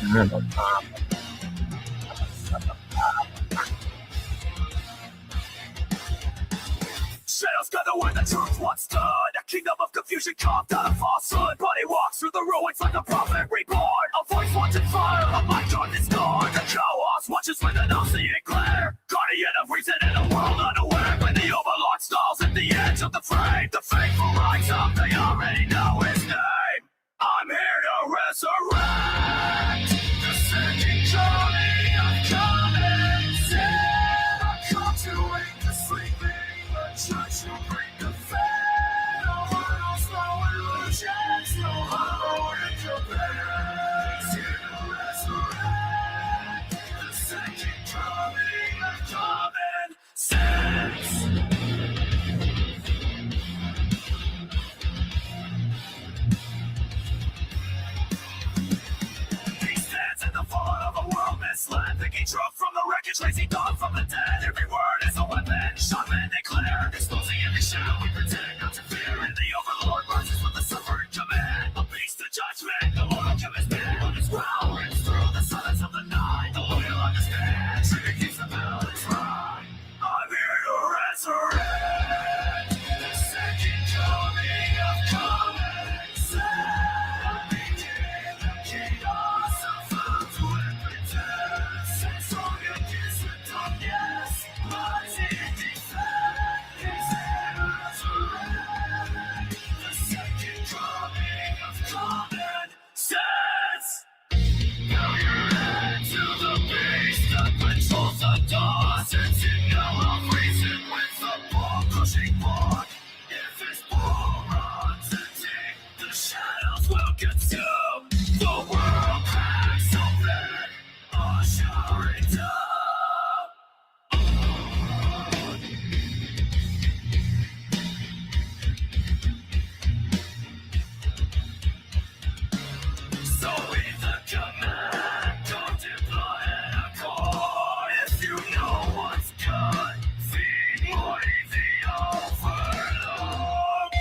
Shadows gather where the truth once stood. A kingdom of confusion carved out of falsehood. Body walks through the ruins like a prophet reborn. A voice watches fire, a mind drawn is gone. The chaos watches with an all-seeing glare. Guardian of reason in a world unaware. When the overlord stalls at the edge of the frame, the faithful rise up, they already know his name. I'm here to resurrect the sinking journey of common sin. I come to wake the sleeping, the church will bring the fair. No hurdles, no illusions, no hollow incubators. Here to resurrect the sinking journey of common sense. Misled, thinking truth from the wreckage, raising dawn from the dead. Every word is a weapon, shot men declare, exposing every shadow we pretend not to fear. And the overlord rises with the suffering command. A beast of judgment, the Lord will give his bed. On his growl rings through the silence of the night. The loyal understand, trigger keeps the balance right. I'm here to resurrect the second coming of common sense. I begin the chaos of found to strong against the darkness, rising defense is here to resurrect the second coming of common sense. Bow your head to the beast that patrols the doors. It's signal of reason with the ball-crushing block. If his ball runs empty, the shadows will consume. The world cracks open, ushering down. So with the command, don't deploy a core. If you know what's good, feed Morty the overlord.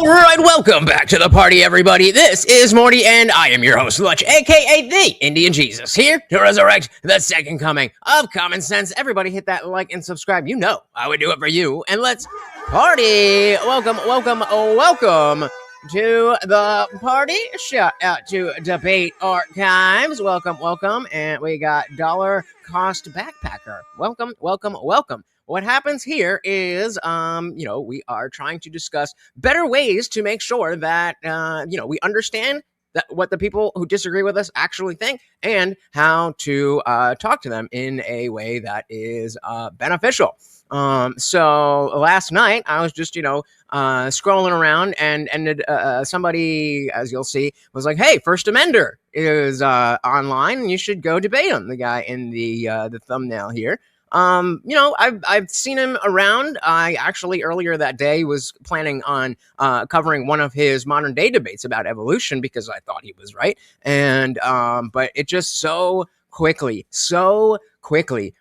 Alright, welcome back to the party, everybody. This is Morty, and I am your host, Lutch, aka the Indian Jesus, here to resurrect the second coming of common sense. Everybody hit that like and subscribe. You know I would do it for you, and let's party! Welcome to the party. Shout out to Debate Archives. Welcome, and we got Dollar Cost Backpacker. Welcome. What happens here is, we are trying to discuss better ways to make sure that, we understand that what the people who disagree with us actually think and how to talk to them in a way that is beneficial. So last night I was just, scrolling around and somebody, as you'll see, was like, "Hey, First Amender is online, and you should go debate him." The guy in the thumbnail here. I've seen him around. I actually earlier that day was planning on covering one of his modern day debates about evolution because I thought he was right. And but it just so quickly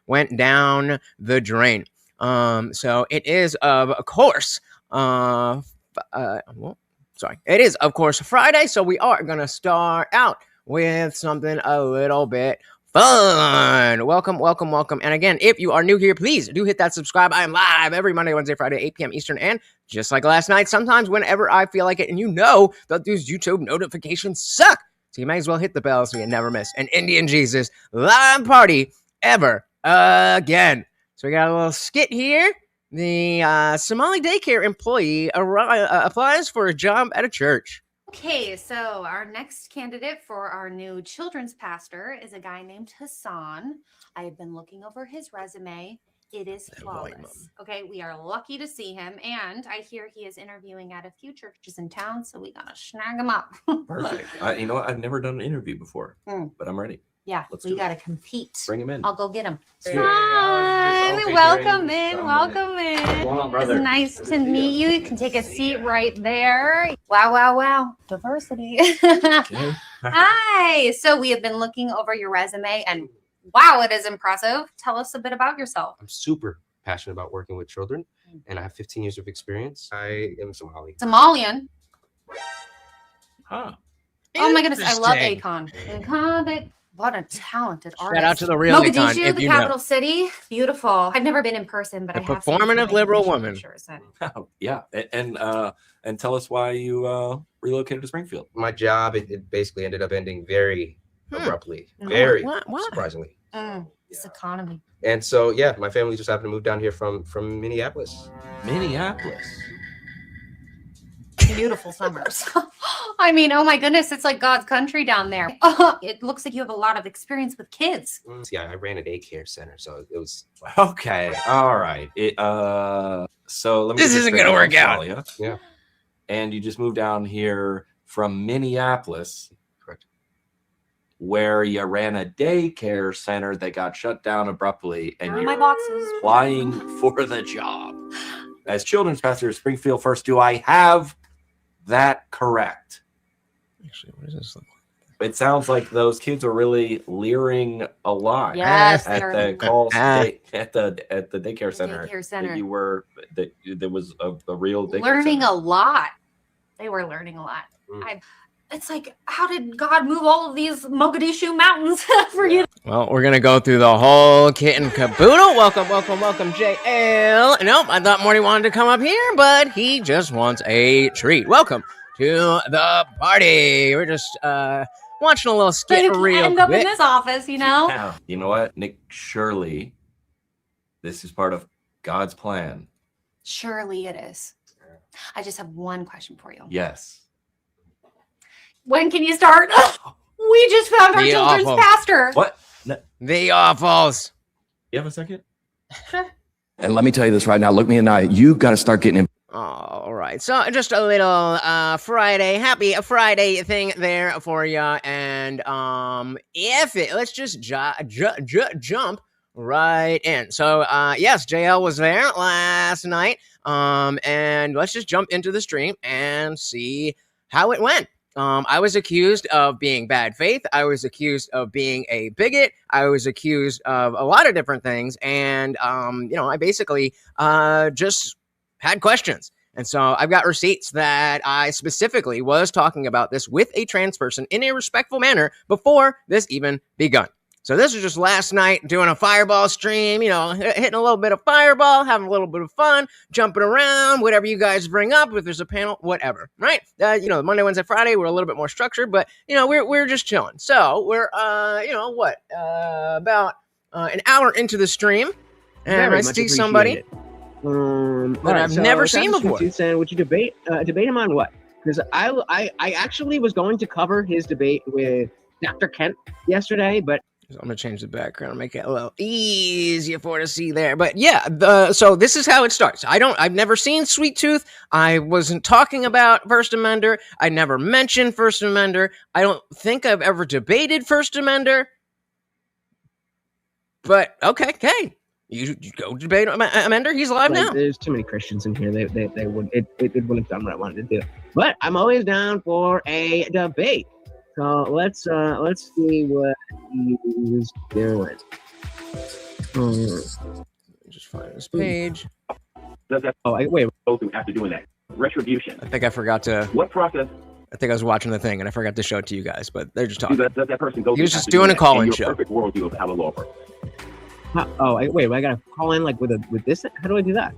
went down the drain. So it is of course it is of course Friday, so we are gonna start out with something a little bit fun. Welcome. And again, if you are new here, please do hit that subscribe. I am live every Monday, Wednesday, Friday, 8 p.m. Eastern. And just like last night, sometimes whenever I feel like it, and you know that these YouTube notifications suck. So you might as well hit the bell so you never miss an Indian Jesus live party ever again. So we got a little skit here. The Somali daycare employee applies for a job at a church. Okay, so our next candidate for our new children's pastor is a guy named Hassan. I have been looking over his resume. It is flawless. Okay, we are lucky to see him, and I hear he is interviewing at a few churches in town, so we gotta snag him up. Perfect. You know what? I've never done an interview before, but I'm ready. Yeah, we gotta compete. Bring him in. I'll go get him. Hey, Hi, welcome in. Welcome in. What's going on, brother? It's nice to meet you. You can take a seat right there. Wow, wow, wow. Diversity. Okay. Hi. So we have been looking over your resume, and wow, it is impressive. Tell us a bit about yourself. I'm super passionate about working with children, and I have 15 years of experience. I am Somali. Somalian. Huh. Oh my goodness, I love Interesting. Akon. What a talented artist. Shout out to the real Akon, Mogadishu, if the you capital know. city. Beautiful. I've never been in person, but The I have seen performative some liberal Mogadishu woman. pictures. Yeah. And tell us why you relocated to Springfield. My job, it basically ended up ending very abruptly, Oh, very what? surprisingly. This economy. And so, yeah, my family just happened to move down here from Minneapolis. Minneapolis. Beautiful summers. I mean, oh my goodness, it's like God's country down there. It looks like you have a lot of experience with kids. Yeah, I ran a daycare center, so it was. Okay. All right. So let me. This isn't gonna work out. Yeah. And you just moved down here from Minneapolis, Correct. where you ran a daycare center that got shut down abruptly, and Where are you're my boxes? applying for the job. As children's pastor of Springfield First, do I have that correct? Actually, what does this look like? It sounds like those kids are really leering a lot Yes, at they're the calls at the daycare the center. daycare center. That you were that there was a real daycare learning center. a lot. They were learning a lot. Mm. It's like, how did God move all of these Mogadishu mountains for you? Well, we're going to go through the whole kit and caboodle. Welcome, JL. Nope, I thought Morty wanted to come up here, but he just wants a treat. Welcome to the party. We're just watching a little skit real end up in quick. this office, you know? Now, you know what, Nick? Surely, this is part of God's plan. Surely it is. I just have one question for you. Yes. When can you start? We just found our The children's awful. pastor. What? The awfuls. You have a second? And let me tell you this right now. Look me in the eye. You got to start getting in. All right, so just a little happy Friday thing there for you, and let's just jump right in. So yes, JL was there last night, and let's just jump into the stream and see how it went. I was accused of being bad faith. I was accused of being a bigot. I was accused of a lot of different things. And, I basically just had questions. And so I've got receipts that I specifically was talking about this with a trans person in a respectful manner before this even begun. So this was just last night doing a fireball stream, hitting a little bit of fireball, having a little bit of fun, jumping around, whatever you guys bring up, if there's a panel, whatever, right? Monday, Wednesday, Friday, we're a little bit more structured, but, we're just chilling. So we're, about an hour into the stream, and I see somebody that I've never seen before. Would you debate him on what? Because I actually was going to cover his debate with Dr. Kent yesterday, but I'm gonna change the background, make it a little easier for to see there. But yeah, so this is how it starts. I've never seen Sweet Tooth. I wasn't talking about First Amender. I never mentioned First Amender. I don't think I've ever debated First Amender. But okay, hey, you go debate Amender. He's alive now. there's too many Christians in here. They would it wouldn't have done what I wanted to do. But I'm always down for a debate. So let's see what he's doing. Just find this page. Wait. Go through after doing that retribution. I think I forgot to. What process I think I was watching the thing and I forgot to show it to you guys, but they're just talking. does that person go He through was just after doing a that call-in in show. your perfect worldview of how the law works? Wait. I gotta call in like with this. How do I do that?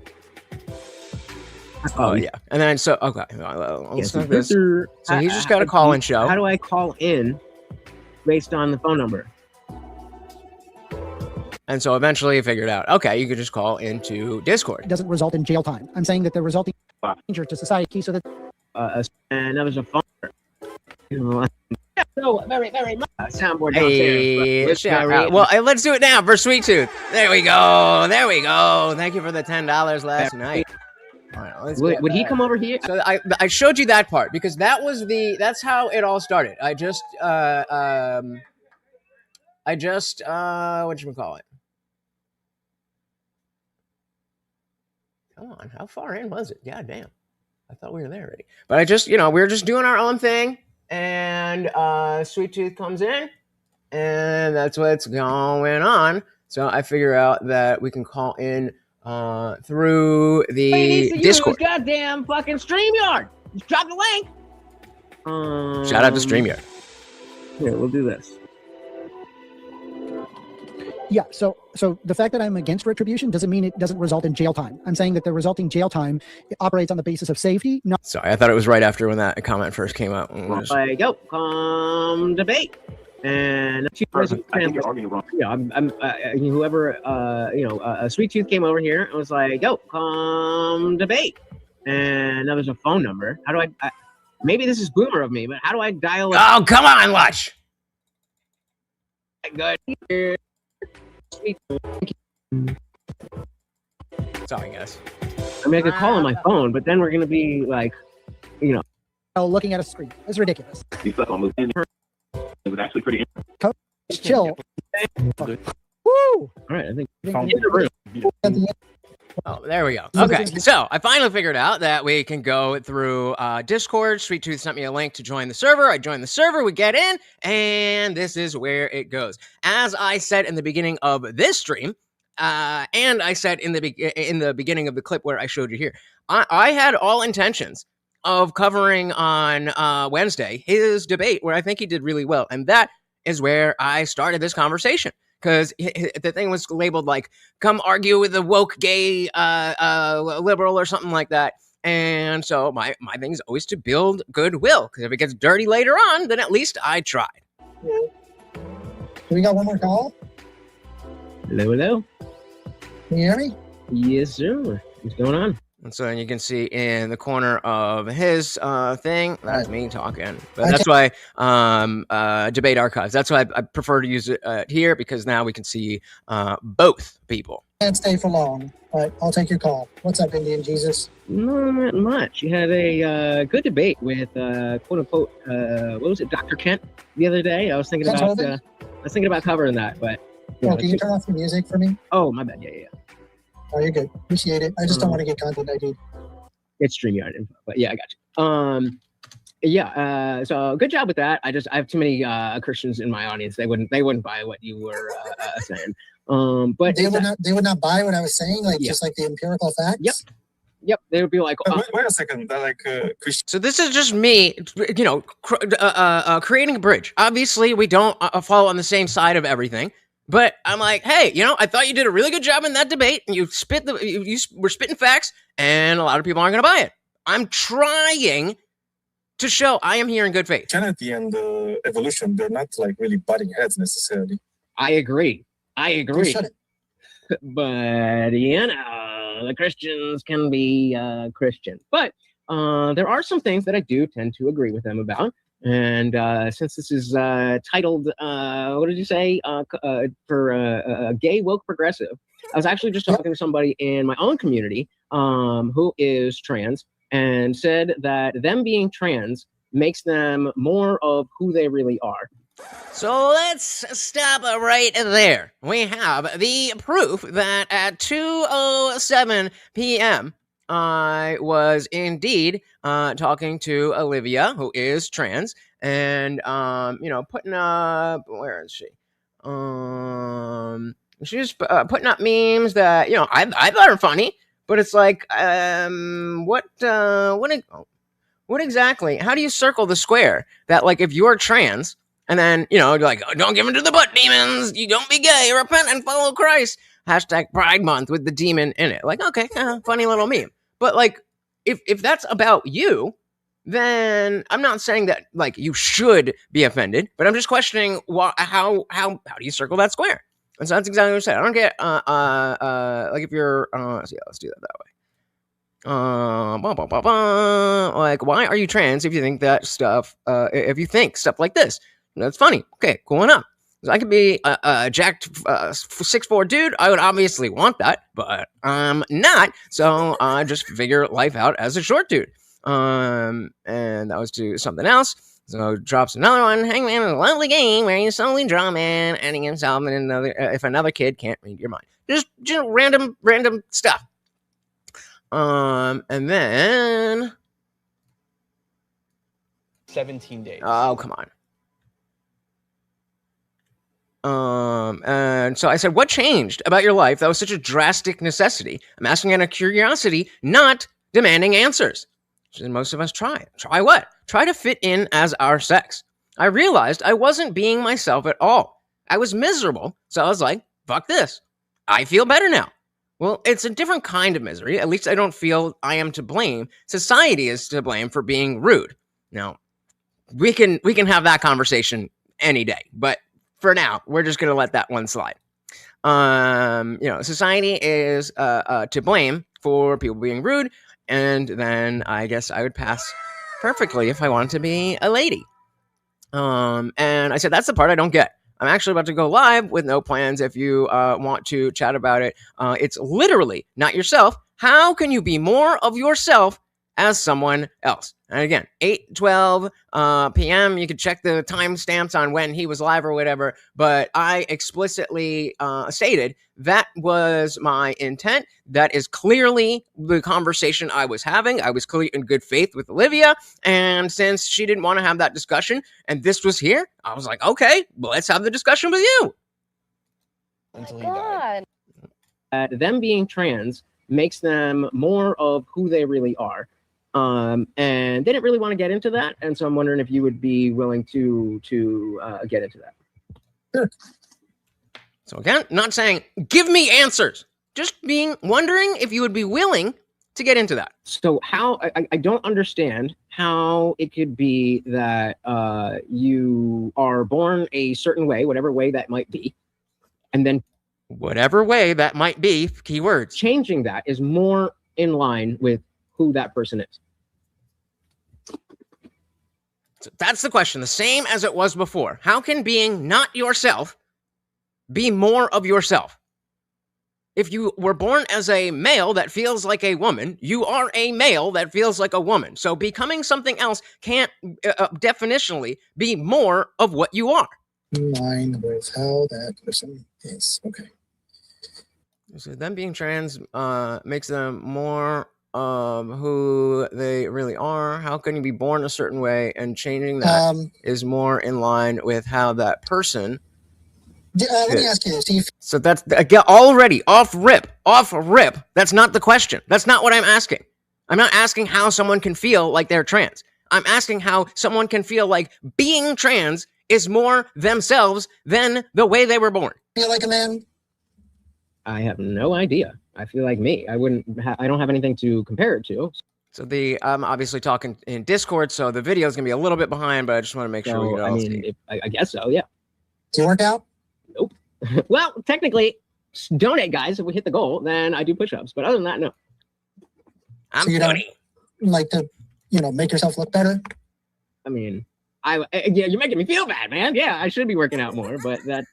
Oh yeah, and then so okay, let's do this. So So he's just got a call-in show. How do I call in based on the phone number? And so eventually he figured out, okay, you could just call into Discord. It doesn't result in jail time. I'm saying that they're resulting danger to society, so that And that was a phone number. So very, very much soundboard Hey, downstairs. shout out. Well, let's do it now for Sweet Tooth. There we go. There we go. Thank you for the $10 last night. All right, let's would he come over here? So I showed you that part because that's how it all started. I just whatchamacallit? Come on, how far in was it? God damn. I thought we were there already. But I just, we were just doing our own thing, and Sweet Tooth comes in, and that's what's going on. So I figure out that we can call in through the Discord. Goddamn fucking StreamYard. Just drop the link. Shout out to StreamYard. Here, we'll do this. yeah. So the fact that I'm against retribution doesn't mean it doesn't result in jail time. I'm saying that the resulting jail time operates on the basis of safety, not. Sorry, I thought it was right after when that comment first came out. Like, yo, debate. And I think you're arguing wrong. yeah, whoever, Sweet Tooth came over here and was like, yo, debate. And that was a phone number. How do I maybe this is boomer of me, but how do I dial it? Oh, come on, Lush. Good. Sorry, guys. I mean, I could call on my phone, but then we're going to be like, Looking at a screen. It's ridiculous. You slept on the in. It was actually pretty. Just chill. Woo! all right, I think in the room. Oh, there we go. Okay, so I finally figured out that we can go through Discord. Sweet Tooth sent me a link to join the server. I joined the server, we get in, and this is where it goes. As I said in the beginning of this stream, and I said in the beginning of the clip where I showed you here, I had all intentions of covering on Wednesday his debate where I think he did really well, and that is where I started this conversation. Because the thing was labeled like, come argue with a woke gay liberal or something like that. And so my thing is always to build goodwill. Because if it gets dirty later on, then at least I tried. We got one more call. Hello. Can you hear me? Yes, sir. What's going on? And so you can see in the corner of his thing, that's me talking. But that's why debate archives. That's why I prefer to use it here, because now we can see both people. Can't stay for long, but I'll take your call. What's up, Indian Jesus? Not much. You had a good debate with quote unquote what was it, Dr. Kent the other day. I was thinking about covering that, but Can you turn off the music for me? Oh, my bad. Yeah. Oh, you're good. Appreciate it. I just don't want to get content ID. It's StreamYard info, but yeah, I got you. So good job with that. I have too many Christians in my audience. They wouldn't buy what you were saying. But they would not buy what I was saying, just like the empirical facts. Yep. They would be like, wait a second. Christian. So this is just me, creating a bridge. Obviously, we don't follow on the same side of everything. But I'm like, hey, I thought you did a really good job in that debate, and you were spitting facts, and a lot of people aren't going to buy it. I'm trying to show I am here in good faith. Christianity and evolution, they're not like really butting heads necessarily. I agree. You shouldn't. But the Christians can be Christian. But there are some things that I do tend to agree with them about. And since this is titled, what did you say, for a gay woke progressive, I was actually just talking to somebody in my own community who is trans, and said that them being trans makes them more of who they really are. So let's stop right there. We have the proof that at 2:07 p.m., I was indeed talking to Olivia, who is trans, and putting up, where is she? She's putting up memes that I thought are funny, but it's like, what exactly? How do you circle the square that, like, if you're trans and then you're like, oh, don't give in to the butt demons, you don't be gay, repent and follow Christ. # Pride Month with the demon in it. Like, okay, funny little meme. But, like, if that's about you, then I'm not saying that like you should be offended, but I'm just questioning how do you circle that square? And so that's exactly what I said. I don't get like if you're let's do that way. Like, why are you trans if you think that stuff? If you think stuff like this, that's funny. Okay, cool enough. I could be a jacked 6'4" dude. I would obviously want that, but I'm not. So I just figure life out as a short dude. And that was to something else. So drops another one. Hangman is a lovely game where you slowly draw a man, adding himself in another. If another kid can't read your mind, just random stuff. And then 17 days. Oh, come on. And so I said, what changed about your life that was such a drastic necessity? I'm asking out of curiosity, not demanding answers. And most of us try. Try what? Try to fit in as our sex. I realized I wasn't being myself at all. I was miserable, so I was like, fuck this. I feel better now. Well, it's a different kind of misery. At least I don't feel I am to blame. Society is to blame for being rude. Now, we can have that conversation any day, but for now, we're just gonna let that one slide. Society is to blame for people being rude, and then I guess I would pass perfectly if I wanted to be a lady. And I said that's the part I don't get. I'm actually about to go live with no plans. If you want to chat about it, it's literally not yourself. How can you be more of yourself as someone else? And again, 8:12 p.m. You can check the timestamps on when he was live or whatever. But I explicitly stated that was my intent. That is clearly the conversation I was having. I was clearly in good faith with Olivia. And since she didn't want to have that discussion and this was here, I was like, okay, well, let's have the discussion with you. Until he died. Them being trans makes them more of who they really are. And they didn't really want to get into that. And so I'm wondering if you would be willing to get into that. Sure. So again, not saying, give me answers. Just wondering if you would be willing to get into that. So how, I don't understand how it could be that you are born a certain way, whatever way that might be, and then whatever way that might be, keywords. Changing that is more in line with who that person is. So that's the question, the same as it was before. How can being not yourself be more of yourself? If you were born as a male that feels like a woman, you are a male that feels like a woman. So becoming something else can't definitionally be more of what you are. In line with how that person is. Okay. So them being trans makes them more of who they really are. How can you be born a certain way and changing that is more in line with how that person let me ask you this. So that's again already off rip. That's not the question. That's not what I'm asking. I'm not asking how someone can feel like they're trans. I'm asking how someone can feel like being trans is more themselves than the way they were born. Feel like a man? I have no idea. I feel like me. I don't have anything to compare it to. So I'm obviously talking in Discord, so the video is gonna be a little bit behind, but I just want to make sure we get all. I guess so. Yeah. Do you work out? Nope. Well, technically, donate, guys. If we hit the goal, then I do push-ups. But other than that, no. I'm so you don't like to, make yourself look better? I mean, yeah, you're making me feel bad, man. Yeah, I should be working out more, but that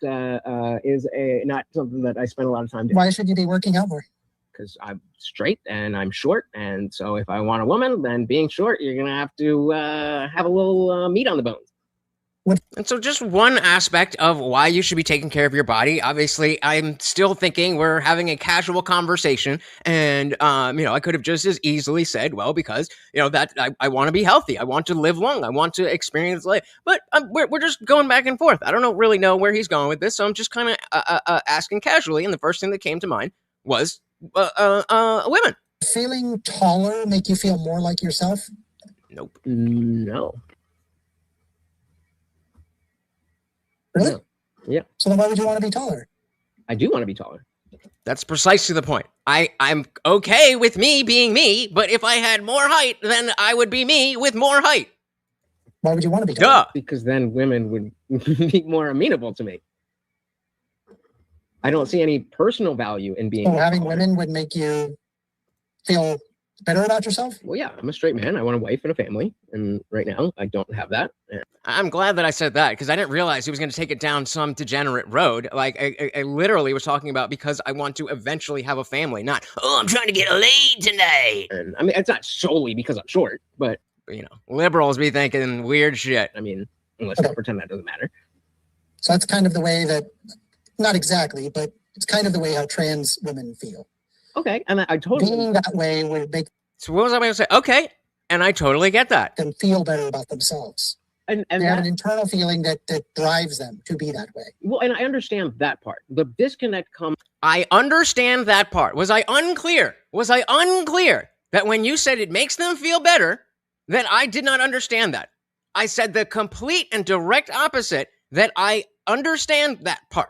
is not something that I spend a lot of time doing. Why should you be working out more? Because I'm straight and I'm short, and so if I want a woman, then being short, you're gonna have to have a little meat on the bones. And so just one aspect of why you should be taking care of your body. Obviously, I'm still thinking we're having a casual conversation. And, I could have just as easily said, well, because, that I want to be healthy. I want to live long. I want to experience life. But we're just going back and forth. I don't really know where he's going with this. So I'm just kind of asking casually. And the first thing that came to mind was women. Feeling taller make you feel more like yourself? Nope. No. Really? No. Yeah. So then why would you want to be taller? I do want to be taller. That's precisely the point. I'm okay with me being me, but if I had more height, then I would be me with more height. Why would you want to be Duh. Because then women would be more amenable to me. I don't see any personal value in being. So having women would make you feel better about yourself? Well, yeah, I'm a straight man. I want a wife and a family. And right now, I don't have that. I'm glad that I said that because I didn't realize he was going to take it down some degenerate road. Like, I literally was talking about because I want to eventually have a family, not, oh, I'm trying to get laid tonight. And I mean, it's not solely because I'm short, but, you know, liberals be thinking weird shit. I mean, unless I pretend that doesn't matter. So that's kind of the way that, not exactly, but it's kind of the way how trans women feel. Okay, and I totally... Being that way would make... So what was I going to say? Okay, and I totally get that. ...them feel better about themselves. And they have an internal feeling that drives them to be that way. Well, and I understand that part. The disconnect comes... I understand that part. Was I unclear? Was I unclear that when you said it makes them feel better, that I did not understand that? I said the complete and direct opposite, that I understand that part.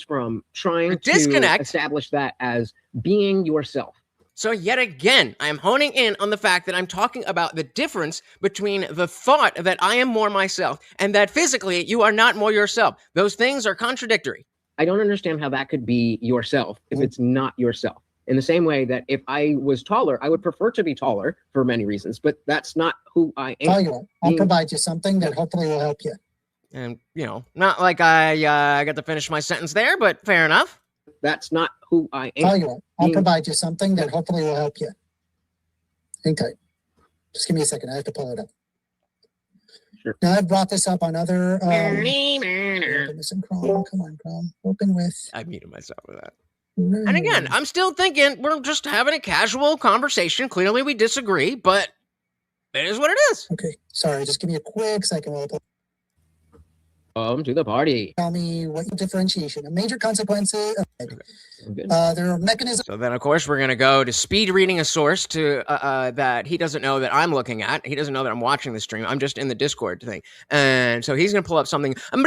From trying to establish that as being yourself. So yet again, I'm honing in on the fact that I'm talking about the difference between the thought that I am more myself and that physically you are not more yourself. Those things are contradictory. I don't understand how that could be yourself if it's not yourself. In the same way that if I was taller, I would prefer to be taller for many reasons, but that's not who I am. Tell you what, I'll provide you something that hopefully will help you. And, you know, not like I got to finish my sentence there, but fair enough. That's not who I am. Tell you what, I'll provide you something that hopefully will help you. Hang tight. Just give me a second. I have to pull it up. Sure. Now, I've brought this up on other... Open this in Chrome. Come on, Chrome. Open with... I muted myself with that. And again, I'm still thinking we're just having a casual conversation. Clearly, we disagree, but it is what it is. Okay. Sorry. Just give me a quick second while I pull... Come to the party. Tell me what differentiation. A major consequence of there are mechanisms. So then, of course, we're going to go to speed reading a source to that he doesn't know that I'm looking at. He doesn't know that I'm watching the stream. I'm just in the Discord thing. And so he's going to pull up something. But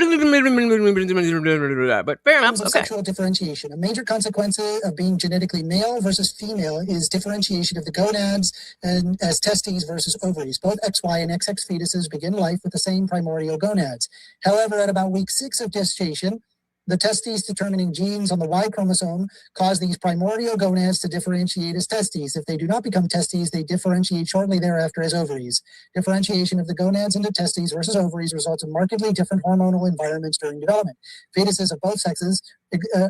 fair enough. Okay. Sexual differentiation. A major consequence of being genetically male versus female is differentiation of the gonads and as testes versus ovaries. Both XY and XX fetuses begin life with the same primordial gonads. However, at about week 6 of gestation, the testes determining genes on the Y chromosome cause these primordial gonads to differentiate as testes. If they do not become testes, they differentiate shortly thereafter as ovaries. Differentiation of the gonads into testes versus ovaries results in markedly different hormonal environments during development. Fetuses of both sexes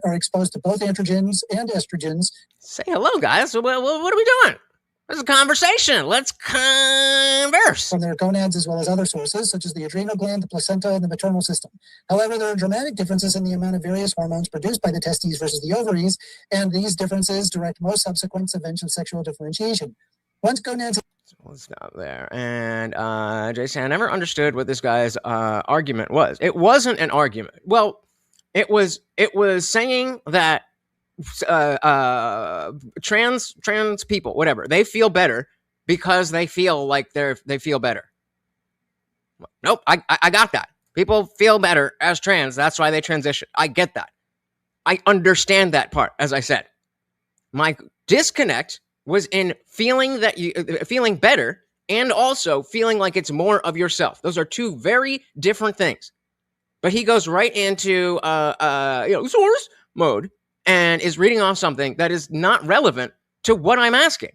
are exposed to both androgens and estrogens. Say hello, guys. What are we doing? This is a conversation. Let's converse. From their gonads as well as other sources, such as the adrenal gland, the placenta, and the maternal system. However, there are dramatic differences in the amount of various hormones produced by the testes versus the ovaries, and these differences direct most subsequent events of sexual differentiation. Once gonads... Let's stop there. And Jason, I never understood what this guy's argument was. It wasn't an argument. Well, it was saying that trans people, whatever, they feel better because they feel like they feel better. Nope, I got that. People feel better as trans. That's why they transition. I get that. I understand that part. As I said, my disconnect was in feeling better and also feeling like it's more of yourself. Those are two very different things. But he goes right into source mode and is reading off something that is not relevant to what I'm asking.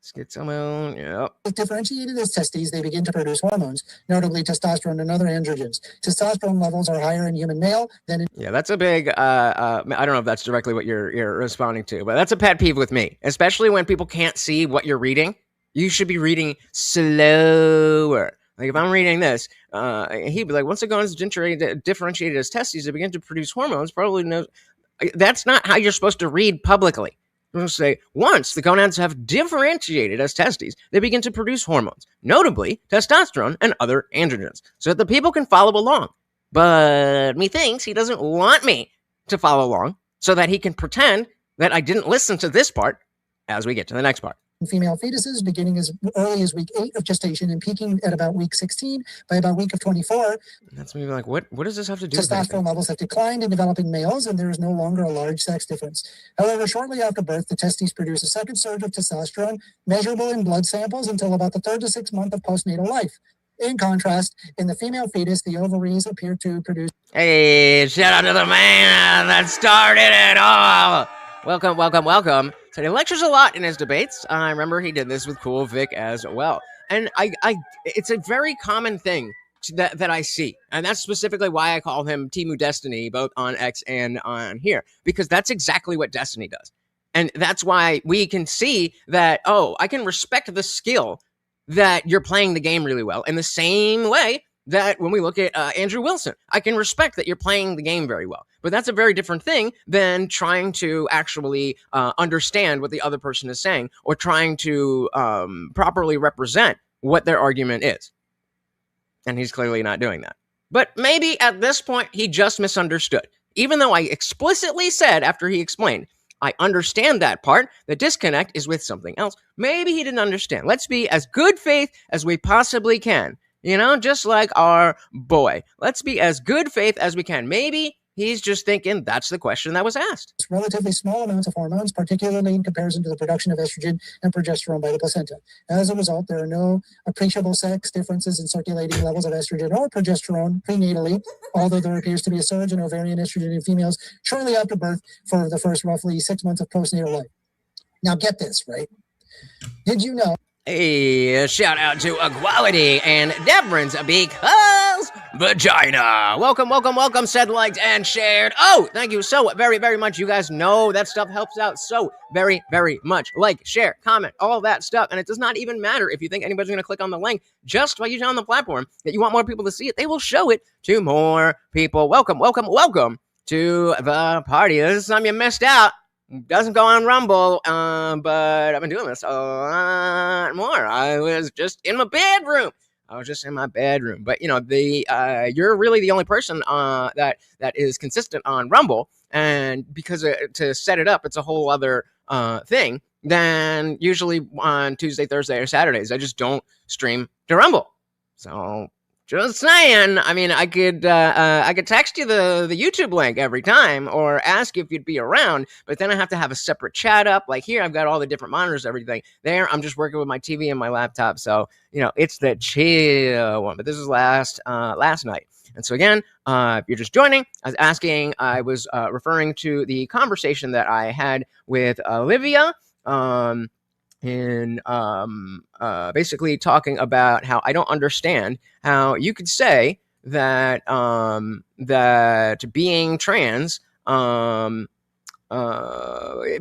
Let's get someone, yep. Differentiated as testes, they begin to produce hormones, notably testosterone and other androgens. Testosterone levels are higher in human male than in... Yeah, that's a big, I don't know if that's directly what you're responding to, but that's a pet peeve with me, especially when people can't see what you're reading. You should be reading slower. Like if I'm reading this, he'd be like, once the gonads differentiated as testes, they begin to produce hormones. Probably no. That's not how you're supposed to read publicly. You're supposed to say, once the gonads have differentiated as testes, they begin to produce hormones, notably testosterone and other androgens, so that the people can follow along. But methinks he doesn't want me to follow along so that he can pretend that I didn't listen to this part as we get to the next part. female fetuses beginning as early as week 8 of gestation and peaking at about week 16. By about week of 24, that's maybe like, what does this have to do with testosterone anything? levels have declined in developing males, and there is no longer a large sex difference. However, shortly after birth, the testes produce a second surge of testosterone, measurable in blood samples until about the 3rd to 6th month of postnatal life. In contrast, in the female fetus, the ovaries appear to produce. Hey, shout out to the man that started it all. Welcome, welcome, welcome. So he lectures a lot in his debates. I remember he did this with Cool Vic as well. And it's a very common thing that I see. And that's specifically why I call him Temu Destiny, both on X and on here, because that's exactly what Destiny does. And that's why we can see that, oh, I can respect the skill that you're playing the game really well in the same way that when we look at Andrew Wilson, I can respect that you're playing the game very well. But that's a very different thing than trying to actually understand what the other person is saying or trying to properly represent what their argument is. And he's clearly not doing that. But maybe at this point, he just misunderstood. Even though I explicitly said after he explained, I understand that part. The disconnect is with something else. Maybe he didn't understand. Let's be as good faith as we possibly can. You know, just like our boy. Let's be as good faith as we can. Maybe he's just thinking that's the question that was asked. Relatively small amounts of hormones, particularly in comparison to the production of estrogen and progesterone by the placenta. As a result, there are no appreciable sex differences in circulating levels of estrogen or progesterone prenatally, although there appears to be a surge in ovarian estrogen in females shortly after birth for the first roughly 6 months of postnatal life. Now get this, right? Did you know? Hey, shout out to Equality and Deference because vagina. Welcome, welcome, welcome, said, liked, and shared. Oh, thank you so very, very much. You guys know that stuff helps out so very, very much. Like, share, comment, all that stuff. And it does not even matter if you think anybody's going to click on the link just by using on the platform that you want more people to see it. They will show it to more people. Welcome, welcome, welcome to the party. This is something you missed out. Doesn't go on Rumble, but I've been doing this a lot more. I was just in my bedroom. But you know, you're really the only person that is consistent on Rumble, and because to set it up, it's a whole other thing. Then usually on Tuesday, Thursday, or Saturdays, I just don't stream to Rumble. So just saying. I mean, I could text you the YouTube link every time or ask if you'd be around, but then I have to have a separate chat up. Like here, I've got all the different monitors, everything. There, I'm just working with my TV and my laptop, so you know it's the chill one. But this is last night, and so again, if you're just joining, I was referring to the conversation that I had with Olivia. In basically talking about how I don't understand how you could say that that being trans it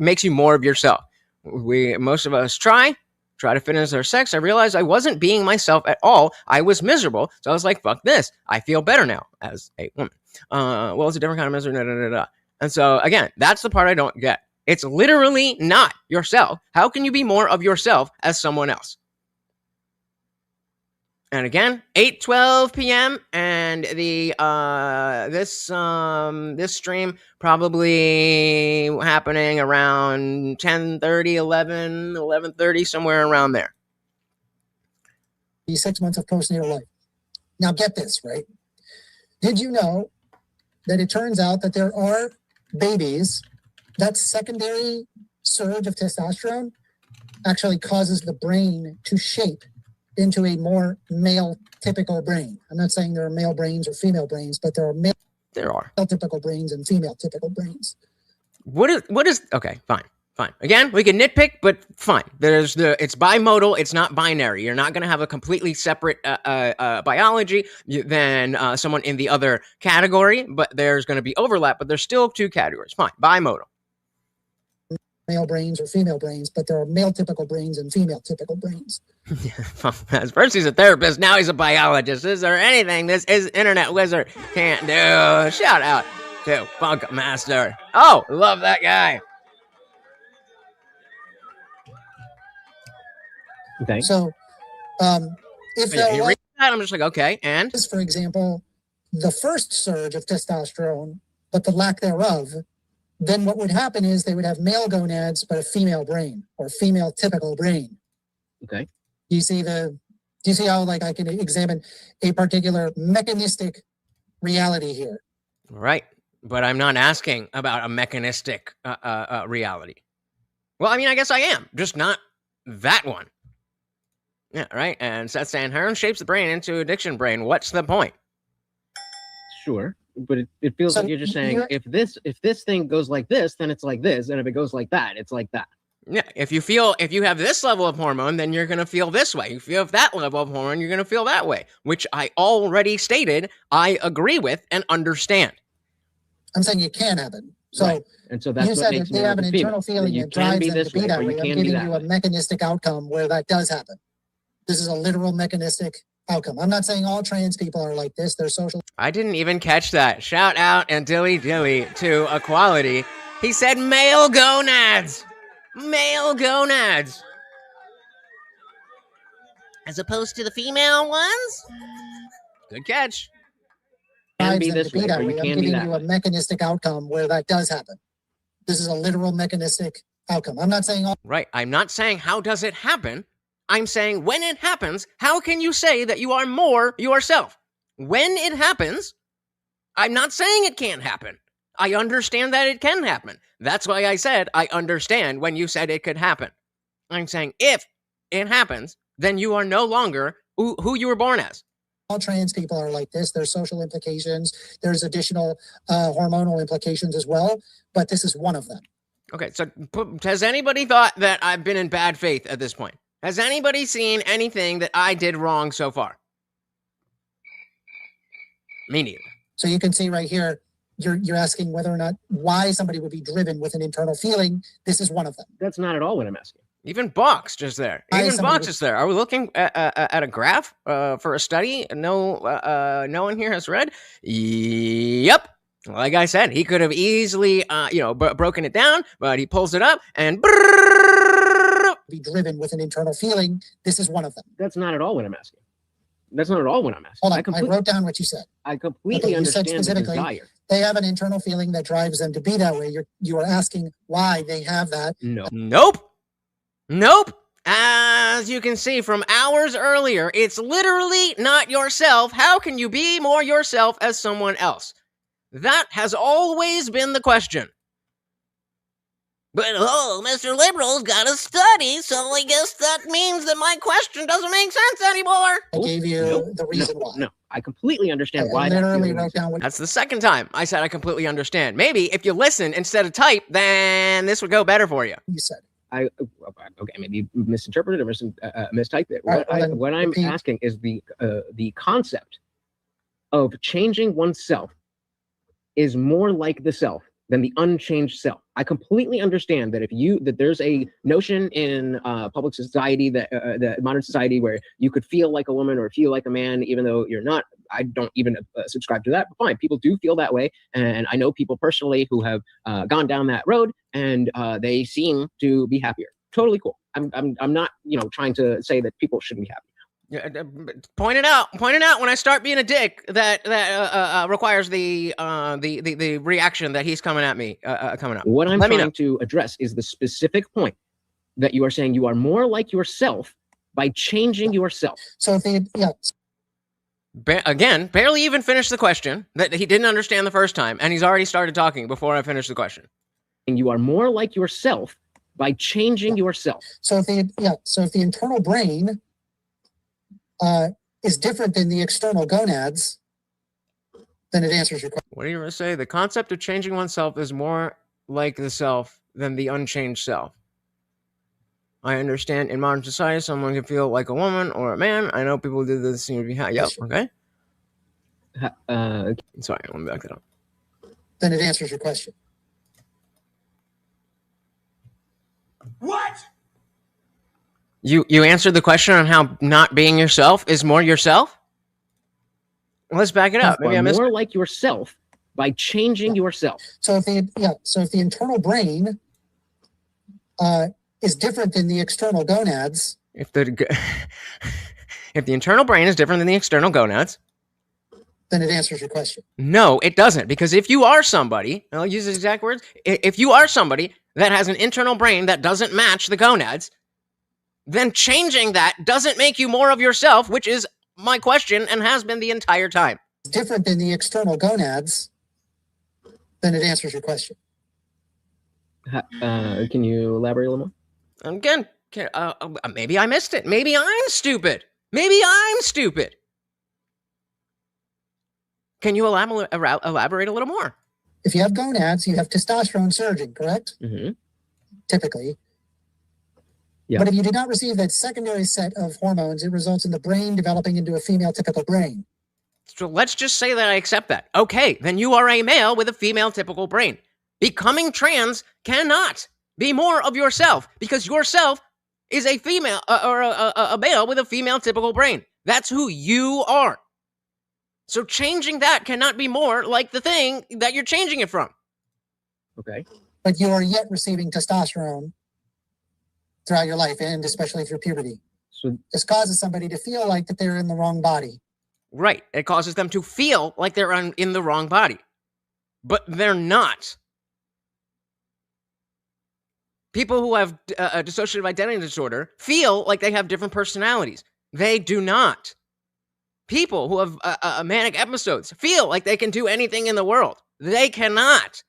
makes you more of yourself. Most of us try to fit into our sex. I realized I wasn't being myself at all. I was miserable, so I was like, "Fuck this! I feel better now as a woman." Well, it's a different kind of misery. And so again, that's the part I don't get. It's literally not yourself. How can you be more of yourself as someone else? And again, 8:12 p.m. and the this stream probably happening around 10:30, 11:30, somewhere around there. 6 months of postnatal life. Now get this, right? Did you know that it turns out that there are babies that secondary surge of testosterone actually causes the brain to shape into a more male typical brain. I'm not saying there are male brains or female brains, but there are male typical brains and female typical brains. What is okay, fine. Again, we can nitpick, but fine. It's bimodal, it's not binary. You're not going to have a completely separate biology than someone in the other category, but there's going to be overlap, but there's still two categories. Fine, bimodal. Male brains or female brains, but there are male typical brains and female typical brains. First he's a therapist, now he's a biologist. Is there anything this is internet wizard can't do? Shout out to Funk Master. Oh, love that guy. Okay. So, if you read that, I'm just like, okay, and for example, the first surge of testosterone, but the lack thereof, then what would happen is they would have male gonads, but a female brain or female typical brain. Okay. Do you see how like I can examine a particular mechanistic reality here? Right. But I'm not asking about a mechanistic reality. Well, I mean, I guess I am, just not that one. Yeah, right. And Seth saying Heron shapes the brain into addiction brain. What's the point? Sure, but it feels So like you're just saying if this thing goes like this, then it's like this, and if it goes like that, it's like that. Yeah, if you have this level of hormone, then you're going to feel this way. If you have that level of hormone, you're going to feel that way, which I already stated I agree with and understand. I'm saying it can happen. So, right. And so that's you what said makes that they have an internal feeling that drives them to be that way. I'm giving you a mechanistic outcome where that does happen. This is a literal mechanistic outcome. I'm not saying all trans people are like this. They're social. I didn't even catch that. Shout out and dilly to Equality. He said male gonads. Male gonads. As opposed to the female ones? Good catch. Can Drives be them this to be way, that or you way. I'm can be giving that you a way. mechanistic outcome where that does happen. This is a literal mechanistic outcome. I'm not saying all. Right. I'm not saying how does it happen. I'm saying when it happens, how can you say that you are more yourself? When it happens, I'm not saying it can't happen. I understand that it can happen. That's why I said I understand when you said it could happen. I'm saying if it happens, then you are no longer who you were born as. All trans people are like this. There's social implications. There's additional hormonal implications as well. But this is one of them. Okay, so has anybody thought that I've been in bad faith at this point? Has anybody seen anything that I did wrong so far? Me neither. So you can see right here, you're asking whether or not why somebody would be driven with an internal feeling. This is one of them. That's not at all what I'm asking. Even Box just there. Even Box is there. Are we looking at a graph for a study? No one here has read. Yep. Like I said, he could have easily, broken it down, but he pulls it up and be driven with an internal feeling. This is one of them. That's not at all what I'm asking. That's not at all what I'm asking. Hold on, I wrote down what you said. I completely understand the desire. They have an internal feeling that drives them to be that way. You are asking why they have that. No. Nope. As you can see from hours earlier, it's literally not yourself. How can you be more yourself as someone else? That has always been the question. But, Mr. Liberal's got to study, so I guess that means that my question doesn't make sense anymore. I gave you the reason why. No, I completely understand why. I literally wrote down what. That's the second time I said I completely understand. Maybe if you listen instead of type, then this would go better for you. You said. Okay, maybe you misinterpreted or mistyped it. What I'm asking is the concept of changing oneself is more like the self than the unchanged self. I completely understand that that there's a notion in public society, the modern society, where you could feel like a woman or feel like a man, even though you're not. I don't even subscribe to that, but fine. People do feel that way. And I know people personally who have gone down that road and they seem to be happier. Totally cool. I'm not, trying to say that people shouldn't be happy. Yeah, point it out when I start being a dick that requires the reaction that he's coming at me coming up. What I'm trying to address is the specific point that you are saying you are more like yourself by changing yourself. So again, barely even finished the question that he didn't understand the first time, and he's already started talking before I finished the question. And you are more like yourself by changing yourself. So if the internal brain is different than the external gonads, then it answers your question. What are you going to say? The concept of changing oneself is more like the self than the unchanged self. I understand in modern society, someone can feel like a woman or a man. I know people do this. Seem to be yep. Okay. Sorry, let me back that up. Then it answers your question. What? You answered the question on how not being yourself is more yourself? Let's back it up. Maybe I missed more like yourself by changing yourself. So if the internal brain is different than the external gonads. If the internal brain is different than the external gonads, Then it answers your question. No, it doesn't. Because if you are somebody, I'll use the exact words, if you are somebody that has an internal brain that doesn't match the gonads, then changing that doesn't make you more of yourself, which is my question and has been the entire time. It's different than the external gonads. Then it answers your question. Can you elaborate a little more? Again, maybe I missed it. Maybe I'm stupid. Maybe I'm stupid. Can you elaborate a little more? If you have gonads, you have testosterone surging, correct? Mm-hmm. Typically. Yeah. But if you do not receive that secondary set of hormones, it results in the brain developing into a female typical brain. So let's just say that I accept that. Okay, then you are a male with a female typical brain. Becoming trans cannot be more of yourself because yourself is a female or a male with a female typical brain. That's who you are. So changing that cannot be more like the thing that you're changing it from. Okay. But you are yet receiving testosterone throughout your life, and especially through puberty. So this causes somebody to feel like that they're in the wrong body. Right. It causes them to feel like they're in the wrong body. But they're not. People who have a dissociative identity disorder feel like they have different personalities. They do not. People who have manic episodes feel like they can do anything in the world. They cannot.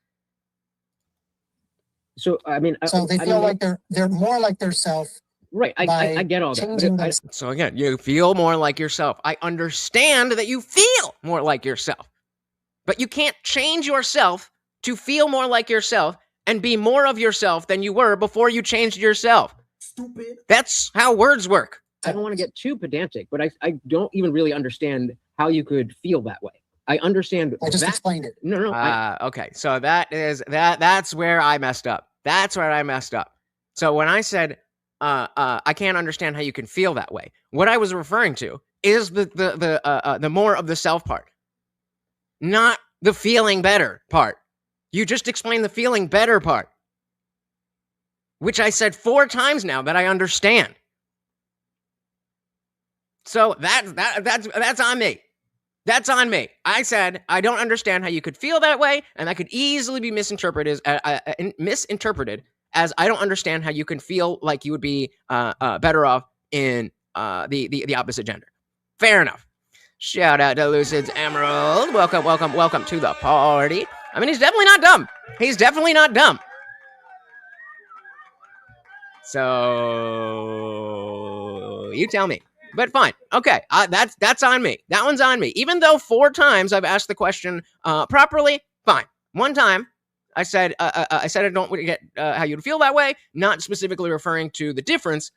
So, I mean... So they feel like they're more like their self. Right, I get all that. So again, you feel more like yourself. I understand that you feel more like yourself. But you can't change yourself to feel more like yourself and be more of yourself than you were before you changed yourself. Stupid. That's how words work. I don't want to get too pedantic, but I don't even really understand how you could feel that way. I understand. I just explained it. No. Okay, so that's where I messed up. That's where I messed up. So when I said I can't understand how you can feel that way, what I was referring to is the more of the self part, not the feeling better part. You just explained the feeling better part, which I said 4 times now that I understand. So that's on me. That's on me. I said I don't understand how you could feel that way, and that could easily be misinterpreted as I don't understand how you can feel like you would be better off in the opposite gender. Fair enough. Shout out to Lucid's Emerald. Welcome to the party. I mean, he's definitely not dumb. He's definitely not dumb. So you tell me. But fine. Okay. That's on me. That one's on me. Even though 4 times I've asked the question properly, fine. 1 time I said I don't get how you'd feel that way, not specifically referring to the difference,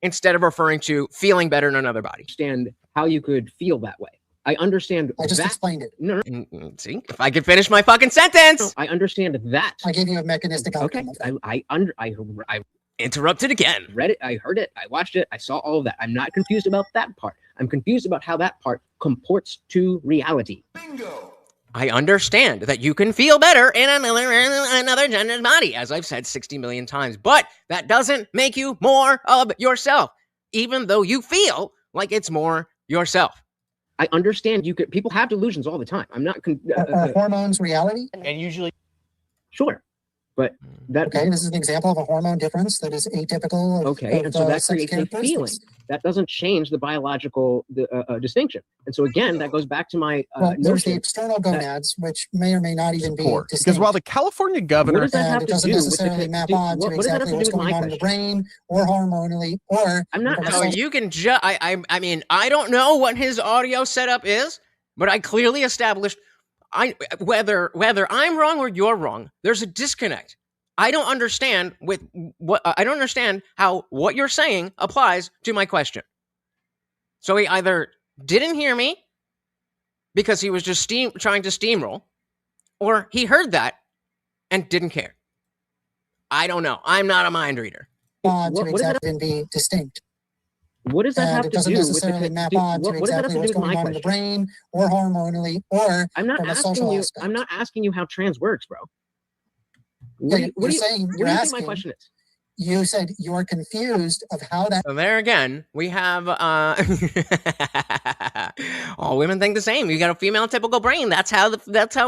instead of referring to feeling better in another body. Understand how you could feel that way. I understand. I just explained it. No. See, if I could finish my fucking sentence. No, I understand that. I gave you a mechanistic outcome. Okay. I interrupted again. Read it. I heard it. I watched it. I saw all of that. I'm not confused about that part. I'm confused about how that part comports to reality. Bingo. I understand that you can feel better in another gender's body, as I've said 60 million times, but that doesn't make you more of yourself, even though you feel like it's more yourself. I understand people have delusions all the time. I'm not... hormones reality? And usually... Sure. But that... Okay, this is an example of a hormone difference that is atypical. And so that creates a feeling. That doesn't change the biological distinction. And so again, that goes back to my there's the external gonads, which may or may not even be distinct. Because while the California governor... It doesn't necessarily map on to exactly what's going on in the brain, or hormonally, or... I'm not... So you can I mean, I don't know what his audio setup is, but I clearly established whether I'm wrong or you're wrong, there's a disconnect. I don't understand how what you're saying applies to my question. So he either didn't hear me because he was just trying to steamroll, or he heard that and didn't care. I don't know. I'm not a mind reader. To exactly be distinct. What does that have to do with it doesn't necessarily map on to exactly what's going on in the brain, or hormonally, or from a social aspect. I'm not asking you how trans works, bro. You're saying my question is? You said you're confused of how that. So there again, we have all women think the same. You got a female typical brain. That's how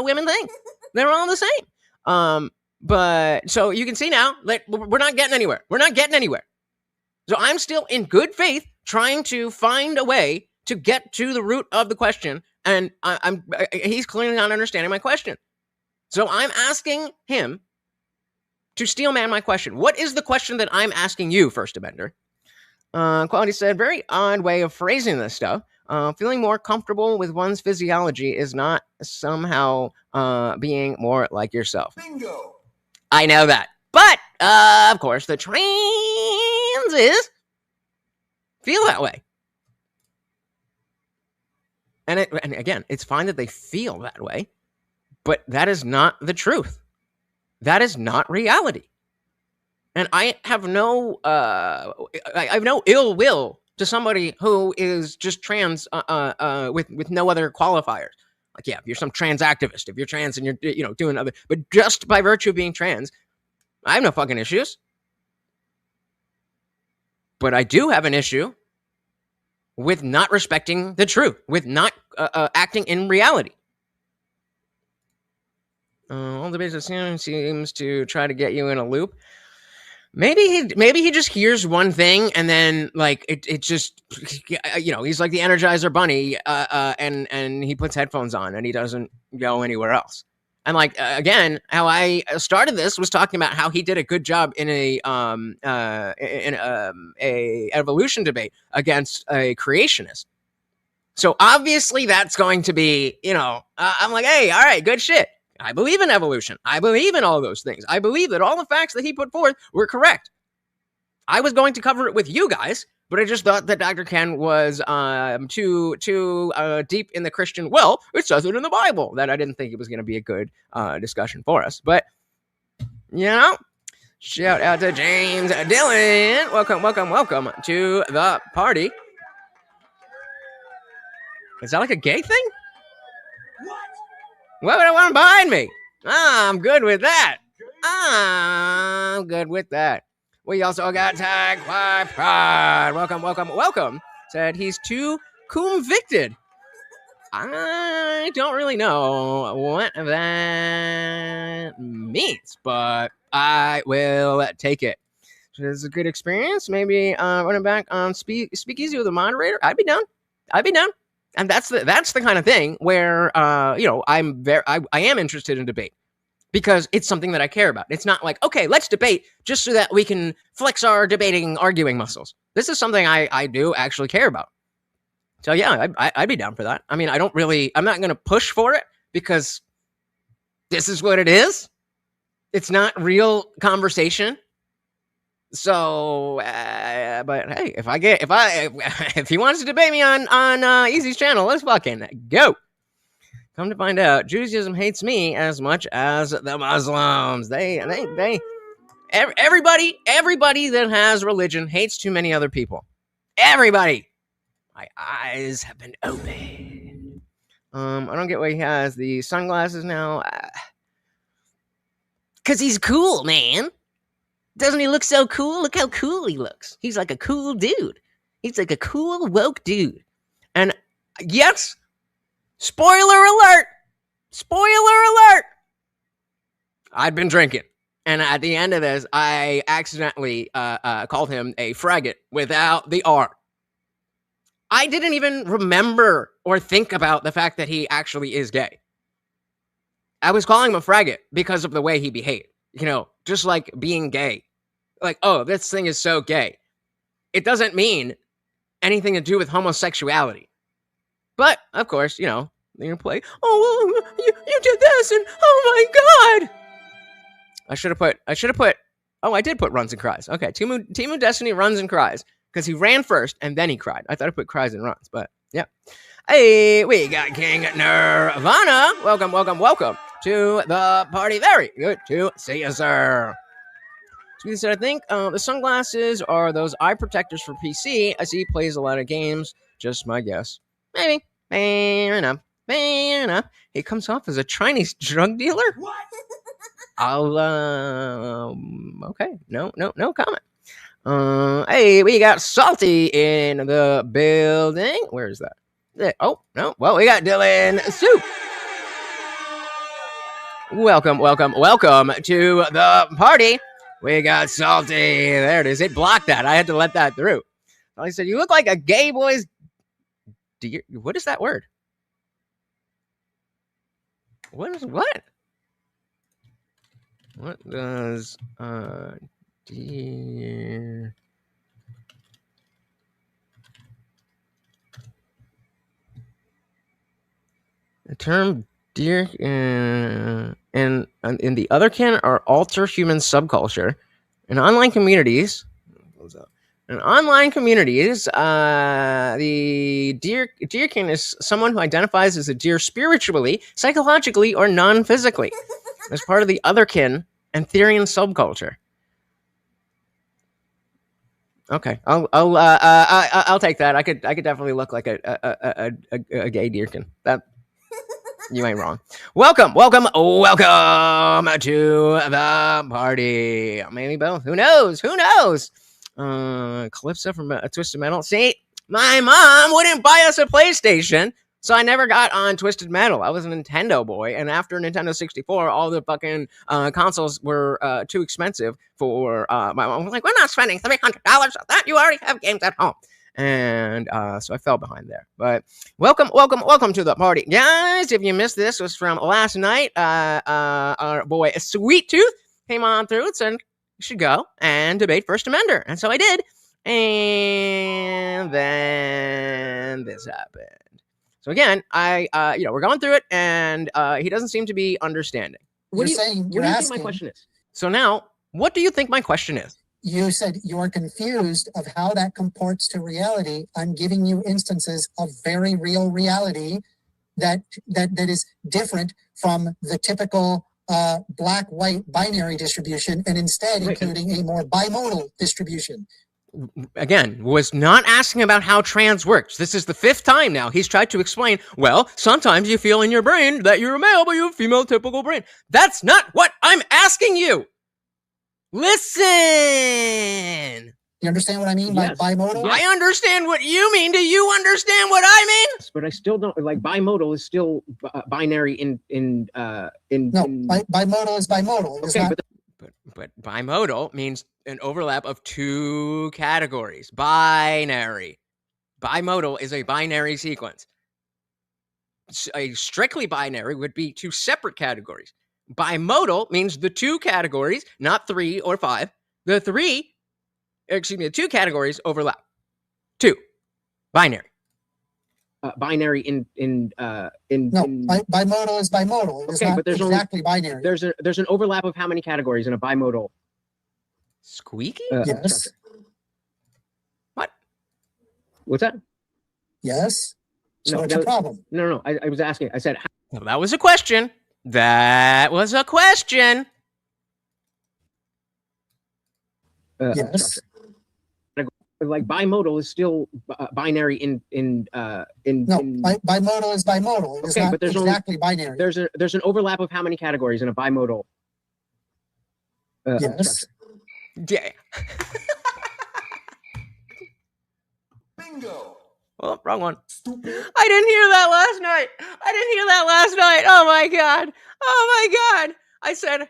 women think. They're all the same. But so you can see now that we're not getting anywhere. We're not getting anywhere. So I'm still in good faith trying to find a way to get to the root of the question, and he's clearly not understanding my question. So I'm asking him to steel man my question. What is the question that I'm asking you, First Amender? Quality said, very odd way of phrasing this stuff. Feeling more comfortable with one's physiology is not somehow being more like yourself. Bingo. I know that. But, of course, the transes feel that way. And again, it's fine that they feel that way, but that is not the truth. That is not reality. And I have no ill will to somebody who is just trans with no other qualifiers. Like, yeah, if you're some trans activist, if you're trans and you're doing other, but just by virtue of being trans, I have no fucking issues. But I do have an issue with not respecting the truth, with not acting in reality. All the business seems to try to get you in a loop. Maybe he just hears one thing and then like it just he's like the Energizer Bunny and he puts headphones on and he doesn't go anywhere else. And like again, how I started this was talking about how he did a good job in a evolution debate against a creationist. So obviously that's going to be I'm like, hey, all right, good shit. I believe in evolution. I believe in all those things. I believe that all the facts that he put forth were correct. I was going to cover it with you guys, but I just thought that Dr. Ken was too deep in the Christian. Well, it says it in the Bible. That I didn't think it was going to be a good discussion for us. But shout out to James Dillon. Welcome to the party. Is that like a gay thing? What would I want behind me? I'm good with that. I'm good with that. We also got tagged by Pride. Welcome. Said he's too convicted. I don't really know what that means, but I will take it. So it's a good experience. Maybe running back on Speakeasy with a moderator. I'd be down. And that's the kind of thing where I am interested in debate because it's something that I care about. It's not like, okay, let's debate just so that we can flex our arguing muscles. This is something I do actually care about. So yeah, I'd be down for that. I mean, I'm not going to push for it because this is what it is. It's not real conversation. So, but hey, if he wants to debate me on Easy's channel, let's fucking go. Come to find out, Judaism hates me as much as the Muslims. Everybody that has religion hates too many other people. Everybody. My eyes have been opened. I don't get why he has the sunglasses now. 'Cause he's cool, man. Doesn't he look so cool? Look how cool he looks. He's like a cool dude. He's like a cool, woke dude. And yes, spoiler alert. I'd been drinking. And at the end of this, I accidentally called him a faggot without the R. I didn't even remember or think about the fact that he actually is gay. I was calling him a faggot because of the way he behaved. Just like being gay. Like, oh, this thing is so gay. It doesn't mean anything to do with homosexuality. But, of course, they're going to play, oh, well, you did this, and oh my God. I should have put, oh, I did put runs and cries. Okay, Temu Destiny runs and cries. Because he ran first, and then he cried. I thought I put cries and runs, but yeah. Hey, we got King Nirvana. Welcome to the party. Very good to see you, sir. So he said, I think the sunglasses are those eye protectors for PC. I see he plays a lot of games. Just my guess. Maybe. Fair enough. He comes off as a Chinese drug dealer? What? I'll okay. No comment. Hey, we got Salty in the building. Where is that? Oh no. Well, we got Dylan Soup. Welcome to the party. We got Salty. There it is. It blocked that. I had to let that through. I said, "You look like a gay boy's deer." What is that word? What is what? What does deer? The term deer and in the other can are alter human subculture in online communities. In online communities, the deerkin is someone who identifies as a deer spiritually, psychologically, or non-physically, as part of the otherkin and Therian subculture. Okay, I'll take that. I could definitely look like a gay deerkin. That you ain't wrong. Welcome to the party. Maybe both. Who knows? Calypso from Twisted Metal. See, my mom wouldn't buy us a PlayStation, so I never got on Twisted Metal. I was a Nintendo boy, and after Nintendo 64, all the fucking consoles were too expensive for my mom. Was like, we're not spending $300 on that. You already have games at home. And so I fell behind there. But welcome to the party, guys. If you missed this, it was from last night. Our boy Sweet Tooth came on through and said, you should go and debate First Amender. And so I did. And then this happened. So again, we're going through it, and he doesn't seem to be understanding. What do you think my question is? So now, what do you think my question is? You said you're confused of how that comports to reality. I'm giving you instances of very real reality that is different from the typical black-white binary distribution, and instead including a more bimodal distribution. Again, was not asking about how trans works. This is the 5th time now he's tried to explain, well, sometimes you feel in your brain that you're a male, but you have a female typical brain. That's not what I'm asking you. Listen. You understand what I mean by bimodal? I understand what you mean. Do you understand what I mean? But I still don't like bimodal is still binary in bimodal is bimodal. Okay, but bimodal means an overlap of 2 categories. Binary. Bimodal is a binary sequence. A strictly binary would be 2 separate categories. Bimodal means the 2 categories, not 3 or 5. The 2 categories overlap. 2. Binary. Binary in bimodal is bimodal. It's not exactly binary. There's an overlap of how many categories in a bimodal? Squeaky? Yes. Structure. What? What's that? Yes. So it's a problem. No. I was asking. I said. Well, that was a question. Yes. Structure. Like bimodal is still binary bimodal is bimodal. It's not exactly binary. There's an overlap of how many categories in a bimodal? Yes. Structure. Yeah. Bingo. Oh, wrong one. Stupid. I didn't hear that last night. Oh my god. I said.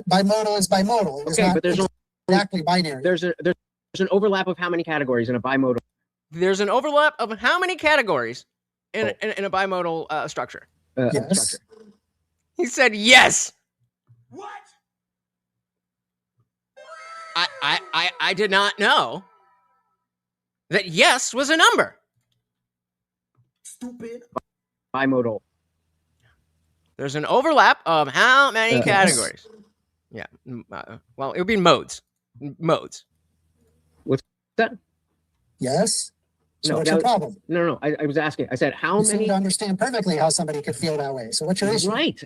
Bimodal is bimodal. It's not exactly binary. There's an overlap of how many categories in a bimodal? There's an overlap of how many categories in a bimodal structure? Yes. Structure. He said yes. What? I did not know that yes was a number. Stupid. Bimodal. There's an overlap of how many categories? Yeah. Well, it would be modes. Modes. What's that? Yes. So what's your problem? No. I was asking. I said how many. You seem to understand perfectly how somebody could feel that way. So what's your issue? Right.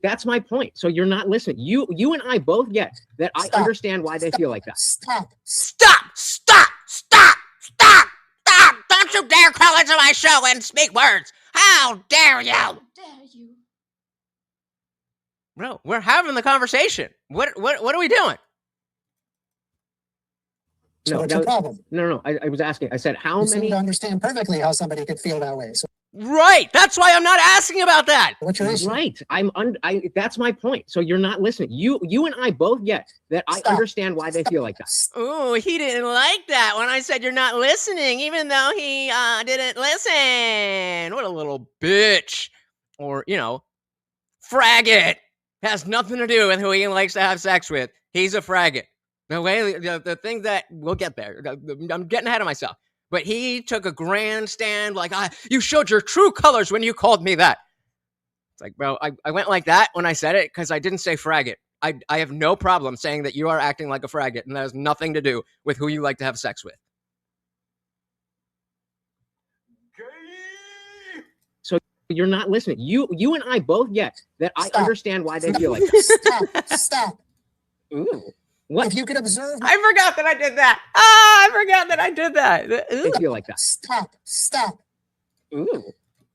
That's my point. So you're not listening. You and I both get that. I understand why they feel like that. Stop. Don't you dare call into my show and speak words. How dare you? Bro, we're having the conversation. What are we doing? So what's your problem? No. I was asking. I said, how You seem many? to understand perfectly how somebody could feel that way. So Right. That's why I'm not asking about that. what's your issue? Right. That's my point. So you're not listening. You and I both get that. I Stop. understand why they feel like that. Ooh, he didn't like that when I said you're not listening, even though he didn't listen. What a little bitch. Or, fraggot. Has nothing to do with who he likes to have sex with. He's a fraggot. The way the thing that we'll get there. I'm getting ahead of myself. But he took a grandstand like, you showed your true colors when you called me that. It's like, bro, I went like that when I said it because I didn't say fraggot. I have no problem saying that you are acting like a fraggot, and that has nothing to do with who you like to have sex with. So you're not listening. You and I both get that. Stop. I understand why they feel like that. Stop. Ooh. What? If you could observe. I forgot that I did that. I forgot that I did that. They feel like that. Stop. Ooh.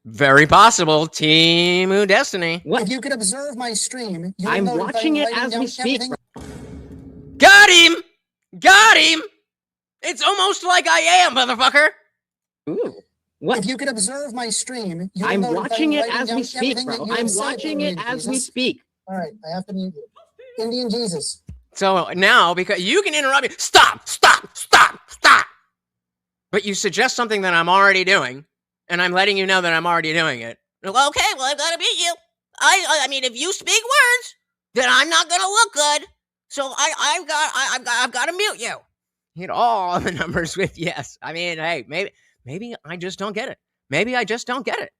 Very possible. Temu Destiny. What? If you could observe my stream, you I'm would know watching that it I'm as writing we down speak. everything. Got him. It's almost like I am, motherfucker. Ooh. What? If you could observe my stream, you would I'm know that watching I'm it writing as down we speak, everything bro. that you I'm have said, watching it Indian as we Jesus. speak. All right, I have to mute you. Indian Jesus. So now, because you can interrupt me, stop. But you suggest something that I'm already doing, and I'm letting you know that I'm already doing it. Well, okay, well, I've got to beat you. I mean, if you speak words, then I'm not gonna look good. So I've got to mute you. Hit all the numbers with yes. I mean, hey, maybe I just don't get it. Maybe I just don't get it.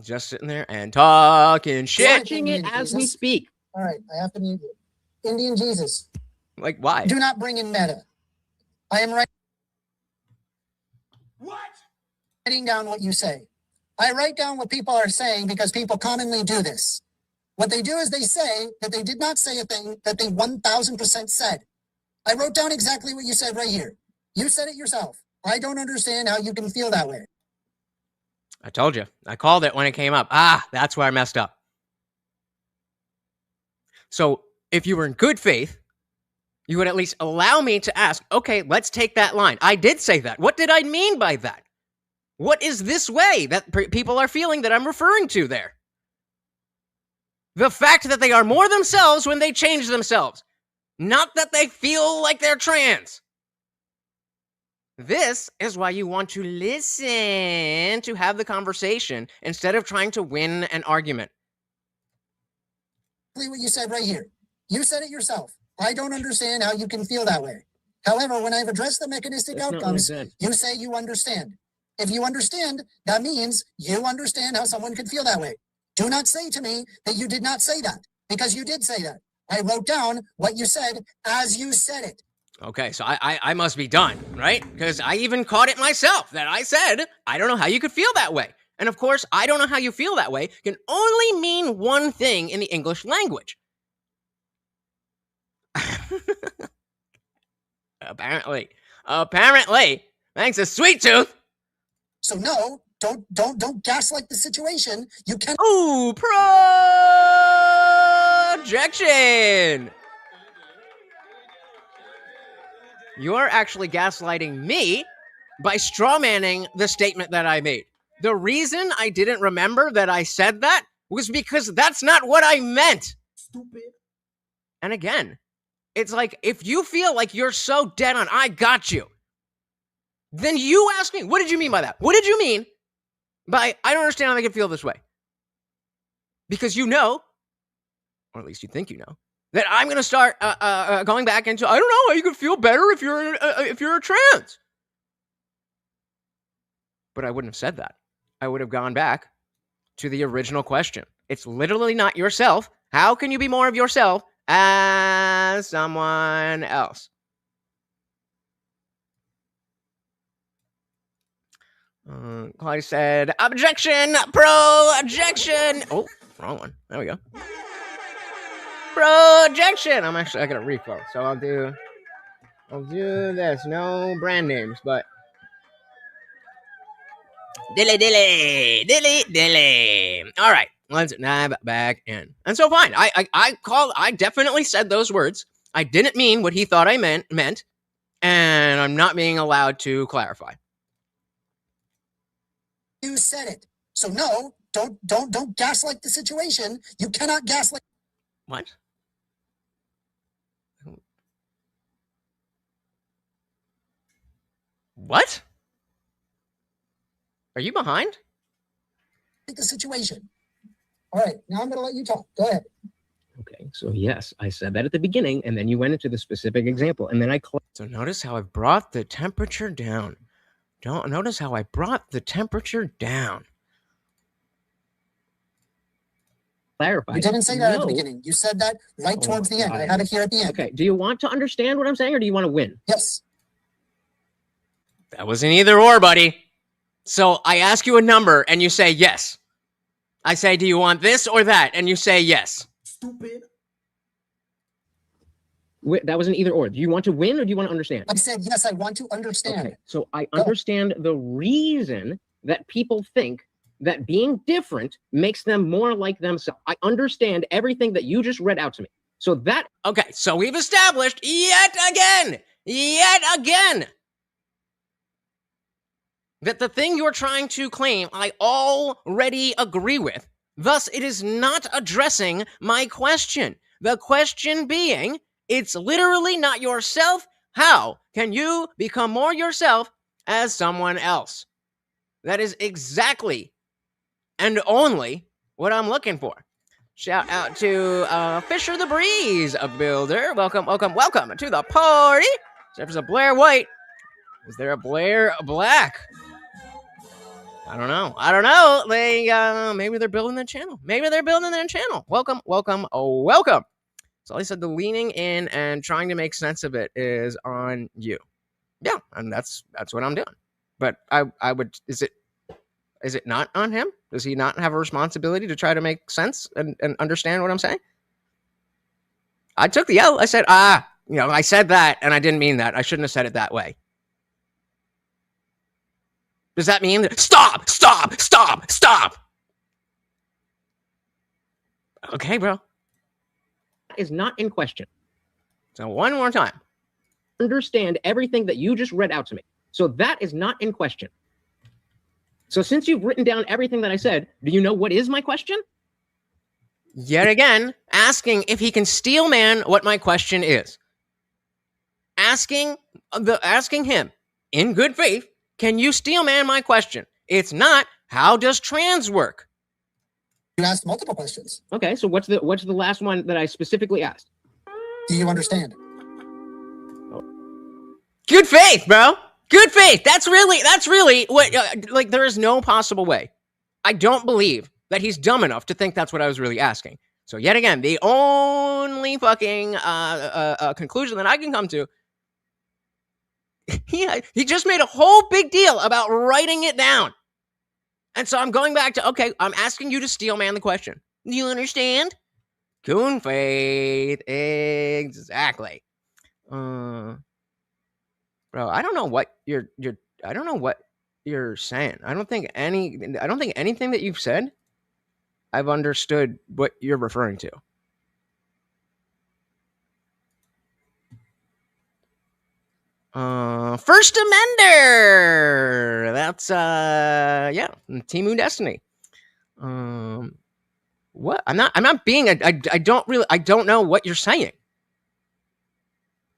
Just sitting there and talking shit. Watching it as we speak. All right, I have to mute you. Indian Jesus. Like, why? Do not bring in meta. I am writing down what you say. I write down what people are saying because people commonly do this. What they do is they say that they did not say a thing that they 1000% said. I wrote down exactly what you said right here. You said it yourself. I don't understand how you can feel that way. I told you. I called it when it came up. That's where I messed up. So if you were in good faith, you would at least allow me to ask, okay, let's take that line. I did say that. What did I mean by that? What is this way that people are feeling that I'm referring to there? The fact that they are more themselves when they change themselves. Not that they feel like they're trans. This is why you want to listen to have the conversation instead of trying to win an argument. What you said right here. You said it yourself. I don't understand how you can feel that way. However, when I've addressed the mechanistic outcomes, you say you understand. If you understand, that means you understand how someone could feel that way. Do not say to me that you did not say that, because you did say that. I wrote down what you said as you said it. Okay, so I must be done, right? Because I even caught it myself that I said, I don't know how you could feel that way. And of course, I don't know how you feel that way can only mean one thing in the English language. Apparently. Thanks to Sweet Tooth. So no, don't gaslight the situation. You can. Ooh, projection. You're actually gaslighting me by strawmanning the statement that I made. The reason I didn't remember that I said that was because that's not what I meant. Stupid. And again, it's like, if you feel like you're so dead on, I got you, then you ask me, what did you mean by that? What did you mean by, I don't understand how they can feel this way? Because you know, or at least you think you know, that I'm going to start going back into, I don't know how you could feel better if you're a trans. But I wouldn't have said that. I would have gone back to the original question. It's literally not yourself. How can you be more of yourself as someone else? Clyde said, objection, projection. Oh, wrong one. There we go. Projection. I got a refill, so I'll do this. No brand names, but dilly. All right, Let's dive back in. And so fine. I definitely said those words. I didn't mean what he thought I meant, and I'm not being allowed to clarify. You said it. So no, don't gaslight the situation. You cannot gaslight. What? What? Are you behind? The situation. All right, now I'm going to let you talk. Go ahead. Okay, so yes, I said that at the beginning, and then you went into the specific example, and then I. So notice how I brought the temperature down. Don't notice how I brought the temperature down. Clarify. You didn't say that at the beginning. You said that right towards the end. I have it here at the end. Okay, do you want to understand what I'm saying, or do you want to win? Yes. That was an either or, buddy. So I ask you a number, and you say yes. I say, do you want this or that? And you say yes. Stupid. That was an either or. Do you want to win, or do you want to understand? I said yes, I want to understand. Okay, so I understand the reason that people think that being different makes them more like themselves. I understand everything that you just read out to me. So that... Okay, so we've established yet again, that the thing you're trying to claim I already agree with. Thus, it is not addressing my question. The question being, it's literally not yourself. How can you become more yourself as someone else? That is exactly and only what I'm looking for. Shout out to Fisher the Breeze, a builder. Welcome to the party. There's a Blair White. Is there a Blair Black? I don't know. They maybe they're building their channel. Welcome. So I said the leaning in and trying to make sense of it is on you. Yeah, and that's what I'm doing. But I would is it not on him? Does he not have a responsibility to try to make sense and understand what I'm saying? I took the L. I said, I said that and I didn't mean that. I shouldn't have said it that way. Does that mean that stop? Okay, bro. That is not in question. So one more time. Understand everything that you just read out to me. So that is not in question. So since you've written down everything that I said, do you know what is my question? Yet again, asking if he can steel man what my question is. Asking him in good faith, can you steel man my question? It's not, how does trans work? You asked multiple questions. Okay, so what's the last one that I specifically asked? Do you understand? Good faith, bro. Good faith. That's really what, there is no possible way. I don't believe that he's dumb enough to think that's what I was really asking. So yet again, the only fucking conclusion that I can come to, he just made a whole big deal about writing it down. And so I'm going back to, okay, I'm asking you to steel man the question. Do you understand? Coon faith. Exactly. Bro, I don't know what you're saying. I don't think anything that you've said I've understood what you're referring to. First Amender. That's Temu Destiny. What? I'm not being I don't know what you're saying.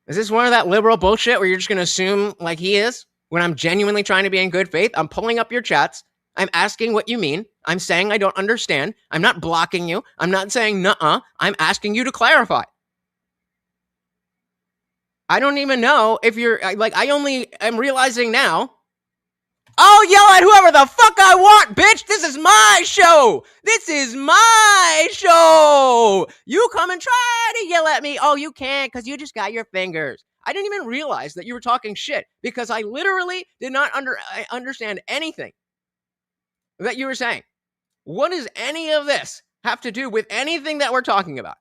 Is this one of that liberal bullshit where you're just gonna assume like he is when I'm genuinely trying to be in good faith? I'm pulling up your chats. I'm asking what you mean. I'm saying I don't understand. I'm not blocking you. I'm not saying nuh-uh. I'm asking you to clarify. I don't even know if you're I only am realizing now. I'll yell at whoever the fuck I want, bitch. This is my show. You come and try to yell at me. Oh, you can't because you just got your fingers. I didn't even realize that you were talking shit because I literally did not understand anything that you were saying. What does any of this have to do with anything that we're talking about?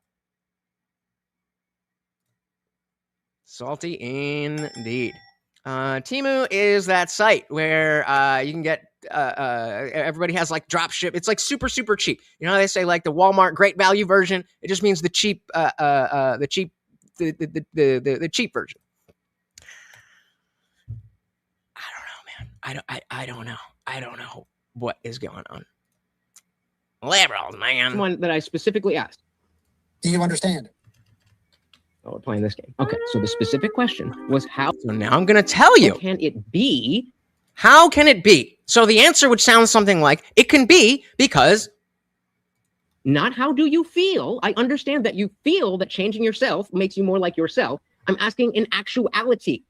Salty indeed. Temu is that site where you can get everybody has like drop ship. It's like super cheap. You know how they say like the Walmart great value version? It just means the cheap the cheap version. I don't know, man. I don't know. I don't know what is going on. Liberals, man. One that I specifically asked. Do you understand? Oh, we're playing this game. Okay, so the specific question was how. So now I'm going to tell you. How can it be? How can it be? So the answer would sound something like, it can be because... Not how do you feel. I understand that you feel that changing yourself makes you more like yourself. I'm asking in actuality.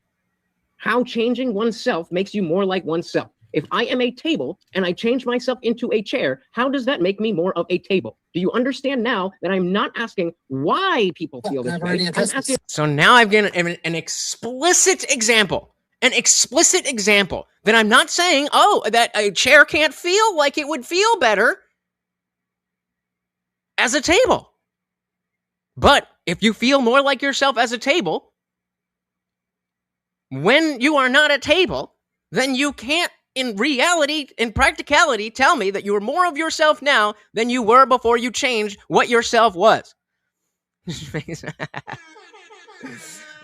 How changing oneself makes you more like oneself. If I am a table and I change myself into a chair, how does that make me more of a table? Do you understand now that I'm not asking why people feel this way? I'm asking. So now I've given an explicit example. An explicit example that I'm not saying, oh, that a chair can't feel like it would feel better as a table. But if you feel more like yourself as a table, when you are not a table, then you can't, in reality, in practicality, tell me that you are more of yourself now than you were before you changed what yourself was.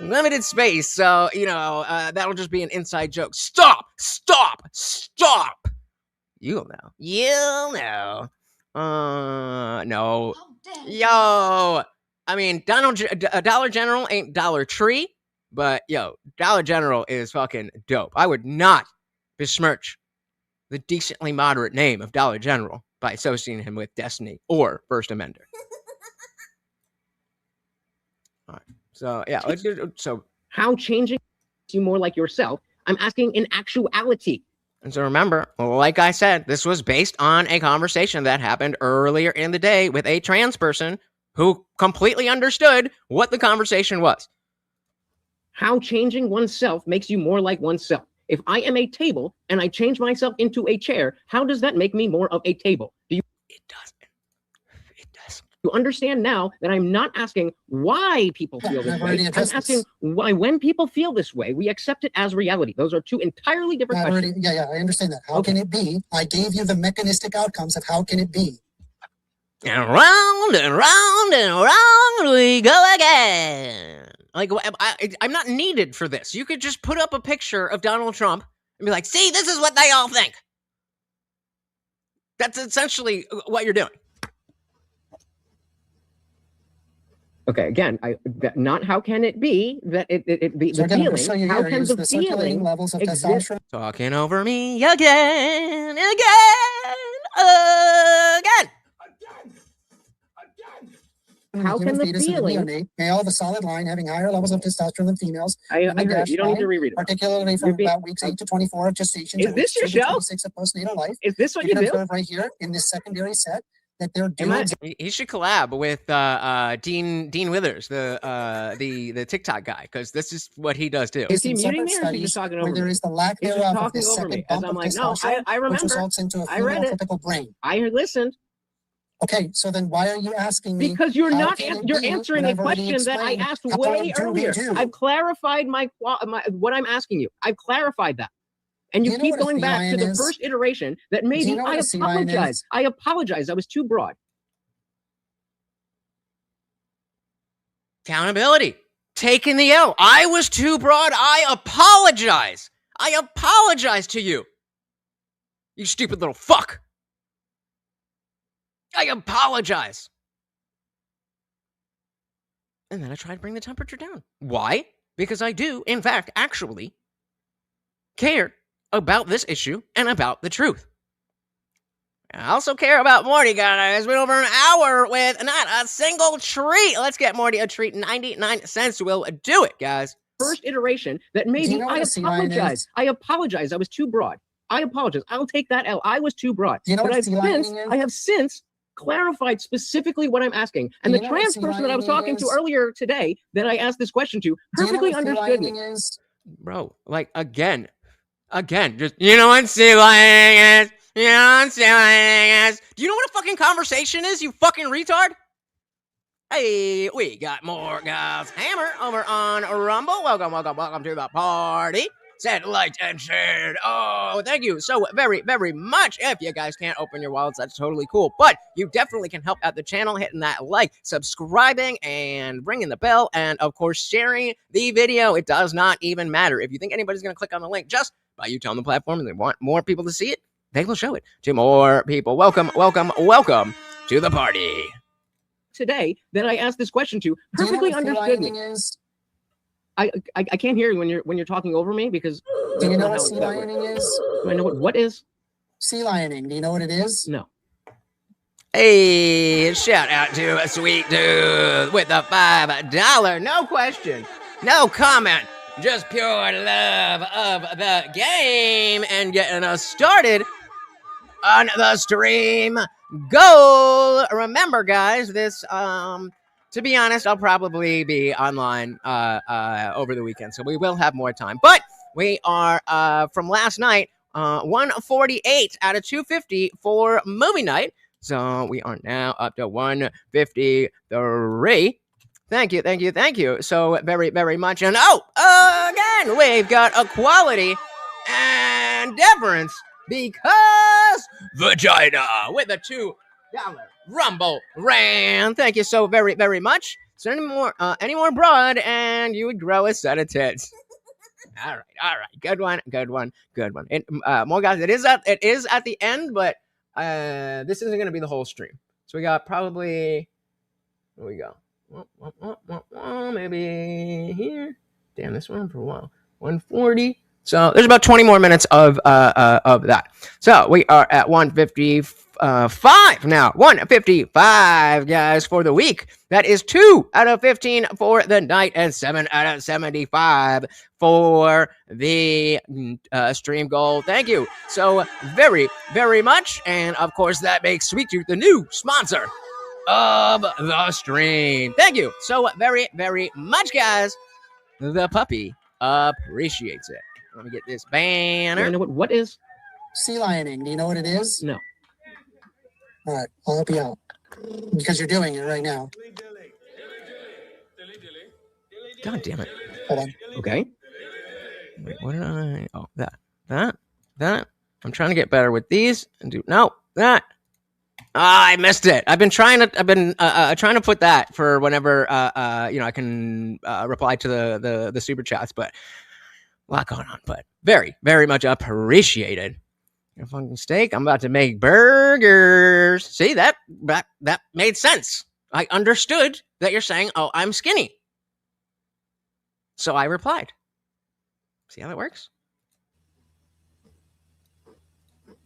Limited space, so, you know, that'll just be an inside joke. Stop! You'll know. No. Yo! I mean, Dollar General ain't Dollar Tree, but, yo, Dollar General is fucking dope. I would not besmirch the decently moderate name of Dollar General by associating him with Destiny or First Amender. All right. So, yeah, let's do so. How changing you more like yourself? I'm asking in actuality. And so remember, like I said, this was based on a conversation that happened earlier in the day with a trans person who completely understood what the conversation was. How changing oneself makes you more like oneself. If I am a table and I change myself into a chair, how does that make me more of a table? It doesn't. You understand now that I'm not asking why people feel this way. I'm asking why, when people feel this way, we accept it as reality. Those are two entirely different questions. Yeah, I understand that. How can it be? I gave you the mechanistic outcomes of how can it be. And round and round and round we go again. Like, I'm not needed for this. You could just put up a picture of Donald Trump and be like, see, this is what they all think. That's essentially what you're doing. Okay, again, not how can it be that the feeling, how can the feeling levels of exist? testosterone? Talking over me again. How can the feeling? Male of a solid line having higher levels of testosterone than females. I heard you don't need to reread it. Particularly from about weeks 8 to 24 of gestation. Is this your show? 26 of postnatal life. Is this what you you do? observe right here in this secondary set that they're doing. He should collab with Dean Withers, the TikTok guy, because this is what he does too. Is he muting me or is he just talking over me? There is the lack He's thereof just of this talking over me. second As bump I'm of like, no, testosterone, I remember. which results into a I read it. phenotypical brain. I listened. Okay, so then why are you asking me? Because you're how not. can it You're be answering when a I've already question that I explained asked how way do we earlier. do? I've clarified my what I'm asking you. I've clarified that. And you Do you know keep what a going back to feline the is? first iteration that Do maybe you know what I a feline apologize. is? I apologize. I was too broad. Accountability. Taking the L. I was too broad. I apologize. I apologize to you. You stupid little fuck. I apologize. And then I try to bring the temperature down. Why? Because I do, in fact, actually care about this issue and about the truth. I also care about Morty, guys. It's been over an hour with not a single treat. Let's get Morty a treat. 99 cents will do it, guys. First iteration that maybe I apologize. I apologize. I was too broad. I apologize. I'll take that L. I was too broad. Do you know but what I have since clarified specifically what I'm asking. And the trans person that I was talking to earlier today that I asked this question to perfectly understood me. Bro, like, again, just, you know what sea lining is? You know what sea lining is? Do you know what a fucking conversation is, you fucking retard? Hey, we got more guys. Hammer over on Rumble. Welcome to the party. said, liked, and shared. Oh, thank you so very, very much. If you guys can't open your wallets, that's totally cool. But you definitely can help out the channel, hitting that like, subscribing, and ringing the bell, and of course, sharing the video. It does not even matter. If you think anybody's going to click on the link, just by you telling the platform they want more people to see it, they will show it to more people. Welcome, welcome, welcome to the party. Today that I asked this question to perfectly understood me. I can't hear you when you're talking over me because. Do you know what sea lioning is? Do I know what is? Sea lioning. Do you know what it is? No. Hey, shout out to a sweet dude with the $5. No question, no comment, just pure love of the game and getting us started on the stream. Go. Remember, guys, this to be honest, I'll probably be online over the weekend, so we will have more time. But we are from last night, 148 out of 250 for movie night. So we are now up to 153. Thank you, thank you, thank you so very, very much. And again, we've got equality and deference because vagina with a $2 Rumble Ran. Thank you so very, very much. So any more broad, and you would grow a set of tits. All right. Good one. And, more guys. It is at the end, but this isn't going to be the whole stream. So we got probably. Where we go? Maybe here. Damn, this went on for a while. 140. So there's about 20 more minutes of that. So we are at 155 now. 155, guys, for the week. That is 2 out of 15 for the night and 7 out of 75 for the stream goal. Thank you so very, very much. And of course, that makes Sweet Tooth the new sponsor of the stream. Thank you so very, very much, guys. The puppy appreciates it. Let me get this banner. Do I know what is? Sea lioning. Do you know what it is? No. All right, I'll help you out because you're doing it right now. God damn it. Hold on. Okay. Wait, what did I? Oh, that. I'm trying to get better with these and do that. I missed it. I've been trying to put that for whenever I can reply to the super chats, but a lot going on. But very, very much appreciated. A fucking steak. I'm about to make burgers. See that made sense. I understood that you're saying, "Oh, I'm skinny," so I replied. See how that works?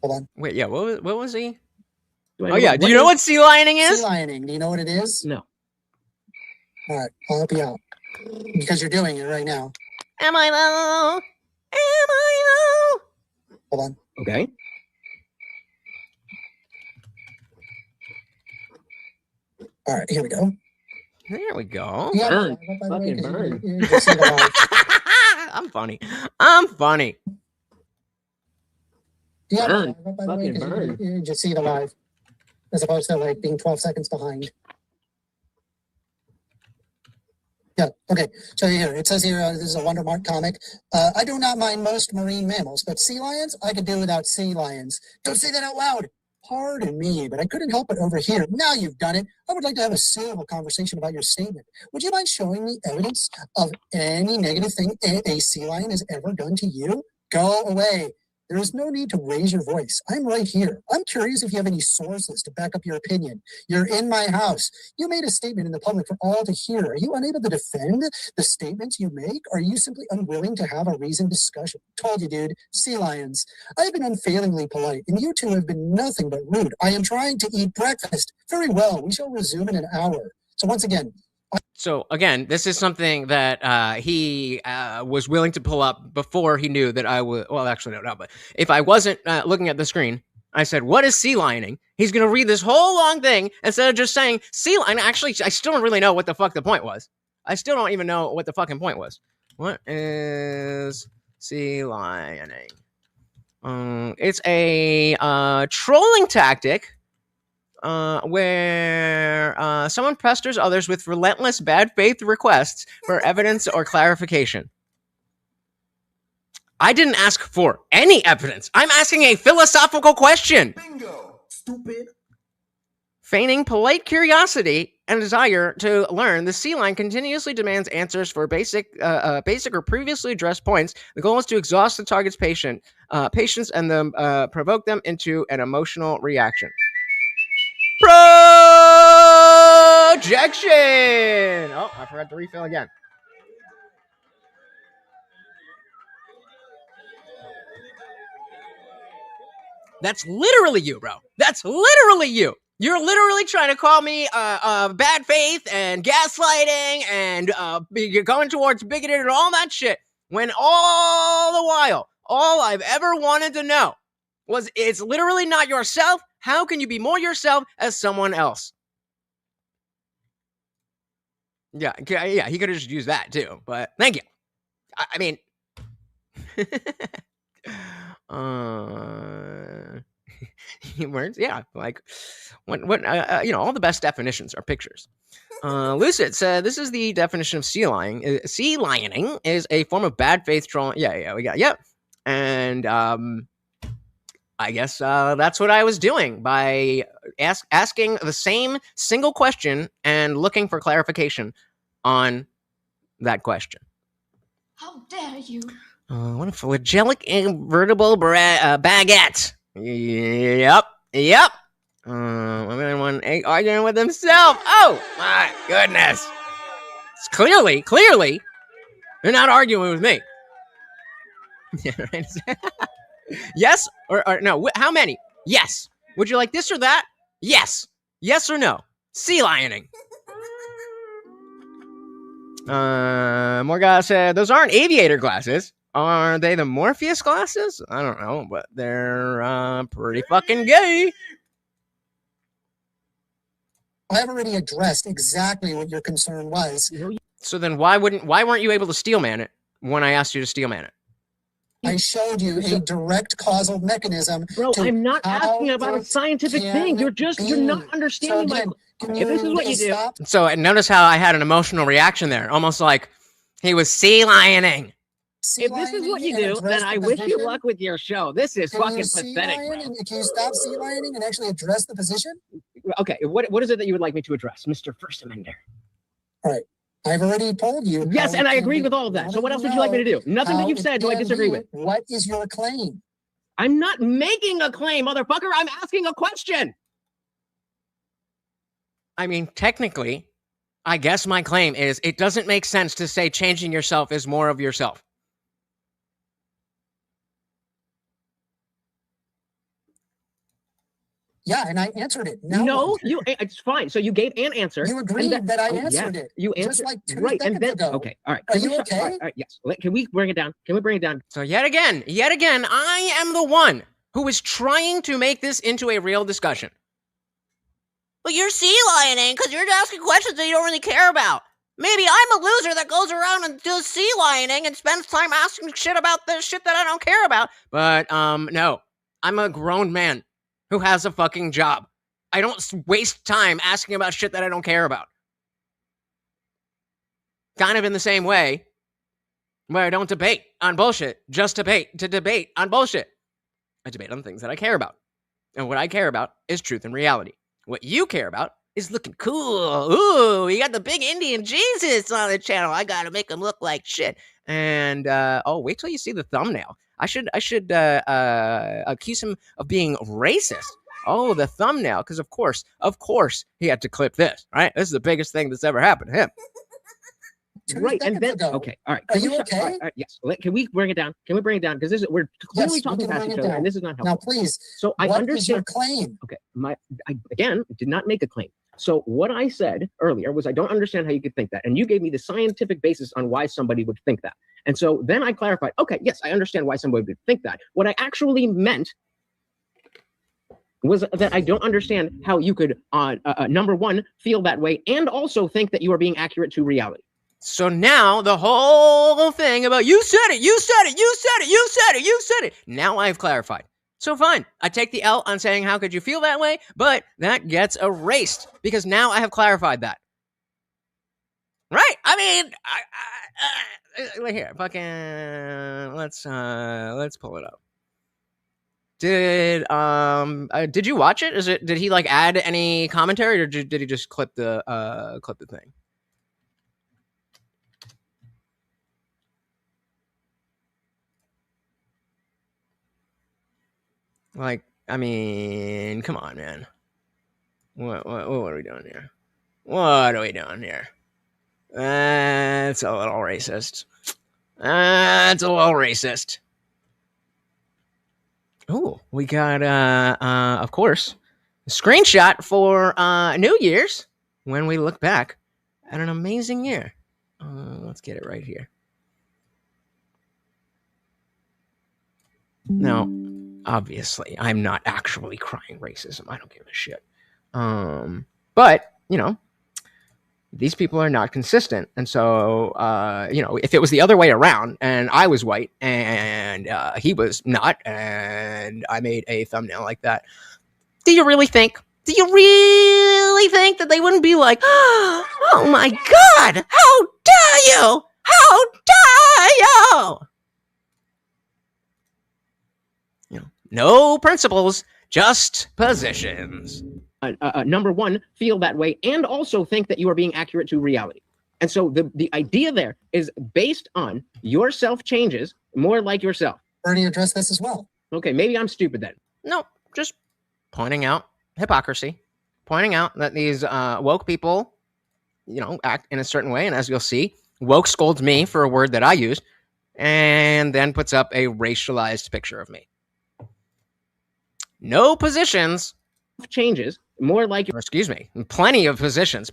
Hold on. Wait, yeah. What was he? Do you know what sea lioning is? Sea lioning. Do you know what it is? No. All right, I'll help you out because you're doing it right now. Am I though? Hold on. Okay. All right, here we go. There we go. Yeah, Burn. by the way, Fucking 'cause burn. you can see the live. I'm funny. Yeah, Burn. by the way, Fucking 'cause burn. you just see the live as opposed to like being 12 seconds behind. Yeah, okay. So here, it says here, this is a Wonder Mark comic. I do not mind most marine mammals, but sea lions, I could do without sea lions. Don't say that out loud. Pardon me, but I couldn't help it over here. Now you've done it. I would like to have a civil conversation about your statement. Would you mind showing me evidence of any negative thing a sea lion has ever done to you? Go away. There is no need to raise your voice. I'm right here. I'm curious if you have any sources to back up your opinion. You're in my house. You made a statement in the public for all to hear. Are you unable to defend the statements you make? Or are you simply unwilling to have a reasoned discussion? Told you, dude. Sea lions. I've been unfailingly polite, and you two have been nothing but rude. I am trying to eat breakfast. Very well. We shall resume in an hour. So once again, So again, this is something that he was willing to pull up before he knew that I would. Well, actually, no. But if I wasn't looking at the screen, I said, "What is sea lioning?" He's gonna read this whole long thing instead of just saying sea lion. Actually, I still don't really know what the fuck the point was. I still don't even know what the fucking point was. What is sea lioning? It's a trolling tactic. Where someone pesters others with relentless bad faith requests for evidence or clarification. I didn't ask for any evidence. I'm asking a philosophical question. Bingo, stupid. Feigning polite curiosity and desire to learn, the sea lion continuously demands answers for basic or previously addressed points. The goal is to exhaust the target's patience and then provoke them into an emotional reaction. Projection! Oh, I forgot to refill again. That's literally you, bro. That's literally you. You're literally trying to call me bad faith and gaslighting and you're going towards bigoted and all that shit, when all the while, all I've ever wanted to know was it's literally not yourself. How can you be more yourself as someone else? Yeah, he could have just used that too, but thank you. I mean... words, yeah, like what all the best definitions are pictures. Lucid said this is the definition of sea lioning. Sea lioning is a form of bad faith trolling. We got and I guess that's what I was doing by asking the same single question and looking for clarification on that question. How dare you? What a flagelic invertible baguette. Yep. Everyone arguing with himself. Oh, my goodness. It's clearly, they're not arguing with me. Yes or no? How many? Yes. Would you like this or that? Yes. Yes or no? Sea lioning. Morgan said, those aren't aviator glasses. Are they the Morpheus glasses? I don't know, but they're pretty fucking gay. I've already addressed exactly what your concern was. So then why weren't you able to steel man it when I asked you to steel man it? I showed you a direct causal mechanism. Bro, I'm not asking about a scientific thing. You're not understanding my... If this is what you do... So notice how I had an emotional reaction there. Almost like he was sea lioning. If this is what you do, then I wish you luck with your show. This is fucking pathetic. Can you stop sea lioning and actually address the position? Okay, what is it that you would like me to address, Mr. First Amender? All right. I've already told you. Yes, and I agreed with all of that. So what else would you like me to do? Nothing that you've said do I disagree with. What is your claim? I'm not making a claim, motherfucker. I'm asking a question. I mean, technically, I guess my claim is it doesn't make sense to say changing yourself is more of yourself. Yeah, and I answered it. No, it's fine. So you gave an answer. You agreed that I answered it. You answered just like 2 right, seconds and then ago. okay, all right. Are you okay? All right, yes. Can we bring it down? Can we bring it down? So yet again, I am the one who is trying to make this into a real discussion. Well, you're sea lioning because you're asking questions that you don't really care about. Maybe I'm a loser that goes around and does sea lioning and spends time asking shit about the shit that I don't care about. But no, I'm a grown man who has a fucking job. I don't waste time asking about shit that I don't care about. Kind of in the same way where I don't debate on bullshit, just debate on bullshit. I debate on things that I care about. And what I care about is truth and reality. What you care about is looking cool. Ooh, you got the big Indian Jesus on the channel. I gotta make him look like shit. And wait till you see the thumbnail. I should accuse him of being racist. Oh, the thumbnail, because of course, he had to clip this, right? This is the biggest thing that's ever happened to him. Right, and then okay, all right. Are you okay? All right, yes. Can we bring it down? Can we bring it down? Because we're clearly talking past each other, and this is not helpful. Now, please. So I understand. Is your claim? Okay, I did not make a claim. So what I said earlier was I don't understand how you could think that, and you gave me the scientific basis on why somebody would think that. And so then I clarified. Okay, yes, I understand why somebody would think that. What I actually meant was that I don't understand how you could, number one, feel that way, and also think that you are being accurate to reality. So now the whole thing about you said it. Now I've clarified. So fine, I take the L on saying how could you feel that way, but that gets erased because now I have clarified that. Right? I mean, here, fucking, let's pull it up. Did you watch it? Did he like add any commentary, or did he just clip the thing? Like, I mean, come on, man. What are we doing here? What are we doing here? That's a little racist. That's a little racist. Oh, we got of course, a screenshot for New Year's when we look back at an amazing year. Let's get it right here. Now, obviously, I'm not actually crying racism. I don't give a shit. But, you know, these people are not consistent. And so, you know, if it was the other way around and I was white and he was not, and I made a thumbnail like that, do you really think that they wouldn't be like, oh my God, how dare you? How dare you? You know, no principles, just positions. Number one, feel that way and also think that you are being accurate to reality. And so the idea there is based on yourself changes more like yourself. Bernie addressed this as well. Okay, maybe I'm stupid then. No, just pointing out hypocrisy, pointing out that these woke people, you know, act in a certain way. And as you'll see, woke scolds me for a word that I used and then puts up a racialized picture of me. No positions. Changes more like, or excuse me, plenty of positions,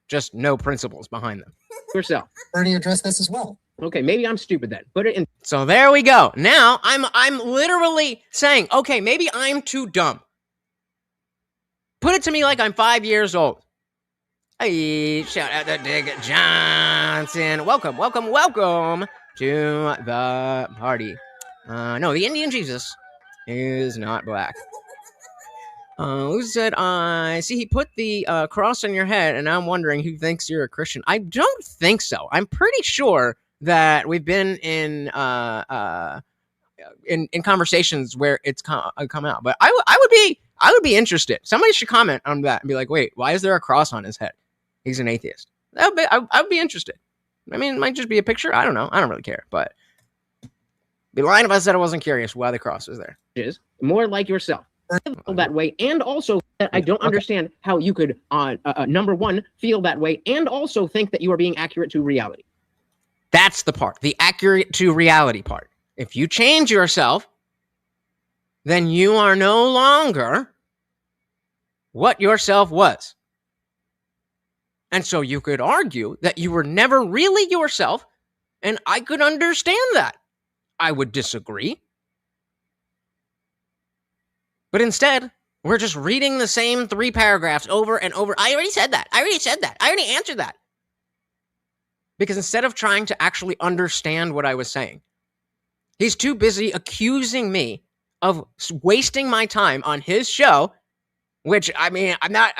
just no principles behind them. Yourself. Bernie addressed this as well. Okay, maybe I'm stupid then. Put it in. So there we go. Now I'm literally saying, okay, maybe I'm too dumb. Put it to me like I'm 5 years old. Hey, shout out to Dig Johnson. Welcome to the party. No, the Indian Jesus is not black. Who said, I see he put the cross on your head, and I'm wondering who thinks you're a Christian. I don't think so. I'm pretty sure that we've been in conversations where it's come out. But I would be interested. Somebody should comment on that and be like, wait, why is there a cross on his head? He's an atheist. I would be interested. I mean, it might just be a picture. I don't know. I don't really care. But be lying if I said I wasn't curious why the cross is there. Is more like yourself. That way, and also I don't understand how you could number one, feel that way and also think that you are being accurate to reality. That's the part, the accurate to reality part. If you change yourself, then you are no longer what yourself was. And so you could argue that you were never really yourself, and I could understand that. I would disagree. But instead, we're just reading the same 3 paragraphs over and over. I already said that. I already answered that. Because instead of trying to actually understand what I was saying, he's too busy accusing me of wasting my time on his show, which, I mean, I'm not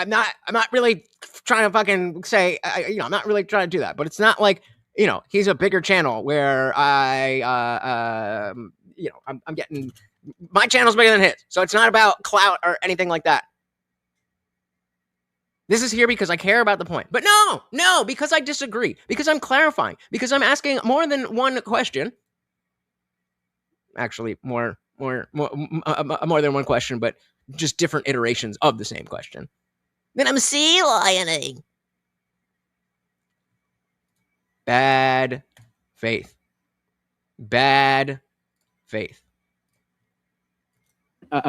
really trying to fucking say, I'm not really trying to do that. But it's not like, he's a bigger channel where I'm getting... My channel's bigger than his, so it's not about clout or anything like that. This is here because I care about the point. But no, because I disagree, because I'm clarifying, because I'm asking more than one question. Actually, more than one question, but just different iterations of the same question. Then I'm sea lioning. Bad faith. Bad faith.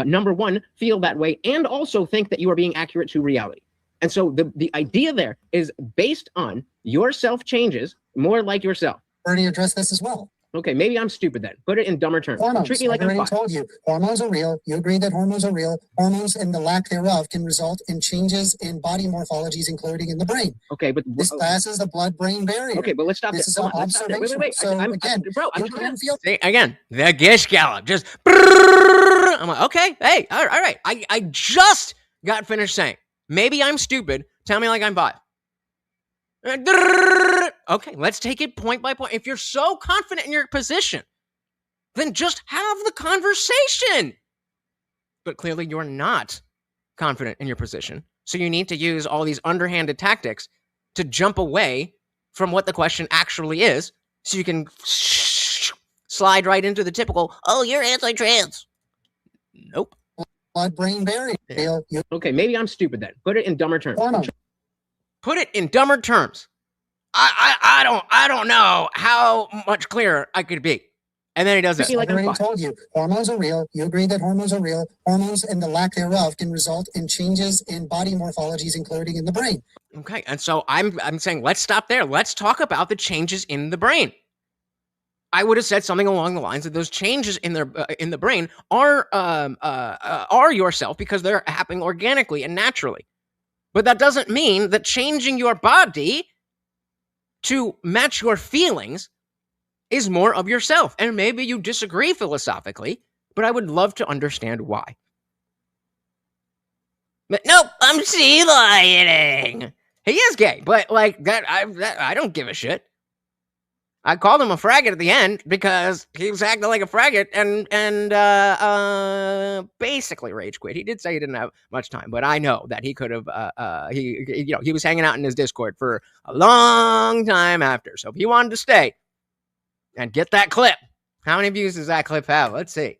Number one, feel that way and also think that you are being accurate to reality. And so the idea there is based on yourself changes more like yourself. Bernie addressed this as well. Okay, maybe I'm stupid then. Put it in dumber terms. Hormones. Treat me like I I'm already fine. told you. Hormones are real. You agree that hormones are real. Hormones and the lack thereof can result in changes in body morphologies, including in the brain. Okay, but this passes the blood-brain barrier. Okay, but let's stop this. This Is an observation. Wait. So again, I'm trying to feel. See, again, the gish gallop. Just. I'm like, okay, hey, all right. I just got finished saying, maybe I'm stupid. Tell me like I'm 5. Okay, let's take it point by point. If you're so confident in your position, then just have the conversation. But clearly you're not confident in your position. So you need to use all these underhanded tactics to jump away from what the question actually is, so you can slide right into the typical, oh, you're anti-trans. Nope. Blood-brain barrier. Okay, maybe I'm stupid then. Put it in dumber terms. Put it in dumber terms. I don't know how much clearer I could be. And then he does it. I already told you, hormones are real. You agree that hormones are real. Hormones and the lack thereof can result in changes in body morphologies, including in the brain. Okay, and so I'm saying let's stop there. Let's talk about the changes in the brain. I would have said something along the lines of those changes in the brain are yourself because they're happening organically and naturally. But that doesn't mean that changing your body to match your feelings is more of yourself. And maybe you disagree philosophically, but I would love to understand why. But nope, I'm sea lioning. He is gay, but like that I don't give a shit. I called him a faggot at the end because he was acting like a faggot and basically rage quit. He did say he didn't have much time, but I know that he could have. He was hanging out in his Discord for a long time after. So if he wanted to stay and get that clip, how many views does that clip have? Let's see.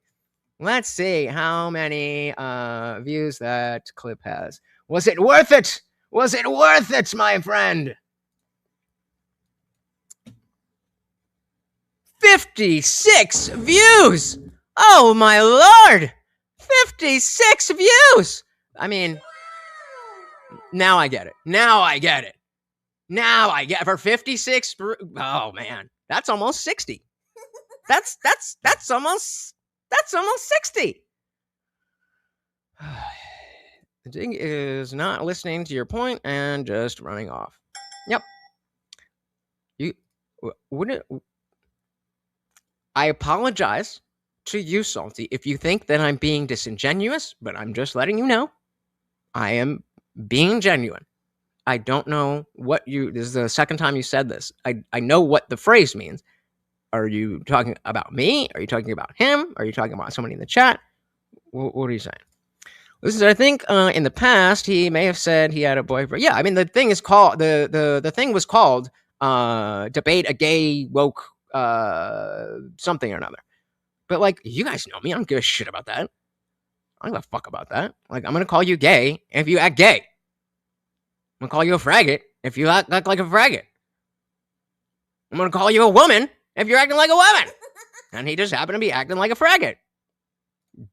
Let's see how many views that clip has. Was it worth it? Was it worth it, my friend? 56 views! Oh my lord! 56 views! I mean, now I get it. Now I get it. Now I get for 56. Oh man, that's almost 60. That's almost 60. The dig is not listening to your point and just running off. Yep. You wouldn't. I apologize to you, Salty, if you think that I'm being disingenuous, but I'm just letting you know I am being genuine. I don't know what this is the second time you said this. I know what the phrase means. Are you talking about me? Are you talking about him? Are you talking about somebody in the chat? What are you saying? This is, I think, in the past, he may have said he had a boyfriend. Yeah, I mean, the thing is called, the thing was called Debate a Gay Woke something or another. But like, you guys know me. I don't give a shit about that. I don't give a fuck about that. Like, I'm gonna call you gay if you act gay. I'm gonna call you a faggot if you act like a faggot. I'm gonna call you a woman if you're acting like a woman. And he just happened to be acting like a faggot.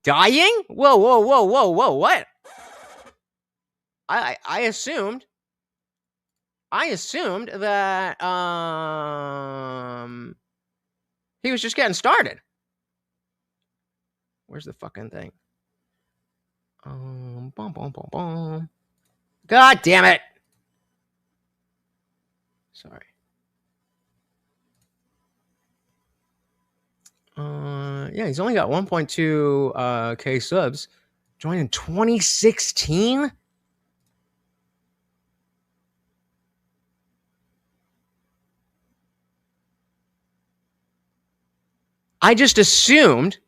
Dying? Whoa, what? I assumed that he was just getting started. Where's the fucking thing? God damn it. Sorry. Yeah, he's only got 1.2 K subs. Joined in 2016? I just assumed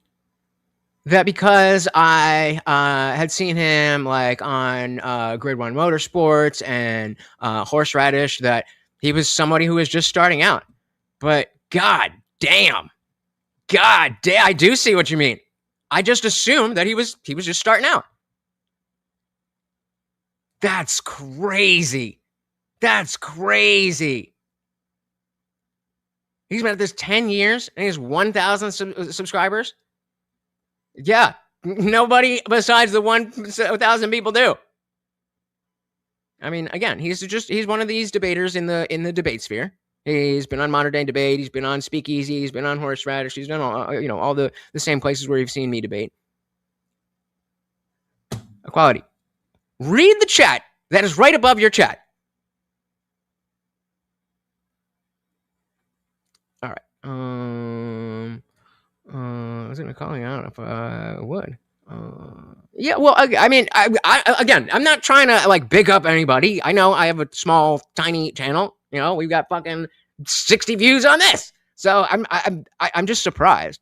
that because I had seen him like on Grid 1 Motorsports and Horseradish that he was somebody who was just starting out. But god damn, I do see what you mean. I just assumed that he was just starting out. That's crazy. That's crazy. He's been at this 10 years and he has 1,000 subscribers. Yeah, nobody besides the 1,000 people do. I mean, again, he's one of these debaters in the debate sphere. He's been on Modern Day Debate. He's been on Speakeasy. He's been on Horseradish. He's done all the same places where you've seen me debate. Equality. Read the chat that is right above your chat. All right. I was gonna call you out if I would. Yeah, well, I mean, I again, I'm not trying to like big up anybody. I know I have a small, tiny channel. You know, we've got fucking 60 views on this. So I'm just surprised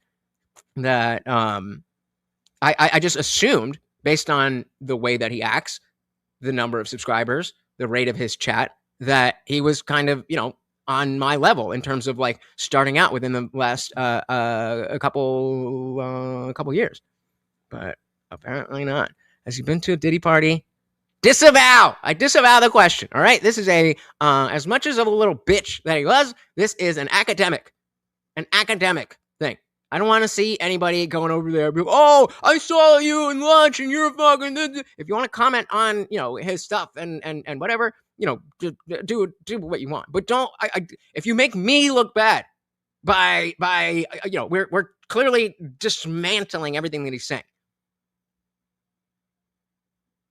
that I just assumed, based on the way that he acts, the number of subscribers, the rate of his chat, that he was kind of, you know, on my level in terms of like starting out within the last a couple years. But apparently not. Has he been to a Diddy party? Disavow! I disavow the question. All right. This is a as much as of a little bitch that he was, this is an academic thing. I don't want to see anybody going over there. Like, oh, I saw you in lunch, and you're fucking. If you want to comment on, you know, his stuff and whatever, you know, do what you want. But don't. If you make me look bad by you know, we're clearly dismantling everything that he's saying.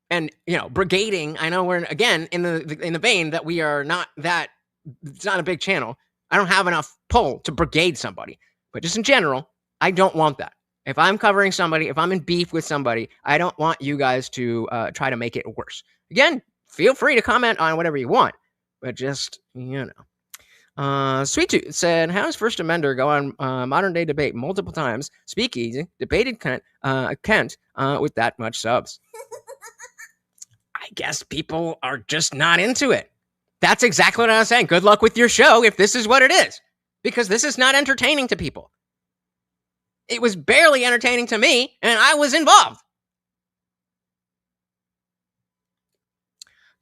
And, you know, brigading, I know we're, again, in the vein that we are not that, it's not a big channel. I don't have enough pull to brigade somebody. But just in general, I don't want that. If I'm covering somebody, if I'm in beef with somebody, I don't want you guys to try to make it worse. Again, feel free to comment on whatever you want. But just, you know. Sweet Tooth said, how does First Amender go on modern day debate multiple times? Speakeasy, debated Kent with that much subs. I guess people are just not into it. That's exactly what I was saying. Good luck with your show if this is what it is. Because this is not entertaining to people. It was barely entertaining to me, and I was involved.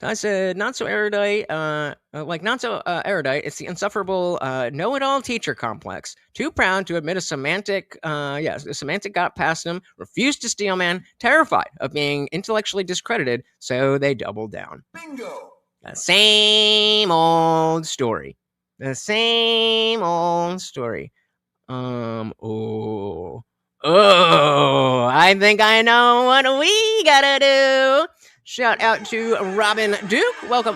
I said, not so erudite, it's the insufferable know-it-all teacher complex. Too proud to admit a semantic got past him, refused to steal man, terrified of being intellectually discredited, so they doubled down. Bingo! The same old story. The same old story. I think I know what we gotta do. Shout out to Robin Duke. Welcome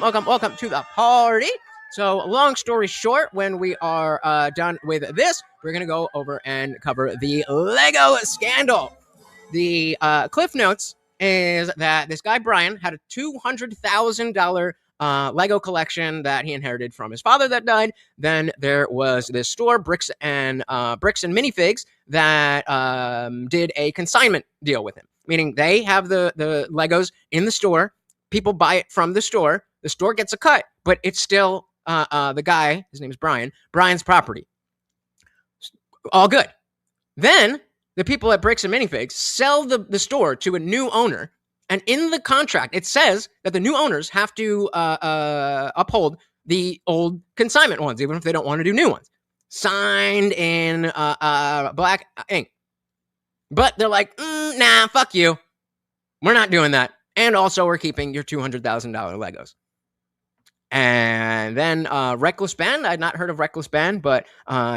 to the party. So, long story short, when we are done with this, we're going to go over and cover the Lego scandal. The Cliff Notes is that this guy, Brian, had a $200,000 Lego collection that he inherited from his father that died. Then there was this store, Bricks and Minifigs, that did a consignment deal with him. Meaning they have the Legos in the store. People buy it from the store. The store gets a cut, but it's still the guy, his name is Brian, Brian's property. All good. Then the people at Bricks and Minifigs sell the store to a new owner. And in the contract, it says that the new owners have to uphold the old consignment ones, even if they don't want to do new ones. Signed in black ink. But they're like, nah, fuck you. We're not doing that. And also, we're keeping your $200,000 Legos. And then Reckless Ben. I'd not heard of Reckless Ben, but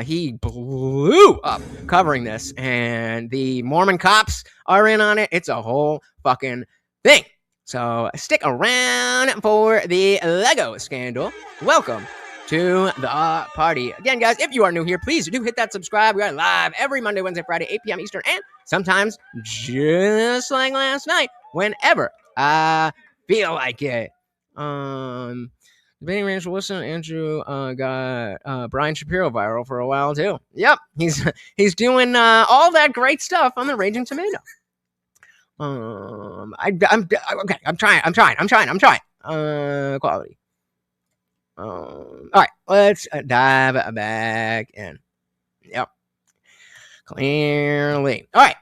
he blew up covering this. And the Mormon cops are in on it. It's a whole fucking thing. So stick around for the Lego scandal. Welcome to the party. Again, guys, if you are new here, please do hit that subscribe. We are live every Monday, Wednesday, Friday, 8 p.m. Eastern, and sometimes just like last night, whenever I feel like it. Debating Rachel Wilson, Andrew got Brian Shapiro viral for a while too. Yep, he's doing all that great stuff on the Raging Tomato. Okay. I'm trying. Quality. All right, let's dive back in. Yep. Clearly. All right.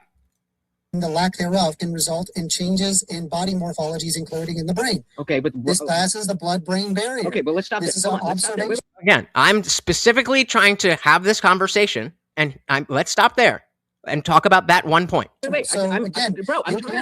The lack thereof can result in changes in body morphologies, including in the brain. Okay, but this passes the blood-brain barrier. Okay, but let's stop this. Is an observation. Again, I'm specifically trying to have this conversation, and let's stop there and talk about that one point. Wait, you can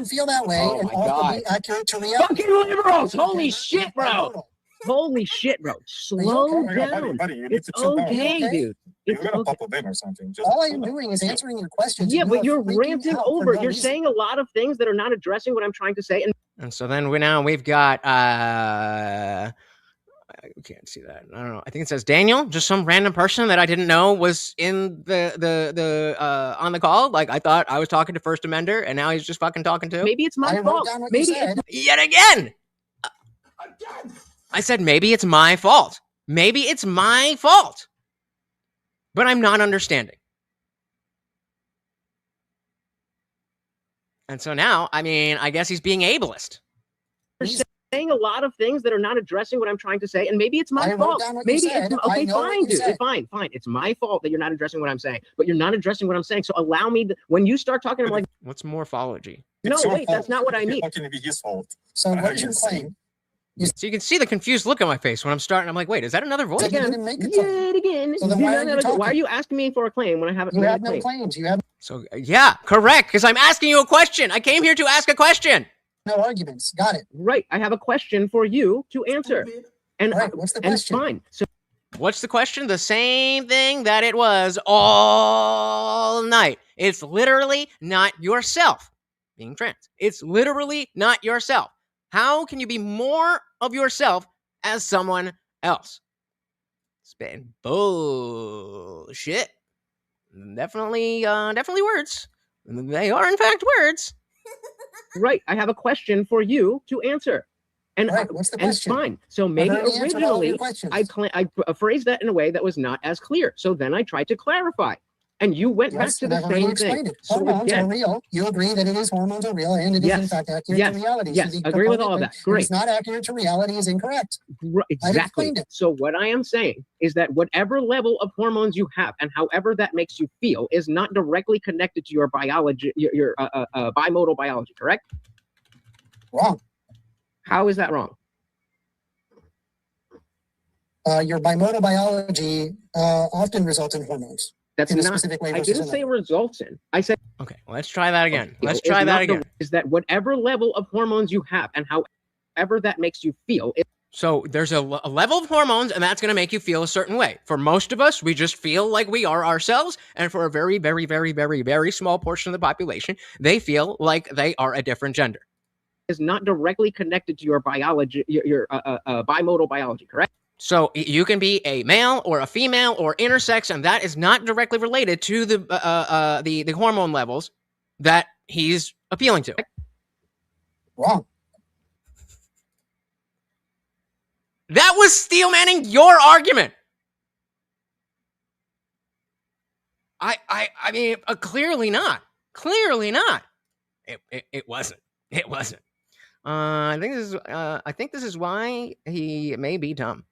feel that way and also be accurate to reality. Fucking liberals! Holy shit, bro! Holy shit, bro. Slow down. Buddy, it's okay, dude. You're gonna pop a bin or something. Just all I'm doing is answering your questions. Yeah, but you're ranting over. You're saying a lot of things that are not addressing what I'm trying to say. And so then we've got I can't see that. I don't know. I think it says Daniel, just some random person that I didn't know was in the on the call. Like I thought I was talking to First Amender, and now he's just fucking talking to. Maybe it's my fault. Maybe yet again. I said maybe it's my fault. Maybe it's my fault, but I'm not understanding. And so now, I mean, I guess he's being ableist. You're saying a lot of things that are not addressing what I'm trying to say, and maybe it's my fault. Maybe it's okay. Fine, dude. Fine. It's my fault that you're not addressing what I'm saying, but you're not addressing what I'm saying. So allow me. When you start talking, I'm like, what's morphology? It's no, your wait, fault. that's not what I mean. How can it be his fault? So what is your claim? So you can see the confused look on my face when I'm starting. I'm like, wait, is that another voice? Again, Yet again. So then Why are you asking me for a claim when I haven't? You have no claims. You have So yeah, correct. Because I'm asking you a question. I came here to ask a question. no arguments. Got it. Right. I have a question for you to answer. And Right, what's the question? Fine. So What's the question? The same thing that it was all night. It's literally not yourself being trans. It's literally not yourself. How can you be more of yourself as someone else? Spitting bullshit. Definitely words. They are in fact words. right. I have a question for you to answer. And Right, what's the question? Fine. So maybe I've already answered all of your originally questions. I phrased that in a way that was not as clear. So then I tried to clarify. And you went back Yes, to and the I've already same explained thing. it. So Hormones are again, real. You agree that it is hormones are real and it is in Yes, fact accurate yes, to reality. yes, the agree with all of proponent, that. Great. It's not accurate to reality is incorrect. Exactly. explained it. So what I am saying is that whatever level of hormones you have and however that makes you feel is not directly connected to your biology, your bimodal biology, correct? Wrong. How is that wrong? Your bimodal biology often results in hormones. That's in a not. specific way I versus didn't say another. results in. I said. Okay, let's try that again. Let's is try that not the- again. Is that whatever level of hormones you have and however that makes you feel. So there's a level of hormones, and that's going to make you feel a certain way. For most of us, we just feel like we are ourselves. And for a very, very, very, very, very small portion of the population, they feel like they are a different gender. Is not directly connected to your biology, your bimodal biology, correct? So you can be a male or a female or intersex, and that is not directly related to the hormone levels that he's appealing to. Wrong. That was Steel Manning your argument. I mean, clearly not. Clearly not. It wasn't. It wasn't. I think this is why he may be dumb.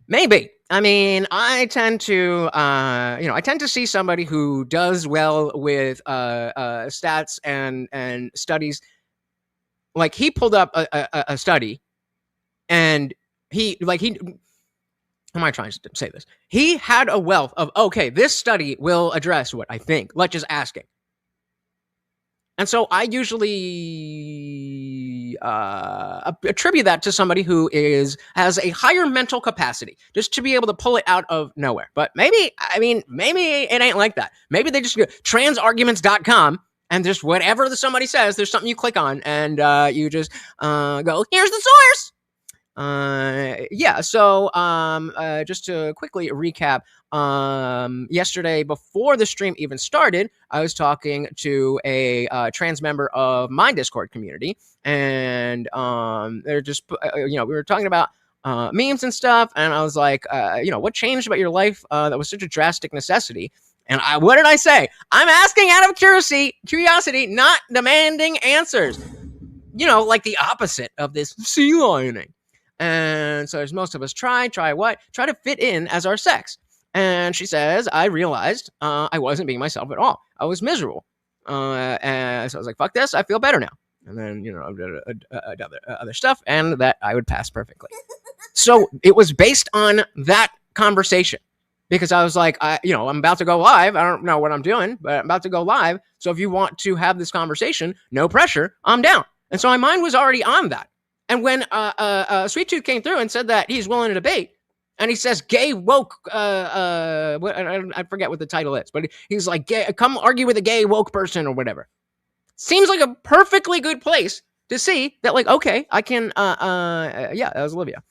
Maybe. I mean, I tend to see somebody who does well with stats and studies. Like he pulled up a study, and how am I trying to say this? He had a wealth of, okay, this study will address what I think. Let's just ask it. And so I usually attribute that to somebody who has a higher mental capacity, just to be able to pull it out of nowhere. But maybe it ain't like that. Maybe they just go transarguments.com and just whatever somebody says, there's something you click on and you just go, here's the source. So just to quickly recap, yesterday before the stream even started, I was talking to a trans member of my Discord community, and they're just we were talking about memes and stuff, and I was like, what changed about your life that was such a drastic necessity? And what did I say? I'm asking out of curiosity, not demanding answers. Like the opposite of this sea lioning. And so as most of us try to fit in as our sex. And she says, I realized I wasn't being myself at all. I was miserable. And so I was like, fuck this, I feel better now. And then, I did other stuff, and that I would pass perfectly. So it was based on that conversation. Because I was like, I'm about to go live. I don't know what I'm doing, but I'm about to go live. So if you want to have this conversation, no pressure, I'm down. And so my mind was already on that. And when Sweet Tooth came through and said that he's willing to debate, and he says gay woke, I forget what the title is, but he's like, come argue with a gay woke person or whatever. Seems like a perfectly good place to see that, like, okay, I can, that was Olivia.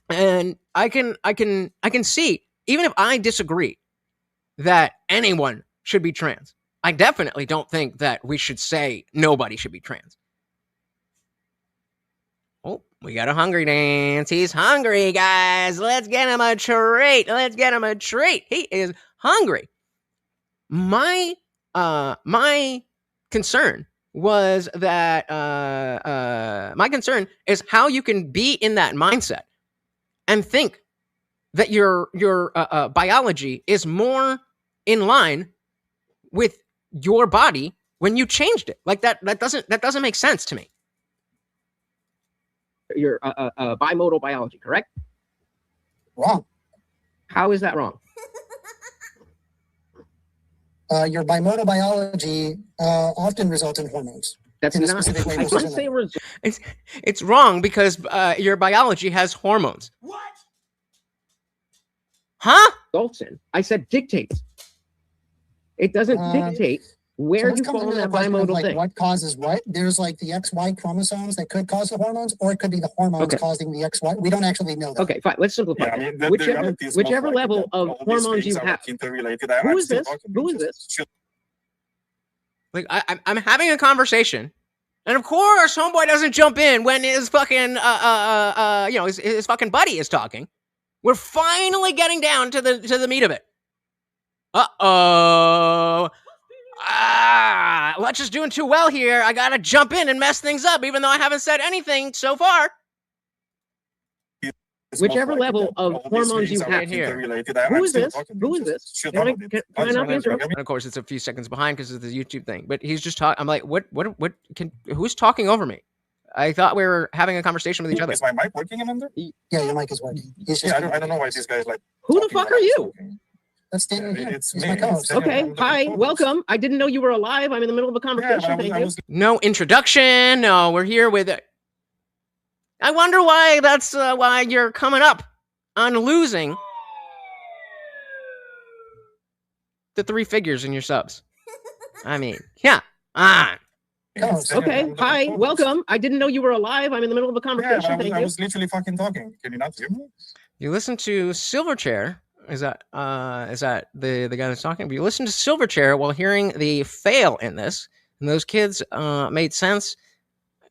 And I can see, even if I disagree that anyone should be trans, I definitely don't think that we should say nobody should be trans. Oh, we got a hungry dance. He's hungry, guys. Let's get him a treat. Let's get him a treat. He is hungry. My concern was that my concern is how you can be in that mindset and think that your biology is more in line with your body when you changed it. Like that doesn't make sense to me. Your bimodal biology, correct? Wrong. How is that wrong? Your bimodal biology often results in hormones. That's in a not. specific way I versus didn't say another. It's wrong because your biology has hormones. What? Huh? Dalton. I said dictates. It doesn't dictate where let's you come fall in into that the question of, bimodal like, thing. what causes what? There's like the XY chromosomes that could cause the hormones, or it could be the hormones Okay. causing the XY. We don't actually know that. Okay, fine. Let's simplify. Yeah, I it. mean, the whichever reality is whichever most likely level that of all these hormones you things are, have. like, interrelated. Who I'm is still this? talking, Who is just this? chill. Like I'm having a conversation, and of course, homeboy doesn't jump in when his fucking his fucking buddy is talking. We're finally getting down to the meat of it. Let's just doing too well here. I gotta jump in and mess things up, even though I haven't said anything so far. It's Whichever most likely level that of all these hormones things you are, have like, here. interrelated. Who I'm is still this? talking, Who is just this? chill Can I, out a bit. can I not interrupt? And of course, it's a few seconds behind because of the YouTube thing. But he's just talking. I'm like, who's talking over me? I thought we were having a conversation with each other. Is my mic working, Amanda? Yeah, your mic is working. He's just Yeah, I don't know why these guys like. Who the talking fuck while are I'm you? talking. That's Daniel Yeah, here. it's He's me. my It's co-host. Daniel. Okay, I'm the hi, co-host. welcome. I didn't know you were alive. I'm in the middle of a Yeah, conversation. but I Thank you. was No introduction. No, we're here with it. I wonder why that's why you're coming up on losing the 3 figures in your subs. I mean, yeah. Co-host. Okay, I'm the hi, co-host. welcome. I didn't know you were alive. I'm in the middle of a Yeah, conversation. but Thank I you. was literally fucking talking. Can you not hear me? You listen to Silverchair. Is that the guy that's talking? But you listen to Silverchair while hearing the fail in this, and those kids made sense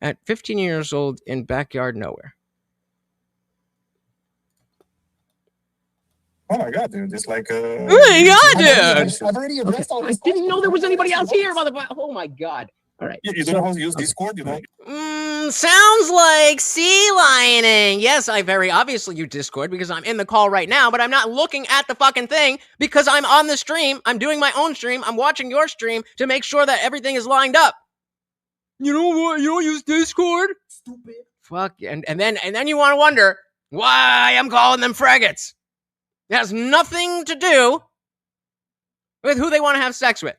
at 15 years old in backyard nowhere. Oh my god, dude! It's like. Oh my god, dude! I've already Okay. addressed all I these didn't know there was questions. anybody else here, motherfucker. Oh my god. All right. You don't know how to use Discord, you know? Sounds like sea lining. Yes, I very obviously use Discord because I'm in the call right now, but I'm not looking at the fucking thing because I'm on the stream. I'm doing my own stream. I'm watching your stream to make sure that everything is lined up. You know what? You don't use Discord? Stupid. Fuck. And then you want to wonder why I'm calling them faggots. It has nothing to do with who they want to have sex with.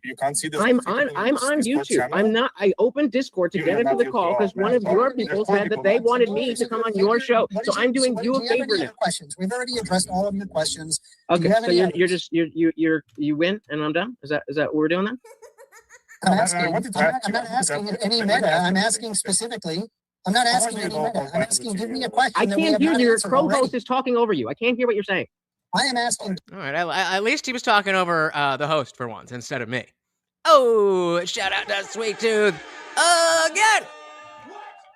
You can't see this. I'm on YouTube. I'm not. I opened Discord to You get have into the not call used because your one of own your platform. people There's said that four they people. wanted me to come on your show. So I'm doing you a favor now. Questions. We've already addressed all of your questions. Do Okay, you have so any you're others? just you win and I'm done. Is that what we're doing then? I'm I asking. wanted to I'm ask not you- asking I any wanted to meta. ask I'm you asking something. specifically. I'm not asking want you any to go meta. I'm back asking. to Give me a your- question. I that we can't have hear not your answered already. co-host is talking over you. I can't hear what you're saying. I am asking. All right, at least he was talking over the host for once instead of me. Oh, shout out to Sweet Tooth again.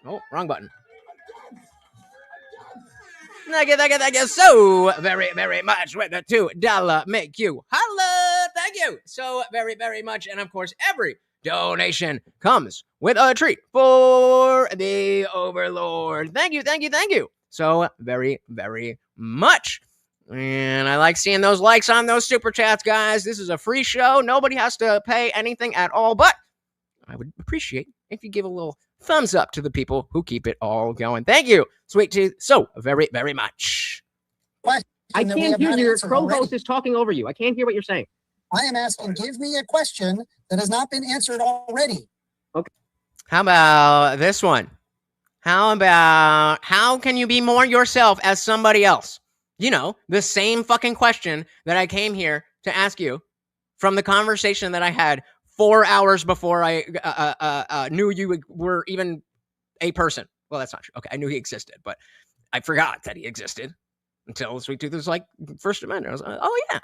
Oh, wrong button. Thank you so very, very much with the $2 make you holla. Thank you so very, very much. And of course, every donation comes with a treat for the Overlord. Thank you so very, very much. And I like seeing those likes on those super chats, guys. This is a free show. Nobody has to pay anything at all, but I would appreciate if you give a little thumbs up to the people who keep it all going. Thank you, Sweet Tooth, so very, very much. I that we can't have hear not your answered co-host already. is talking over you. I can't hear what you're saying. I am asking. Give me a question that has not been answered already. How about this one? How can you be more yourself as somebody else? You know, the same fucking question that I came here to ask you from the conversation that I had 4 hours before I knew you were even a person. Well, that's not true. Okay, I knew he existed, but I forgot that he existed until Sweet Tooth was like First Amendment. I was like, oh yeah.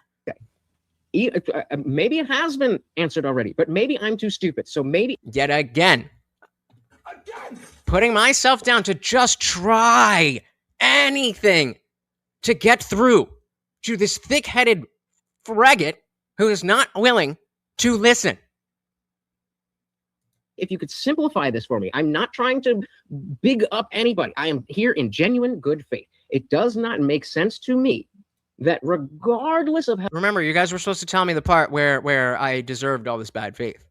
Maybe it has been answered already, but maybe I'm too stupid. So maybe Yet again. putting myself down to just try anything to get through to this thick-headed fregget who is not willing to listen. If you could simplify this for me, I'm not trying to big up anybody. I am here in genuine good faith. It does not make sense to me that regardless of how Remember, you guys were supposed to tell me the part where I deserved all this bad faith.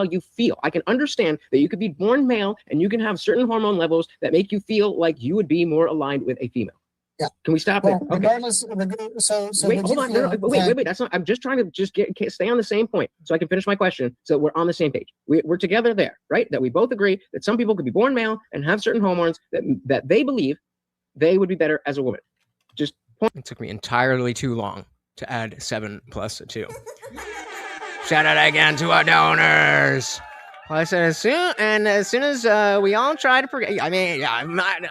you feel, I can understand that you could be born male and you can have certain hormone levels that make you feel like you would be more aligned with a female. Yeah. Can we stop Well, there? Okay. regardless, so Wait, would hold you on. feel Wait. That's not. I'm just trying to stay on the same point so I can finish my question. So we're on the same page. We're together there, right? That we both agree that some people could be born male and have certain hormones that they believe they would be better as a woman. Just point. It took me entirely too long to add 7 plus 2. Shout out again to our donors. Well, I said as soon as we all try to forget. I mean, yeah, I'm not.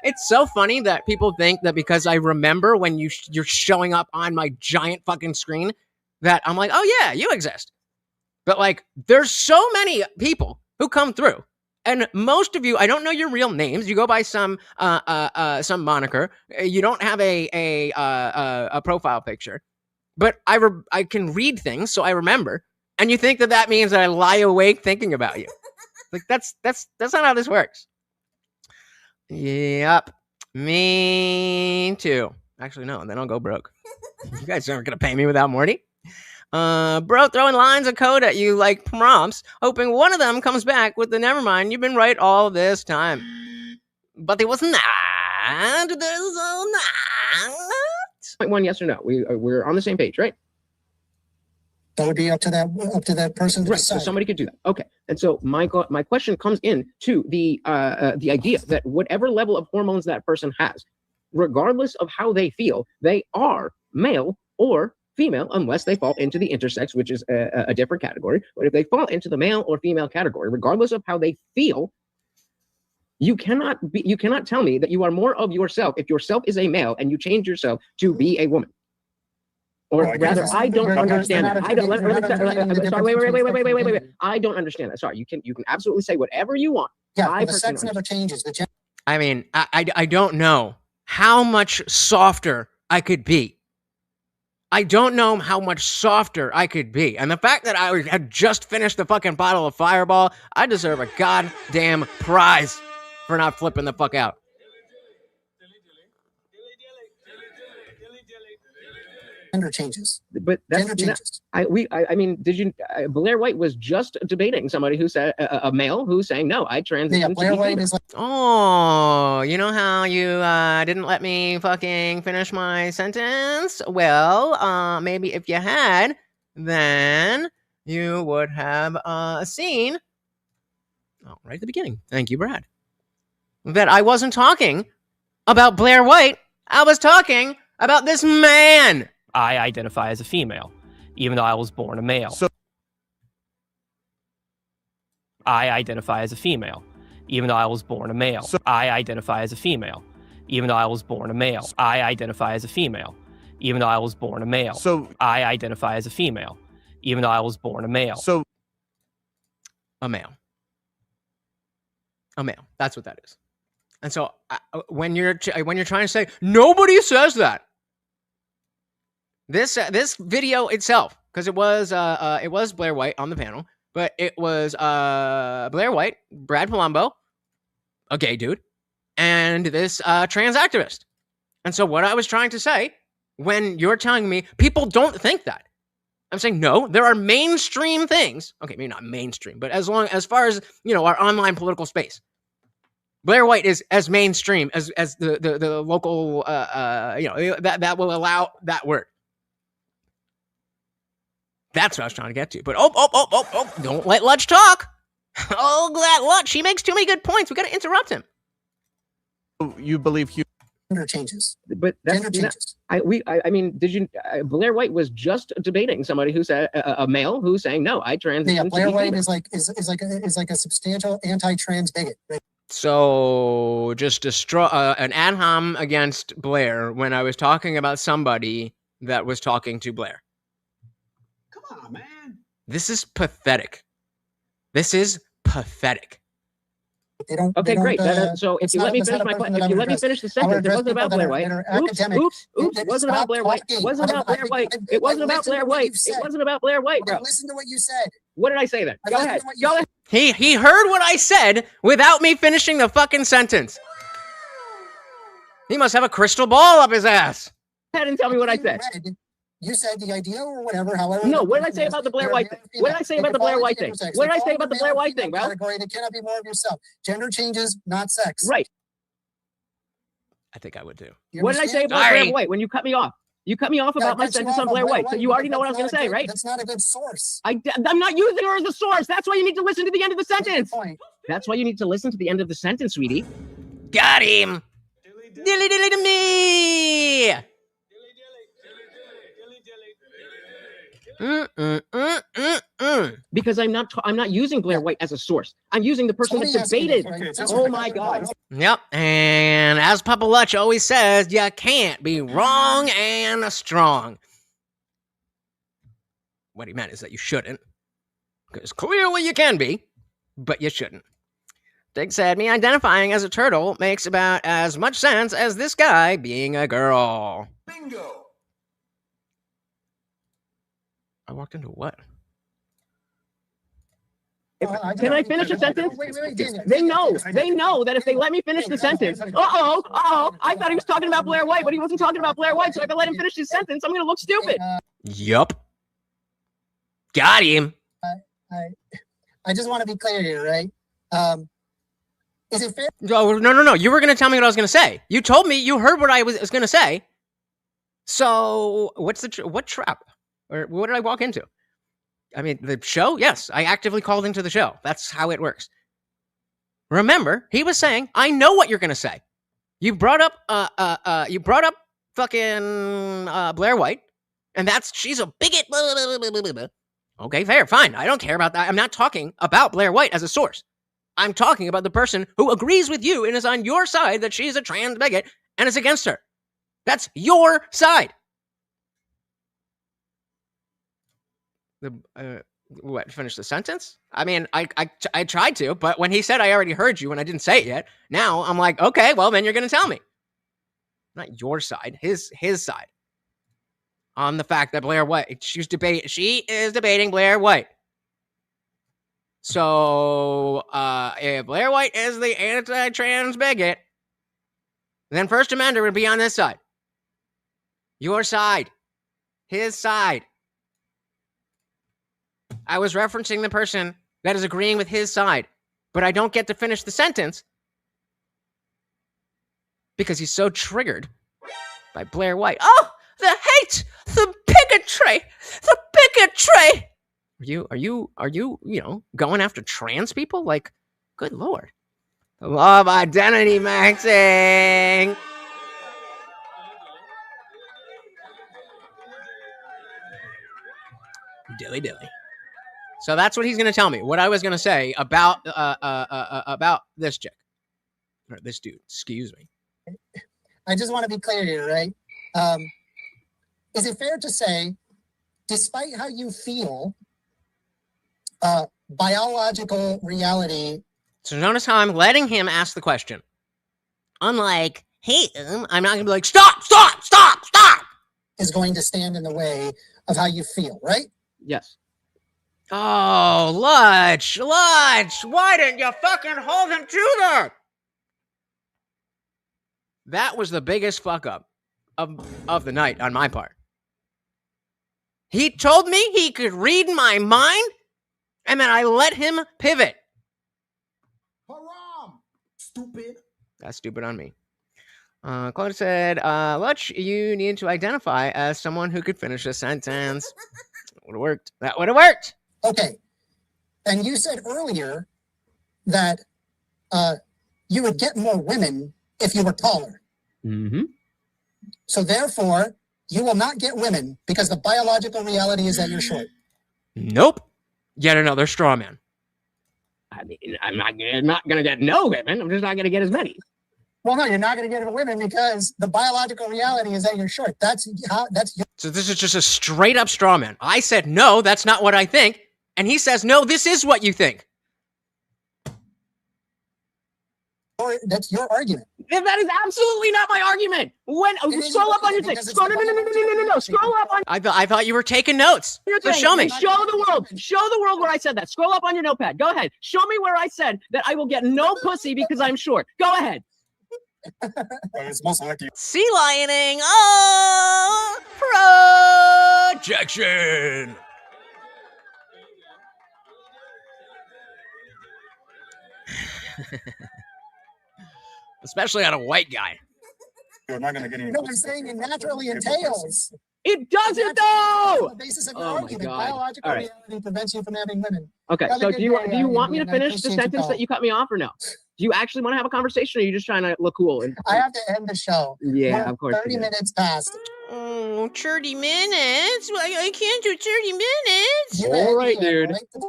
It's so funny that people think that because I remember when you're showing up on my giant fucking screen, that I'm like, oh yeah, you exist. But like, there's so many people who come through, and most of you, I don't know your real names. You go by some moniker. You don't have a profile picture, but I can read things, so I remember. And you think that means that I lie awake thinking about you. Like, that's not how this works. Yep. Me too. Actually, no. Then I'll go broke. You guys aren't going to pay me without Morty. Bro, throwing lines of code at you like prompts, hoping one of them comes back with the never mind, you've been right all this time. But there was not. There's not. Point one, yes or no. We're on the same page, right? that would be up to that person to Right. decide. So somebody could do that. Okay. And so my question comes in to the idea that whatever level of hormones that person has, regardless of how they feel, they are male or female, unless they fall into the intersex, which is a different category. But if they fall into the male or female category, regardless of how they feel, you cannot tell me that you are more of yourself if yourself is a male and you change yourself to be a woman. Or rather, I don't understand that. I don't. Wait. I don't understand that. Sorry, you can absolutely say whatever you want. Yeah, but the sex never changes. I mean, I don't know how much softer I could be. I don't know how much softer I could be. And the fact that I had just finished the fucking bottle of Fireball, I deserve a goddamn prize for not flipping the fuck out. Gender changes. But that's gender changes. I mean, did you? Blair White was just debating somebody who said a male who's saying no, I transitioned. Yeah, Blair White is like. Oh, you know how you didn't let me fucking finish my sentence? Well, maybe if you had, then you would have seen. Oh, right at the beginning. Thank you, Brad. That I wasn't talking about Blair White. I was talking about this man. I identify as a female, even though I was born a male. So I identify as a female, even though I was born a male. So I identify as a female, even though I was born a male. I identify as a female, even though I was born a male. So I identify as a female, even though I was born a male. So a male. That's what that is. And so when you're trying to say nobody says that. This video itself, because it was Blair White on the panel, but it was Blair White, Brad Palumbo, a gay dude, and this trans activist. And so what I was trying to say, when you're telling me people don't think that, I'm saying no, there are mainstream things. Okay, maybe not mainstream, but as far as our online political space, Blair White is as mainstream as the local that will allow that word. That's what I was trying to get to. But don't let Lutch talk. Oh, that Lutch, he makes too many good points. We got to interrupt him. You believe gender changes. But that's gender changes. I mean, did you? Blair White was just debating somebody who said a male who's saying no, I transitioned. Yeah, Blair White is like a substantial anti-trans bigot. Right? So just an ad hom against Blair when I was talking about somebody that was talking to Blair. Come on, man. This is pathetic. This is pathetic. They don't. Okay, they don't, great. So if it's you not- let me that's finish not a my person question, that I if you would let me address. finish the I would sentence, it address wasn't people about that Blair are- White. that are Oops. academic. It wasn't about Stop Blair White. talking. It wasn't about Blair White. It wasn't about Listen to Blair what White. you've It said. wasn't about Blair White, bro. Listen to what you said. What did I say then? Go Listen ahead. to what you Go said. ahead. He heard what I said without me finishing the fucking sentence. He must have a crystal ball up his ass. Go ahead and tell me what I said. You said the idea or whatever, however. No, what did I say about the Blair White thing? What did I say about the Blair White thing? What did I say about the Blair White thing, bro? Category, they cannot be more of yourself. Gender changes, not sex. Right. I think I would too. What did I say about Blair White when you cut me off? You cut me off about my sentence on Blair White, so you already know what I was going to say, right? That's not a good source. I'm not using her as a source. That's why you need to listen to the end of the sentence. That's why you need to listen to the end of the sentence, sweetie. Got him. Dilly dilly to me. Because I'm not using Blair White as a source. I'm using the person that debated. Oh my God. Yep. And as Papa Lutch always says, you can't be wrong and strong. What he meant is that you shouldn't. Because clearly you can be, but you shouldn't. Dig said, me identifying as a turtle makes about as much sense as this guy being a girl. Bingo. I walked into what? Can I finish a sentence? They know that if they let me finish the sentence, I thought he was talking about Blair White, but he wasn't talking about Blair White, so if I let him finish his sentence, I'm going to look stupid. Yup. Got him. I just want to be clear here, right? Is it fair? No. You were going to tell me what I was going to say. You told me you heard what I was going to say. So what's what trap? Or what did I walk into? I mean, the show? Yes, I actively called into the show. That's how it works. Remember, he was saying, I know what you're going to say. You brought up fucking Blair White, and she's a bigot. Blah, blah, blah, blah, blah. Okay, fair, fine. I don't care about that. I'm not talking about Blair White as a source. I'm talking about the person who agrees with you and is on your side that she's a trans bigot and is against her. That's your side. Finish the sentence? I mean, I tried to, but when he said I already heard you and I didn't say it yet, now I'm like, okay, well, then you're going to tell me. Not your side, his side. On the fact that Blair White, she is debating Blair White. So, if Blair White is the anti-trans bigot, then First Amender would be on this side. Your side. His side. I was referencing the person that is agreeing with his side, but I don't get to finish the sentence because he's so triggered by Blair White. Oh, the hate, the bigotry, the bigotry. Are you going after trans people? Like, good Lord. Love identity maxing. Dilly. So that's what he's going to tell me. What I was going to say about this chick. Or this dude. Excuse me. I just want to be clear here, right? Is it fair to say, despite how you feel, biological reality... So notice how I'm letting him ask the question. Unlike him, I'm not going to be like, stop! Is going to stand in the way of how you feel, right? Yes. Oh, Lutch, why didn't you fucking hold him to that? That was the biggest fuck up of the night on my part. He told me he could read my mind, and then I let him pivot. Haram! Stupid. That's stupid on me. Claude said, Lutch, you need to identify as someone who could finish a sentence. Would have worked. That would have worked. Okay. And you said earlier that you would get more women if you were taller. Mm-hmm. So therefore, you will not get women because the biological reality is that you're short. Nope. Yet another straw man. I mean, I'm not going to get no women. I'm just not going to get as many. Well, no, you're not going to get women because the biological reality is that you're short. So this is just a straight up straw man. I said, no, that's not what I think. And he says, no, this is what you think. That's your argument. That is absolutely not my argument. When scroll up on your thing. Scroll, no. Scroll up on I thought you were taking notes. your So thing. show me. Show the world where I said that. Scroll up on your notepad. Go ahead. Show me where I said that I will get no pussy because I'm short. Go ahead. It's most likely. Sea lioning. Oh, projection. Especially on a white guy. You're not going to get any. No, I'm saying it naturally entails. It doesn't though. The basis of your Oh my argument. God. Biological All right. reality prevents you from having women. Okay, Have a so good do you day, want me to Indian. I finish the appreciate your sentence call. that you cut me off or no? Do you actually want to have a conversation, or are you just trying to look cool? And I have to end the show. yeah, We're of course. 30 minutes past. Oh, 30 minutes? Well, I can't do 30 minutes. You All had right, your dude. right to-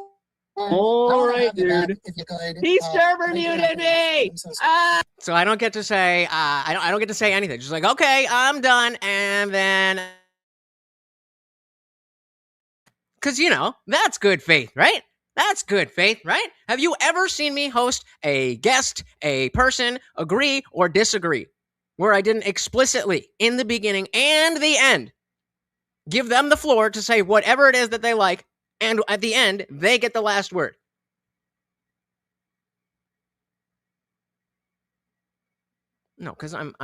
All right, have you back dude. if you could. He server thank you muted for me. I'm so sorry. So I don't get to say, I don't get to say anything. Just like, okay, I'm done. And then, because, you know, that's good faith, right? That's good faith, right? Have you ever seen me host a guest, a person, agree or disagree, where I didn't explicitly, in the beginning and the end, give them the floor to say whatever it is that they like, and at the end, they get the last word? No, because I'm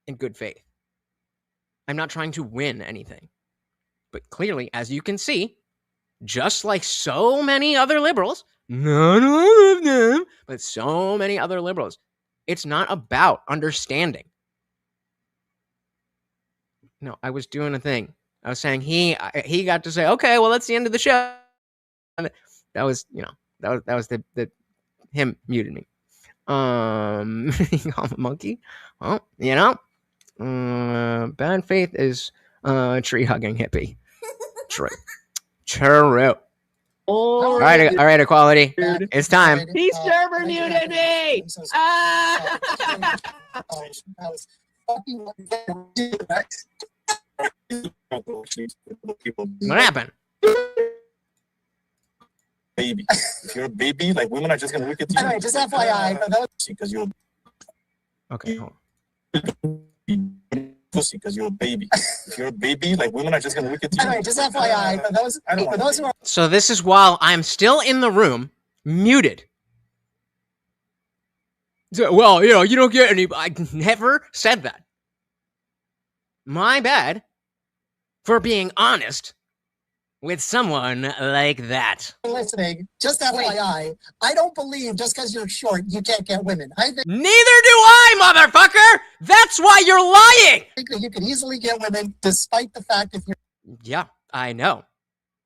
in good faith. I'm not trying to win anything. But clearly, as you can see, just like so many other liberals, not all of them, but so many other liberals, it's not about understanding. No, I was doing a thing. I was saying he got to say, okay, well, that's the end of the show. And that was, you know, that was the him muted me. You call him a monkey? Well, you know, bad faith is tree hugging hippie. True. True. All right, equality. Dude. It's time. He server muted me. I'm so sorry. That was fucking What happened? Baby. If you're a baby, like women are just going to look at you. Anyway, just FYI, for those Because you're Okay. Hold pussy, because you're a baby. If you're a baby, like women are just going to look at you. Anyway, just FYI, for those who are So this is while I'm still in the room, muted. So, well, you know, you don't get any. I never said that. My bad for being honest with someone like that. listening, just FYI, I don't believe just because you're short, you can't get women. I think Neither do I, motherfucker! That's why you're lying! that you can easily get women despite the fact if you're Yeah, I know.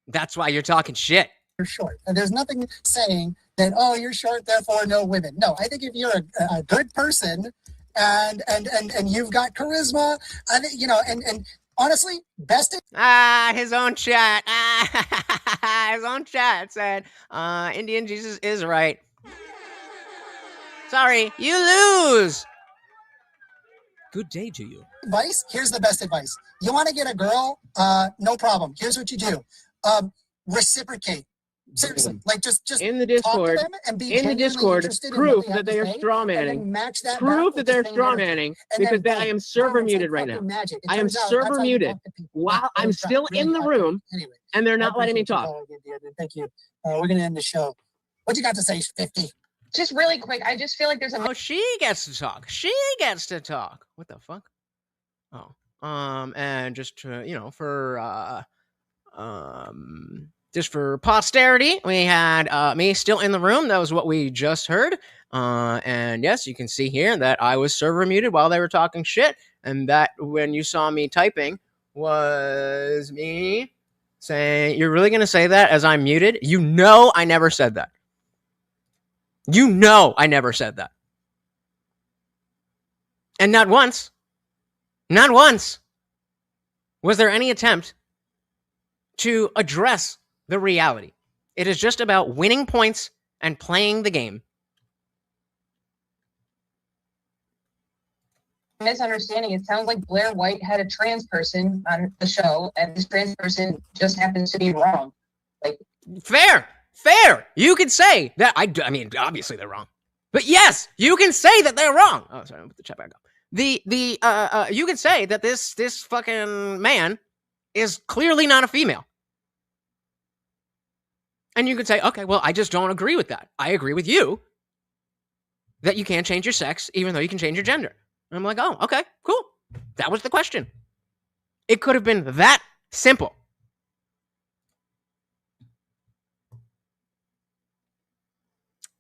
That's why you're talking shit. short. And there's nothing saying that, oh, you're short, therefore no women. No, I think if you're a good person and you've got charisma, I think, you know, and honestly, best His own chat. His own chat said, Indian Jesus is right. Sorry, you lose. Good day to you. advice, here's the best advice. You want to get a girl, no problem. Here's what you do. Reciprocate. Seriously, like just in the talk to Discord, them and be in the genuinely Discord, interested in proof what they have that they to are say, straw and then manning. match that back Proof with that the they're same straw energy. manning And because then, I am boom, server it's like muted right now. fucking magic. It I am turns out server that's how you muted talk to people. while Yeah, I'm it's still really in the awkward. room, Anyway, and they're I not letting me appreciate you talk. calling in, Deidre. Thank you. We're gonna end the show. What you got to say, 50? Just really quick, I just feel like there's a Oh, she gets to talk. She gets to talk. What the fuck? Oh. And just to, you know, for just for posterity, we had me still in the room. That was what we just heard. And yes, you can see here that I was server muted while they were talking shit. And that when you saw me typing was me saying, you're really going to say that as I'm muted? You know I never said that. You know I never said that. And not once was there any attempt to address the reality. It is just about winning points and playing the game. misunderstanding. It sounds like Blair White had a trans person on the show, and this trans person just happens to be wrong. Like, Fair. You could say that. I mean, obviously they're wrong. But yes, you can say that they're wrong. Oh, sorry, I'll put the chat back up. You can say that this fucking man is clearly not a female. And you can say, okay, well, I just don't agree with that. I agree with you that you can't change your sex, even though you can change your gender. And I'm like, oh, okay, cool. That was the question. It could have been that simple.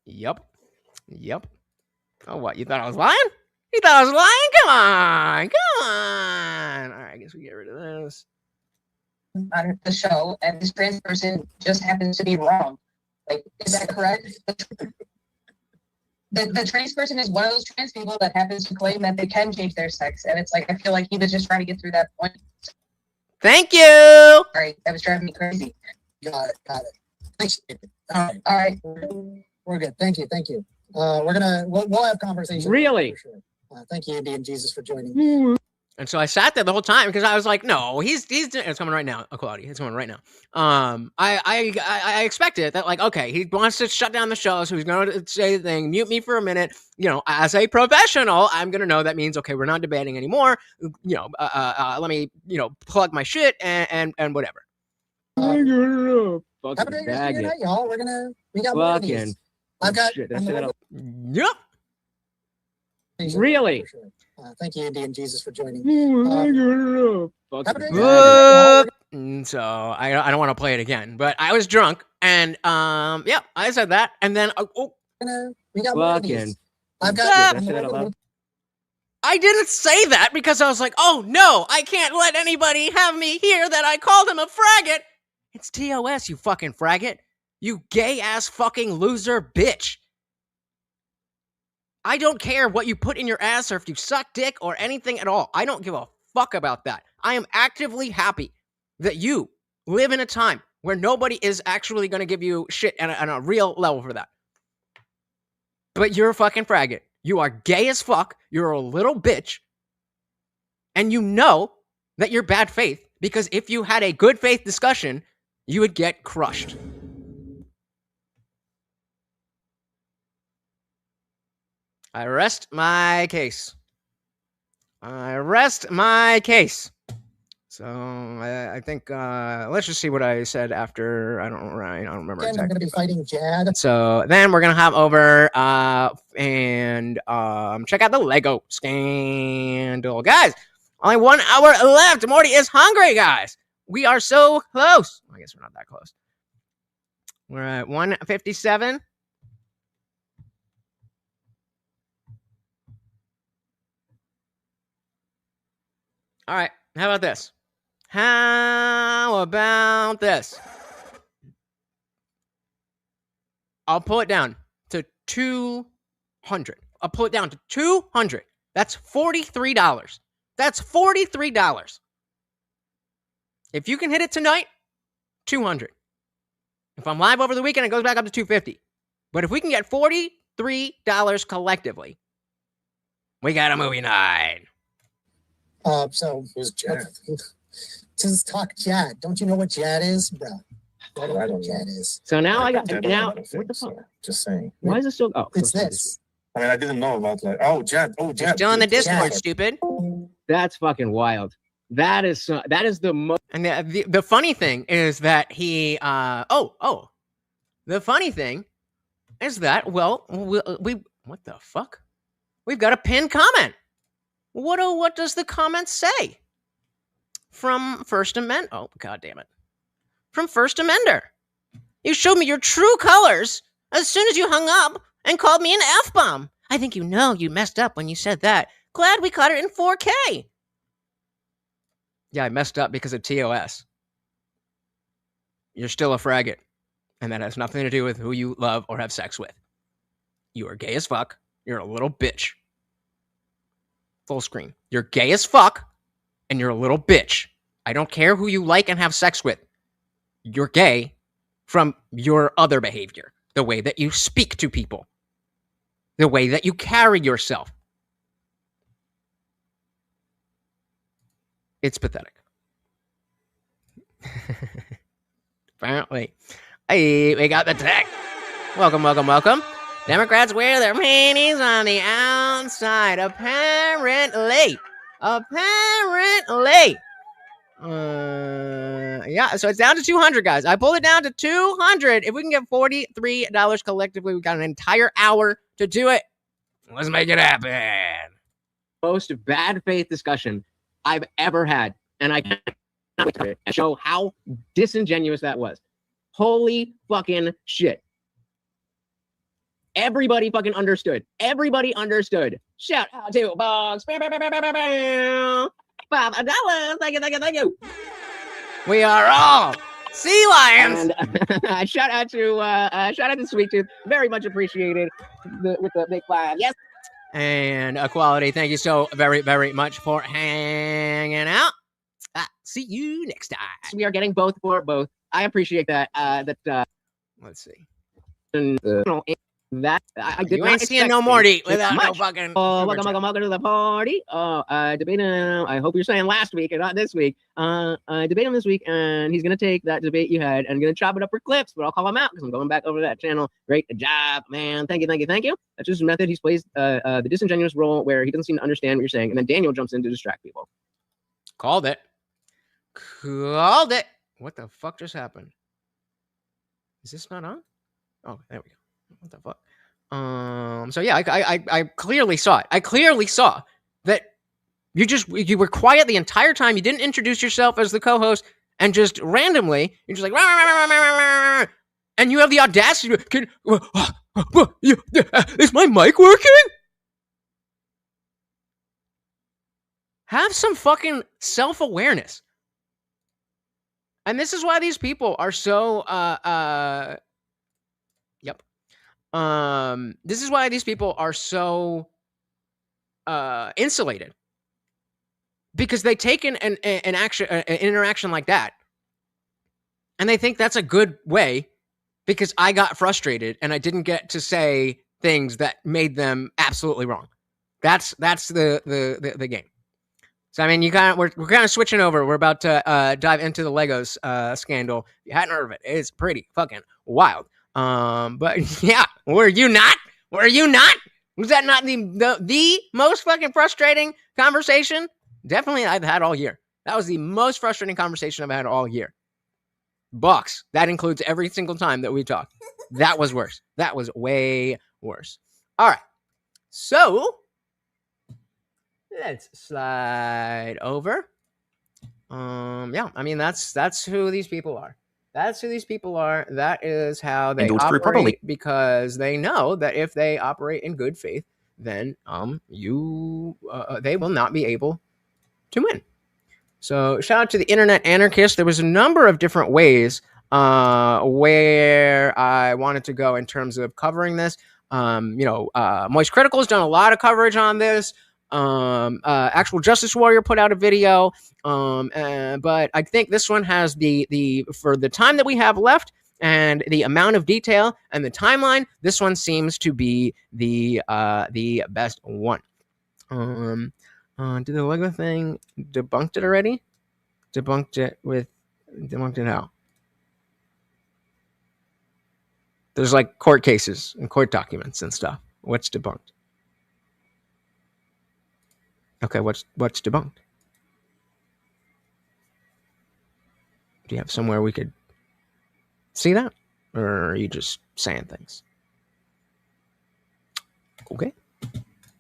Yep. Oh, what? You thought I was lying? You thought I was lying? Come on. All right, I guess we get rid of this. On the show, and this trans person just happens to be wrong. Like, is that correct? The trans person is one of those trans people that happens to claim that they can change their sex, and it's like, I feel like he was just trying to get through that point. Thank you. Sorry, that was driving me crazy. Got it. Thanks. All right. We're good. Thank you. We'll have conversations. Really? For sure. Thank you, Indian Jesus, for joining. And so I sat there the whole time because I was like, no, he's it's coming right now, Claudia. It's coming right now. I expected that, like, okay, he wants to shut down the show, so he's going to say the thing, mute me for a minute. You know, as a professional, I'm going to know that means, okay, we're not debating anymore. You know, let me, plug my shit and whatever. Have a great rest of your night, y'all. We got more of these. I've got. Yep. Really? Sure. Thank you, Indian Jesus, for joining. So I don't want to play it again, but I was drunk, and yeah, I said that, and then we got more of these. I've got. I didn't say that because I was like, oh no, I can't let anybody have me hear that I called him a faggot. It's TOS, you fucking faggot. You gay ass fucking loser bitch. I don't care what you put in your ass or if you suck dick or anything at all. I don't give a fuck about that. I am actively happy that you live in a time where nobody is actually going to give you shit on a real level for that. But you're a fucking faggot. You are gay as fuck. You're a little bitch. And you know that you're bad faith because if you had a good faith discussion, you would get crushed. I rest my case. So I think let's just see what I said after. I don't remember exactly. I'm going to be fighting Jad. So then we're gonna hop over and check out the Lego scandal, guys. Only 1 hour left. Morty is hungry, guys. We are so close. I guess we're not that close. We're at 1:57. All right, how about this? I'll pull it down to 200. I'll pull it down to 200. That's $43. That's $43. If you can hit it tonight, 200. If I'm live over the weekend, it goes back up to 250. But if we can get $43 collectively, we got a movie night. So who's Jad? Just talk Jad. Don't you know what Jad is, bro? I don't know what Jad is. So now what the fuck? Just saying. Why is it still? Oh, it's this. I mean, I didn't know about Jad. You're still in the Discord, stupid. That's fucking wild. That is the most. And the funny thing is that he the funny thing is that we what the fuck? We've got a pinned comment. What does the comment say? From First Amendment. Oh, god damn it. From First Amender. You showed me your true colors as soon as you hung up and called me an F-bomb. I think you know you messed up when you said that. Glad we caught it in 4K. Yeah, I messed up because of TOS. You're still a faggot. And that has nothing to do with who you love or have sex with. You are gay as fuck. You're a little bitch. Full screen. You're gay as fuck, and you're a little bitch. I don't care who you like and have sex with. You're gay from your other behavior. The way that you speak to people. The way that you carry yourself. It's pathetic. Apparently. Hey, we got the tech. Welcome. Democrats wear their panties on the outside, apparently. Apparently. Yeah, so it's down to 200, guys. I pulled it down to 200. If we can get $43 collectively, we got an entire hour to do it. Let's make it happen. Most bad faith discussion I've ever had, and I cannot wait to show how disingenuous that was. Holy fucking shit. Everybody fucking understood. Everybody understood. Shout out to Bugs. $5. Thank you, thank you, thank you. We are all sea lions. And shout out to Sweet Tooth. Very much appreciated with the big 5. Yes. And Equality, thank you so very, very much for hanging out. See you next time. We are getting both for both. I appreciate that. Let's see. That I did you not ain't seeing no Morty without much. no fucking. Welcome to the party. Debating. I hope you're saying last week and not this week. Debate him this week, and he's gonna take that debate you had and gonna chop it up for clips. But I'll call him out because I'm going back over to that channel. Great job, man. Thank you, thank you, thank you. That's just his method. He plays the disingenuous role where he doesn't seem to understand what you're saying, and then Daniel jumps in to distract people. Called it. Called it. What the fuck just happened? Is this not on? Oh, there we go. What the fuck? So yeah, I clearly saw it. I clearly saw that you were quiet the entire time. You didn't introduce yourself as the co-host, and just randomly you're just like, rah, rah, rah, rah, rah, rah, and you have the audacity to, is my mic working? Have some fucking self-awareness. And this is why these people are so this is why these people are so insulated, because they take an interaction like that, and they think that's a good way because I got frustrated and I didn't get to say things that made them absolutely wrong. That's the game. So I mean, we're kind of switching over. We're about to dive into the Legos scandal. If you hadn't heard of it, it's pretty fucking wild. But yeah, were you not? Were you not? Was that not the most fucking frustrating conversation? Definitely I've had all year. That was the most frustrating conversation I've had all year. Bucks. That includes every single time that we talked. That was worse. That was way worse. All right. So let's slide over. Yeah, I mean that's who these people are. That's who these people are. That is how they operate, because they know that if they operate in good faith, then they will not be able to win. So shout out to the internet anarchist. There was a number of different ways where I wanted to go in terms of covering this. Moist Critical has done a lot of coverage on this. Actual Justice Warrior put out a video, but I think this one has for the time that we have left and the amount of detail and the timeline, this one seems to be the best one. Did the Lego thing debunked it already? Debunked it how? There's like court cases and court documents and stuff. What's debunked? Okay, what's debunked? Do you have somewhere we could see that? Or are you just saying things? Okay.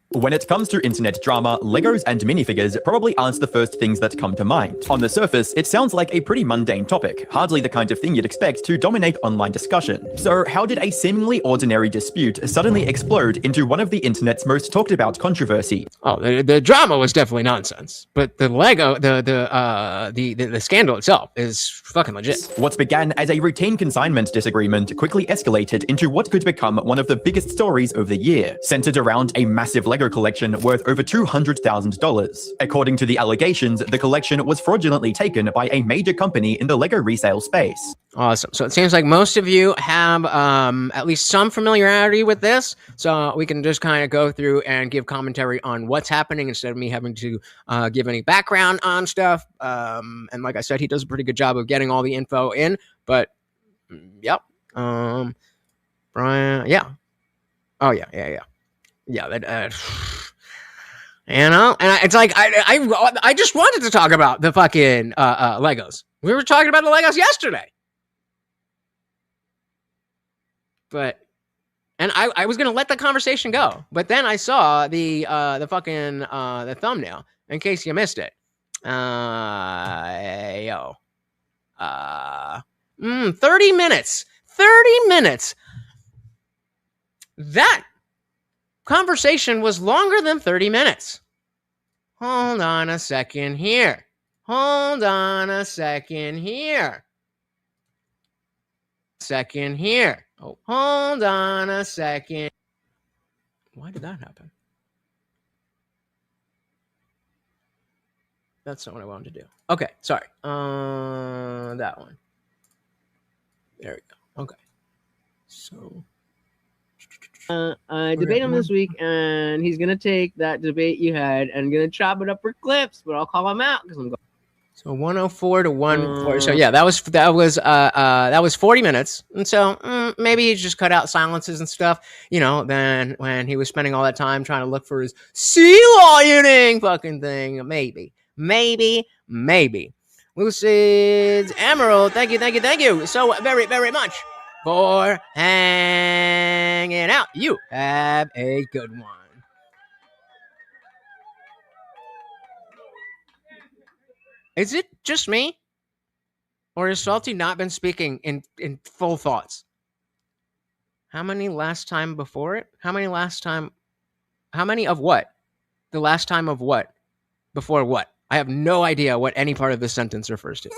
When it comes to internet drama, Legos and minifigures probably aren't the first things that come to mind. On the surface, it sounds like a pretty mundane topic, hardly the kind of thing you'd expect to dominate online discussion. So how did a seemingly ordinary dispute suddenly explode into one of the internet's most talked about controversies? Oh, the drama was definitely nonsense, but the Lego, the scandal itself is fucking legit. What began as a routine consignment disagreement quickly escalated into what could become one of the biggest stories of the year, centered around a massive Lego collection worth over $200,000. According to the allegations, the collection was fraudulently taken by a major company in the Lego resale space. Awesome. So it seems like most of you have at least some familiarity with this, so we can just kind of go through and give commentary on what's happening instead of me having to give any background on stuff. And like I said, he does a pretty good job of getting all the info in, but yep. Brian, yeah. Oh yeah. That, you know, and it's like I just wanted to talk about the fucking Legos. We were talking about the Legos yesterday, but and I was gonna let the conversation go, but then I saw the fucking the thumbnail. In case you missed it, 30 minutes. 30 minutes. That conversation was longer than 30 minutes. Hold on a second here. Hold on a second here. Oh, hold on a second. Why did that happen? That's not what I wanted to do. Okay, sorry. That one. There we go. Okay. So debate him this week, and he's gonna take that debate you had and gonna chop it up for clips. But I'll call him out because I'm going. So 104 to 140. So yeah, that was 40 minutes, and so maybe he just cut out silences and stuff. You know, then when he was spending all that time trying to look for his sea lioning fucking thing, maybe. Lucid's Emerald, thank you so very, very much for hanging out. You have a good one. Is it just me? Or has Salty not been speaking in full thoughts? How many last time before it? How many of what? The last time of what? Before what? I have no idea what any part of this sentence refers to.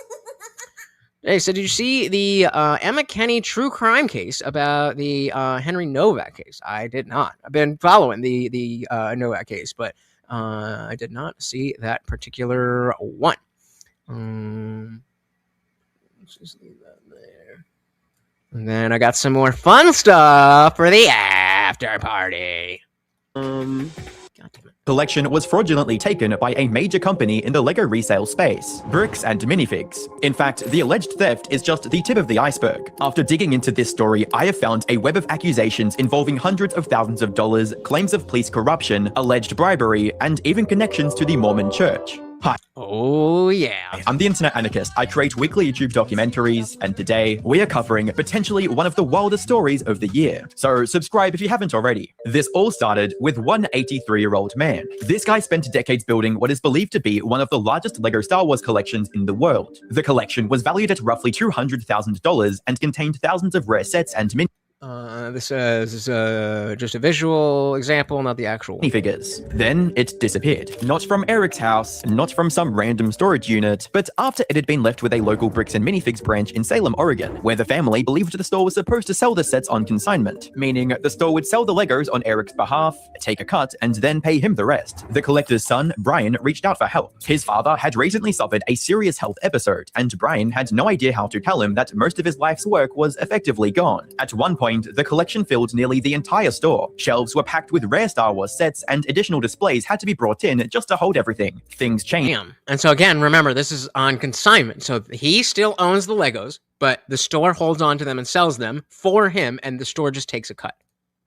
Hey, so did you see the Emma Kenny true crime case about the Henry Novak case? I did not. I've been following the Novak case, but I did not see that particular one. Let's just leave that there. And then I got some more fun stuff for the after party. Collection was fraudulently taken by a major company in the LEGO resale space, Bricks and Minifigs. In fact, the alleged theft is just the tip of the iceberg. After digging into this story, I have found a web of accusations involving hundreds of thousands of dollars, claims of police corruption, alleged bribery, and even connections to the Mormon Church. Hi. Oh, yeah. I'm the Internet Anarchist. I create weekly YouTube documentaries, and today we are covering potentially one of the wildest stories of the year. So subscribe if you haven't already. This all started with one 83-year-old man. This guy spent decades building what is believed to be one of the largest LEGO Star Wars collections in the world. The collection was valued at roughly $200,000 and contained thousands of rare sets and this is just a visual example, not the actual figures. Then it disappeared. Not from Eric's house, not from some random storage unit, but after it had been left with a local Bricks and Minifigs branch in Salem, Oregon, where the family believed the store was supposed to sell the sets on consignment, meaning the store would sell the Legos on Eric's behalf, take a cut, and then pay him the rest. The collector's son, Brian, reached out for help. His father had recently suffered a serious health episode, and Brian had no idea how to tell him that most of his life's work was effectively gone. At one point, the collection filled nearly the entire store. Shelves were packed with rare Star Wars sets, and additional displays had to be brought in just to hold everything. Things changed. Damn. And so again, remember, this is on consignment. So he still owns the Legos, but the store holds on to them and sells them for him, and the store just takes a cut.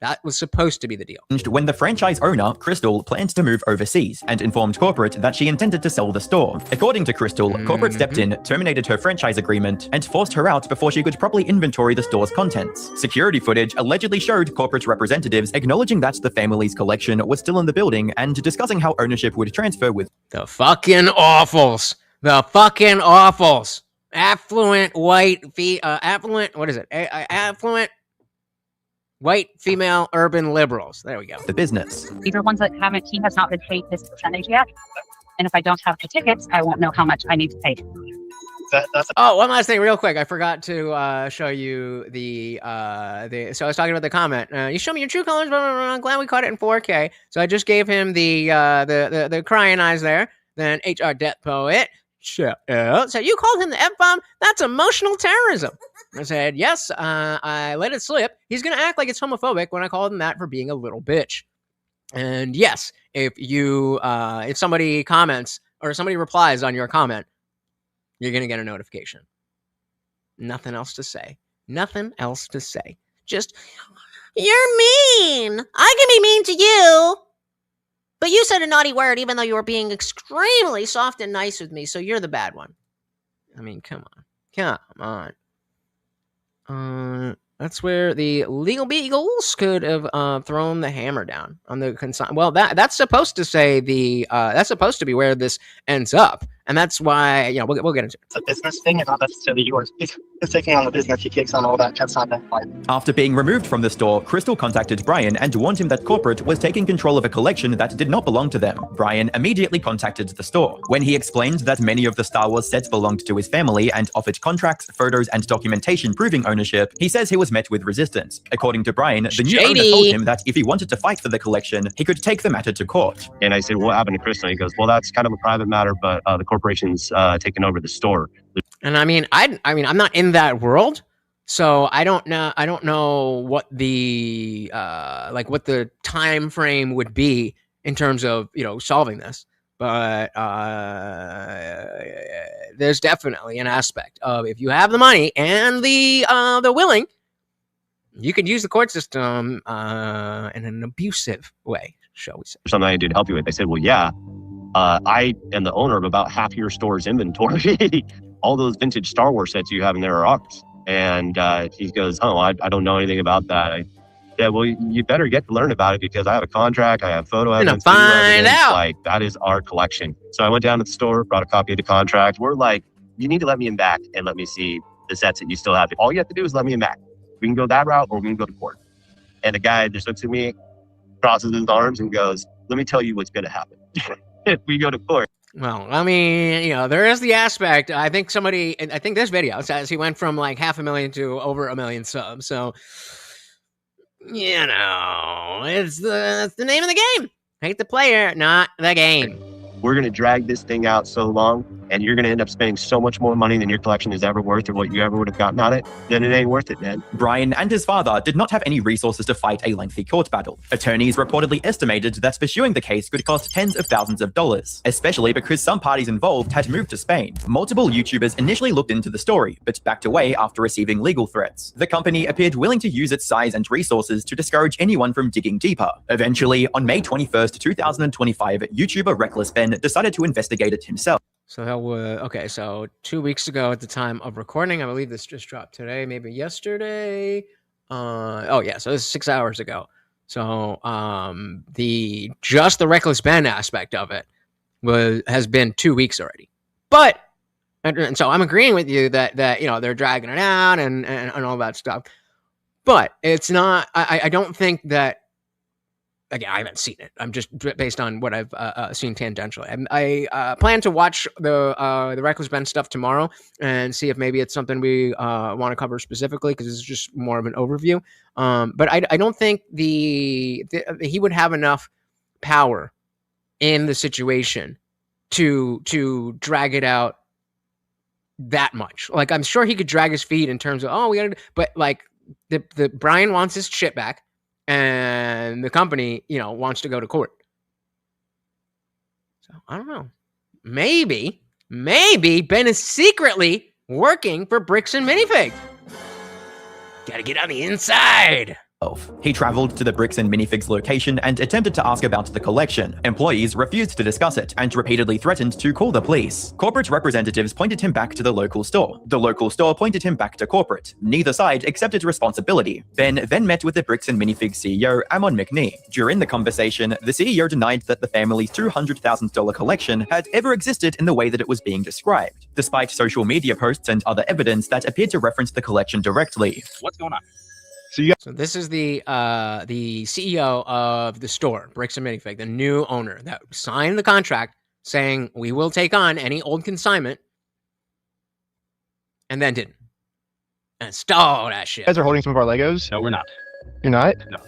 That was supposed to be the deal. When the franchise owner, Crystal, planned to move overseas and informed corporate that she intended to sell the store. According to Crystal, corporate stepped in, terminated her franchise agreement, and forced her out before she could properly inventory the store's contents. Security footage allegedly showed corporate representatives acknowledging that the family's collection was still in the building and discussing how ownership would transfer with the fucking awfuls. The fucking awfuls. Affluent white affluent, what is it? Affluent white female urban liberals. There we go. The business. These are ones that he has not been paid this percentage yet. And if I don't have the tickets, I won't know how much I need to pay. Oh, one last thing real quick. I forgot to show you the so I was talking about the comment. You show me your true colors, blah, blah, blah. I'm glad we caught it in 4K. So I just gave him the crying eyes there. Then HR Death Poet. Shut up. So you called him the F-bomb? That's emotional terrorism. I said, yes, I let it slip. He's going to act like it's homophobic when I called him that for being a little bitch. And yes, if somebody comments or somebody replies on your comment, you're going to get a notification. Nothing else to say. Nothing else to say. Just, You're mean. I can be mean to you. But you said a naughty word even though you were being extremely soft and nice with me, so you're the bad one. I mean, come on. Come on. That's where the legal beagles could have thrown the hammer down on the consign. Well, that's supposed to say that's supposed to be where this ends up, and that's why we'll get into it. It's a business thing, it's not necessarily yours. He's taking on the business, he takes on all that. That's not that part. After being removed from the store, Crystal contacted Brian and warned him that corporate was taking control of a collection that did not belong to them. Brian immediately contacted the store. When he explained that many of the Star Wars sets belonged to his family and offered contracts, photos, and documentation proving ownership, he says he was met with resistance. According to Brian, the new owner told him that if he wanted to fight for the collection, he could take the matter to court. And I said, what happened to Crystal? He goes, well, that's kind of a private matter, but the corporation's taking over the store. And I mean, I'm not in that world, so I don't know what the what the time frame would be in terms of solving this. But there's definitely an aspect of if you have the money and the willing, you could use the court system in an abusive way, shall we say. Something I did to help you with. I said, well, yeah, I am the owner of about half your store's inventory. All those vintage Star Wars sets you have in there are ours. And he goes, oh, I don't know anything about that. Yeah, well, you better get to learn about it because I have a contract, I have photo evidence. Find out. Like, that is our collection. So I went down to the store, brought a copy of the contract. We're like, you need to let me in back and let me see the sets that you still have. All you have to do is let me in back. We can go that route or we can go to court. And the guy just looks at me, crosses his arms and goes, let me tell you what's going to happen if we go to court. Well, I mean, there is the aspect. I think this video says he went from like 500,000 to over 1 million subs. So, it's the name of the game. Hate the player, not the game. We're going to drag this thing out so long, and you're going to end up spending so much more money than your collection is ever worth or what you ever would have gotten on it, then it ain't worth it, man. Brian and his father did not have any resources to fight a lengthy court battle. Attorneys reportedly estimated that pursuing the case could cost tens of thousands of dollars, especially because some parties involved had moved to Spain. Multiple YouTubers initially looked into the story, but backed away after receiving legal threats. The company appeared willing to use its size and resources to discourage anyone from digging deeper. Eventually, on May 21st, 2025, YouTuber Reckless Ben decided to investigate it himself. So that was okay. So 2 weeks ago, at the time of recording, I believe this just dropped today, maybe yesterday. So this is 6 hours ago. So the Reckless Ben aspect of it has been 2 weeks already. But and so I'm agreeing with you that they're dragging it out and all that stuff. But it's not. I don't think that. Again, I haven't seen it. I'm just based on what I've seen tangentially. I plan to watch the Reckless Ben stuff tomorrow and see if maybe it's something we want to cover specifically because it's just more of an overview. But I don't think he would have enough power in the situation to drag it out that much. Like I'm sure he could drag his feet in terms of but like the Brian wants his shit back. And the company, wants to go to court. So I don't know. Maybe Ben is secretly working for Bricks and Minifigs. Gotta get on the inside. He traveled to the Bricks and Minifigs location and attempted to ask about the collection. Employees refused to discuss it and repeatedly threatened to call the police. Corporate representatives pointed him back to the local store. The local store pointed him back to corporate. Neither side accepted responsibility. Ben then met with the Bricks and Minifigs CEO, Amon McNee. During the conversation, the CEO denied that the family's $200,000 collection had ever existed in the way that it was being described, despite social media posts and other evidence that appeared to reference the collection directly. What's going on? So this is the CEO of the store, Bricks and Minifig, the new owner that signed the contract saying we will take on any old consignment, and then didn't. And stole that shit. You guys are holding some of our Legos? No, we're not. You're not? No.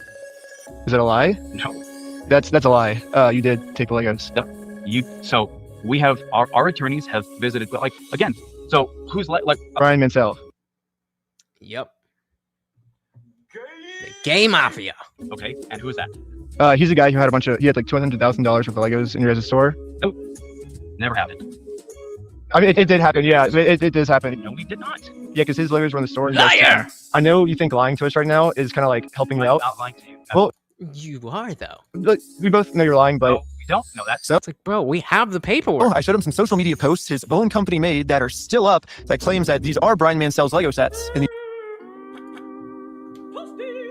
Is that a lie? No. That's a lie. You did take the Legos. No. So we have our attorneys have visited. Like again. So who's Brian Mansell? Yep. The Gay Mafia. Okay, and who is that? He's a guy who had he had like $200,000 worth of Legos in your guys' store. Nope. Never happened. I mean, it did happen. Yeah, it does happen. No, we did not. Yeah, because his Legos were in the store. Liar! I know you think lying to us right now is kind of like helping me out. Not lying to you. Well, you are though. Look, we both know you're lying, but we don't know that. So It's like, bro, we have the paperwork. I showed him some social media posts his own company made that are still up that claims that these are Brian Mansell's Lego sets. And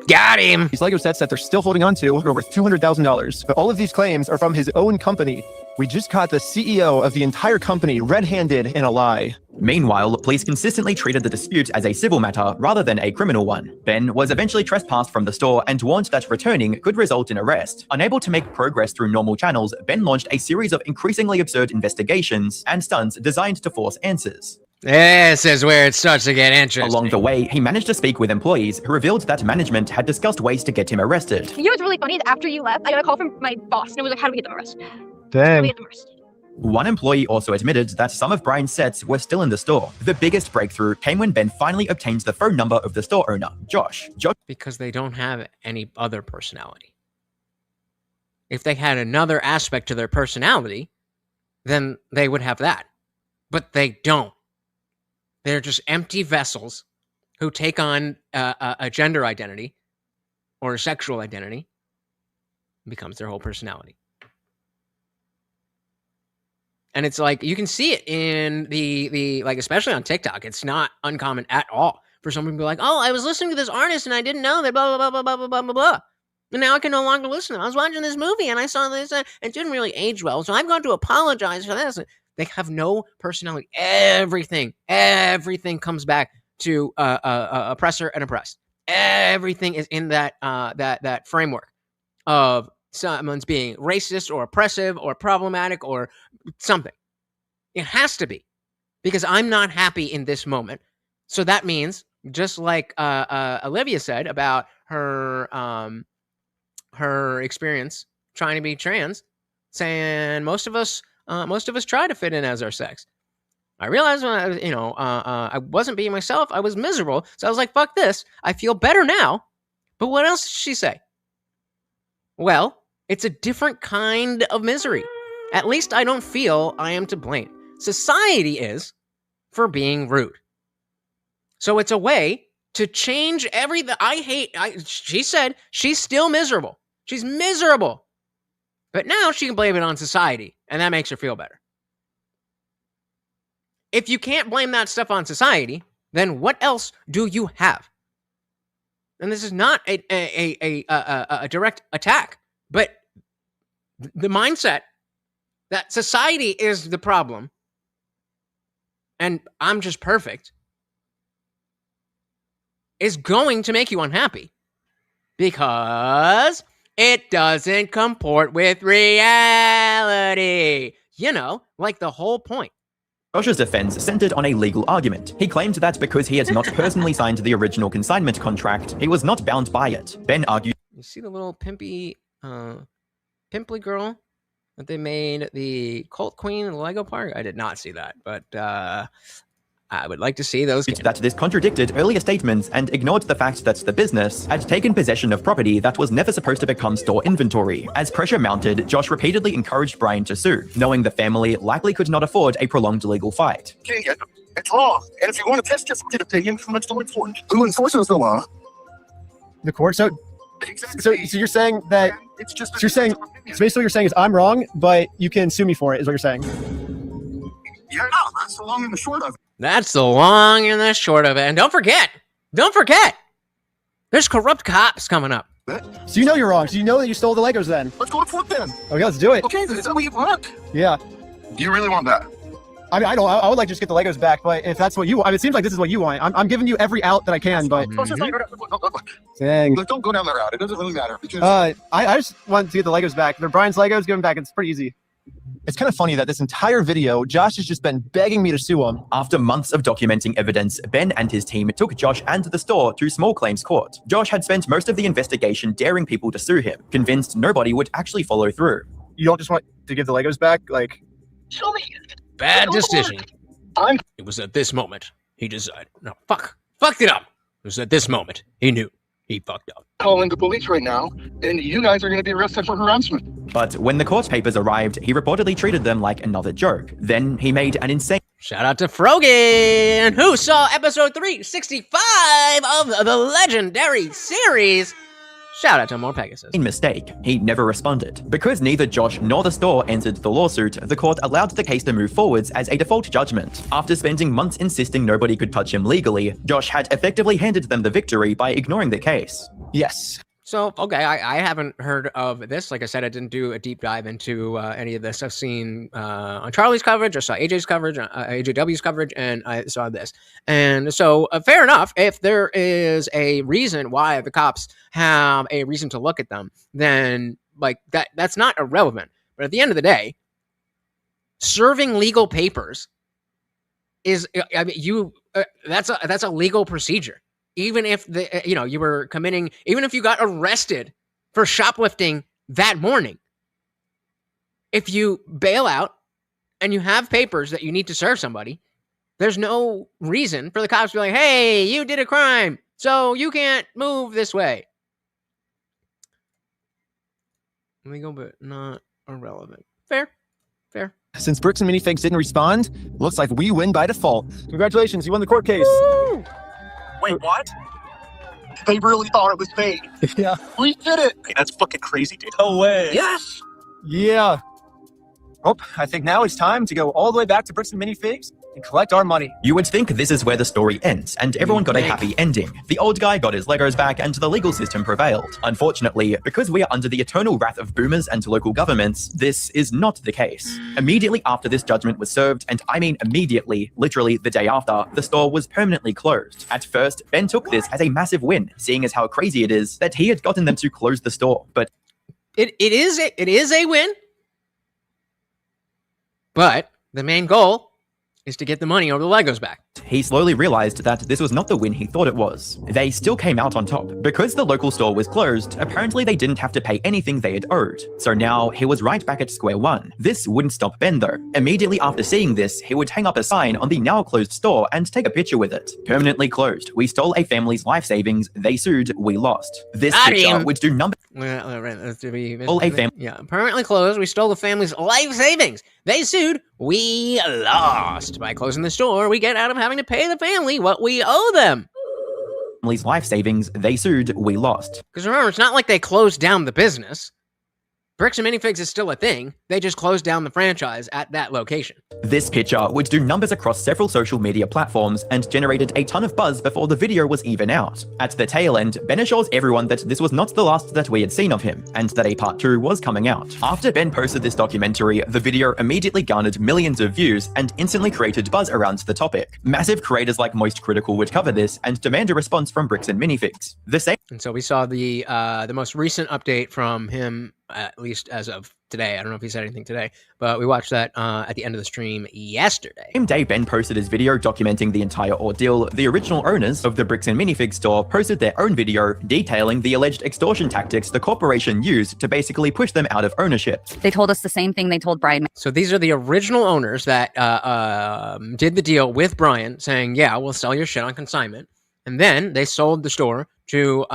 got him. These Lego sets that they're still holding on to are worth $200,000. But all of these claims are from his own company. We just caught the CEO of the entire company red-handed in a lie. Meanwhile, police consistently treated the dispute as a civil matter rather than a criminal one. Ben was eventually trespassed from the store and warned that returning could result in arrest. Unable to make progress through normal channels, Ben launched a series of increasingly absurd investigations and stunts designed to force answers. This is where it starts to get interesting. Along the way, he managed to speak with employees who revealed that management had discussed ways to get him arrested. You know what's really funny is after you left, I got a call from my boss and it was like, how do we get them arrested? Dang. One employee also admitted that some of Brian's sets were still in the store. The biggest breakthrough came when Ben finally obtained the phone number of the store owner, Josh. Because they don't have any other personality. If they had another aspect to their personality, then they would have that. But they don't. They're just empty vessels who take on a gender identity or a sexual identity. Becomes their whole personality. And it's like, you can see it in the like, especially on TikTok, it's not uncommon at all for someone to be like, oh, I was listening to this artist and I didn't know that blah, blah, blah, blah, blah, blah, blah, blah. And now I can no longer listen. I was watching this movie and I saw this and it didn't really age well. So I'm going to apologize for this. They have no personality. Everything comes back to oppressor and oppressed. Everything is in that that framework of someone's being racist or oppressive or problematic or something. It has to be, because I'm not happy in this moment. So that means, just like Olivia said about her her experience trying to be trans, saying most of us try to fit in as our sex. I realized when I wasn't being myself, I was miserable. So I was like, fuck this. I feel better now. But what else did she say? Well, it's a different kind of misery. At least I don't feel I am to blame. Society is for being rude. So it's a way to change everything. She said she's still miserable. She's miserable. But now she can blame it on society, and that makes her feel better. If you can't blame that stuff on society, then what else do you have? And this is not a direct attack, but the mindset that society is the problem and I'm just perfect is going to make you unhappy because it doesn't comport with reality. You know, like the whole point. Josh's defense centered on a legal argument. He claimed that because he had not personally signed the original consignment contract, he was not bound by it. Ben argued. You see the little pimply girl that they made the Cult Queen in the Lego Park? I did not see that, but I would like to see those. That this contradicted earlier statements and ignored the fact that the business had taken possession of property that was never supposed to become store inventory. As pressure mounted, Josh repeatedly encouraged Brian to sue, knowing the family likely could not afford a prolonged legal fight. It's law. And if you want to test your opinion, it's still important. Who enforces the law? The court. So you're saying that it's just. So you're saying so basically what you're saying is I'm wrong, but you can sue me for it. Is what you're saying? Yeah, that's the long and the short of it. That's the long and the short of it. And don't forget, there's corrupt cops coming up. So you know you're wrong. So you know that you stole the Legos then. Let's go to court then. Okay, let's do it. Okay, is that what you want? Yeah. Do you really want that? I mean, I would like to just get the Legos back, but if that's what you want, I mean, it seems like this is what you want. I'm giving you every out that I can, but... Dang. Look, don't go down that route. It doesn't really matter. Because... I just want to get the Legos back. They're Brian's Legos, give them back. It's pretty easy. It's kind of funny that this entire video, Josh has just been begging me to sue him. After months of documenting evidence, Ben and his team took Josh and the store to small claims court. Josh had spent most of the investigation daring people to sue him, convinced nobody would actually follow through. You don't just want to give the Legos back? Like... Show me. Bad decision. It was at this moment he decided. No, fucked it up. It was at this moment he knew he fucked up. Calling the police right now, and you guys are going to be arrested for harassment. But when the court papers arrived, he reportedly treated them like another joke. Then he made an insane... Shout out to Frogan, who saw episode 365 of the legendary series. Shout out to More Pegasus. Mistake. He never responded. Because neither Josh nor the store entered the lawsuit, the court allowed the case to move forwards as a default judgment. After spending months insisting nobody could touch him legally, Josh had effectively handed them the victory by ignoring the case. Yes. So, okay, I haven't heard of this. Like I said, I didn't do a deep dive into any of this. I've seen on Charlie's coverage, I saw AJ's coverage, AJW's coverage, and I saw this. And so, fair enough, if there is a reason why the cops have a reason to look at them, then like that's not irrelevant. But at the end of the day, serving legal papers is, I mean, that's a legal procedure. Even if you were committing, even if you got arrested for shoplifting that morning, if you bail out and you have papers that you need to serve somebody, there's no reason for the cops to be like, hey, you did a crime, so you can't move this way. Legal, but not irrelevant. Fair. Since Bricks and Minifigs didn't respond, looks like we win by default. Congratulations, you won the court case. Woo! Wait, what? They really thought it was fake. Yeah. We did it. Hey, that's fucking crazy, dude. No way. Yes. Yeah. Oh, I think now it's time to go all the way back to Bricks and Minifigs and collect our money. You would think this is where the story ends, and everyone got a happy ending. The old guy got his Legos back, and the legal system prevailed. Unfortunately, because we are under the eternal wrath of boomers and local governments, this is not the case. Immediately after this judgment was served, and I mean immediately, literally the day after, the store was permanently closed. At first, Ben took this as a massive win, seeing as how crazy it is that he had gotten them to close the store, but... It is a win, but the main goal is to get the money or the Legos back. He slowly realized that this was not the win he thought it was. They still came out on top. Because the local store was closed, apparently they didn't have to pay anything they had owed. So now he was right back at square one. This wouldn't stop Ben though. Immediately after seeing this, he would hang up a sign on the now closed store and take a picture with it. Permanently closed. We stole a family's life savings. They sued. We lost. This picture would do number... Yeah, permanently closed. We stole the family's life savings. They sued. We lost. By closing the store, we get out of having to pay the family what we owe them. Family's life savings. They sued. We lost. Because remember, it's not like they closed down the business. Bricks and Minifigs is still a thing. They just closed down the franchise at that location. This picture would do numbers across several social media platforms and generated a ton of buzz before the video was even out. At the tail end, Ben assures everyone that this was not the last that we had seen of him, and that a part 2 was coming out. After Ben posted this documentary, the video immediately garnered millions of views and instantly created buzz around the topic. Massive creators like Moist Critical would cover this and demand a response from Bricks and Minifigs. And so we saw the most recent update from him, at least as of today. I don't know if he said anything today, but we watched that at the end of the stream yesterday. Same day Ben posted his video documenting the entire ordeal, the original owners of the Bricks and Minifigs store posted their own video detailing the alleged extortion tactics the corporation used to basically push them out of ownership. They told us the same thing they told Brian. So these are the original owners that did the deal with Brian, saying, yeah, we'll sell your shit on consignment. And then they sold the store to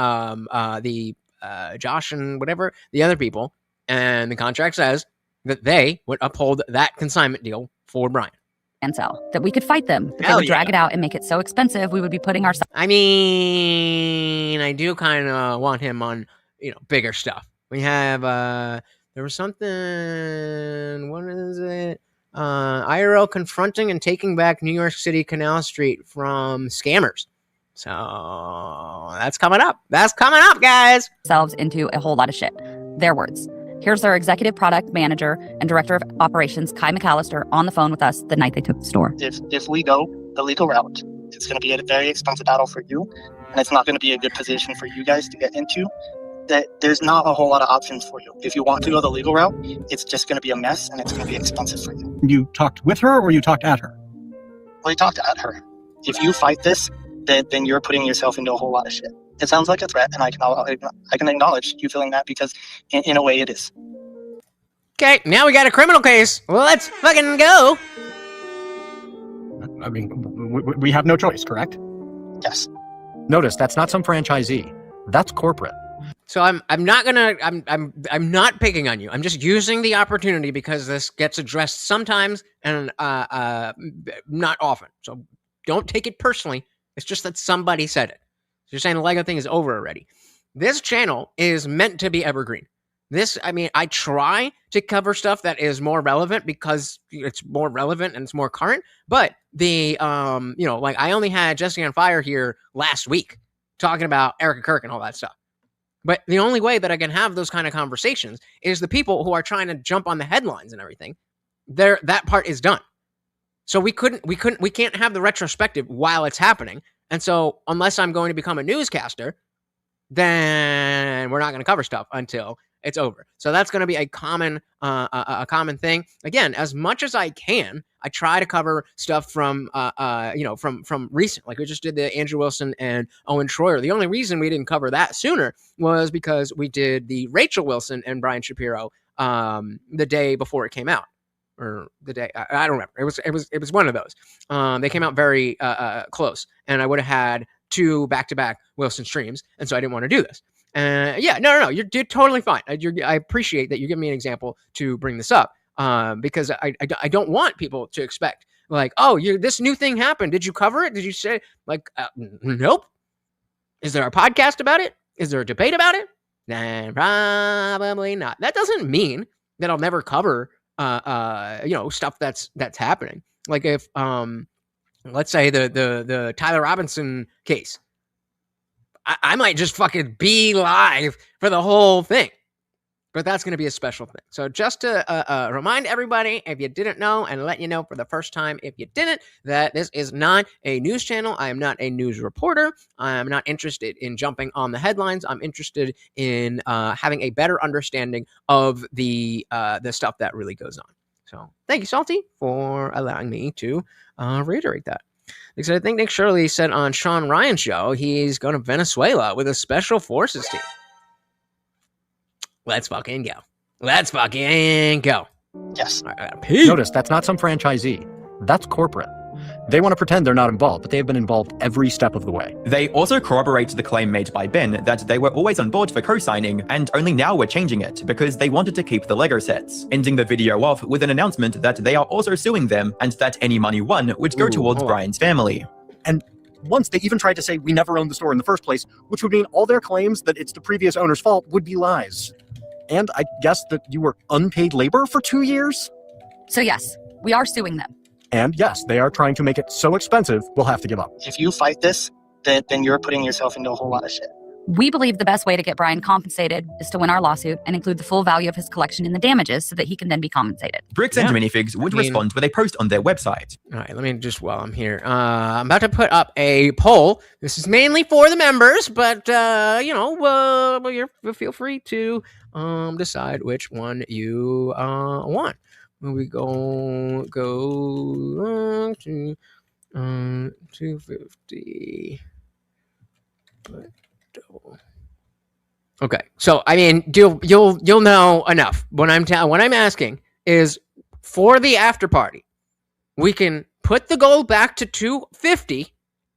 Josh and whatever, the other people. And the contract says that they would uphold that consignment deal for Brian. And sell. That we could fight them. They would drag it out and make it so expensive we would be putting ourselves... I mean, I do kind of want him on, bigger stuff. We have, there was something, what is it? IRL confronting and taking back New York City Canal Street from scammers. So that's coming up. That's coming up, guys. ...themselves into a whole lot of shit. Their words. Here's our executive product manager and director of operations, Kai McAllister, on the phone with us the night they took the store. If we go the legal route, it's going to be a very expensive battle for you, and it's not going to be a good position for you guys to get into. That there's not a whole lot of options for you. If you want to go the legal route, it's just going to be a mess, and it's going to be expensive for you. You talked with her, or you talked at her? Well, you talked at her. If you fight this, then you're putting yourself into a whole lot of shit. It sounds like a threat, and I can acknowledge you feeling that because in a way it is. Okay, now we got a criminal case. Well, let's fucking go. I mean, we have no choice, correct? Yes. Notice, that's not some franchisee. That's corporate. So I'm not picking on you. I'm just using the opportunity because this gets addressed sometimes and not often. So don't take it personally. It's just that somebody said it. So you're saying the Lego thing is over already. This channel is meant to be evergreen. I try to cover stuff that is more relevant because it's more relevant and it's more current. But I only had Jesse on Fire here last week talking about Erica Kirk and all that stuff. But the only way that I can have those kind of conversations is the people who are trying to jump on the headlines and everything. That part is done. So we can't have the retrospective while it's happening. And so unless I'm going to become a newscaster, then we're not going to cover stuff until it's over. So that's going to be a common thing. Again, as much as I can, I try to cover stuff from recent. Like we just did the Andrew Wilson and Owen Schroyer. The only reason we didn't cover that sooner was because we did the Rachel Wilson and Brian Shapiro the day before it came out, or the day I don't remember. It was one of those. They came out very close, and I would have had 2 back-to-back Wilson streams, and so I didn't want to do this. No, you're totally fine. I appreciate that you give me an example to bring this up, because I don't want people to expect like, oh, this new thing happened. Did you cover it? Did you say like, nope? Is there a podcast about it? Is there a debate about it? Nah, probably not. That doesn't mean that I'll never cover stuff that's happening. Like if let's say the Tyler Robinson case. I might just fucking be live for the whole thing. But that's going to be a special thing. So just to remind everybody, if you didn't know, and let you know for the first time if you didn't, that this is not a news channel. I am not a news reporter. I am not interested in jumping on the headlines. I'm interested in having a better understanding of the stuff that really goes on. So thank you, Salty, for allowing me to reiterate that. Because I think Nick Shirley said on Sean Ryan's show he's going to Venezuela with a special forces team. Let's fucking go. Let's fucking go. Yes. Notice that's not some franchisee. That's corporate. They want to pretend they're not involved, but they have been involved every step of the way. They also corroborate the claim made by Ben that they were always on board for co-signing and only now were changing it because they wanted to keep the Lego sets, ending the video off with an announcement that they are also suing them and that any money won would go towards Brian's family. And once they even tried to say we never owned the store in the first place, which would mean all their claims that it's the previous owner's fault would be lies. And I guess that you were unpaid labor for 2 years? So yes, we are suing them. And yes, they are trying to make it so expensive, we'll have to give up. If you fight this, then you're putting yourself into a whole lot of shit. We believe the best way to get Brian compensated is to win our lawsuit and include the full value of his collection in the damages so that he can then be compensated. Bricks and Minifigs would respond with a post on their website. All right, let me just, while I'm here, I'm about to put up a poll. This is mainly for the members, but, feel free to decide which one you want. We go to 250. Okay, so I mean, you'll know enough. What I'm asking is for the after party, we can put the goal back to 250,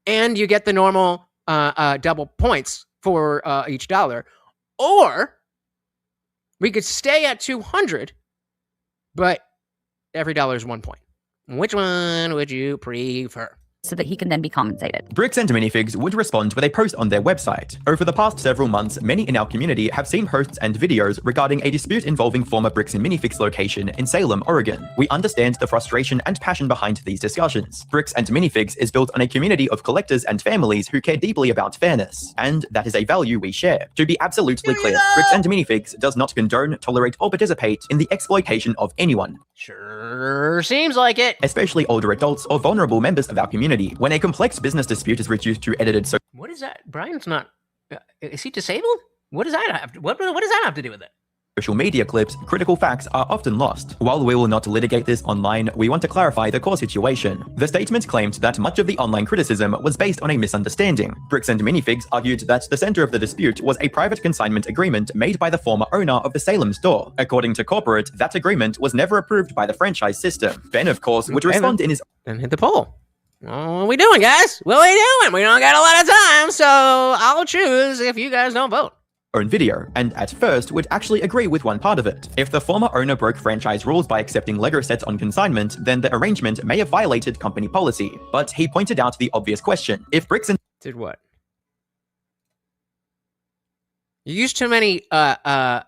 and you get the normal double points for each dollar, or we could stay at 200, but every dollar is 1 point. Which one would you prefer? So that he can then be compensated. Bricks and Minifigs would respond with a post on their website. Over the past several months, many in our community have seen posts and videos regarding a dispute involving former Bricks and Minifigs location in Salem, Oregon. We understand the frustration and passion behind these discussions. Bricks and Minifigs is built on a community of collectors and families who care deeply about fairness, and that is a value we share. To be absolutely clear, Bricks and Minifigs does not condone, tolerate, or participate in the exploitation of anyone. Sure seems like it. Especially older adults or vulnerable members of our community. When a complex business dispute is reduced to edited so. What is that? Brian's not. Is he disabled? What does that have? What does that have to do with it? Social media clips, critical facts are often lost. While we will not litigate this online, we want to clarify the core situation. The statement claimed that much of the online criticism was based on a misunderstanding. Bricks and Minifigs argued that the center of the dispute was a private consignment agreement made by the former owner of the Salem store. According to corporate, that agreement was never approved by the franchise system. Ben, of course, would respond in his... Then hit the poll. What are we doing, guys? What are we doing? We don't got a lot of time, so I'll choose if you guys don't vote. Own video, and at first would actually agree with one part of it. If the former owner broke franchise rules by accepting Lego sets on consignment, then the arrangement may have violated company policy. But he pointed out the obvious question. If Bricks and Did what? You use too many fucking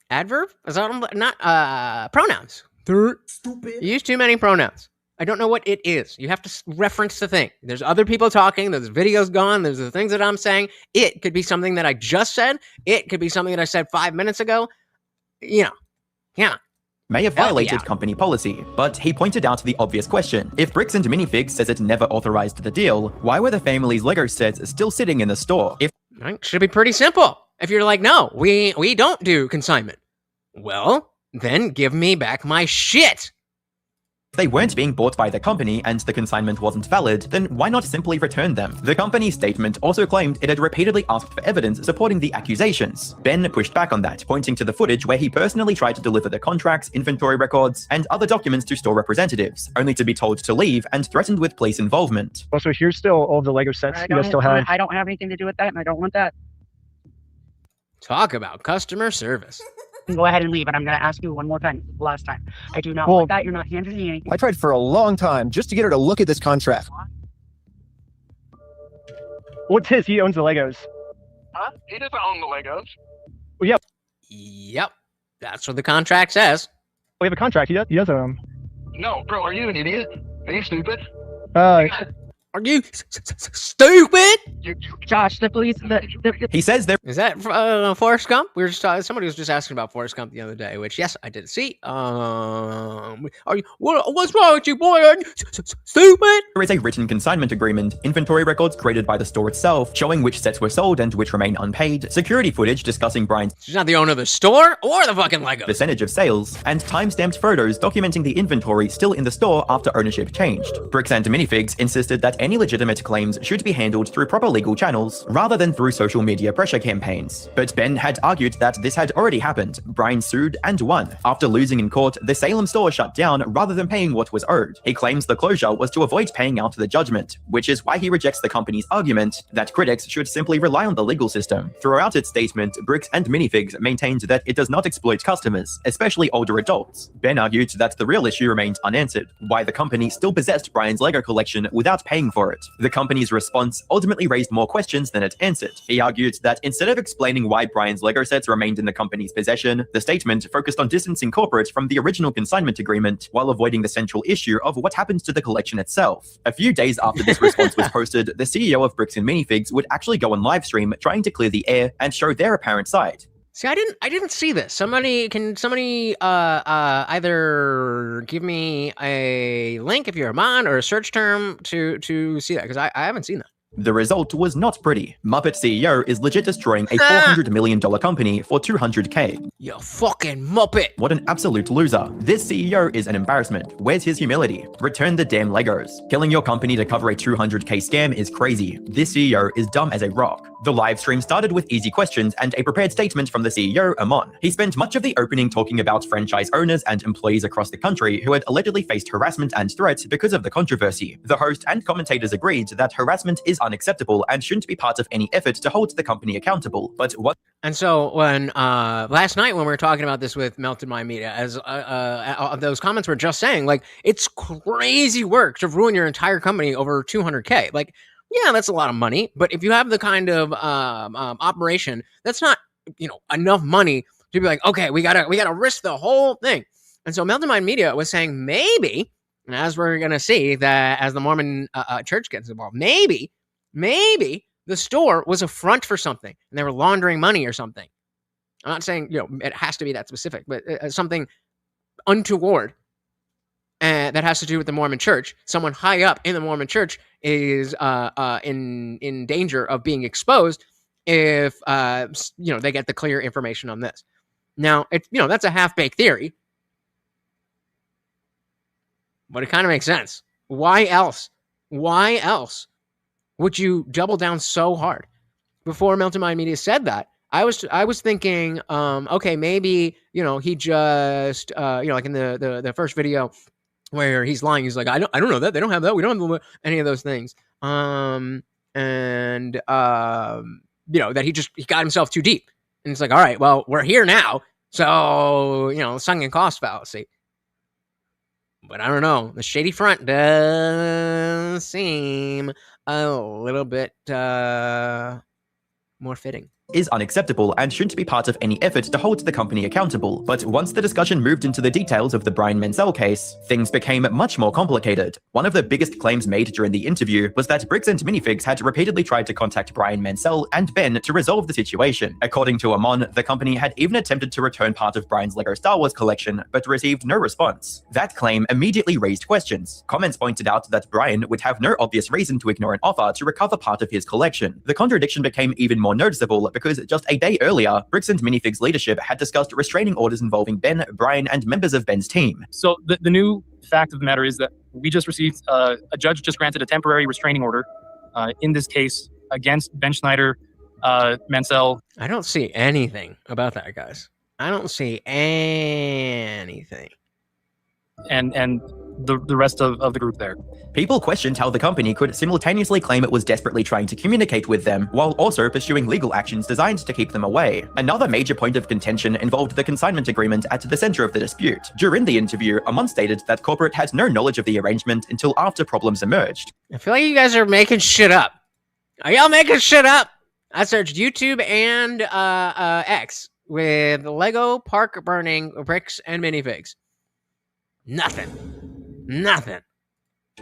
adverb? Is that not pronouns? Stupid. You use too many pronouns. I don't know what it is. You have to reference the thing. There's other people talking. There's videos gone. There's the things that I'm saying. It could be something that I just said. It could be something that I said 5 minutes ago. You know. Yeah. May have violated company policy, but he pointed out the obvious question. If Bricks and Minifigs says it never authorized the deal, why were the family's Lego sets still sitting in the store? It should be pretty simple. If you're like, no, we don't do consignment. Well, then give me back my shit. If they weren't being bought by the company and the consignment wasn't valid, then why not simply return them? The company's statement also claimed it had repeatedly asked for evidence supporting the accusations. Ben pushed back on that, pointing to the footage where he personally tried to deliver the contracts, inventory records, and other documents to store representatives, only to be told to leave and threatened with police involvement. Also, here's still all the Lego sets you guys still have. I don't have anything to do with that, and I don't want that. Talk about customer service. Go ahead and leave, and I'm going to ask you one more time, last time. I do not want that. You're not handing me anything. I tried for a long time just to get her to look at this contract. What's his? He owns the Legos. Huh? He doesn't own the Legos. Well, yep. Yep. That's what the contract says. We have a contract. He does own them. No, bro, are you an idiot? Are you stupid? Are you stupid? Josh, the police. He says there. Is that Forrest Gump? We were just somebody was just asking about Forrest Gump the other day, which yes, I did see. Are you? What's wrong with you, boy? Are you stupid? There is a written consignment agreement, inventory records created by the store itself, showing which sets were sold and which remain unpaid, security footage discussing Brian's. She's not the owner of the store or the fucking Lego. Percentage of sales, and time-stamped photos documenting the inventory still in the store after ownership changed. Bricks and Minifigs insisted that any legitimate claims should be handled through proper legal channels, rather than through social media pressure campaigns. But Ben had argued that this had already happened. Brian sued and won. After losing in court, the Salem store shut down rather than paying what was owed. He claims the closure was to avoid paying out the judgment, which is why he rejects the company's argument that critics should simply rely on the legal system. Throughout its statement, Bricks and Minifigs maintained that it does not exploit customers, especially older adults. Ben argued that the real issue remained unanswered, why the company still possessed Brian's Lego collection without paying for it. The company's response ultimately raised more questions than it answered. He argued that instead of explaining why Brian's Lego sets remained in the company's possession, the statement focused on distancing corporate from the original consignment agreement while avoiding the central issue of what happens to the collection itself. A few days after this response was posted, the CEO of Bricks and Minifigs would actually go on live stream trying to clear the air and show their apparent side. See, I didn't see this. Somebody either give me a link if you're a mod or a search term to see that, because I haven't seen that. The result was not pretty. Muppet CEO is legit destroying a $400 million company for $200K. You fucking Muppet! What an absolute loser. This CEO is an embarrassment. Where's his humility? Return the damn Legos. Killing your company to cover a $200K scam is crazy. This CEO is dumb as a rock. The live stream started with easy questions and a prepared statement from the CEO, Amon. He spent much of the opening talking about franchise owners and employees across the country who had allegedly faced harassment and threats because of the controversy. The host and commentators agreed that harassment is unacceptable and shouldn't be part of any effort to hold the company accountable. But what? And so when last night when we were talking about this with Melted My Media, as those comments were just saying, like, it's crazy work to ruin your entire company over $200K. Like, yeah, that's a lot of money, but if you have the kind of operation, that's not, enough money to be like, okay, we gotta risk the whole thing. And so Melted Mind Media was saying maybe, and as we're gonna see that as the Mormon church gets involved, maybe the store was a front for something and they were laundering money or something. I'm not saying it has to be that specific, but something untoward. That has to do with the Mormon church. Someone high up in the Mormon church is in danger of being exposed if they get the clear information on this. Now, that's a half-baked theory, but it kind of makes sense. Why else would you double down so hard? Before Melted Mind Media said that, I was thinking, okay, maybe, he just, like in the first video where he's lying, he's like, I don't know that, they don't have that, we don't have any of those things. And that he got himself too deep. And it's like, all right, well, we're here now. So, sunk cost fallacy. But I don't know. The shady front does seem a little bit more fitting. Is unacceptable and shouldn't be part of any effort to hold the company accountable. But once the discussion moved into the details of the Brian Mansell case, things became much more complicated. One of the biggest claims made during the interview was that Bricks and Minifigs had repeatedly tried to contact Brian Mansell and Ben to resolve the situation. According to Amon, the company had even attempted to return part of Brian's LEGO Star Wars collection, but received no response. That claim immediately raised questions. Comments pointed out that Brian would have no obvious reason to ignore an offer to recover part of his collection. The contradiction became even more noticeable because just a day earlier, Bricks and Minifigs leadership had discussed restraining orders involving Ben, Brian, and members of Ben's team. So the new fact of the matter is that we just received, a judge just granted a temporary restraining order in this case against Ben Schneider, Mansell. I don't see anything about that, guys. I don't see anything. And the rest of the group there. People questioned how the company could simultaneously claim it was desperately trying to communicate with them, while also pursuing legal actions designed to keep them away. Another major point of contention involved the consignment agreement at the center of the dispute. During the interview, Amon stated that corporate had no knowledge of the arrangement until after problems emerged. I feel like you guys are making shit up. Are y'all making shit up? I searched YouTube and X with Lego Park burning Bricks and Minifigs. Nothing.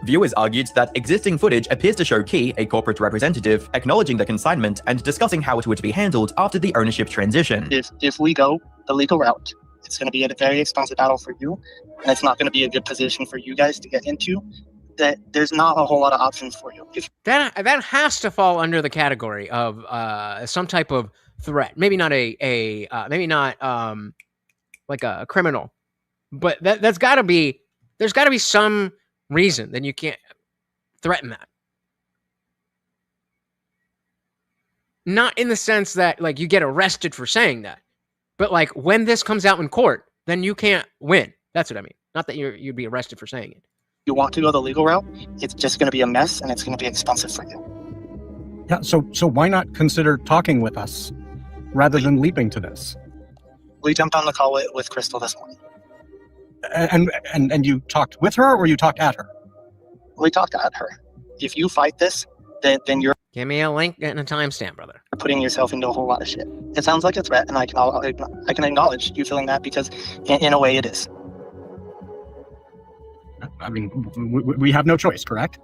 Viewers argued that existing footage appears to show Key, a corporate representative, acknowledging the consignment and discussing how it would be handled after the ownership transition. If we go the legal route, it's going to be a very expensive battle for you, and it's not going to be a good position for you guys to get into. That there's not a whole lot of options for you. That has to fall under the category of some type of threat. Maybe not like a criminal, but there's got to be some reason. Then you can't threaten that. Not in the sense that like you get arrested for saying that, but like when this comes out in court, then you can't win. That's what I mean. Not that you'd be arrested for saying it. You want to go the legal route, it's just going to be a mess and it's going to be expensive for you. Yeah, so why not consider talking with us rather than leaping to this? We jumped on the call with Crystal this morning. And you talked with her or you talked at her? We talked at her. If you fight this, then you're... Give me a link and a timestamp, brother. Putting yourself into a whole lot of shit. It sounds like a threat, and I can acknowledge you feeling that because in a way it is. I mean, we have no choice, correct?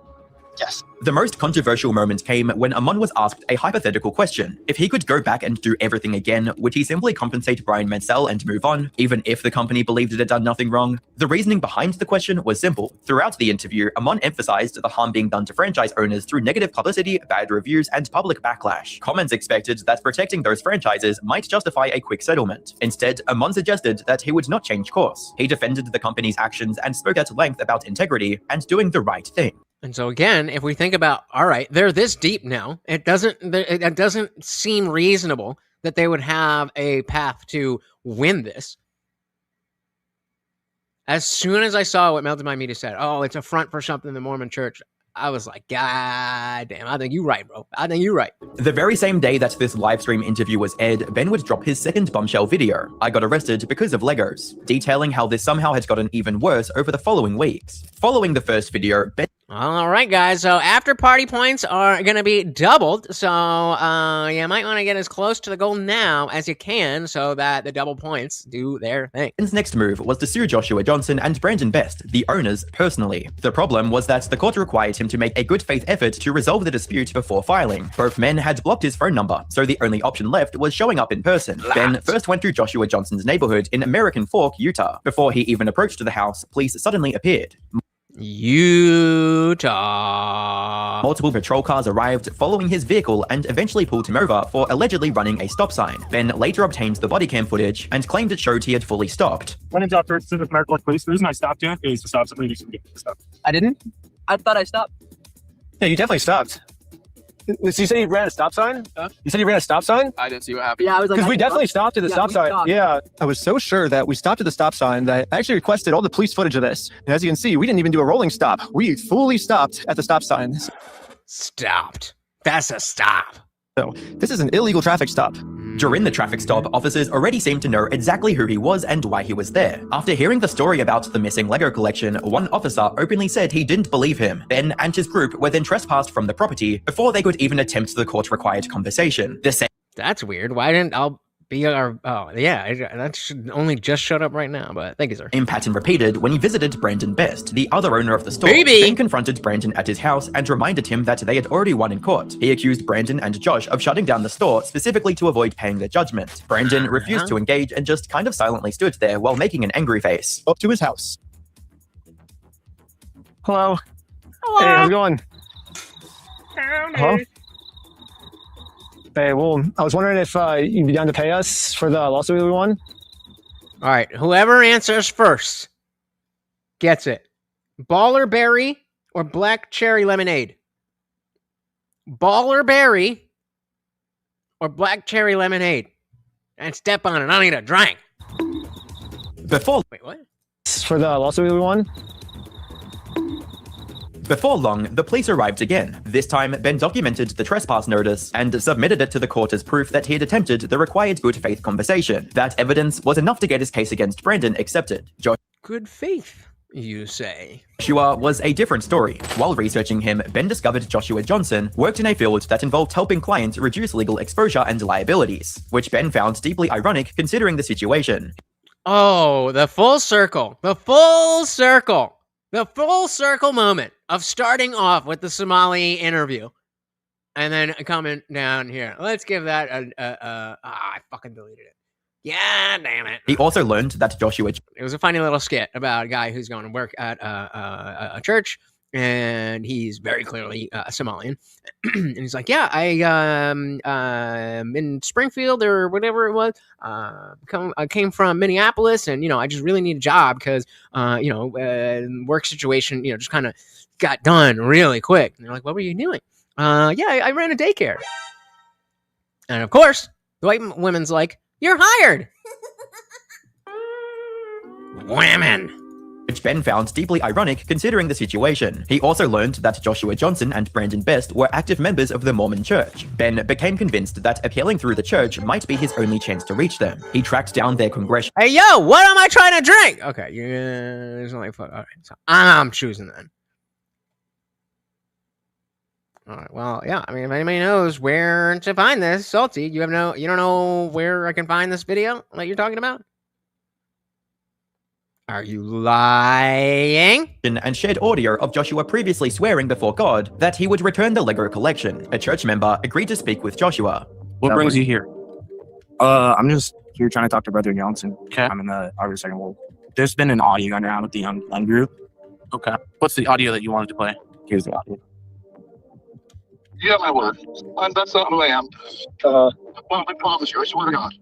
Yes. The most controversial moment came when Amon was asked a hypothetical question. If he could go back and do everything again, would he simply compensate Brian Mansell and move on, even if the company believed it had done nothing wrong? The reasoning behind the question was simple. Throughout the interview, Amon emphasized the harm being done to franchise owners through negative publicity, bad reviews, and public backlash. Comments expected that protecting those franchises might justify a quick settlement. Instead, Amon suggested that he would not change course. He defended the company's actions and spoke at length about integrity and doing the right thing. And so again, if we think about, all right, they're this deep now, it doesn't seem reasonable that they would have a path to win this. As soon as I saw what Melted My Media said, oh, it's a front for something in the Mormon church, I was like, God damn, I think you're right, bro. I think you're right. The very same day that this live stream interview was aired, Ben would drop his second bombshell video, I Got Arrested Because of Legos, detailing how this somehow had gotten even worse over the following weeks. Following the first video, Ben... All right, guys, so after party points are going to be doubled, so you might want to get as close to the goal now as you can so that the double points do their thing. Ben's next move was to sue Joshua Johnson and Brandon Best, the owners, personally. The problem was that the court required him to make a good faith effort to resolve the dispute before filing. Both men had blocked his phone number, so the only option left was showing up in person. Ben first went through Joshua Johnson's neighborhood in American Fork, Utah. Before he even approached the house, police suddenly appeared. Utah. Multiple patrol cars arrived, following his vehicle and eventually pulled him over for allegedly running a stop sign. Ben later obtained the body cam footage and claimed it showed he had fully stopped. My name's Dr. Pacific American Police. The reason I stopped you is to stop somebody who should get stopped. I didn't? I thought I stopped. Yeah, you definitely stopped. So you said he ran a stop sign? You said he ran a stop sign? I didn't see what happened. Yeah, I was like, Because we definitely stopped at the stop sign. Yeah, I was so sure that we stopped at the stop sign that I actually requested all the police footage of this. And as you can see, we didn't even do a rolling stop. We fully stopped at the stop sign. Stopped. That's a stop. So this is an illegal traffic stop. During the traffic stop, officers already seemed to know exactly who he was and why he was there. After hearing the story about the missing Lego collection, one officer openly said he didn't believe him. Ben and his group were then trespassed from the property before they could even attempt the court-required conversation. That's weird. Why didn't I'll be our... Oh, yeah, that should only just showed up right now, but thank you, sir. Same pattern repeated when he visited Brandon Best, the other owner of the store. Baby! Ben confronted Brandon at his house and reminded him that they had already won in court. He accused Brandon and Josh of shutting down the store specifically to avoid paying their judgment. Brandon refused to engage and just kind of silently stood there while making an angry face. Up to his house. Hello. Hello. Hey, how's it going? Hello? Hey, well, I was wondering if you'd be down to pay us for the lawsuit we won. All right, whoever answers first gets it. Baller Berry or Black Cherry Lemonade? Baller Berry or Black Cherry Lemonade? And step on it, I need a drink. Before... Wait, what? For the lawsuit we won? Before long, the police arrived again. This time, Ben documented the trespass notice and submitted it to the court as proof that he had attempted the required good faith conversation. That evidence was enough to get his case against Brandon accepted. Good faith, you say? Joshua was a different story. While researching him, Ben discovered Joshua Johnson worked in a field that involved helping clients reduce legal exposure and liabilities, which Ben found deeply ironic considering the situation. Oh, the full circle. The full circle. The full circle moment of starting off with the Somali interview and then coming down here. Let's give that I fucking deleted it. Yeah, damn it. He also learned that Joshua... It was a funny little skit about a guy who's going to work at a church, and he's very clearly Somalian. And he's like, yeah, I'm in Springfield or whatever it was. I came from Minneapolis, and, I just really need a job because, work situation, just kind of got done really quick. And they're like, what were you doing? Yeah, I ran a daycare. And of course, the white woman's like, you're hired. Women. Which Ben found deeply ironic considering the situation. He also learned that Joshua Johnson and Brandon Best were active members of the Mormon Church. Ben became convinced that appealing through the church might be his only chance to reach them. He tracked down their congressional... Hey, yo, what am I trying to drink? Okay, there's only fuck. All right, so I'm choosing then. All right, well, yeah, I mean, if anybody knows where to find this, Salty, you don't know where I can find this video like you're talking about? Are you lying? And shared audio of Joshua previously swearing before God that he would return the Lego collection. A church member agreed to speak with Joshua. What brings you here? I'm just here trying to talk to Brother Johnson. Okay. I'm in the August 2nd World. There's been an audio going around with the young group. Okay. What's the audio that you wanted to play? Here's the audio. Yeah, my word. That's not who I am. Well, I promise you, I swear to God.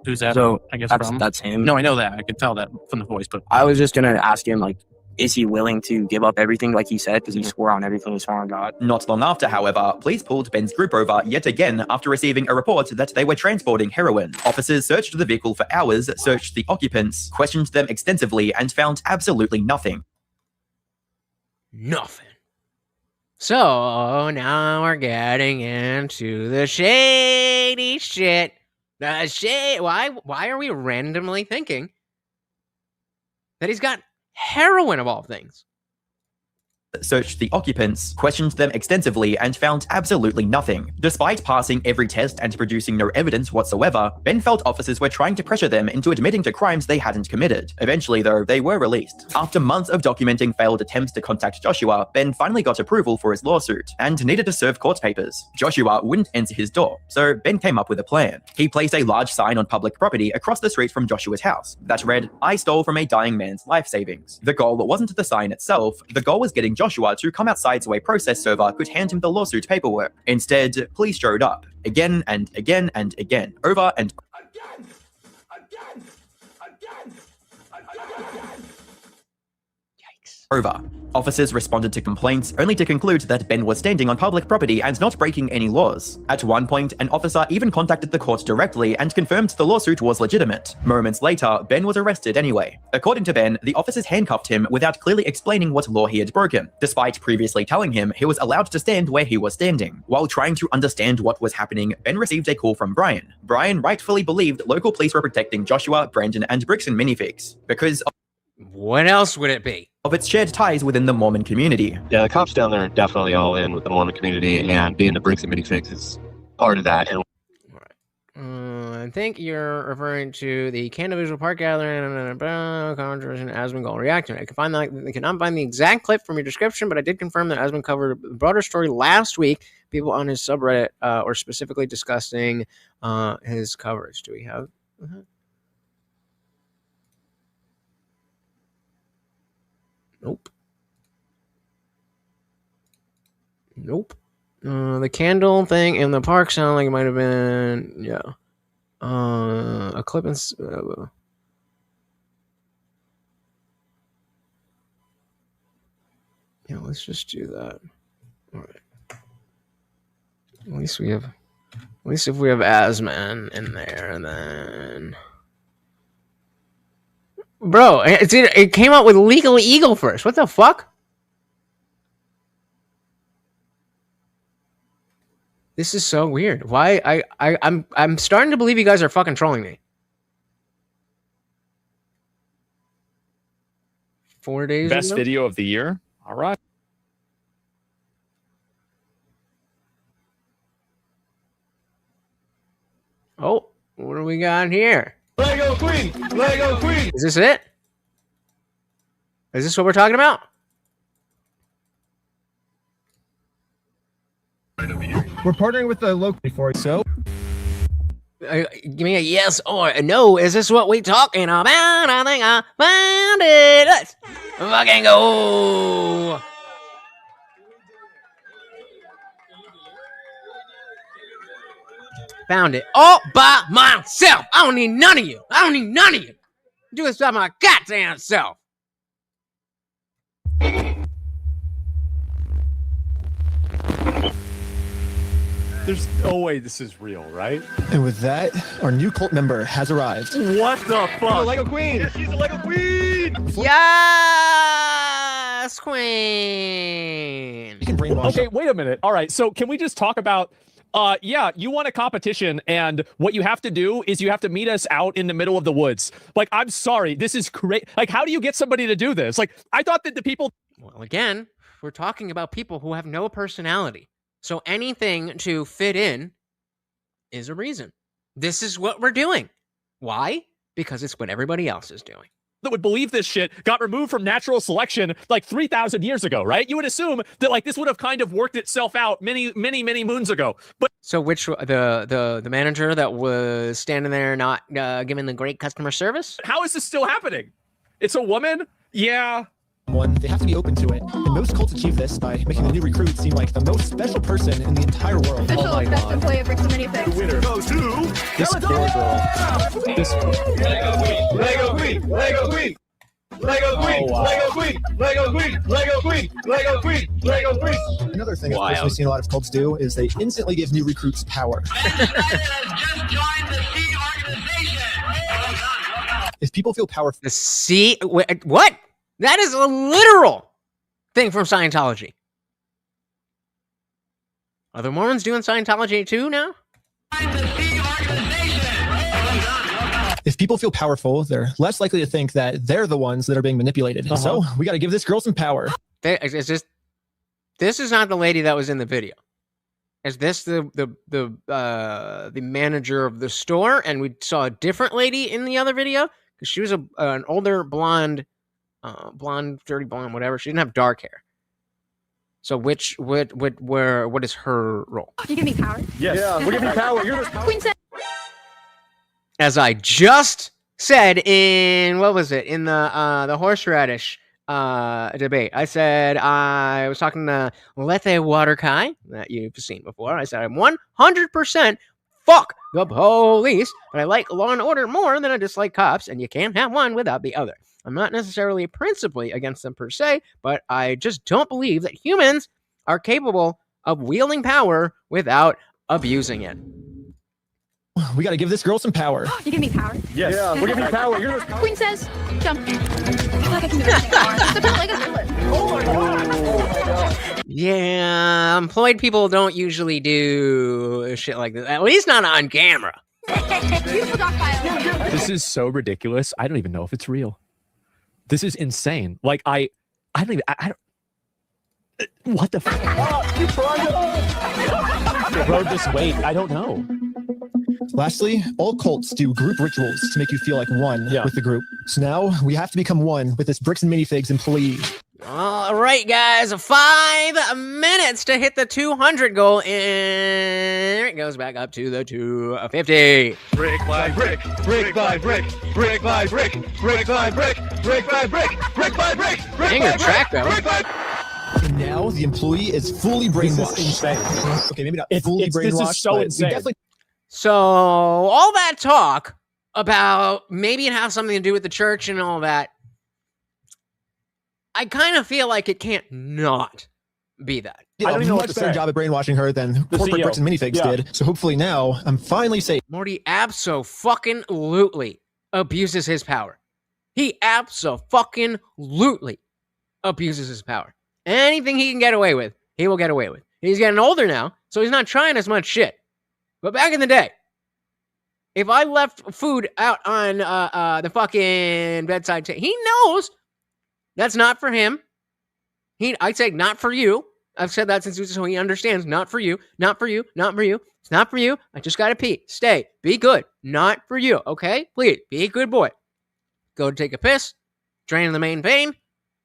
Who's that? So I guess that's him. No, I know that. I could tell that from the voice, but I was just gonna ask him, like, is he willing to give up everything like he said? Because he swore on everything he swore on God. Not long after, however, police pulled Ben's group over yet again after receiving a report that they were transporting heroin. Officers searched the vehicle for hours, searched the occupants, questioned them extensively, and found absolutely nothing. Nothing. So now we're getting into the shady shit. The shade. Why are we randomly thinking that he's got heroin of all things? Searched the occupants, questioned them extensively, and found absolutely nothing. Despite passing every test and producing no evidence whatsoever, Ben felt officers were trying to pressure them into admitting to crimes they hadn't committed. Eventually, though, they were released. After months of documenting failed attempts to contact Joshua, Ben finally got approval for his lawsuit, and needed to serve court papers. Joshua wouldn't answer his door, so Ben came up with a plan. He placed a large sign on public property across the street from Joshua's house that read, "I stole from a dying man's life savings." The goal wasn't the sign itself, the goal was getting Joshua to come outside so a process server could hand him the lawsuit paperwork. Instead, police showed up, again and again and again, over and Yikes. over. Officers responded to complaints only to conclude that Ben was standing on public property and not breaking any laws. At one point, an officer even contacted the court directly and confirmed the lawsuit was legitimate. Moments later, Ben was arrested anyway. According to Ben, the officers handcuffed him without clearly explaining what law he had broken, despite previously telling him he was allowed to stand where he was standing. While trying to understand what was happening, Ben received a call from Brian. Brian rightfully believed local police were protecting Joshua, Brandon, and Brixton minifigs because what else would it be? Of its shared ties within the Mormon community. Yeah, the cops down there are definitely all in with the Mormon community, and being the Bricks and Minifigs is part of that. And I think you're referring to the Candle Visual Park Gathering controversy and Asmongold reaction. I cannot find the exact clip from your description, but I did confirm that Asmon covered the broader story last week. People on his subreddit were specifically discussing his coverage. Do we have? Nope. Nope. The candle thing in the park sound like it might have been, yeah. A clip and yeah, let's just do that. All right. At least if we have Asman in there, then bro, it came out with Legal Eagle first. What the fuck? This is so weird. Why I'm starting to believe you guys are fucking trolling me. 4 days Best ago? video of the year. All right. Oh, what do we got here? Lego Queen! Lego Queen! Is this it? Is this what we're talking about? We're partnering with the local before, so Give me a yes or a no. Is this what we talking about? I think I found it. Let's fucking go. Found it all by myself. I don't need none of you. Do this by my goddamn self. There's no way this is real, right? And with that, our new cult member has arrived. What the fuck? The Lego Queen! Yeah, she's a Lego Queen! Yes, Queen. You can brainwash. Okay, wait a minute. All right, so can we just talk about yeah, you want a competition, and what you have to do is you have to meet us out in the middle of the woods. Like, I'm sorry, this is crazy. Like, how do you get somebody to do this? Like, I thought that the people... Well, again, we're talking about people who have no personality. So anything to fit in is a reason. This is what we're doing. Why? Because it's what everybody else is doing. That would believe this shit got removed from natural selection like 3,000 years ago, right? You would assume that like this would have kind of worked itself out many moons ago. But so which the manager that was standing there not giving the great customer service? How is this still happening? It's a woman? Yeah. They have to be open to it. And most cults achieve this by making the new recruit seem like the most special person in the entire world. Official Oh my best god. employee of Bricks and Minifigs. The winner goes to This poor girl. This Lego Queen! Lego Queen! Lego Queen! Lego Queen! Oh, wow. Lego Queen! Lego Queen! Lego Queen! Lego Queen! Lego Queen! Another thing I've personally seen a lot of cults do is they instantly give new recruits power. If people feel powerful, The C what? That is a literal thing from Scientology. Are the Mormons doing Scientology too now? if people feel powerful, they're less likely to think that they're the ones that are being manipulated. So we got to give this girl some power. It's just, this is not the lady that was in the video. Is this the manager of the store? And we saw a different lady in the other video because she was an older blonde, dirty blonde, whatever. She didn't have dark hair. So what is her role? You give me power. Yes. Yeah, we're giving you power. You're the Queen said. As I just said in what was it in the horseradish debate, I said I was talking to Lethe Waterkai that you've seen before. I said I'm 100% fuck the police, but I like law and order more than I dislike cops, and you can't have one without the other. I'm not necessarily principally against them per se, but I just don't believe that humans are capable of wielding power without abusing it. We got to give this girl some power. You give me power. Yes. Yeah, we're giving you power. You're the Queen says, jump. I feel like I can do it. It's a like a bullet. Oh my god. Yeah, employed people don't usually do shit like this. At least not on camera. Beautiful dog file. This is so ridiculous. I don't even know if it's real. This is insane. Like I don't even. I don't. What the fuck? Bro, just wait. I don't know. Lastly, all cults do group rituals to make you feel like one with the group. So now we have to become one with this bricks and minifigs employee. All right, guys, 5 minutes to hit the 200 goal, and it goes back up to the 250. Brick by brick, brick by brick, brick by brick, brick by brick, brick by brick, brick by brick, brick by track, though. And now the employee is fully brainwashed. This is insane. Okay, maybe not fully brainwashed. This is so insane. So all that talk about maybe it has something to do with the church and all that, I kind of feel like it can't not be that. I don't even know much better job at brainwashing her than corporate bricks and minifigs did. So hopefully now I'm finally safe. Morty abso-fucking-lutely abuses his power. He abso-fucking-lutely abuses his power. Anything he can get away with, he will get away with. He's getting older now, so he's not trying as much shit. But back in the day, if I left food out on the fucking bedside table, he knows that's not for him. I'd say not for you. I've said that since so he understands. Not for you. Not for you. Not for you. It's not for you. I just gotta pee. Stay. Be good. Not for you. Okay? Please. Be a good boy. Go to take a piss. Drain the main vein.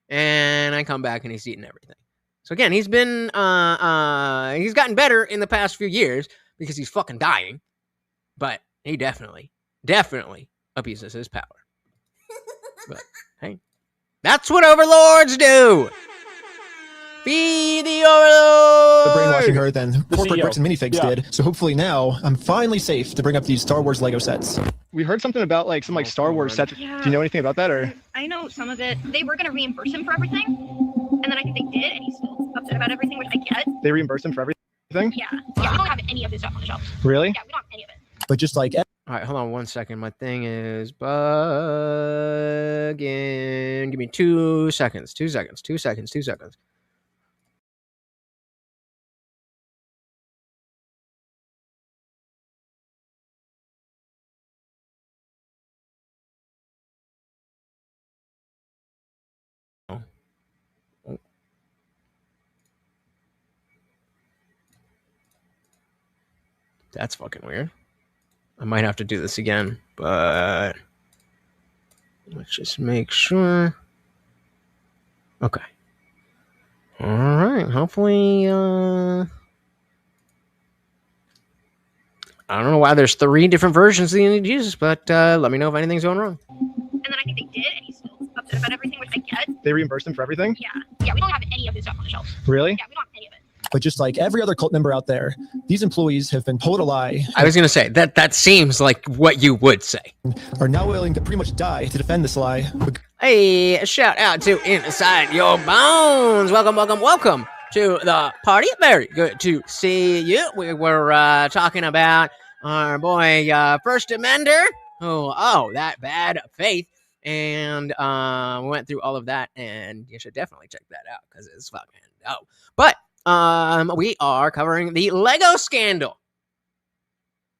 And I come back and he's eating everything. So again, he's been he's gotten better in the past few years because he's fucking dying. But he definitely abuses his power. But hey, that's what overlords do. Be the overlord. The brainwashing her than corporate bricks and minifigs did. So hopefully now I'm finally safe to bring up these Star Wars Lego sets. We heard something about like some Star Wars sets. Yeah. Do you know anything about that or? I know some of it. They were going to reimburse him for everything, and then I think they did, and he's still upset about everything, which I get. They reimbursed him for everything? Yeah, we don't have any of his stuff on the shelf. Really? Yeah, we don't have any of it. But just like all right, hold on 1 second. My thing is bugging. Give me 2 seconds. 2 seconds. 2 seconds. 2 seconds. That's fucking weird. I might have to do this again, but let's just make sure. Okay. All right. Hopefully, I don't know why there's 3 different versions that you need to use, but let me know if anything's going wrong. And then I think they did, and he's still upset about everything, which I get. They reimbursed him for everything? Yeah, we don't have any of his stuff on the shelf. Really? Yeah, we don't have any of it. But just like every other cult member out there, these employees have been told a lie. I was going to say, that seems like what you would say. Are now willing to pretty much die to defend this lie. Hey, a shout out to Inside Your Bones. Welcome to the party. Very good to see you. We were talking about our boy First Amender. Oh, that bad faith. And we went through all of that, and you should definitely check that out because it's fucking dope. But we are covering the Lego scandal.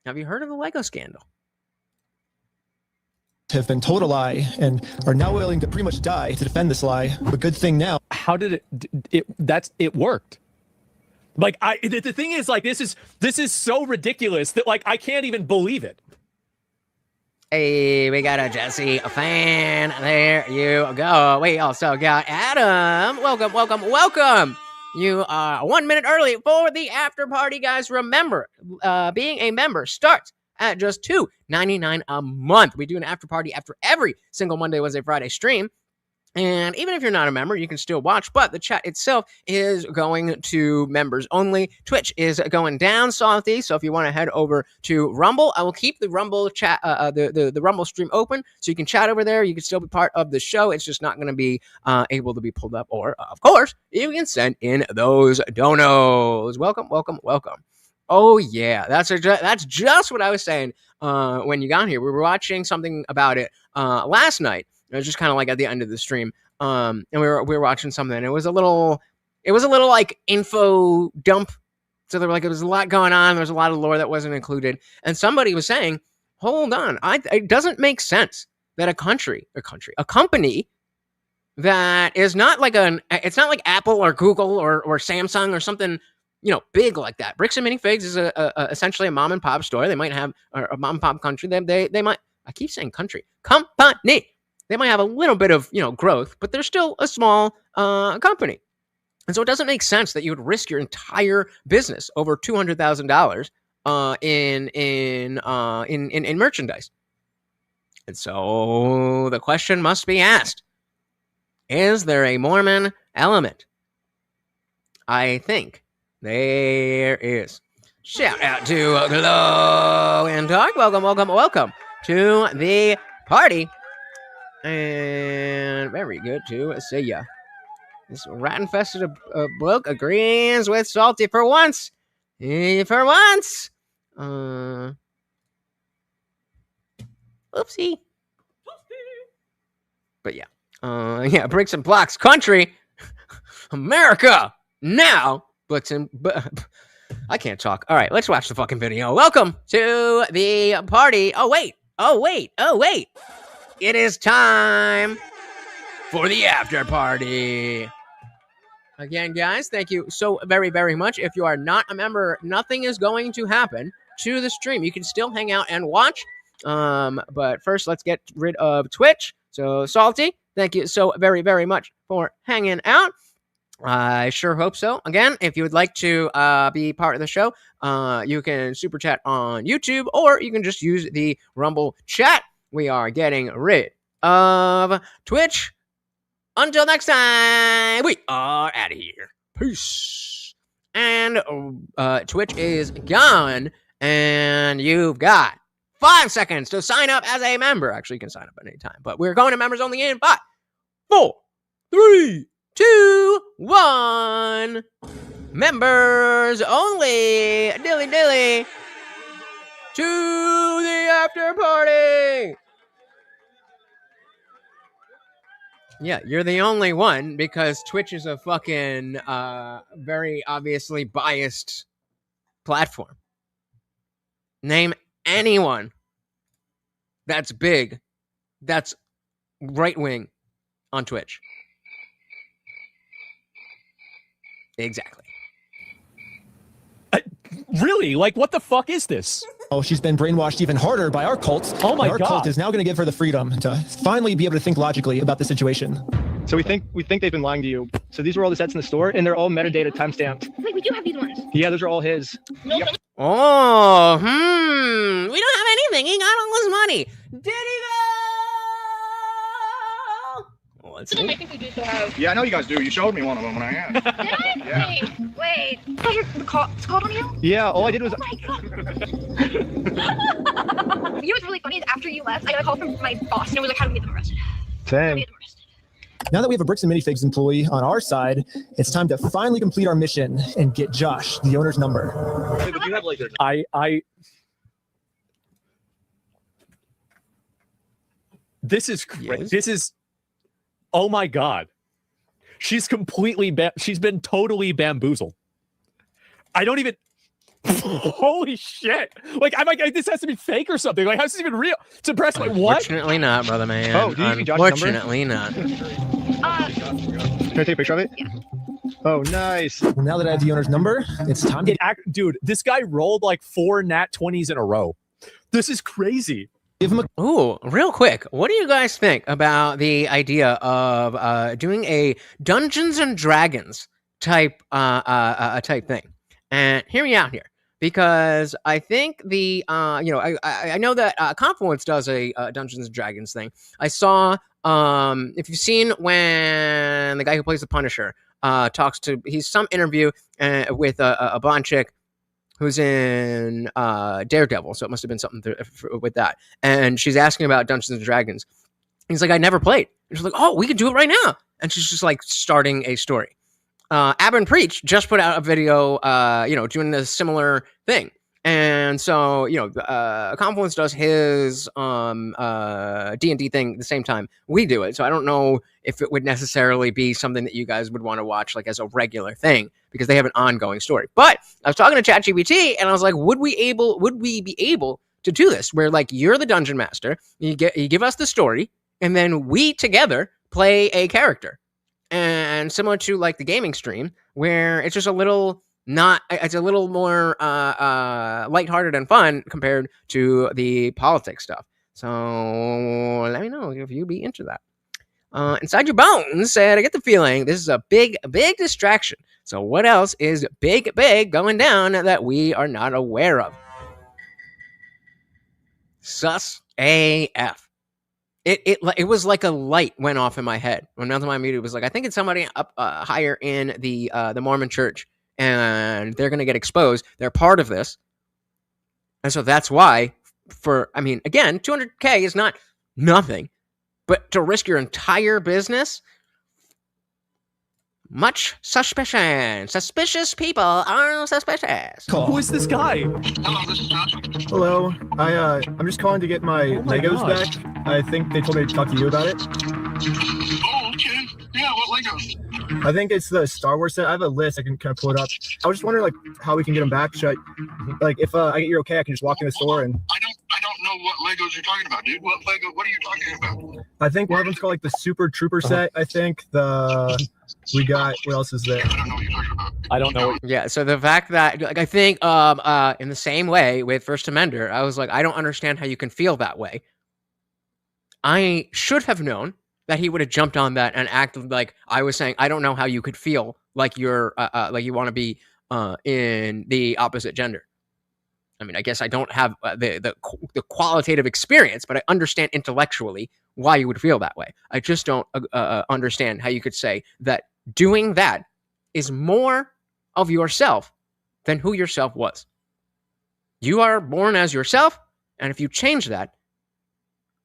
Have you heard of the Lego scandal? Have been told a lie and are now willing to pretty much die to defend this lie. But good thing now. How did it worked? Like the thing is, like, this is so ridiculous that like I can't even believe it. Hey, we got a Jesse, a fan. There you go. We also got Adam. Welcome. You are 1 minute early for the after party, guys. Remember, being a member starts at just $2.99 a month. We do an after party after every single Monday, Wednesday, Friday stream. And even if you're not a member, you can still watch, but the chat itself is going to members only. Twitch is going down, Salty. So if you want to head over to Rumble, I will keep the Rumble chat, the Rumble stream open, so you can chat over there. You can still be part of the show. It's just not going to be able to be pulled up. Or, of course, you can send in those donos. Welcome, welcome, welcome. Oh yeah, that's just what I was saying when you got here. We were watching something about it last night. It was just kind of like at the end of the stream, and we were watching something. It was a little like info dump. So there were it was a lot going on. There was a lot of lore that wasn't included, and somebody was saying, "Hold on, it doesn't make sense that a company that is not like it's not like Apple or Google or Samsung or something." Big like that. Bricks and Minifigs is essentially a mom and pop store. They might have a mom and pop country. They might. I keep saying country company. They might have a little bit of growth, but they're still a small company, and so it doesn't make sense that you would risk your entire business over $200,000 in merchandise. And so the question must be asked: is there a Mormon element? I think there is. Shout out to Glow and Dark. Welcome, welcome, welcome to the party. And very good to see ya. This rat-infested bloke agrees with Salty for once. For once. Oopsie. But yeah. Bricks and Blocks country. America. Now. I can't talk. All right, let's watch the fucking video. Welcome to the party. Oh, wait. It is time for the after party. Again, guys, thank you so very, very much. If you are not a member, nothing is going to happen to the stream. You can still hang out and watch. But first, let's get rid of Twitch. So, Salty, thank you so very, very much for hanging out. I sure hope so. Again, if you would like to be part of the show, you can super chat on YouTube, or you can just use the Rumble chat. We are getting rid of Twitch. Until next time, we are out of here. Peace. And Twitch is gone, and you've got 5 seconds to sign up as a member. Actually, you can sign up at any time, but we're going to members only in 5, 4, 3, 2, 1. Members only. Dilly dilly. To the after party. Yeah, you're the only one because Twitch is a fucking very obviously biased platform. Name anyone that's big, that's right wing on Twitch. Exactly. Really? What the fuck is this? Oh, she's been brainwashed even harder by our cult. Oh my our God. cult is now going to give her the freedom to finally be able to think logically about the situation. So we think they've been lying to you. So these were all the sets in the store, and they're all metadata timestamped. Wait, we do have these ones. Yeah, those are all his. No, Yep. Oh, we don't have anything. He got all his money. Did he go? Let's see. I think we do still have. Yeah, I know you guys do. You showed me one of them when I asked. Did I? Yeah. Wait. It's called on you? Yeah, all I did was. Oh my God. You know what's really funny is after you left, I got a call from my boss, and it was like, how do we get them arrested? Same. Now that we have a Bricks and Minifigs employee on our side, it's time to finally complete our mission and get Josh, the owner's number. Hey, but you have like This is crazy. Yes. This is. Oh my God. She's completely. She's been totally bamboozled. I don't even. Holy shit! I'm like, this has to be fake or something. How's this even real? It's impressive. What? Unfortunately not, brother man. Oh, do you give me Josh's number? Unfortunately not. Can I take a picture of it? Yeah. Oh, nice. Well, now that I have the owner's number, it's time to. Dude, this guy rolled 4 nat 20s in a row. This is crazy. Give him a. Ooh, real quick, what do you guys think about the idea of doing a Dungeons and Dragons type thing? And hear me out here. because I think the I know that Confluence does a Dungeons and Dragons thing. I saw if you've seen when the guy who plays the Punisher talks to he's some interview with a blonde chick who's in Daredevil, so it must have been something with that. And she's asking about Dungeons and Dragons. He's like, I never played. And she's like, oh, we can do it right now. And she's just like starting a story. Abin Preach just put out a video, doing a similar thing. And so, Confluence does his D&D thing at the same time we do it. So I don't know if it would necessarily be something that you guys would want to watch like as a regular thing because they have an ongoing story. But I was talking to ChatGPT and I was like, would we be able to do this where like you're the dungeon master, you give us the story, and then we together play a character. And similar to like the gaming stream where it's just a little more lighthearted and fun compared to the politics stuff. So let me know if you'd be into that. Inside Your Bones said, I get the feeling this is a big distraction. So what else is big going down that we are not aware of? Sus AF. It was like a light went off in my head when Mountain Mind Media was like, I think it's somebody up higher in the Mormon church, and they're going to get exposed. They're part of this, and so that's why. Again, $200K is not nothing, but to risk your entire business, much suspicion. Suspicious people are suspicious. Who is this guy? Hello. I'm just calling to get my Legos back. I think they told me to talk to you about it. Oh, okay. Yeah, what Legos? I think it's the Star Wars set. I have a list. I can kind of pull it up. I was just wondering, like, how we can get them back. Should if I get your okay, I can just walk in the store and. I don't know what Legos you're talking about, dude. What are you talking about? I think one of them's called like the Super Trooper set. I think we got, what else is there? I don't know. Yeah, so the fact that I think in the same way with First Amender, I was like, I don't understand how you can feel that way. I should have known that he would have jumped on that and acted like I was saying, I don't know how you could feel like you're like you want to be in the opposite gender. I mean, I guess I don't have the qualitative experience, but I understand intellectually why you would feel that way. I just don't understand how you could say that doing that is more of yourself than who yourself was. You are born as yourself, and if you change that,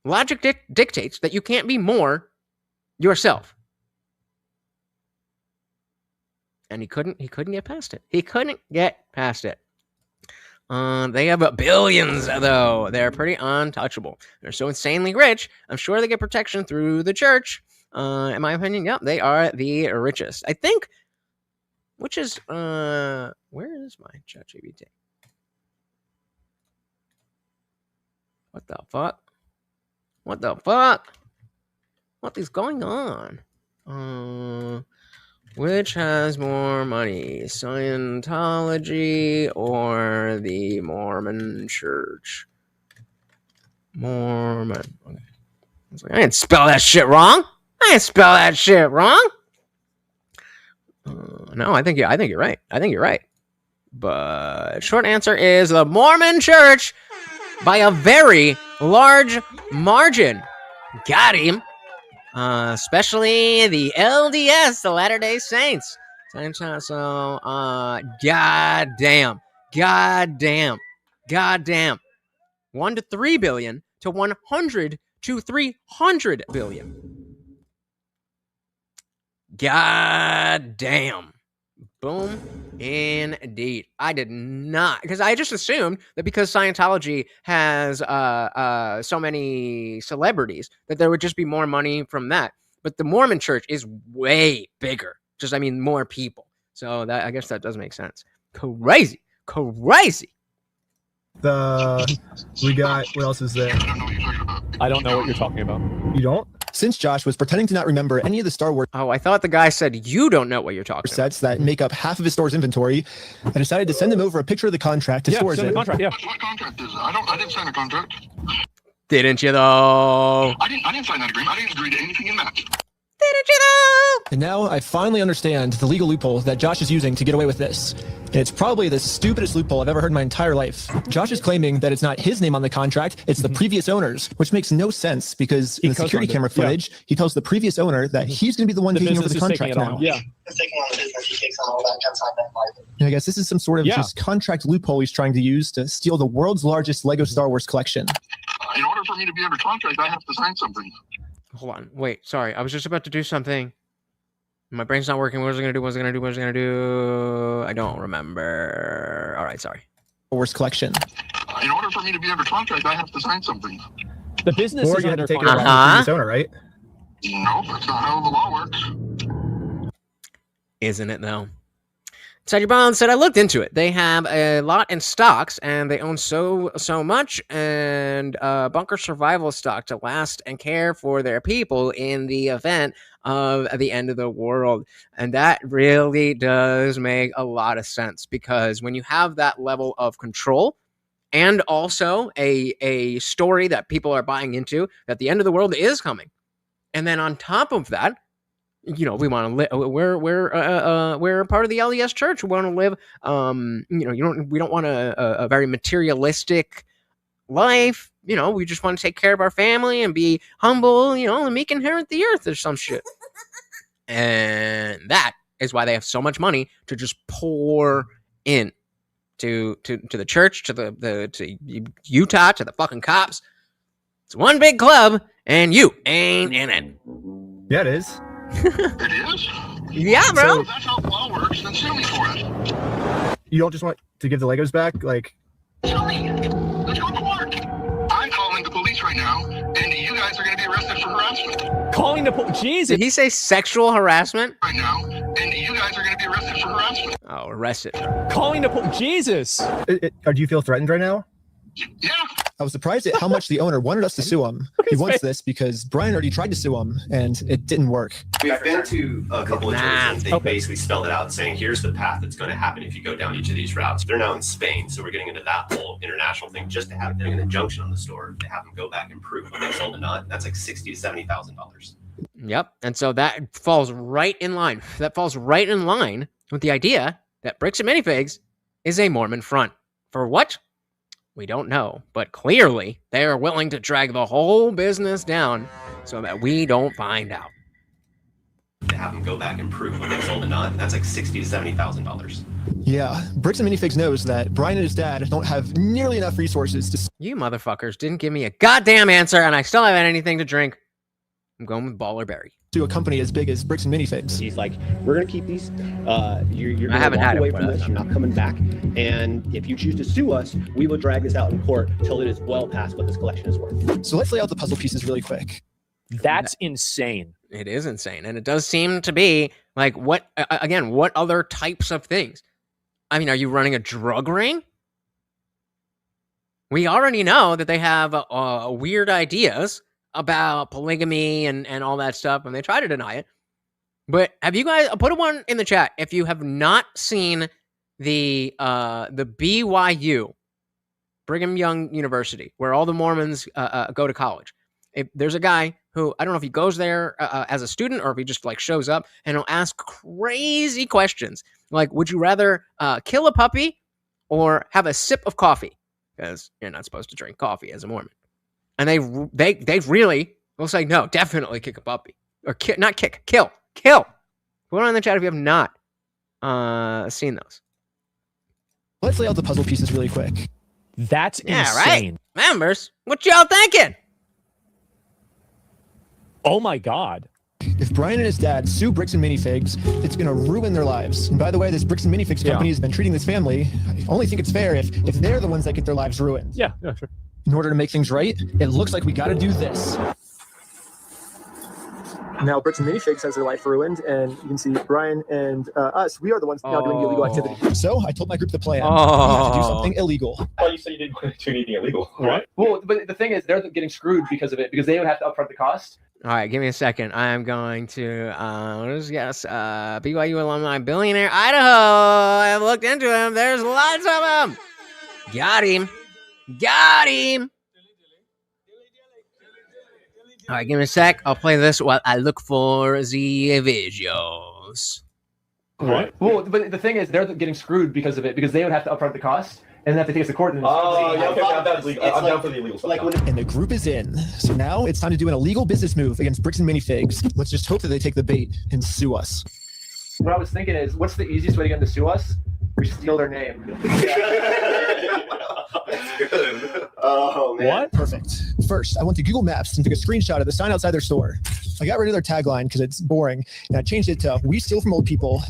logic dictates that you can't be more yourself. And he couldn't get past it. He couldn't get past it. They have billions, though. They're pretty untouchable. They're so insanely rich. I'm sure they get protection through the church. In my opinion, yep, they are the richest. I think, which is, where is my ChatGPT? What the fuck? What the fuck? What is going on? Which has more money, Scientology or the Mormon Church? Mormon. Okay. I didn't spell that shit wrong. No, I think you're right. But short answer is the Mormon Church by a very large margin. Got him. Especially the LDS, the Latter-day Saints. So, goddamn. 1 to 3 billion to 100 to 300 billion. Goddamn. Boom. Indeed. I did not, because I just assumed that because Scientology has so many celebrities that there would just be more money from that. But the Mormon Church is way bigger. More people. So I guess that does make sense. Crazy. We got, what else is there? I don't know what you're talking about. You don't? Since Josh was pretending to not remember any of the Star Wars I thought the guy said you don't know what you're talking about. Sets that make up half of his store's inventory, I decided to send him over a picture of the contract to stores send it. the contract, yeah. What contract is it? I didn't sign a contract. Didn't you though? I didn't sign that agreement. I didn't agree to anything in that. And now I finally understand the legal loophole that Josh is using to get away with this. And it's probably the stupidest loophole I've ever heard in my entire life. Josh is claiming that it's not his name on the contract, it's the previous owner's, which makes no sense because in the security camera footage, he tells the previous owner that he's going to be the one taking over the contract now. Yeah. He's taking on the business, he takes on all that consignment. And I guess this is some sort of just contract loophole he's trying to use to steal the world's largest Lego Star Wars collection. In order for me to be under contract, I have to sign something. Hold on. Wait, sorry. I was just about to do something. My brain's not working. What was I going to do? What was I going to do? What was I going to do? I don't remember. All right, sorry. Wars collection. In order for me to be under contract, I have to sign something. The business Or is you had under to take it around the previous owner, right? No, that's not how the law works. Isn't it, though? Sergeant Bond said, I looked into it. They have a lot in stocks, and they own so much, and bunker survival stock to last and care for their people in the event of the end of the world. And that really does make a lot of sense, because when you have that level of control, and also a story that people are buying into, that the end of the world is coming, and then on top of that, you know, we want to live. We're part of the LDS Church. We want to live. We don't want a very materialistic life. You know, we just want to take care of our family and be humble. You know, and meek inherit the earth or some shit. And that is why they have so much money to just pour in to the church, to Utah, to the fucking cops. It's one big club, and you ain't in it. Yeah, it is. It is? Yeah, bro. So if that's how the law works, then sue me for it. You don't just want to give the Legos back? Like, Sue me. Let's go to court. I'm calling the police right now, and you guys are going to be arrested for harassment. Calling the police? Jesus. Did he say sexual harassment? Right now, and you guys are going to be arrested for harassment. Oh, arrested. Calling the police? Jesus. do you feel threatened right now? Yeah. I was surprised at how much the owner wanted us to sue him. He wants this because Brian already tried to sue him, and it didn't work. We've been to a couple of jurisdictions. They basically spelled it out, saying here's the path that's going to happen if you go down each of these routes. They're now in Spain, so we're getting into that whole international thing just to have them an injunction on the store to have them go back and prove what they sold or not. That's like $60,000 to $70,000. Yep. And so that falls right in line. That falls right in line with the idea that Bricks and Minifigs is a Mormon front. For what? We don't know, but clearly they are willing to drag the whole business down so that we don't find out. To have them go back and prove what they sold or not. That's like $60,000 to $70,000. Yeah, Bricks and Minifigs knows that Brian and his dad don't have nearly enough resources to... You motherfuckers didn't give me a goddamn answer, and I still haven't had anything to drink. I'm going with Baller Berry. ...to a company as big as Bricks and Minifigs. He's like, we're going to keep these. You're I haven't had away it from this. You're not coming back. And if you choose to sue us, we will drag this out in court till it is well past what this collection is worth. So let's lay out the puzzle pieces really quick. That's insane. It is insane. And it does seem to be like, what other types of things? I mean, are you running a drug ring? We already know that they have weird ideas about polygamy and all that stuff, and they try to deny it. But have you guys put one in the chat if you have not seen the BYU, Brigham Young University, where all the Mormons go to college? There's a guy who, I don't know if he goes there as a student or if he just like shows up, and he'll ask crazy questions like, would you rather kill a puppy or have a sip of coffee? Because you're not supposed to drink coffee as a Mormon. And they really will say, no, definitely kick a puppy. Or kill. Put it on the chat if you have not seen those. Let's lay out the puzzle pieces really quick. That's insane. Right. Members, what y'all thinking? Oh my God. If Brian and his dad sue Bricks and Minifigs, it's going to ruin their lives. And by the way, this Bricks and Minifigs company has been treating this family. I only think it's fair if they're the ones that get their lives ruined. Yeah, sure. In order to make things right, it looks like we got to do this. Now, Bricks and Minifigs has their life ruined, and you can see Brian and us, we are the ones now doing the illegal activity. So I told my group the plan. We have to do something illegal. Well, you said you didn't want to do anything illegal. Right. Well, but the thing is, they're getting screwed because of it, because they would have to upfront the cost. All right, give me a second. I'm going to, let's guess, BYU alumni billionaire Idaho. I looked into him. There's lots of them. Got him. All right, give me a sec. I'll play this while I look for the videos. What? Well, but the thing is, they're getting screwed because of it, because they would have to upfront the cost and then have to take us to court. And I'm down for the illegal stuff. And the group is in. So now it's time to do an illegal business move against Bricks and Minifigs. Let's just hope that they take the bait and sue us. What I was thinking is, what's the easiest way to get them to sue us? We steal their name. Oh, man. What? Perfect. First, I went to Google Maps and took a screenshot of the sign outside their store. I got rid of their tagline because it's boring, and I changed it to "We Steal from Old People."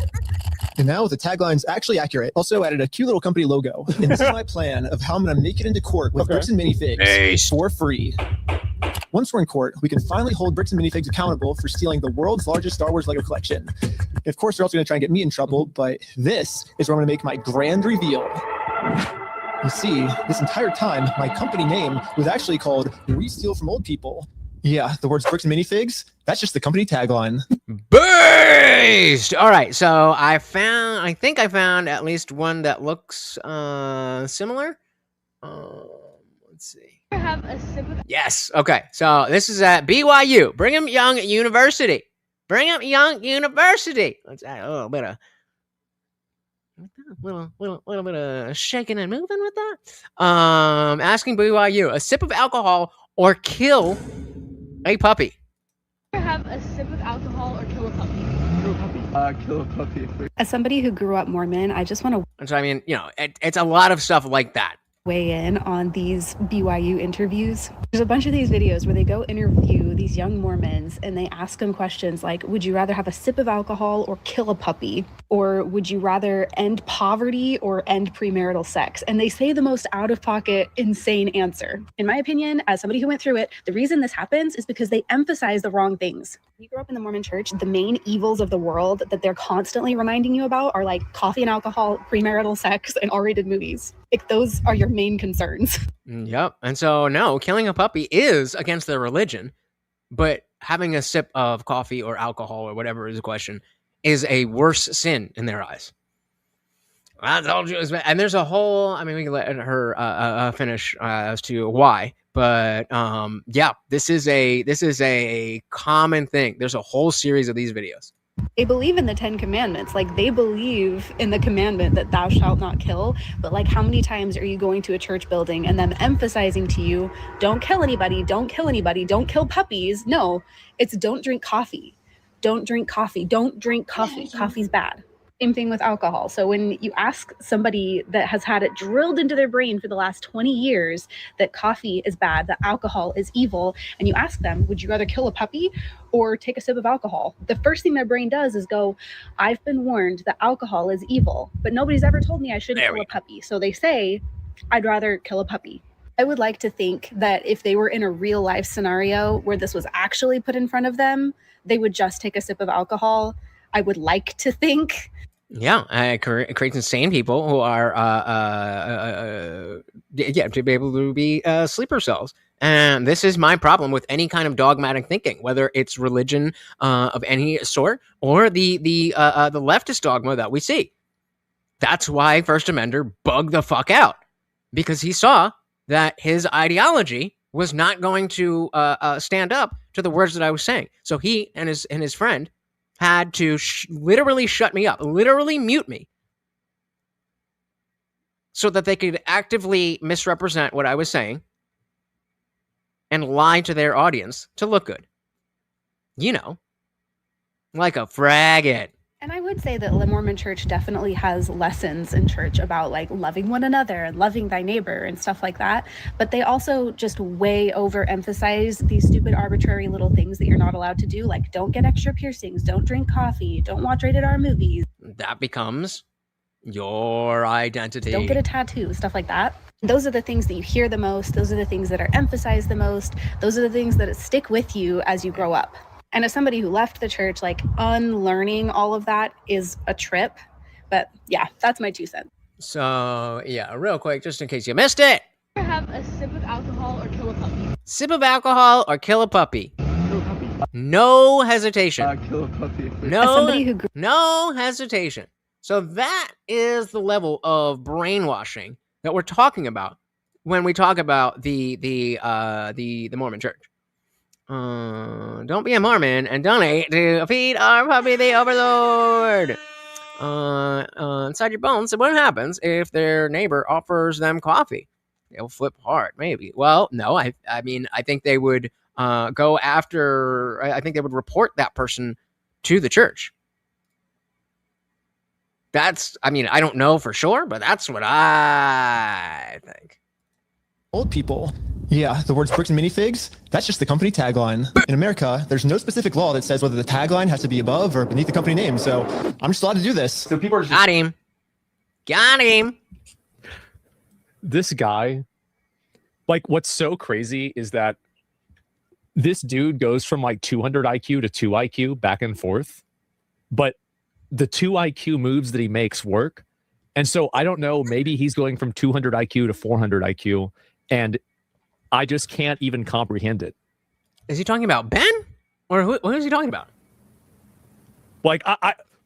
And now the tagline's actually accurate. Also added a cute little company logo. And this is my plan of how I'm going to make it into court with Bricks and Minifigs for free. Once we're in court, we can finally hold Bricks and Minifigs accountable for stealing the world's largest Star Wars Lego collection. And of course, they're also going to try and get me in trouble, but this is where I'm going to make my grand reveal. You see, this entire time, my company name was actually called We Steal from Old People. Yeah, the words Bricks and Minifigs, that's just the company tagline. Beast! All right, so I think I found at least one that looks similar. Let's see. Have a sip of Yes. Okay. So this is at BYU, Brigham Young University. Brigham Young University. Let's add a little bit of little bit of shaking and moving with that. Asking BYU, a sip of alcohol or kill a puppy. have a sip of alcohol or kill a puppy. Kill a puppy. As somebody who grew up Mormon, I just want to So I mean, it's a lot of stuff like that. weigh in on these BYU interviews. There's a bunch of these videos where they go interview these young Mormons and they ask them questions like, would you rather have a sip of alcohol or kill a puppy? Or would you rather end poverty or end premarital sex? And they say the most out-of-pocket, insane answer. In my opinion, as somebody who went through it, the reason this happens is because they emphasize the wrong things. You grew up in the Mormon church, the main evils of the world that they're constantly reminding you about are like coffee and alcohol, premarital sex, and R-rated movies. Like those are your main concerns. Yep. And so, no, killing a puppy is against their religion, but having a sip of coffee or alcohol or whatever is the question is a worse sin in their eyes. I told you it was bad. And there's a whole, I mean, we can let her finish as to why, but yeah, this is a common thing. There's a whole series of these videos. They believe in the 10 commandments. Like they believe in the commandment that thou shalt not kill. But like how many times are you going to a church building and them emphasizing to you, don't kill anybody, don't kill anybody, don't kill puppies. No, it's don't drink coffee. Don't drink coffee. Don't drink coffee. Coffee's bad. Same thing with alcohol. So when you ask somebody that has had it drilled into their brain for the last 20 years that coffee is bad, that alcohol is evil, and you ask them, would you rather kill a puppy or take a sip of alcohol? The first thing their brain does is go, I've been warned that alcohol is evil, but nobody's ever told me I shouldn't kill a puppy. So they say, I'd rather kill a puppy. I would like to think that if they were in a real life scenario where this was actually put in front of them, they would just take a sip of alcohol. I would like to think. Yeah, it creates insane people who are, to be able to be sleeper cells. And this is my problem with any kind of dogmatic thinking, whether it's religion of any sort or the leftist dogma that we see. That's why First Amender bugged the fuck out, because he saw that his ideology was not going to stand up to the words that I was saying. So he and his friend had to literally shut me up, literally mute me, so that they could actively misrepresent what I was saying and lie to their audience to look good. You know, like a fraggot. And I would say that the Mormon church definitely has lessons in church about like loving one another and loving thy neighbor and stuff like that. But they also just way overemphasize these stupid arbitrary little things that you're not allowed to do. Like don't get extra piercings, don't drink coffee, don't watch rated R movies. That becomes your identity. Don't get a tattoo, stuff like that. Those are the things that you hear the most. Those are the things that are emphasized the most. Those are the things that stick with you as you grow up. And as somebody who left the church, like unlearning all of that is a trip. But yeah, that's my 2 cents. So yeah, real quick, just in case you missed it. Have a sip of alcohol or kill a puppy. Sip of alcohol or kill a puppy. No hesitation. Kill a puppy. No hesitation. So that is the level of brainwashing that we're talking about when we talk about the Mormon church. Don't be a Mormon and donate to feed our puppy the Overlord. Inside your bones. So what happens if their neighbor offers them coffee? They'll flip hard, maybe. Well, no, I mean, I think they would go after. I think they would report that person to the church. I mean, I don't know for sure, but that's what I think. Old people. Yeah, the words bricks and minifigs, that's just the company tagline. In America, there's no specific law that says whether the tagline has to be above or beneath the company name, so I'm just allowed to do this. So people are just... Got him. This guy, like, what's so crazy is that this dude goes from like 200 IQ to 2 IQ back and forth, but the 2 IQ moves that he makes work. And so I don't know, maybe he's going from 200 IQ to 400 IQ, and I just can't even comprehend it. Is he talking about Ben? Or who is he talking about? Like,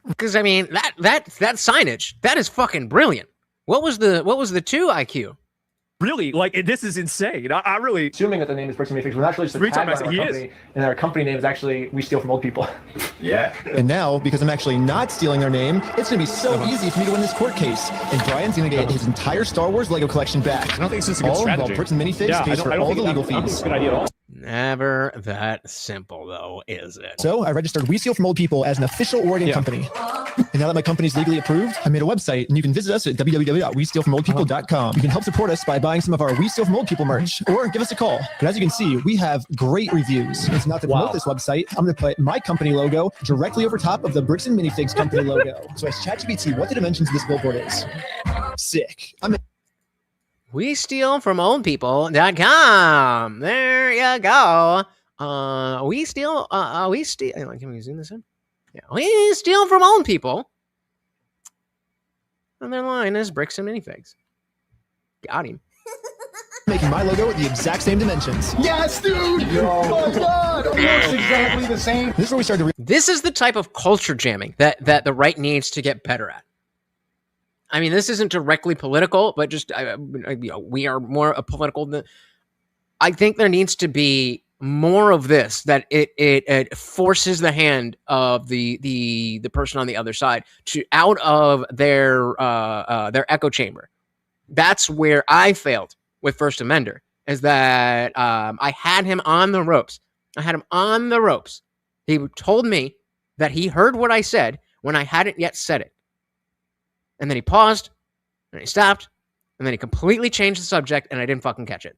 because I mean, that signage, that is fucking brilliant. What was the 2 IQ? Really, like, this is insane. I really... Assuming that the name is Bricks and Minifigs, we're not actually just a tagline of our company, and our company name is actually We Steal From Old People. Yeah. And now, because I'm actually not stealing their name, it's going to be so easy for me to win this court case. And Brian's going to get his entire Star Wars Lego collection back. I don't think this is a good strategy. While Bricks and Minifigs pays for all the legal fees. I don't think it's a good idea at all. Never that simple, though, is it? So I registered We Steal From Old People as an official Oregon company. And now that my company's legally approved, I made a website, and you can visit us at www.westealfromoldpeople.com. You can help support us by buying some of our We Steal From Old People merch, or give us a call. But as you can see, we have great reviews. And so now to promote this website, I'm going to put my company logo directly over top of the Bricks and Minifigs company logo. So ask ChatGPT what the dimensions of this billboard is. Sick. We steal from oldpeople.com. There you go. We steal. Can we zoom this in? Yeah, we steal from old people. And their line is bricks and minifigs. Got him. Making my logo the exact same dimensions. Yes, dude! Oh my god! It looks exactly the same. This is where we started to... This is the type of culture jamming that the right needs to get better at. I mean, this isn't directly political, but just we are more political than. I think there needs to be more of this, that it forces the hand of the person on the other side to out of their echo chamber. That's where I failed with First Amender, is that I had him on the ropes. He told me that he heard what I said when I hadn't yet said it. And then he paused, and he stopped, and then he completely changed the subject, and I didn't fucking catch it.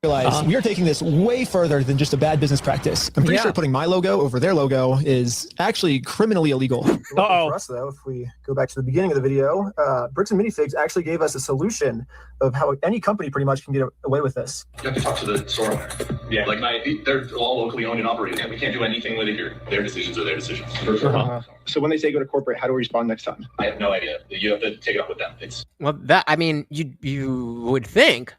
Realize we are taking this way further than just a bad business practice. I'm pretty sure putting my logo over their logo is actually criminally illegal. For us, though, if we go back to the beginning of the video, Bricks and Minifigs actually gave us a solution of how any company pretty much can get away with this. You have to talk to the store owner. Yeah. Like, they're all locally owned and operated. Yeah, we can't do anything with it here. Their decisions are their decisions. For sure. So when they say go to corporate, how do we respond next time? I have no idea. You have to take it up with them. Well, that, I mean, you would think.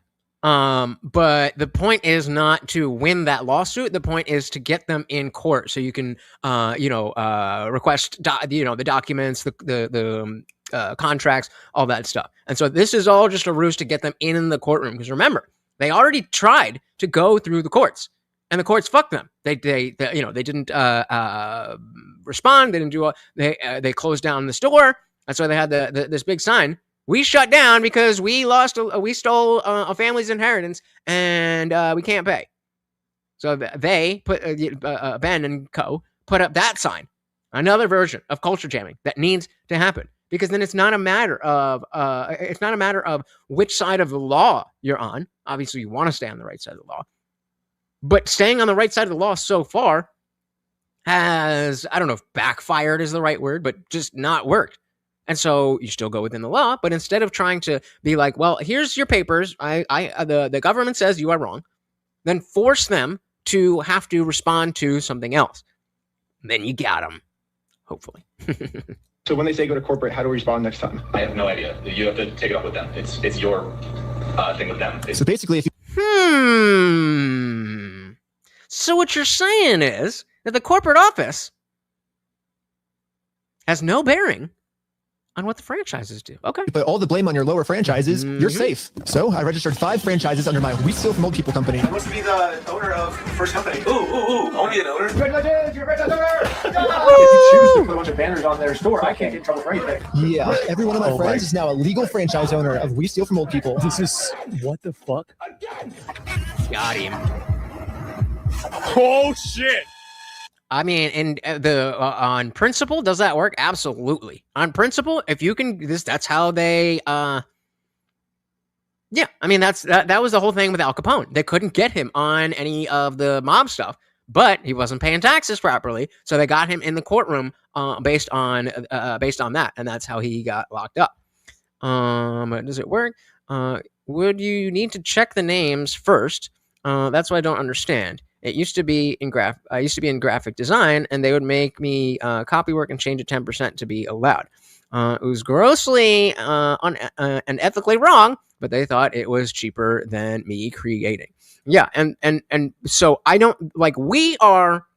But the point is not to win that lawsuit. The point is to get them in court so you can, request, the documents, the contracts, all that stuff. And so this is all just a ruse to get them in the courtroom. Because remember, they already tried to go through the courts, and the courts fucked them. They didn't respond. They didn't do. They closed down the store. That's why they had this big sign. We shut down because we stole a family's inheritance, and we can't pay. So they put Ben and co. put up that sign, another version of culture jamming that needs to happen, because then it's not a matter of which side of the law you're on. Obviously, you want to stay on the right side of the law, but staying on the right side of the law so far has, I don't know if backfired is the right word, but just not worked. And so you still go within the law, but instead of trying to be like, well, here's your papers, the government says you are wrong, then force them to have to respond to something else. Then you got them, hopefully. So when they say go to corporate, how do we respond next time? I have no idea. You have to take it up with them. It's your thing with them. So basically, if you... So what you're saying is that the corporate office has no bearing on what the franchises do. Okay. Put all the blame on your lower franchises, you're Mhm. safe. So I registered 5 franchises under my We Steal From Old People company. He wants to be the owner of the first company. Ooh, I want to be an owner. Congratulations, you're a franchise owner! If you choose to put a bunch of banners on their store, I can't get in trouble for anything. Yeah, every one of my Oh, friends right. is now a legal franchise owner of We Steal From Old People. This is what the fuck? Got him. Oh shit! I mean, and on principle, does that work? Absolutely. On principle, if you can, that's how they. Yeah, I mean that was the whole thing with Al Capone. They couldn't get him on any of the mob stuff, but he wasn't paying taxes properly, so they got him in the courtroom based on that, and that's how he got locked up. Does it work? Would you need to check the names first? That's what I don't understand. It used to be in graphic design, and they would make me copy work and change it 10% to be allowed. It was grossly and ethically wrong, but they thought it was cheaper than me creating. Yeah, and so I don't like. We are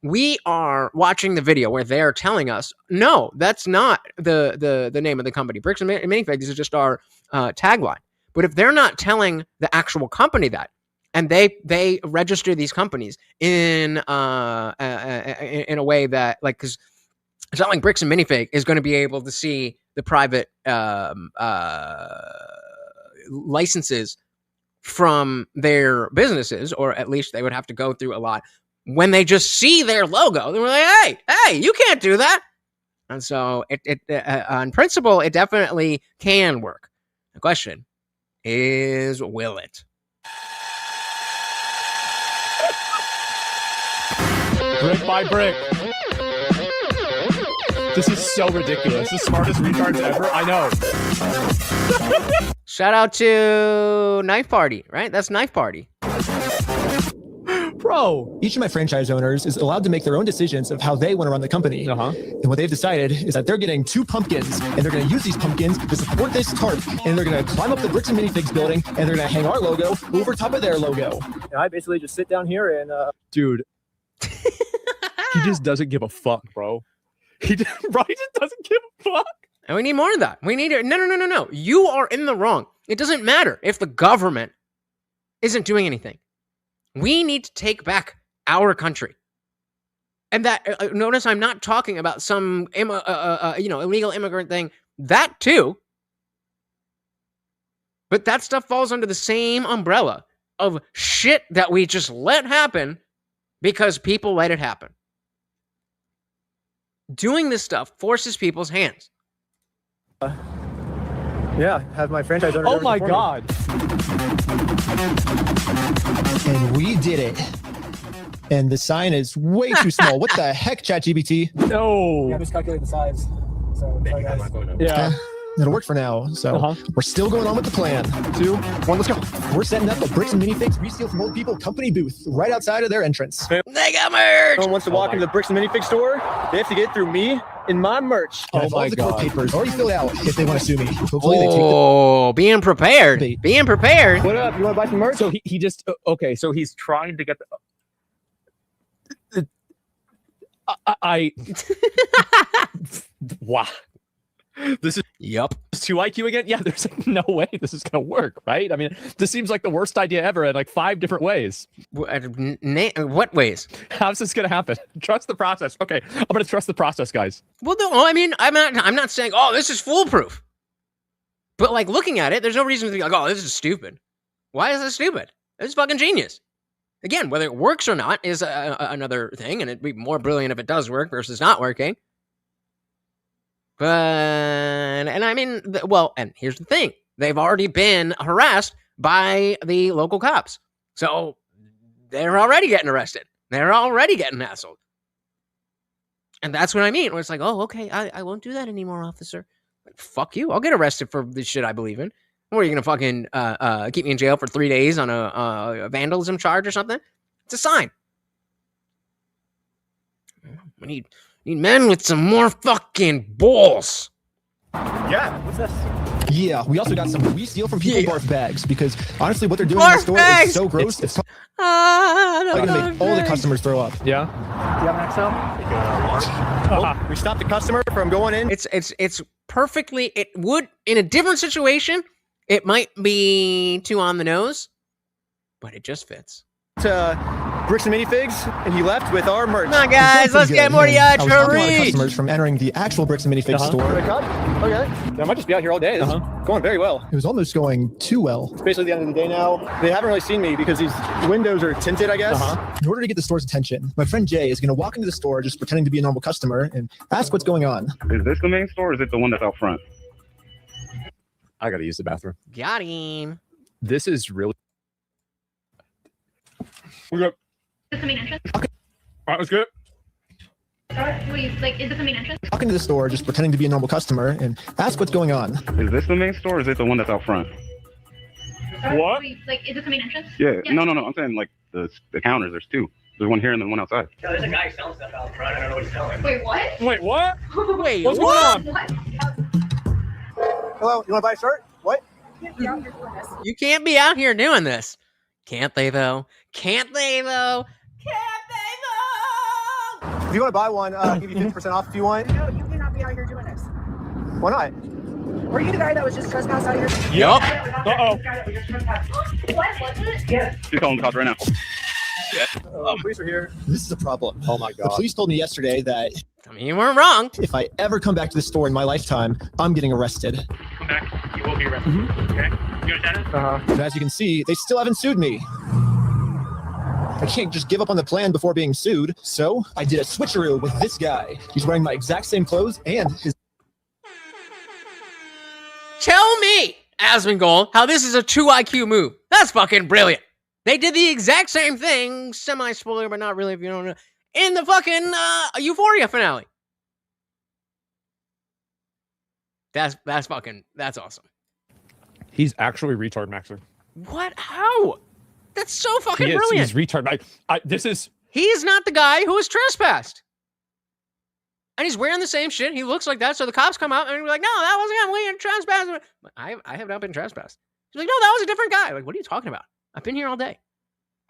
watching the video where they're telling us, no, that's not the name of the company. Bricks and Minifigs is just our tagline. But if they're not telling the actual company that, and they register these companies in a way that, like, because it's not like Bricks and Minifig is going to be able to see the private licenses from their businesses, or at least they would have to go through a lot. When they just see their logo, they're like, hey, you can't do that. And so it on principle, it definitely can work. The question is, will it? Brick by brick. This is so ridiculous. The smartest retards ever. I know. Shout out to Knife Party, right? That's Knife Party. Bro, each of my franchise owners is allowed to make their own decisions of how they want to run the company. And what they've decided is that they're getting 2 pumpkins, and they're going to use these pumpkins to support this tarp, and they're going to climb up the Bricks and Minifigs building, and they're going to hang our logo over top of their logo. And I basically just sit down here and Dude. He just doesn't give a fuck, bro. He just doesn't give a fuck. And we need more of that. We need it. No. You are in the wrong. It doesn't matter if the government isn't doing anything. We need to take back our country. And that, notice I'm not talking about some illegal immigrant thing. That too. But that stuff falls under the same umbrella of shit that we just let happen because people let it happen. Doing this stuff forces people's hands. yeah, have my franchise owner. Oh my God. And we did it. And the sign is way too small. What the heck, ChatGPT? No. Yeah, miscalculate the size. So, sorry, guys. Yeah. It'll work for now. So we're still going on with the plan. 2, 1, let's go. We're setting up a Bricks and Minifigs We Steal From Old People company booth right outside of their entrance. They got merch. No one wants to walk into the Bricks and Minifig store. They have to get through me and my merch. I have all the court papers already filled out if they want to sue me. Hopefully they take Oh, being prepared. Being prepared. What up? You want to buy some merch? So he just okay. So he's trying to get the. Wow. This is Yup. 2 IQ again? Yeah, there's like no way this is gonna work, right? I mean, this seems like the worst idea ever in like 5 different ways. What ways? How's this gonna happen? Trust the process. Okay, I'm gonna trust the process, guys. Well, no, I mean, I'm not saying, oh, this is foolproof. But like looking at it, there's no reason to be like, oh, this is stupid. Why is this stupid? This is fucking genius. Again, whether it works or not is another thing, and it'd be more brilliant if it does work versus not working. But, and I mean, and here's the thing. They've already been harassed by the local cops. So they're already getting arrested. They're already getting hassled. And that's what I mean. Where it's like, oh, okay, I won't do that anymore, officer. Like, fuck you. I'll get arrested for the shit I believe in. Or are you going to fucking keep me in jail for 3 days on a vandalism charge or something? It's a sign. We need men with some more fucking balls. Yeah, what's this? Yeah, we also got some we steal from people barf bags because honestly, what they're doing in the store is so gross. It's probably gonna make all the customers throw up. Yeah. Do you have an Excel? We stopped the customer from going in. It's perfectly. It would in a different situation. It might be too on the nose, but it just fits. To Bricks and Minifigs, and he left with our merch. Come on, guys, let's get more I was stopping a lot of treat. customers from entering the actual Bricks and Minifigs store. Okay. I might just be out here all day. This is going very well. It was almost going too well. It's basically the end of the day now. They haven't really seen me because these windows are tinted, I guess. In order to get the store's attention, my friend Jay is going to walk into the store just pretending to be a normal customer and ask what's going on. Is this the main store or is it the one that's out front? I gotta use the bathroom. Got him. This is really. We got. Is this the main entrance? All right, let's get What do you like? Is this the main entrance? Walk into the store just pretending to be a normal customer and ask what's going on. Is this the main store or is it the one that's out front? What? Do you, like, is this the main entrance? Yeah. No. I'm saying like the counters. There's two. There's one here and then one outside. No, there's a guy selling stuff out front. I don't know what he's selling. Wait, what? Wait, what? Wait, what's going on? What? Hello, you want to buy a shirt? What? You can't be out here doing this. Can't they though? Can't they though? If you want to buy one, I'll give you 50% off if you want. No, you cannot be out here doing this. Why not? Were you the guy that was just trespassed out here? Yup. Uh-oh. What was it? Yeah. She's calling the cops right now. Police are here. This is a problem. Oh my The god. police told me yesterday that I mean, you weren't wrong. if I ever come back to the store in my lifetime, I'm getting arrested. Come back. You will be arrested. Okay? You understand that? But as you can see, they still haven't sued me. I can't just give up on the plan before being sued, so I did a switcheroo with this guy. He's wearing my exact same clothes and his. Tell me, Asmongold, how this is a 2 IQ move. That's fucking brilliant. They did the exact same thing, semi-spoiler, but not really if you don't know, in the fucking Euphoria finale. That's awesome. He's actually retard maxing. What? How? That's so fucking He is. brilliant. He's retard. This is. He is not the guy who was trespassed. And he's wearing the same shit. He looks like that. So the cops come out and we're like, no, that wasn't him. We trespassed. I have not been trespassed. He's like, no, that was a different guy. Like, what are you talking about? I've been here all day.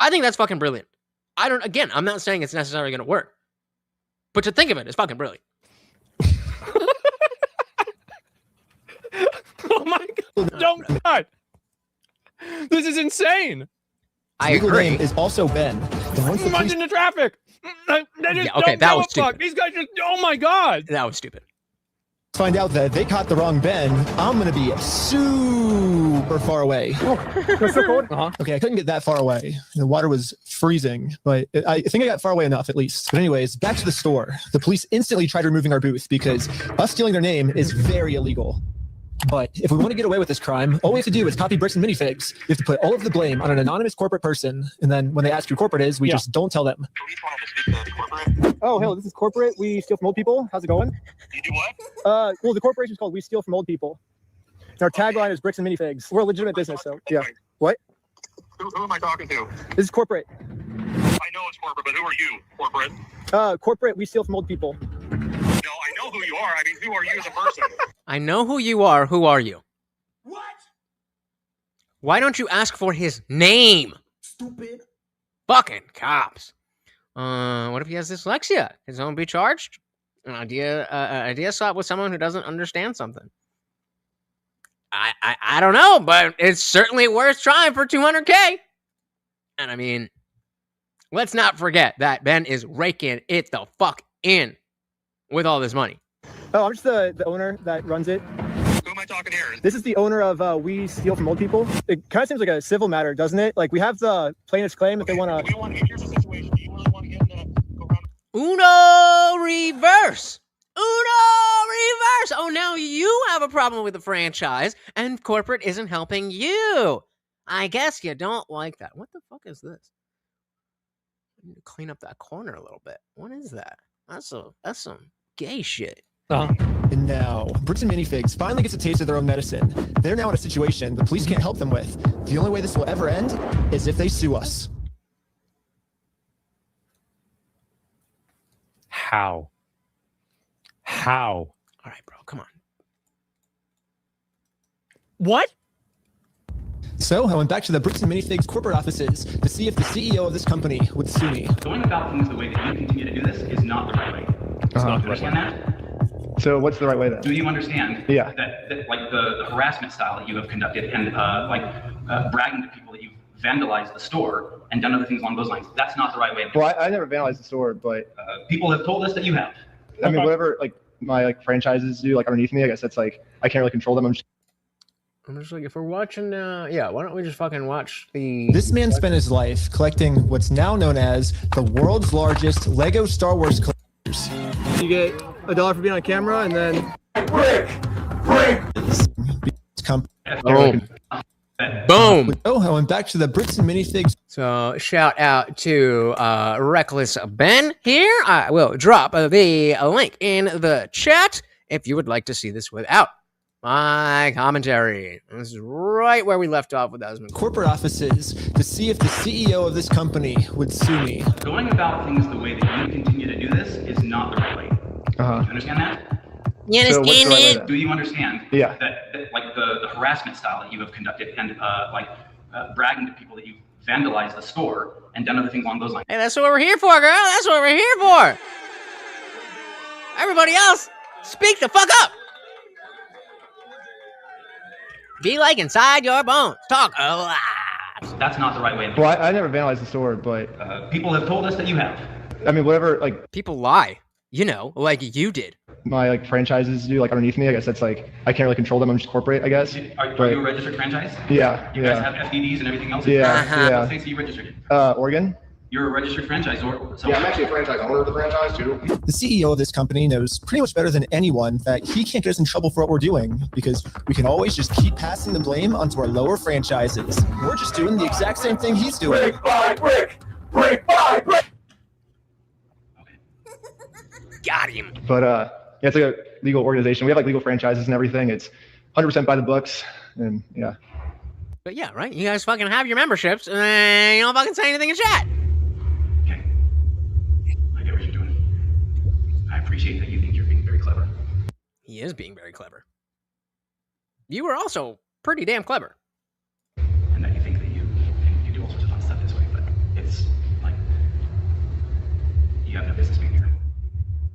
I think that's fucking brilliant. I'm not saying it's necessarily going to work. But to think of it, it's fucking brilliant. Oh my god. Don't cut. This is insane. I legal agree. name is also Ben. And once the Much police into traffic. They just Yeah, okay, don't that give was a stupid. fuck. These guys just. Oh my god. That was stupid. find out that they caught the wrong Ben, I'm gonna be super far away. Okay, I couldn't get that far away. The water was freezing, but I think I got far away enough at least. But anyways, back to the store. The police instantly tried removing our booth because us stealing their name is very illegal. But if we want to get away with this crime, all we have to do is copy Bricks and Minifigs. We have to put all of the blame on an anonymous corporate person, and then when they ask who corporate is, we just don't tell them. Oh, hello, this is corporate. We steal from old people. How's it going? You do what? Well, the corporation's called We Steal from Old People. And our tagline is Bricks and Minifigs. We're a legitimate business, so yeah. What? Who am I talking to? This is corporate. I know it's corporate, but who are you, corporate? Corporate, we steal from old people. No, I know who you are. I mean, who are you as a person? I know who you are. Who are you? What? Why don't you ask for his name? Stupid. Fucking cops. What if he has dyslexia? His own be charged? An idea swap with someone who doesn't understand something. I don't know, but it's certainly worth trying for 200K. And I mean, let's not forget that Ben is raking it the fuck in with all this money. Oh, I'm just the owner that runs it. Who am I talking here? This is the owner of We Steal from Old People. It kind of seems like a civil matter, doesn't it? Like, we have the plaintiff's claim if they want to... Here's the situation. Do you really want to get into go around? Uno reverse. Uno reverse. Oh, now you have a problem with the franchise, and corporate isn't helping you. I guess you don't like that. What the fuck is this? I need to clean up that corner a little bit. What is that? That's some gay shit. And now, Bricks and Minifigs finally gets a taste of their own medicine. They're now in a situation the police can't help them with. The only way this will ever end is if they sue us. How? How? All right, bro, come on. What? So I went back to the Bricks and Minifigs corporate offices to see if the CEO of this company would sue me. Going about things the way that you continue to do this is not the right way. Do you understand that? So what's the right way then? Do you understand Yeah. that like the harassment style that you have conducted and bragging to people that you've vandalized the store and done other things along those lines? That's not the right way. Well, I never vandalized the store, but people have told us that you have. I mean, whatever like my like franchises do like underneath me, I guess that's like I can't really control them. I'm just like, if we're watching, yeah, why don't we just fucking watch the... This man spent his life collecting what's now known as the world's largest Lego Star Wars collectors. You get $1 for being on camera, and then Boom. Oh, I went back to the Bricks and Minifigs. So shout out to Reckless Ben here. I will drop the link in the chat if you would like to see this without my commentary. This is right where we left off with Osmond. Corporate offices to see if the CEO of this company would sue me. Going about things the way that you continue to do this is not the right way. Do you understand that? You understand it? Do you understand Yeah. that like the harassment style that you have conducted and bragging to people that you've vandalized the store and done other things along those lines? Hey, that's what we're here for, girl. That's what we're here for. Everybody else, speak the fuck up. Be like inside your bones. Talk a lot. That's not the right way. Well, I never vandalized the store, but people have told us that you have. I mean, whatever like people lie. You know, like you did. My like franchises do like underneath me, I guess that's like I can't really control them. I'm just corporate, I guess. Are you a registered franchise? Yeah. You guys have FDDs and everything else? Yeah. What states are you registered in? Oregon. You're a registered franchisor. So yeah, I'm actually a franchise owner of the franchise too. The CEO of this company knows pretty much better than anyone that he can't get us in trouble for what we're doing because we can always just keep passing the blame onto our lower franchises. We're just doing the exact same thing he's doing. Brick by brick, brick by brick. Got him. But yeah, it's like a legal organization. We have like legal franchises and everything. It's 100% by the books, and yeah. But yeah, right. You guys fucking have your memberships, and you don't fucking say anything in chat. I get what you're doing. I appreciate that you think you're being very clever. He is being very clever. You were also pretty damn clever. And that you think that you do all sorts of fun stuff this way, but it's like you have no business being here.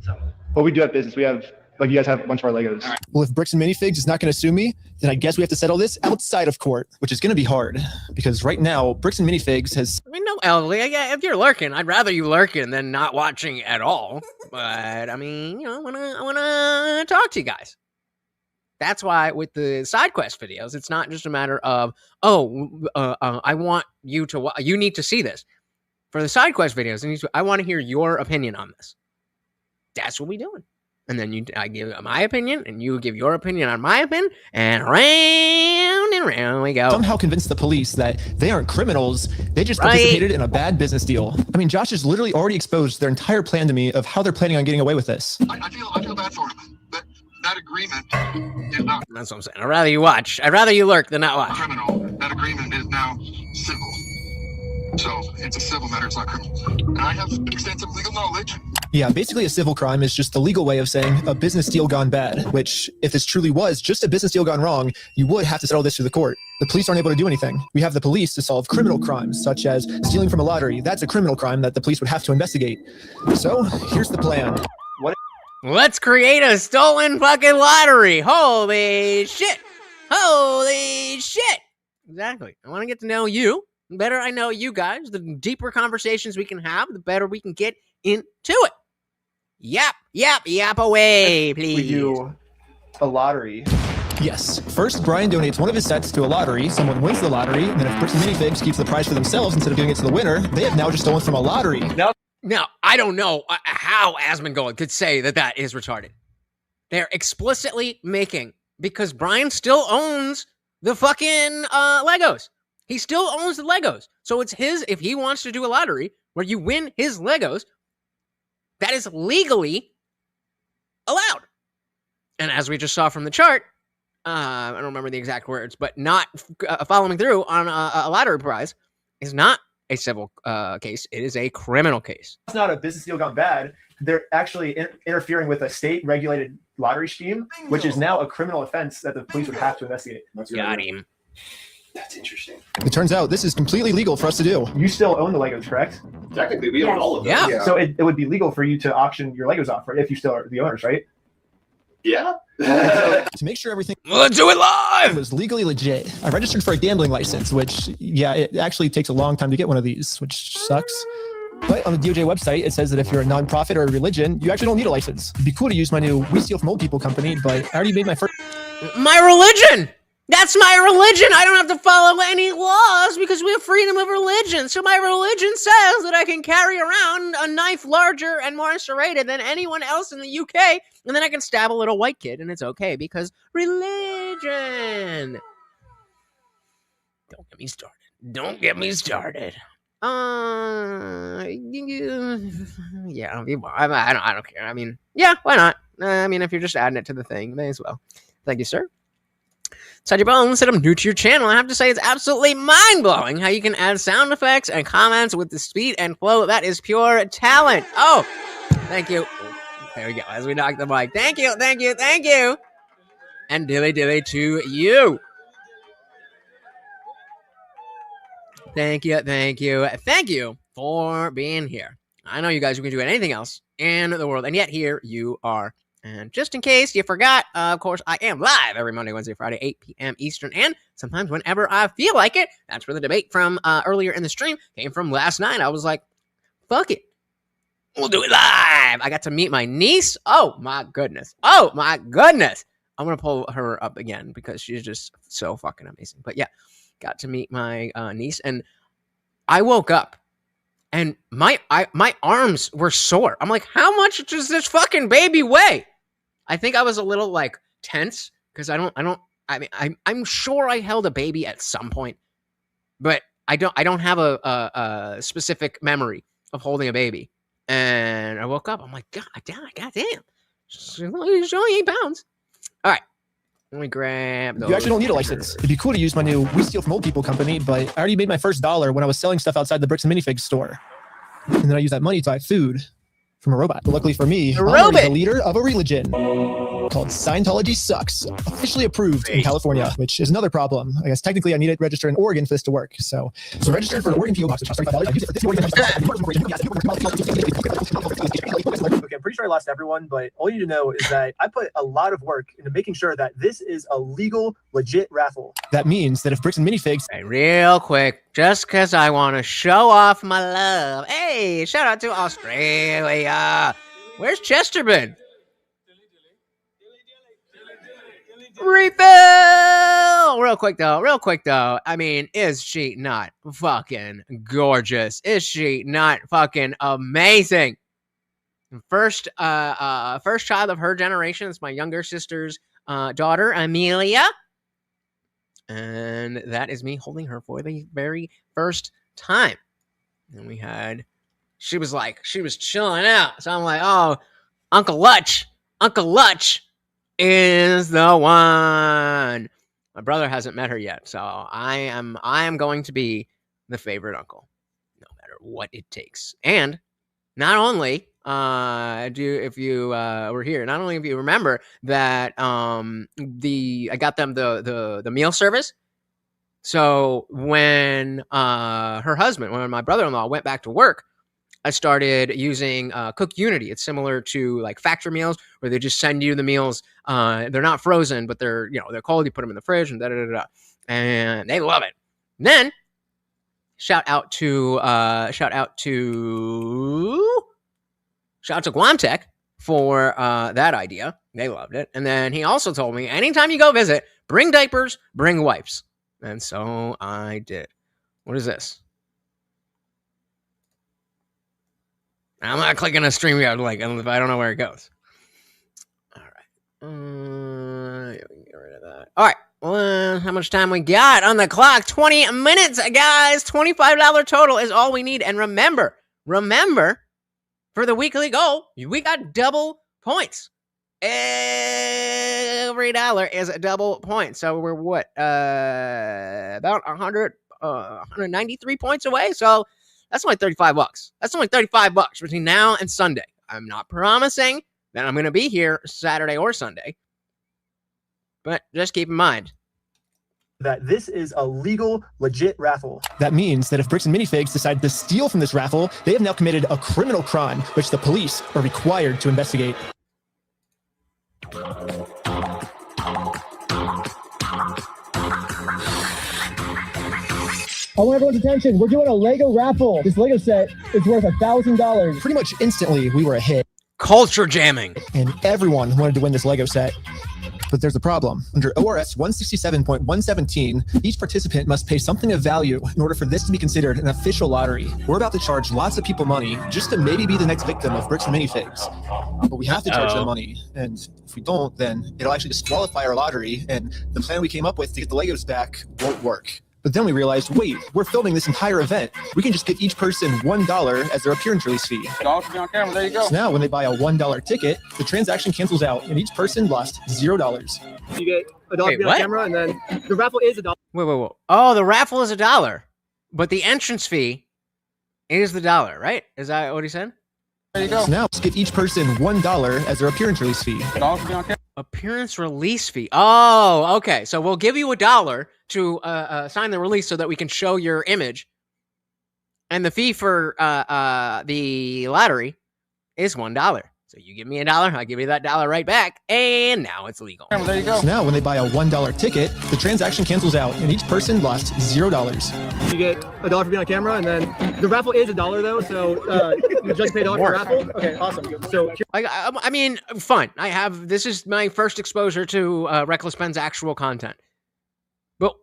So. Well, we do have business. We have like you guys have a bunch of our Legos. Well, if Bricks and Minifigs is not going to sue me, then I guess we have to settle this outside of court, which is going to be hard because right now Bricks and Minifigs has. I mean, no, Ellie. Yeah, if you're lurking, I'd rather you lurking than not watching at all. But I mean, you know, I wanna talk to you guys. That's why with the side quest videos, it's not just a matter of I want you to you need to see this. For the side quest videos, I want to hear your opinion on this. That's what we're doing. And then I give my opinion, and you give your opinion on my opinion, and round we go. Somehow convince the police that they aren't criminals. They just participated in a bad business deal. I mean, Josh has literally already exposed their entire plan to me of how they're planning on getting away with this. I feel bad for him. That agreement is not. That's what I'm saying. I'd rather you watch. I'd rather you lurk than not watch. Criminal. That agreement is now civil. So it's a civil matter. It's not criminal. And I have extensive legal knowledge. Yeah, basically a civil crime is just the legal way of saying a business deal gone bad, which if this truly was just a business deal gone wrong, you would have to settle this through the court. The police aren't able to do anything. We have the police to solve criminal crimes, such as stealing from a lottery. That's a criminal crime that the police would have to investigate. So here's the plan. Let's create a stolen fucking lottery. Holy shit. Holy shit. Exactly. I want to get to know you. The better I know you guys, the deeper conversations we can have, the better we can get into it. Yap away, please. We do a lottery. Yes. First, Brian donates one of his sets to a lottery. Someone wins the lottery, and then if Bricks and Minifigs keeps the prize for themselves instead of giving it to the winner, they have now just stolen from a lottery. Now, I don't know how Asmongold could say that is retarded. They're explicitly making, because Brian still owns the fucking Legos. He still owns the Legos. So it's his, if he wants to do a lottery where you win his Legos, that is legally allowed. And as we just saw from the chart, I don't remember the exact words, but not following through on a lottery prize is not a civil case. It is a criminal case. It's not a business deal gone bad. They're actually interfering with a state-regulated lottery scheme, which is now a criminal offense that the police would have to investigate. Got him. That's interesting. It turns out this is completely legal for us to do. You still own the Legos, correct? Technically, we own all of them. Yeah. So it would be legal for you to auction your Legos off, right? If you still are the owners, right? Yeah. To make sure everything Let's do it live was legally legit, I registered for a gambling license, which, yeah, it actually takes a long time to get one of these, which sucks. But on the DOJ website, it says that if you're a nonprofit or a religion, you actually don't need a license. It'd be cool to use my new We Steal From Old People company, but I already made my first... My religion! That's my religion! I don't have to follow any laws because we have freedom of religion. So my religion says that I can carry around a knife larger and more serrated than anyone else in the UK, and then I can stab a little white kid, and it's okay because religion. Don't get me started. Don't get me started. Yeah, I don't care. I mean, yeah, why not? I mean, if you're just adding it to the thing, may as well. Thank you, sir. Sadie Bones said I'm new to your channel. I have to say it's absolutely mind-blowing how you can add sound effects and comments with the speed and flow. That is pure talent. Oh, thank you. There we go. As we knock the mic. Thank you, thank you, thank you. And dilly dilly to you. Thank you, thank you, thank you for being here. I know you guys can do anything else in the world, and yet here you are. And just in case you forgot, of course, I am live every Monday, Wednesday, Friday, 8 p.m. Eastern, and sometimes whenever I feel like it. That's where the debate from earlier in the stream came from last night. I was like, fuck it. We'll do it live. I got to meet my niece. Oh, my goodness. Oh, my goodness. I'm going to pull her up again because she's just so fucking amazing. But yeah, got to meet my niece, and I woke up. And my arms were sore. I'm like, how much does this fucking baby weigh? I think I was a little like tense because I'm sure I held a baby at some point, but I don't have a specific memory of holding a baby. And I woke up. I'm like, God damn. She's only 8 pounds. All right. Let me grab those. You actually don't need a license. It'd be cool to use my new We Steal From Old People company, but I already made my first $1 when I was selling stuff outside the Bricks and Minifigs store. And then I use that money to buy food from a robot. But luckily for me, I'm the leader of a religion called Scientology Sucks, officially approved in California, which is another problem. I guess technically I need to register in Oregon for this to work. So register for an Oregon PO box, which costs $35. I use it for this Oregon. Okay, I'm pretty sure I lost everyone, but all you need to know is that I put a lot of work into making sure that this is a legal, legit raffle. That means that if Bricks and Minifigs... Hey, real quick, just because I want to show off my love. Hey, shout out to Australia. Where's Chesterman? Refill! Real quick though. I mean, is she not fucking gorgeous? Is she not fucking amazing? First child of her generation. It's my younger sister's daughter, Amelia. And that is me holding her for the very first time. And she was chilling out. So I'm like, oh, Uncle Lutch is the one. My brother hasn't met her yet, so I am going to be the favorite uncle, no matter what it takes. And not only if you were here, not only if you remember that I got them the meal service. So when when my brother-in-law went back to work, I started using Cook Unity. It's similar to like factory meals where they just send you the meals. They're not frozen, but they're cold. You put them in the fridge and and they love it. And then shout out to Guamtech for that idea. They loved it. And then he also told me, anytime you go visit, bring diapers, bring wipes. And so I did. What is this? I'm not clicking a StreamYard link if I don't know where it goes. All right. Yeah, we can get rid of that. All right. Well, how much time we got on the clock? 20 minutes, guys. $25 total is all we need. And remember, for the weekly goal, we got double points. Every dollar is a double point. So we're about 193 points away. So That's only $35. That's only $35 between now and Sunday. I'm not promising that I'm going to be here Saturday or Sunday, but just keep in mind that this is a legal, legit raffle. That means that if Bricks and Minifigs decide to steal from this raffle, they have now committed a criminal crime, which the police are required to investigate. I want everyone's attention. We're doing a Lego raffle. This Lego set is worth $1,000. Pretty much instantly, we were a hit. Culture jamming. And everyone wanted to win this Lego set. But there's a problem. Under ORS 167.117, each participant must pay something of value in order for this to be considered an official lottery. We're about to charge lots of people money just to maybe be the next victim of Bricks and Minifigs. But we have to charge them money. And if we don't, then it'll actually disqualify our lottery. And the plan we came up with to get the Legos back won't work. But then we realized, wait, we're filming this entire event. We can just give each person $1 as their appearance release fee. Dog be on camera. There you go. So now when they buy a $1 ticket, the transaction cancels out and each person lost $0. You get a dollar to be on camera, and then the raffle is $1. Wait. Oh, the raffle is $1, but the entrance fee is the $1, right? Is that what he said? There you go. So now let's give each person $1 as their appearance release fee. Dog be on camera. Appearance release fee. Oh, okay. So we'll give you $1 to sign the release so that we can show your image. And the fee for the lottery is $1. So you give me $1, I give you that $1 right back, and now it's legal. There you go. So now when they buy a $1 ticket, the transaction cancels out and each person lost $0. You get a dollar for being on camera, and then the raffle is $1 though. So you just pay $1 for the raffle. Okay, awesome. So I mean, fine. This is my first exposure to Reckless Ben's actual content. But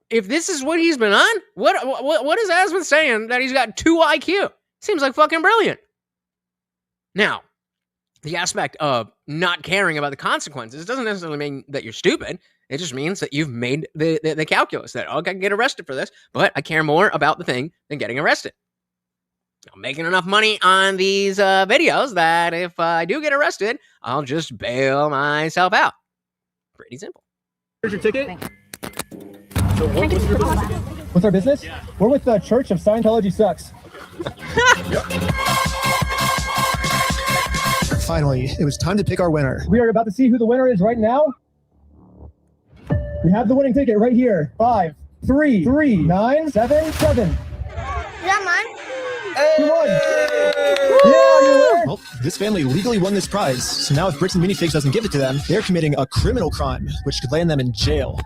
if this is what he's been on, what is Asmith saying that he's got 2 IQ? Seems like fucking brilliant. Now, the aspect of not caring about the consequences doesn't necessarily mean that you're stupid. It just means that you've made the calculus that, I can get arrested for this, but I care more about the thing than getting arrested. I'm making enough money on these videos that if I do get arrested, I'll just bail myself out. Pretty simple. Here's your ticket. So what's your business? What's our business? We're with the Church of Scientology Sucks. Finally, it was time to pick our winner. We are about to see who the winner is right now. We have the winning ticket right here. 5, 3, 3, 9, 7, 7. Is that mine? You won. Yeah, you won. Well, this family legally won this prize, so now if Bricks and Minifigs doesn't give it to them, they're committing a criminal crime, which could land them in jail.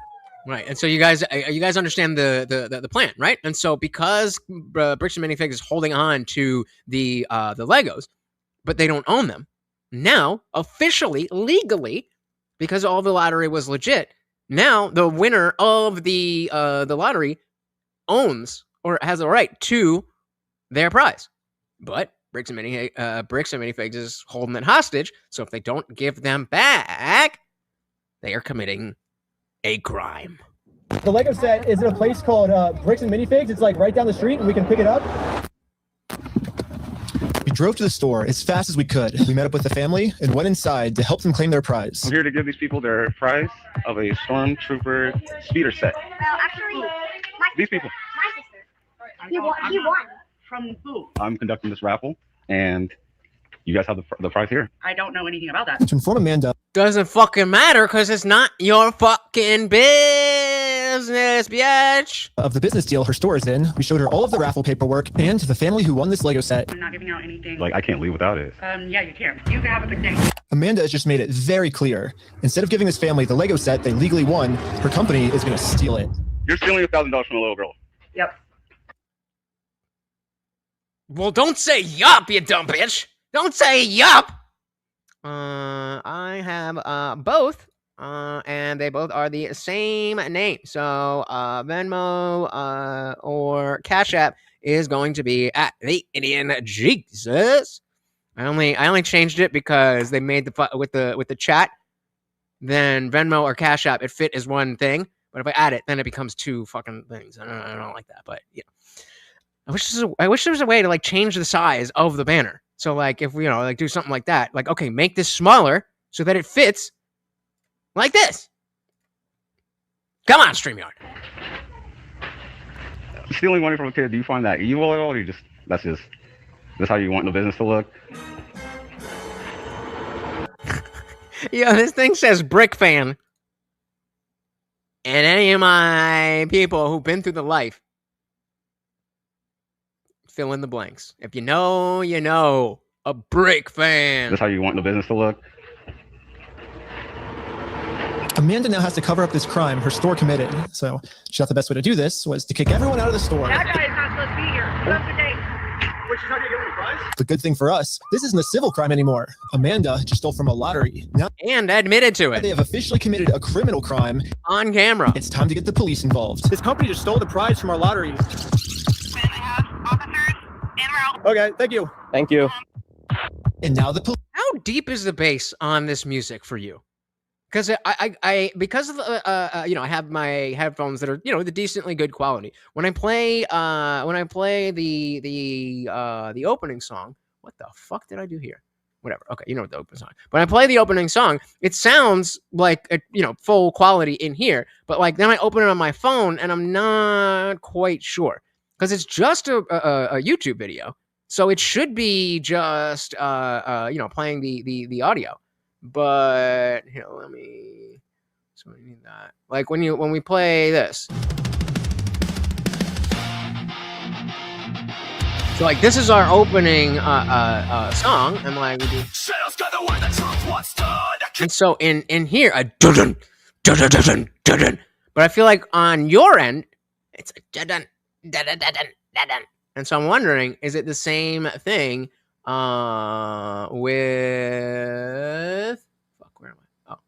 Right, and so you guys understand the plan, right? And so because Bricks and Minifigs is holding on to the Legos, but they don't own them, now officially, legally, because all the lottery was legit, now the winner of the lottery owns or has a right to their prize, but Bricks and Minifigs is holding it hostage. So if they don't give them back, they are committing a crime. The Lego set is in a place called Bricks and Minifigs. It's like right down the street, and we can pick it up. We drove to the store as fast as we could. We met up with the family and went inside to help them claim their prize. I'm here to give these people their prize of a Stormtrooper speeder set. Well, actually, These people. my sister. He won. From who? I'm conducting this raffle, and you guys have the prize here. I don't know anything about that. To inform Amanda. Doesn't fucking matter because it's not your fucking business, bitch. Of the business deal her store is in, we showed her all of the raffle paperwork and the family who won this Lego set. I'm not giving out anything. Like, I can't leave without it. Yeah, you can. You can have a good day. Amanda has just made it very clear. Instead of giving this family the Lego set they legally won, her company is going to steal it. You're stealing $1,000 from a little girl. Yep. Well, don't say yup, you dumb bitch. Don't say yup. I have both, and they both are the same name. So Venmo or Cash App is going to be at the Indian Jesus. I only changed it because they made with the chat. Then Venmo or Cash App, it fit as one thing. But if I add it, then it becomes 2 fucking things. I don't like that. But yeah, I wish there was a way to like change the size of the banner. So like if we like do something like that, like okay, make this smaller so that it fits like this. Come on, StreamYard. Stealing money from a kid, do you find that evil at all, or you just That's just, that's how you want the business to look. Yeah, this thing says brick fan. And any of my people who've been through the life, fill in the blanks. If you know, you know. A brick fan. That's how you want the business to look. Amanda now has to cover up this crime her store committed. So she thought the best way to do this was to kick everyone out of the store. That guy is not supposed to be here. Put up the date. Wait, she's not gonna get rid of the prize? The good thing for us, this isn't a civil crime anymore. Amanda just stole from a lottery. Now and admitted to it. They have officially committed a criminal crime. On camera. It's time to get the police involved. This company just stole the prize from our lottery. Okay, thank you. Thank you. And now the police. How deep is the bass on this music for you? Because because of the, I have my headphones that are, the decently good quality. When I play the opening song, what the fuck did I do here? Whatever. Okay, you know what the opening song. When I play the opening song, it sounds like full quality in here, but like then I open it on my phone and I'm not quite sure because it's just a YouTube video, so it should be just playing the audio. But here, let me. So I need that. Like when we play this. So like this is our opening song, and like we do. And so in here a dun dun dun dun dun dun. But I feel like on your end it's a dun dun dun dun dun dun. And so I'm wondering, is it the same thing? With where am I? Oh,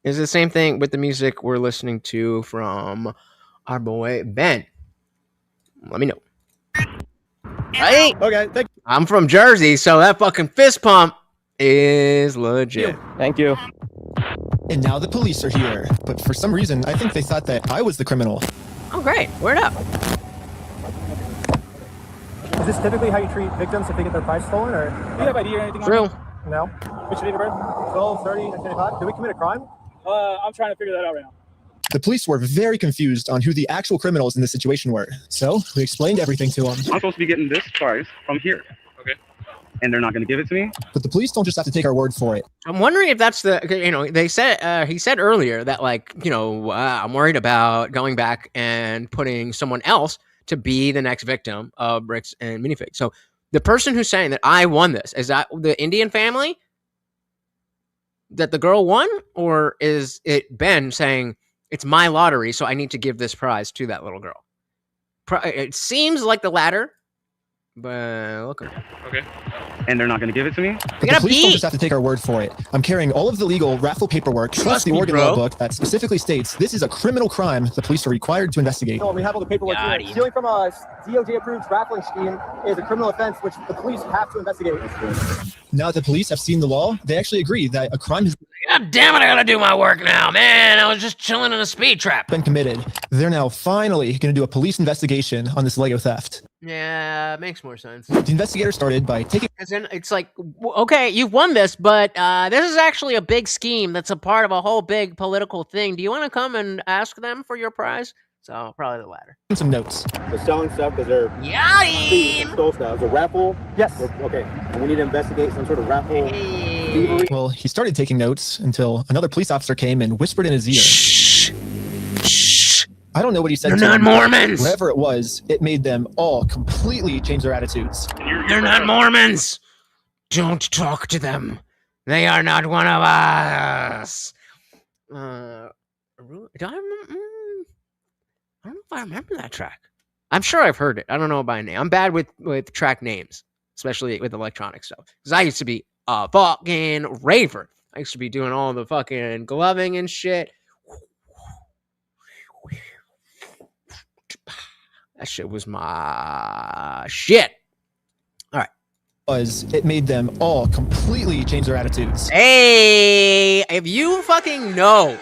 is it the same thing with the music we're listening to from our boy Ben? Let me know. Right? Okay, thank you. I'm from Jersey, so that fucking fist pump is legit. Thank you. And now the police are here, but for some reason, I think they thought that I was the criminal. Oh, great! Word up. Is this typically how you treat victims if they get their prize stolen, or do you have ID or anything? True. No. What's your date of birth? 12, 30, and 25. Did we commit a crime? I'm trying to figure that out right now. The police were very confused on who the actual criminals in this situation were, so we explained everything to them. I'm supposed to be getting this prize from here. Okay. And they're not going to give it to me? But the police don't just have to take our word for it. I'm wondering if that's they said, he said earlier that I'm worried about going back and putting someone else to be the next victim of bricks and minifigs. So the person who's saying that I won this, is that the Indian family that the girl won? Or is it Ben saying it's my lottery, so I need to give this prize to that little girl? It seems like the latter, but look. Okay. And they're not going to give it to me? But the police don't just have to take our word for it. I'm carrying all of the legal raffle paperwork, plus the Oregon law book that specifically states this is a criminal crime the police are required to investigate. No, we have all the paperwork here. Stealing from a DOJ-approved raffling scheme is a criminal offense which the police have to investigate. Now that the police have seen the law, they actually agree that a crime has God damn it, I gotta do my work now, man. I was just chilling in a speed trap. been committed. They're now finally going to do a police investigation on this Lego theft. Yeah, it makes more sense. The investigator started by taking... As in, it's like, okay, you've won this, but this is actually a big scheme that's a part of a whole big political thing. Do you want to come and ask them for your prize? So, probably the latter. some notes. They're selling stuff because they're stole stuff. It's a raffle. Yes. Okay. And we need to investigate some sort of raffle thievery. Well, he started taking notes until another police officer came and whispered in his ear. Shh. Shh. I don't know what he said. They're to not him. Mormons. Whatever it was, it made them all completely change their attitudes. They're not Mormons. Don't talk to them. They are not one of us. Do I don't know if I remember that track. I'm sure I've heard it. I don't know by name. I'm bad with track names, especially with electronic stuff. Because I used to be a fucking raver. I used to be doing all the fucking gloving and shit. That shit was my shit. All right. It made them all completely change their attitudes. Hey, if you fucking know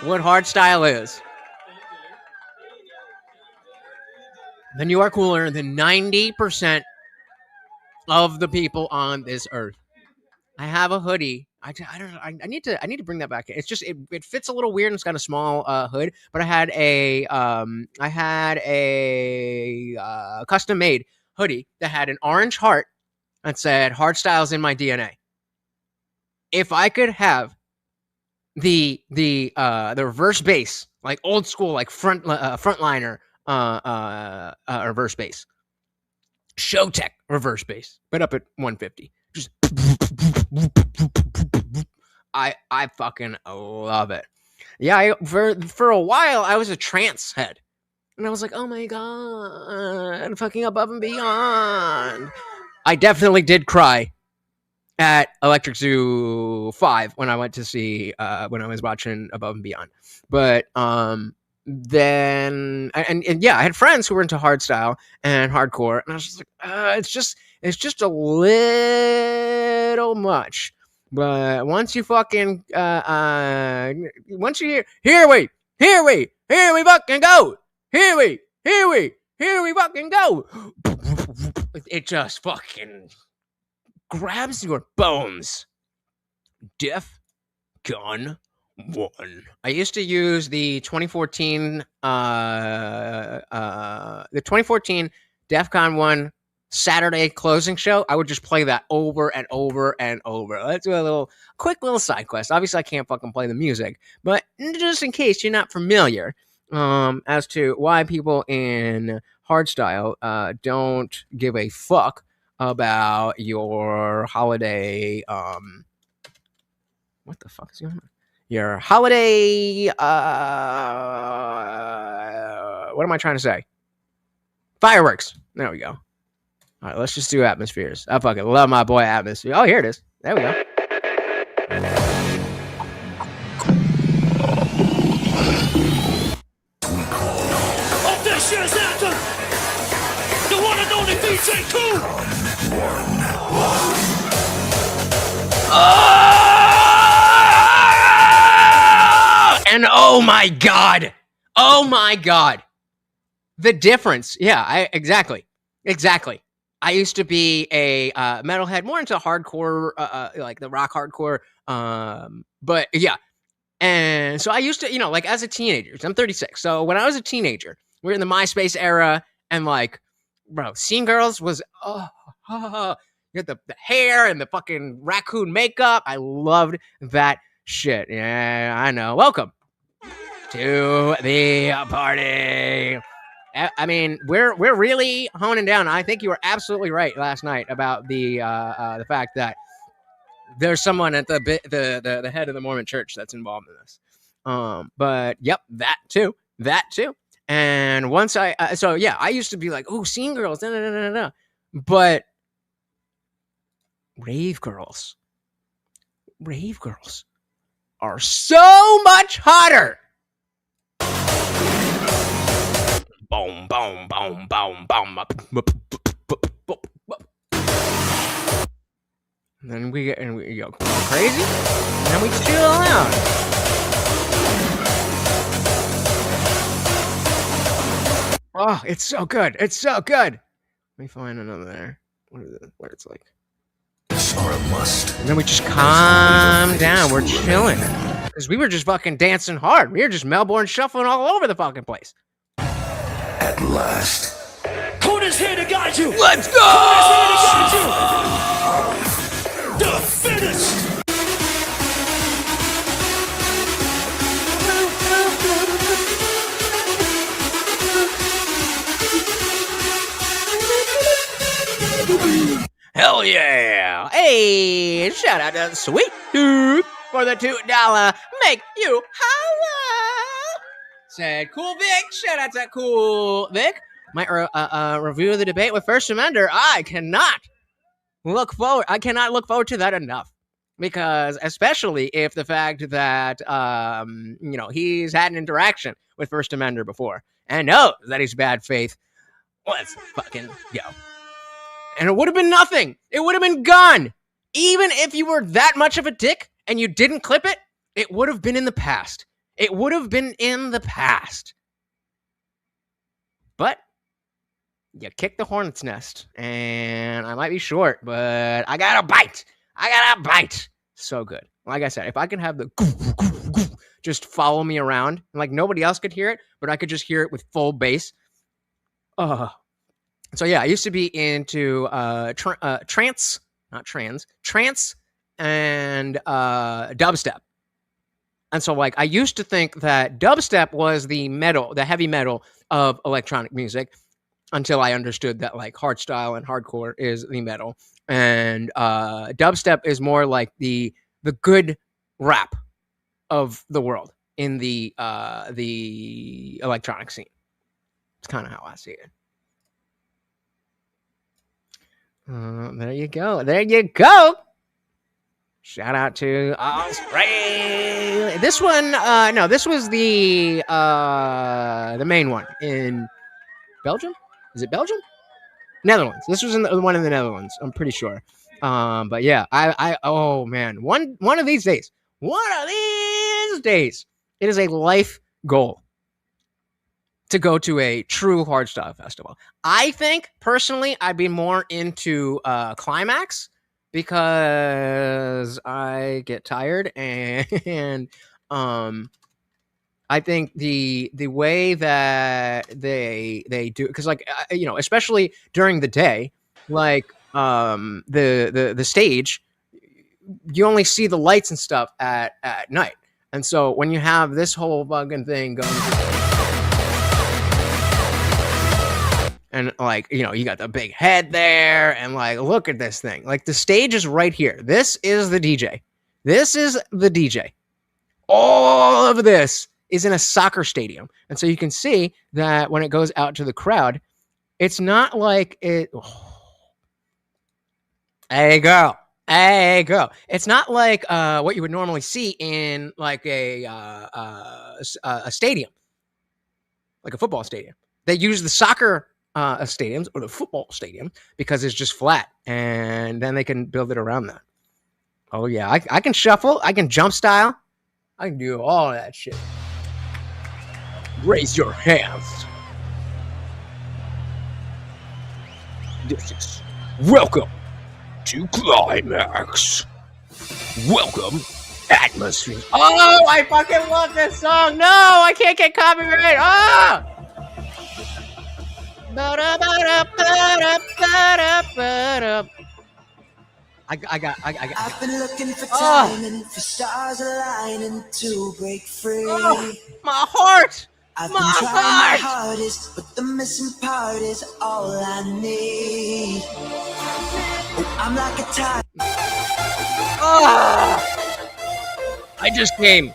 what hardstyle is, then you are cooler than 90% of the people on this earth. I have a hoodie. I need to bring that back. It's just it fits a little weird and it's got a small hood. But I had a custom made hoodie that had an orange heart that said "Hardstyle's in my DNA." If I could have the reverse bass, like old school, like frontliner reverse bass, Showtech reverse bass, but up at 150, just I fucking love it. Yeah, for a while I was a trance head. And I was like, oh my god, fucking Above and Beyond. I definitely did cry at Electric Zoo 5 when I went to see, when I was watching Above and Beyond. But then, and yeah, I had friends who were into hardstyle and hardcore, and I was just like, it's just a little much. But once you fucking, once you here we fucking go. Here we fucking go. It just fucking grabs your bones. Def Gun 1. I used to use the 2014 DEFCON 1 Saturday closing show. I would just play that over and over and over. Let's do a quick little side quest. Obviously, I can't fucking play the music, but just in case you're not familiar as to why people in hardstyle don't give a fuck about your holiday. What the fuck is going on? Your holiday. What am I trying to say? Fireworks. There we go. All right, let's just do atmospheres. I fucking love my boy Atmosphere. Oh, here it is. There we go. Audacious anthem! The one and only DJ Cool! And oh my god! Oh my god! The difference. Yeah, exactly. I used to be a metalhead, more into hardcore, like the rock hardcore. But yeah. And so I used to, like as a teenager, I'm 36. So when I was a teenager, we were in the MySpace era, and like, bro, Scene Girls was, you had the hair and the fucking raccoon makeup. I loved that shit. Yeah, I know. Welcome to the party. I mean, we're really honing down. I think you were absolutely right last night about the fact that there's someone at the head of the Mormon Church that's involved in this. But yep, that too. And once I used to be like, oh, Scene Girls, no. But rave girls are so much hotter. Boom, boom, boom, boom, boom. And then we go crazy, and then we chill out. Oh, it's so good. Let me find another there. What it's like. Or a must. And then we just calm down. We're chilling. Because we were just fucking dancing hard. We were just Melbourne shuffling all over the fucking place. At last. Corner's here to guide you. Let's go! Corner's here to guide you. The finish. Hell yeah! Hey, shout out to Sweet Dude for the $2 make you holla. Said Cool Vic. Shout out to Cool Vic. My review of the debate with First Amender. I cannot look forward to that enough, because especially if the fact that he's had an interaction with First Amender before and knows that he's bad faith. Let's fucking go. And it would have been nothing. It would have been gone. Even if you were that much of a dick and you didn't clip it, it would have been in the past. But you kicked the hornet's nest, and I might be short, but I got a bite. So good. Like I said, if I can have the just follow me around, and like nobody else could hear it, but I could just hear it with full bass. So yeah, I used to be into trance and dubstep. And so like I used to think that dubstep was the heavy metal of electronic music until I understood that like hardstyle and hardcore is the metal, and dubstep is more like the good rap of the world in the electronic scene. It's kind of how I see it. There you go. There you go. Shout out to Australia. This one, no, this was the main one in Belgium. Is it Belgium? Netherlands. This was the one in the Netherlands. I'm pretty sure. But yeah, oh man, one of these days, it is a life goal to go to a true hardstyle festival. I think personally, I'd be more into Climax because I get tired and I think the way that they do, because like especially during the day, like the stage, you only see the lights and stuff at night, and so when you have this whole fucking thing going, and like you got the big head there, and like look at this thing, like the stage is right here. This is the DJ. All of this is in a soccer stadium. And so you can see that when it goes out to the crowd, it's not like it. Oh. Hey, girl. It's not like what you would normally see in like a stadium, like a football stadium. They use the soccer stadiums or the football stadium because it's just flat, and then they can build it around that. Oh, yeah. I can shuffle. I can jump style. I can do all that shit. Raise your hands. This is welcome to Climax. Welcome, Atmosphere. Oh, I fucking love this song. No, I can't get copyright. Ah! I've been looking for time and for stars aligning to break free. Oh, my heart. I've been trying my hardest, but the missing part is all I need. Oh, I'm like a tiger. I just came.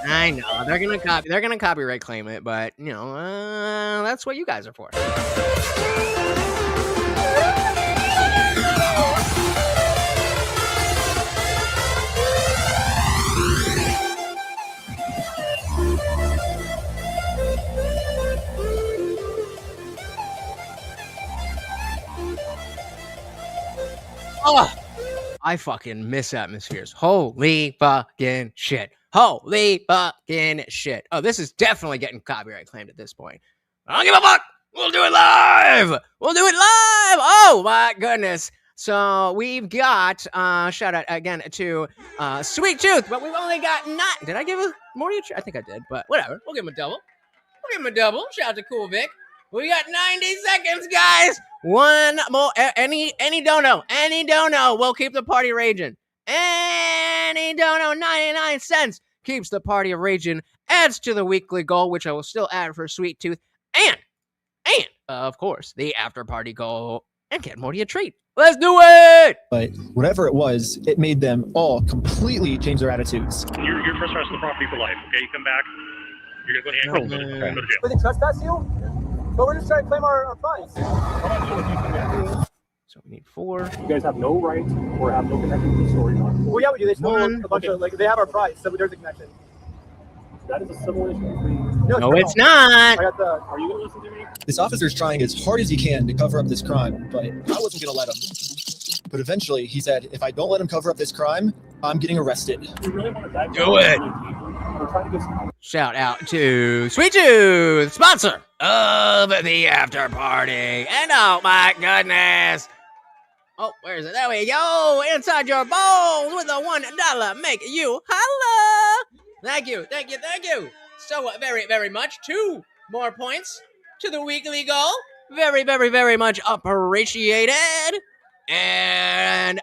I know they're gonna copyright claim it, but that's what you guys are for. Oh, I fucking miss atmospheres. Holy fucking shit. Oh, this is definitely getting copyright claimed at this point. I don't give a fuck. We'll do it live. Oh my goodness. So we've got shout out again to Sweet Tooth, but we've only got did I give more to you? I think I did, but whatever. We'll give him a double. Shout out to Cool Vic. We got 90 seconds, guys. One more. Any dono. We'll keep the party raging. Any dono, 99 cents. Keeps the party raging. Adds to the weekly goal, which I will still add for Sweet Tooth. And of course, the after party goal. And get Morty a treat. Let's do it! But whatever it was, it made them all completely change their attitudes. You're trespassing the property for life, okay? You come back. You're going to go to jail. Were they trespass you? But we're just trying to claim our prize. So we need 4. You guys have no right or have no connection to the story. Well, yeah, we do. They stole a bunch of, they have our prize, so there's a connection. That is a civil issue. No, it's not. Are you going to listen to me? This officer's trying as hard as he can to cover up this crime, but I wasn't going to let him. But eventually, he said, if I don't let him cover up this crime, I'm getting arrested. We really want to do it. Shout out to Sweet Tooth, sponsor of the after party. And oh my goodness. Oh, where is it? There we go. Inside your balls with a $1 make you holla. Thank you. So very, very much to More points to the weekly goal. Very, very, very much appreciated. And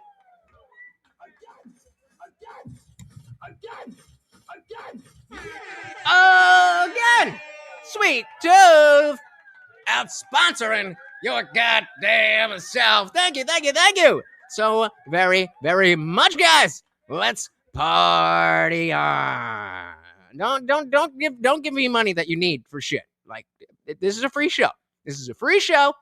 again, Sweet Tooth out sponsoring your goddamn self. Thank you, thank you, thank you. So very, very much, guys. Let's party on. Don't give me money that you need for shit. Like, this is a free show. This is a free show.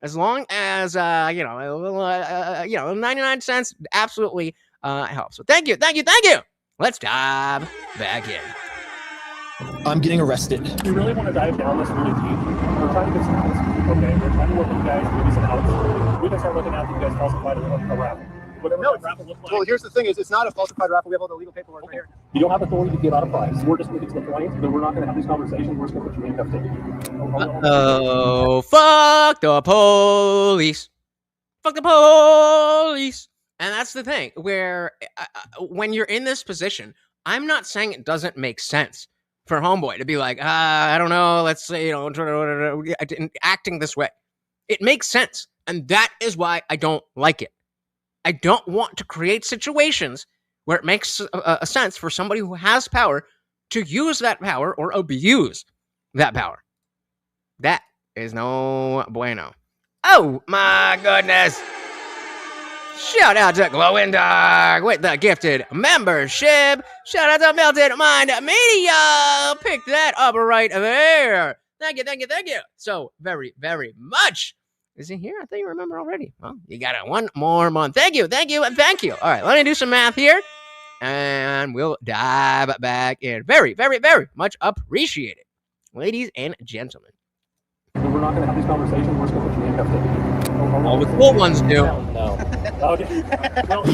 As long as 99 cents absolutely helps. So thank you, thank you, thank you. Let's dive back in. I'm getting arrested. We really want to dive down this really deep. We're trying to get some outs. Okay, we're trying to work with you guys, give you some outs. We can start looking at you guys falsified a raffle. Whatever that raffle looks like. Well, here's the thing: is it's not a falsified raffle. We have all the legal paperwork right here. You don't have authority to give out a prize. We're just going to get to the point that we're not going to have these conversations. We're just going to put you handcuffed in. Oh, fuck the police. Fuck the police. And that's the thing, where when you're in this position, I'm not saying it doesn't make sense for Homeboy to be like, I don't know, let's say, acting this way. It makes sense. And that is why I don't like it. I don't want to create situations where it makes a sense for somebody who has power to use that power or abuse that power. That is no bueno. Oh my goodness. Shout out to Glowing Dog with the gifted membership. Shout out to Melted Mind Media. Pick that up right there. Thank you, thank you, thank you. So very, very much. Is he here? I think you remember already. Well, you got it. One more month. Thank you, thank you, and thank you. All right, let me do some math here. And we'll dive back in. Very, very, very much appreciated. Ladies and gentlemen. We're not going to have these conversations. We're just going to put you handcuffed in. All the cool ones do. No.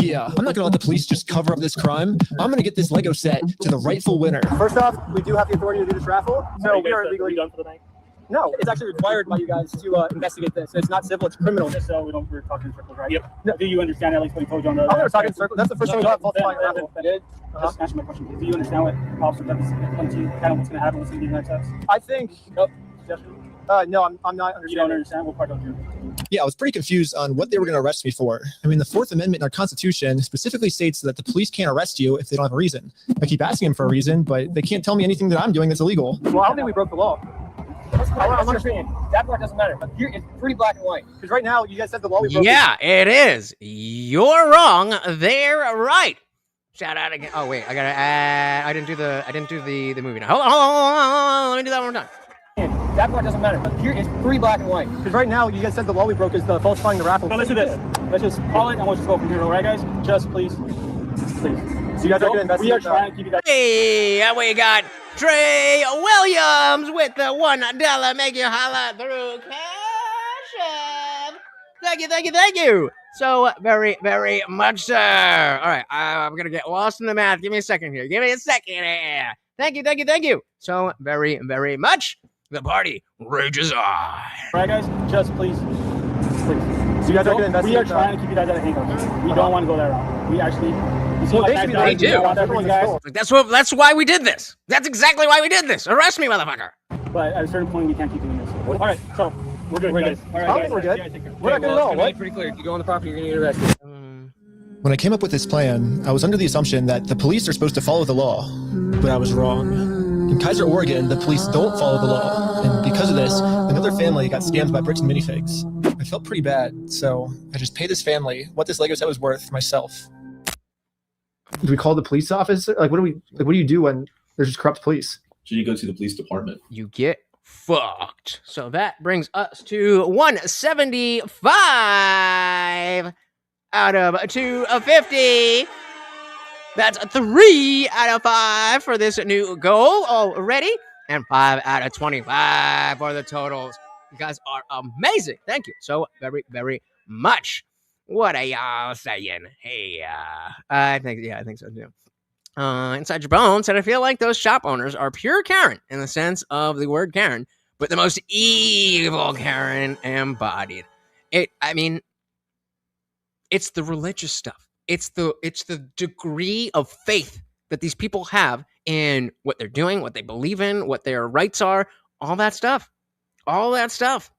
Yeah, I'm not gonna let the police just cover up this crime. I'm gonna get this Lego set to the rightful winner. First off, we do have the authority to do this raffle, so we are legally done for the night. No, it's actually required by you guys to investigate this. It's not civil; it's criminal. Just so we're talking in circles, right? Yep. No. Do you understand at least what he told you on the? I'm talking in circles. That's the first time we got falsifying raffle. Just answer my question. Do you understand what Officer Douglas explained to you? Kind of what's going to happen? What's going to be the next steps? I think. No, I'm not understanding. You don't understand? What part don't you? Yeah, I was pretty confused on what they were going to arrest me for. I mean, the Fourth Amendment in our Constitution specifically states that the police can't arrest you if they don't have a reason. I keep asking them for a reason, but they can't tell me anything that I'm doing that's illegal. Well, I don't think we broke the law. I'm understanding. That part doesn't matter. But here, it's pretty black and white. Because right now, you guys said the law we broke. Yeah, it is. You're wrong. They're right. Shout out again. Oh wait, I gotta add. I didn't do the movie now. Hold on. Let me do that one more time. That part doesn't matter. But here, it's pretty black and white. Because right now, you guys said the law we broke is the falsifying the raffle. Now let's do this. Let's just call it and we'll just go from here. All right, guys? Just please. So you guys are going to investigate. We are trying to keep you guys. Hey, we got Trey Williams with the $1 make you holla through Cash App. Thank you, thank you, thank you. So very, very much, sir. All right, I'm gonna get lost in the math. Give me a second here. Give me a second here. Thank you, thank you, thank you. So very, very much. The party rages on. All right, guys, just please. So you guys are going to investigate. We are trying to keep you guys out of handcuffs. We don't want to go that route. We actually. They do. That's why we did this. That's exactly why we did this. Arrest me, motherfucker. But at a certain point, we can't keep doing this. All right, so we're good, guys. All right, guys. We're good. We're not good at all. What? Pretty clear. If you go on the property, you're going to get arrested. When I came up with this plan, I was under the assumption that the police are supposed to follow the law, but I was wrong. In Kaiser, Oregon, the police don't follow the law, and because of this, another family got scammed by bricks and minifigs. I felt pretty bad, so I just paid this family what this Lego set was worth myself. Do we call the police officer? Like, what do you do when there's just corrupt police? Should you go to the police department? You get fucked. So that brings us to 175 out of 250. That's 3 out of 5 for this new goal already. And 5 out of 25 for the totals. You guys are amazing. Thank you so very, very much. What are y'all saying? Hey, I think so too. Inside Your Bones said, I feel like those shop owners are pure Karen in the sense of the word Karen, but the most evil Karen embodied. It's the religious stuff. It's the degree of faith that these people have in what they're doing, what they believe in, what their rights are, All that stuff. All that stuff.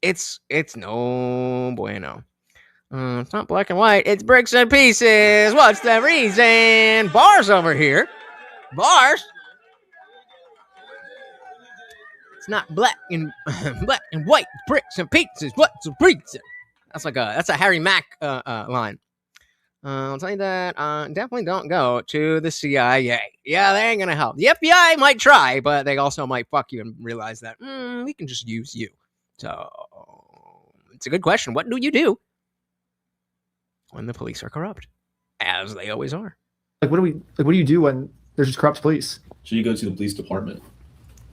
It's no bueno. It's not black and white. It's bricks and pieces. What's the reason? Bars over here. Bars. It's not black and white. Bricks and pieces. What's the reason? That's a Harry Mack line. I'll tell you that. Definitely don't go to the CIA. Yeah, they ain't gonna help. The FBI might try, but they also might fuck you and realize that we can just use you. So it's a good question. What do you do when the police are corrupt, as they always are? What do you do when there's just corrupt police? Should you go to the police department?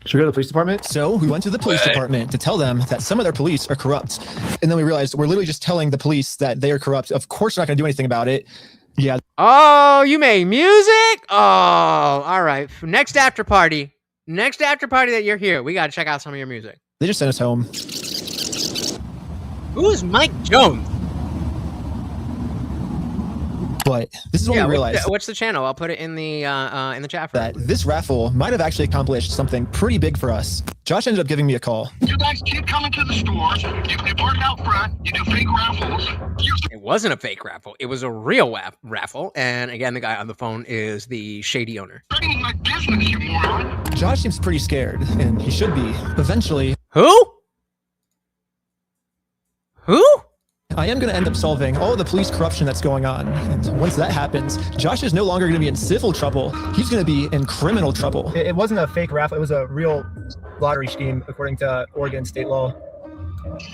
Should we go to the police department? So we went to the police department to tell them that some of their police are corrupt. And then we realized we're literally just telling the police that they are corrupt. Of course, we're not going to do anything about it. Yeah. Oh, you made music? Oh, all right. Next after party that you're here, we got to check out some of your music. They just sent us home. Who's Mike Jones? But this is what we realized. What's the channel? I'll put it in the chat for that. This raffle might have actually accomplished something pretty big for us. Josh ended up giving me a call. You guys keep coming to the stores. You park out front. You do fake raffles. It wasn't a fake raffle. It was a real raffle. And again, the guy on the phone is the shady owner. Running my business, you moron. Josh seems pretty scared, and he should be. Eventually. Who? I am going to end up solving all of the police corruption that's going on. And once that happens, Josh is no longer going to be in civil trouble. He's going to be in criminal trouble. It wasn't a fake raffle. It was a real lottery scheme, according to Oregon state law.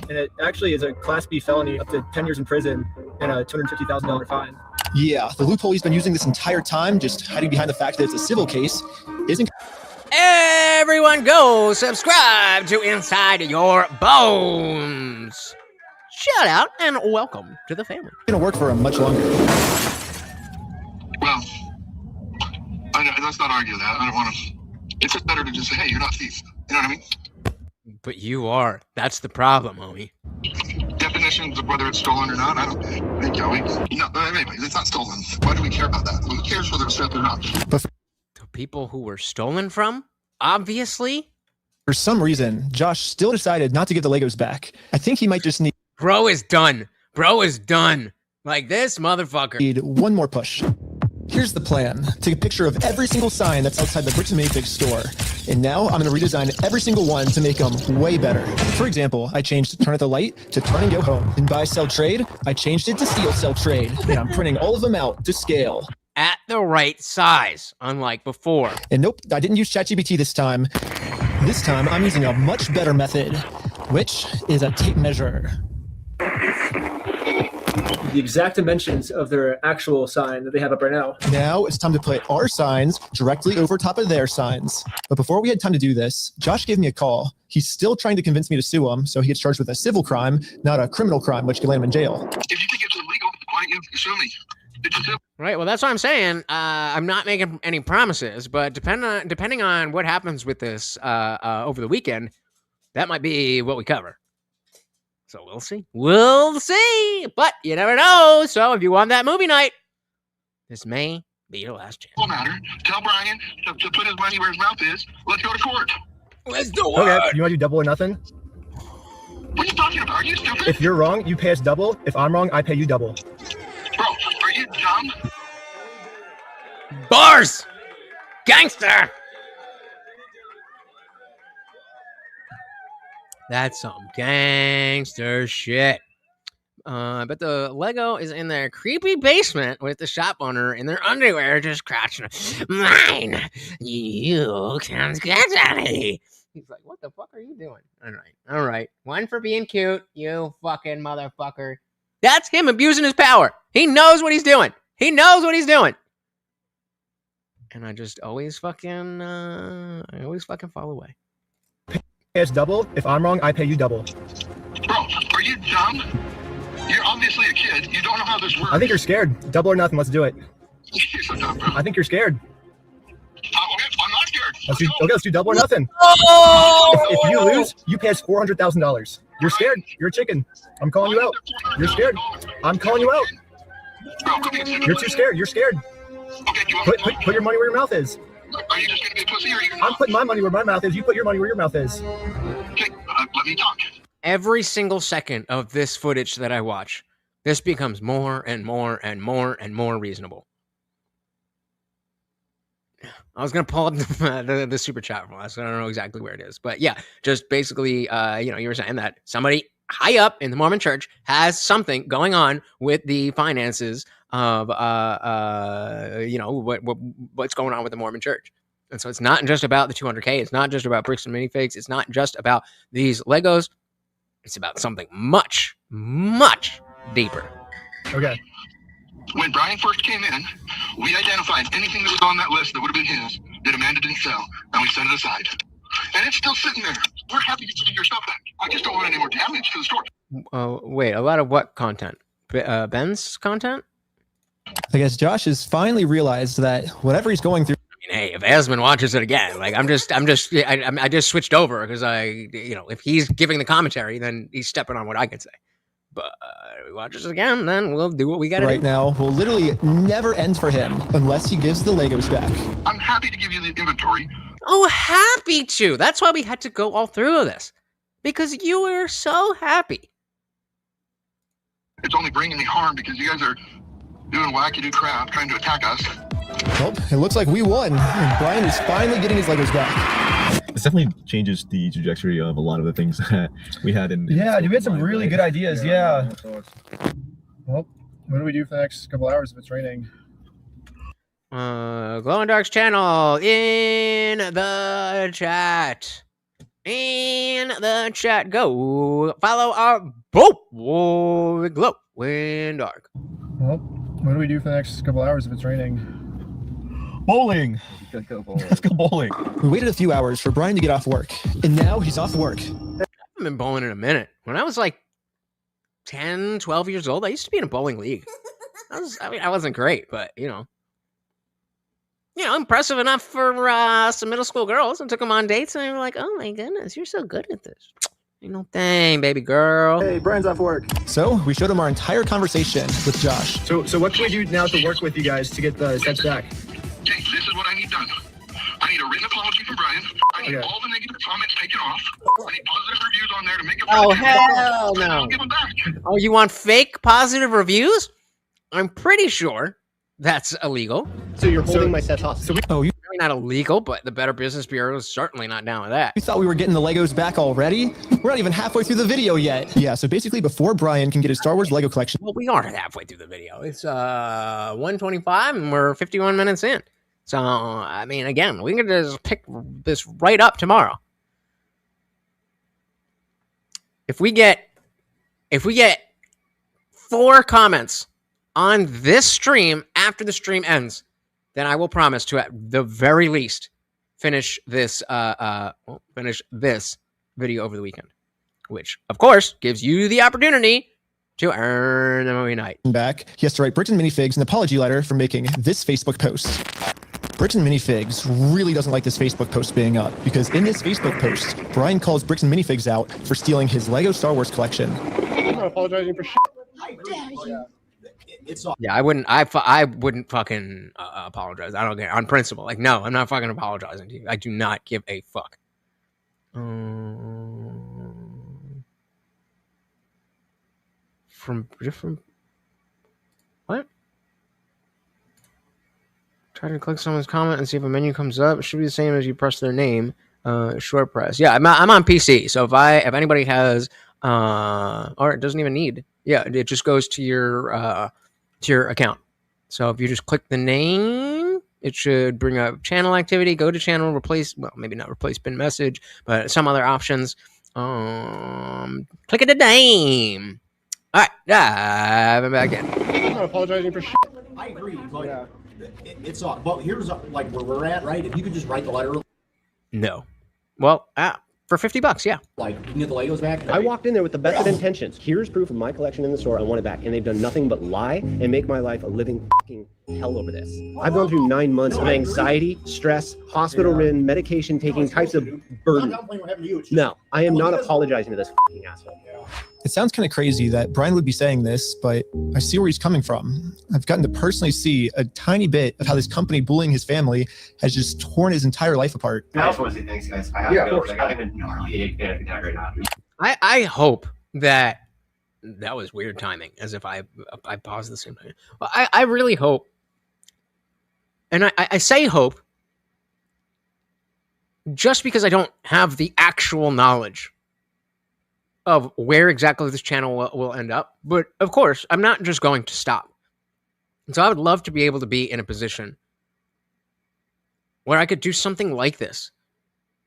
And it actually is a Class B felony, up to 10 years in prison and a $250,000 fine. Yeah, the loophole he's been using this entire time, just hiding behind the fact that it's a civil case, isn't... Everyone go subscribe to Inside Your Bones. Shout out and welcome to the family. It's going to work for him much longer. Well, let's not argue that. I don't want to. It's just better to just say, hey, you're not a thief. You know what I mean? But you are. That's the problem, homie. Definitions of whether it's stolen or not, I don't think, Joey. No, anyways, it's not stolen. Why do we care about that? Who cares whether it's stolen or not? The people who were stolen from, obviously. For some reason, Josh still decided not to give the Legos back. I think he might just need... Bro is done. Like this motherfucker. Need one more push. Here's the plan. Take a picture of every single sign that's outside the Bricks and Minifigs store. And now I'm going to redesign every single one to make them way better. For example, I changed Turn at the Light to Turn and Go Home. In Buy, Sell, Trade, I changed it to Steal, Sell, Trade. And I'm printing all of them out to scale. At the right size, unlike before. And nope, I didn't use ChatGPT this time. This time, I'm using a much better method, which is a tape measure. The exact dimensions of their actual sign that they have up right now. Now it's time to put our signs directly over top of their signs. But before we had time to do this, Josh gave me a call. He's still trying to convince me to sue him, so he gets charged with a civil crime, not a criminal crime, which can land him in jail. If you think it's illegal, why don't you sue me? Right, well, that's what I'm saying. I'm not making any promises, but depending on what happens with this over the weekend, that might be what we cover. So we'll see. But you never know. So if you want that movie night, this may be your last chance. No matter. Tell Brian to put his money where his mouth is. Let's go to court. Let's do it. Okay, you want to do double or nothing? What are you talking about? Are you stupid? If you're wrong, you pay us double. If I'm wrong, I pay you double. Bro, are you dumb? Bars! Gangster! That's some gangster shit. But the Lego is in their creepy basement with the shop owner in their underwear just crouching. Mine! You can't get any! He's like, what the fuck are you doing? All right. One for being cute, you fucking motherfucker. That's him abusing his power. He knows what he's doing. And I just always fucking, fall away. It's double. If I'm wrong, I pay you double. Bro, are you dumb? You're obviously a kid. You don't know how this works. I think you're scared. Double or nothing. Let's do it. You're so dumb, bro. I think you're scared. Okay, I'm not scared. Let's do double or nothing. Oh! If you lose, you pay us $400,000. You're scared. You're a chicken. I'm calling you out. You're scared. I'm calling you out. Bro, come here. You're too scared. You're scared. Okay, Put your money where your mouth is. Are you just gonna be a pussy, or are you? I'm putting my money where my mouth is. You put your money where your mouth is. Okay, let me talk. Every single second of this footage that I watch, this becomes more and more and more and more reasonable. I was gonna pull up the super chat from us. I don't know exactly where it is, but yeah, just basically, you were saying that somebody high up in the Mormon Church has something going on with the finances of, what's going on with the Mormon Church, and so it's not just about the 200K. It's not just about bricks and minifigs. It's not just about these Legos. It's about something much, much deeper. Okay. When Brian first came in, we identified anything that was on that list that would have been his that Amanda didn't sell, and we set it aside. And it's still sitting there. We're happy to get your stuff back. I just don't want any more damage to the store. Wait, a lot of what content? Ben's content? I guess Josh has finally realized that whatever he's going through. I mean, hey, if Asmund watches it again, like I just switched over because if he's giving the commentary, then he's stepping on what I can say. But if he watches it again, then we'll do what we got to do. Right now will literally never end for him unless he gives the Legos back. I'm happy to give you the inventory. Oh, happy to. That's why we had to go all through this. Because you were so happy. It's only bringing me harm because you guys are doing wacky-do crap, trying to attack us. Well, it looks like we won. And Brian is finally getting his Legos back. This definitely changes the trajectory of a lot of the things that we had in. Yeah, dude, we had some really good ideas. Yeah. Well, what do we do for the next couple hours if it's raining? Glow in Dark's channel in the chat. In the chat. Go follow our Glow in Dark. Well, what do we do for the next couple hours if it's raining? Bowling. Let's go bowling. We waited a few hours for Brian to get off work, and now he's off work. I haven't been bowling in a minute. When I was like 10, 12 years old, I used to be in a bowling league. I wasn't great, but impressive enough for some middle school girls. I took them on dates, and they were like, "Oh my goodness, you're so good at this." Ain't no thing, baby girl. Hey, Brian's off work. So we showed him our entire conversation with Josh. So what can we do now to work with you guys to get the sets back? Okay, this is what I need done. I need a written apology from Brian. I need all the negative comments taken off. I need positive reviews on there to make it. Oh, hell no. Give them back. Oh, you want fake positive reviews? I'm pretty sure that's illegal. So you're holding my sets hostage. Maybe not illegal, but the Better Business Bureau is certainly not down with that. You thought we were getting the Legos back already? We're not even halfway through the video yet. Yeah, so basically before Brian can get his Star Wars Lego collection. Well, we are halfway through the video. It's 1:25 and we're 51 minutes in. So, I mean, again, we can just pick this right up tomorrow. If we get 4 comments on this stream after the stream ends, then I will promise to at the very least finish this video over the weekend, which of course gives you the opportunity to earn the movie night. Back, he has to write Bricks and Minifigs an apology letter for making this Facebook post. Bricks and Minifigs really doesn't like this Facebook post being up because in this Facebook post, Brian calls Bricks and Minifigs out for stealing his Lego Star Wars collection. I'm not apologizing for shit. Yeah, I wouldn't fucking apologize. I don't get on principle. Like, no, I'm not fucking apologizing to you. I do not give a fuck. From different. What? Try to click someone's comment and see if a menu comes up. It should be the same as you press their name. Short press. Yeah, I'm on PC. So if anybody has, or it doesn't even need. Yeah, it just goes to your account. So if you just click the name, it should bring up channel activity. Go to channel, replace. Well, maybe not replace bin message, but some other options. Click at the name. All right, I'm back in. I'm not apologizing for shit. I agree, but it's well, here's like where we're at, right? If you could just write the letter. No. Well, for $50, yeah. Like, you can get the Legos back. I walked in there with the best of intentions. Here's proof of my collection in the store. I want it back. And they've done nothing but lie and make my life a living fucking hell over this. I've gone through 9 months of anxiety, stress, hospital-ridden, medication taking types of burden. No, I am not apologizing to this fucking asshole. It sounds kind of crazy that Brian would be saying this, but I see where he's coming from. I've gotten to personally see a tiny bit of how this company bullying his family has just torn his entire life apart. I just want to say thanks, guys. I have to go. I got a gnarly panic attack right now. I hope that was weird timing, as if I paused the same time. Well, I really hope, and I say hope just because I don't have the actual knowledge of where exactly this channel will end up. But of course, I'm not just going to stop. And so I would love to be able to be in a position where I could do something like this.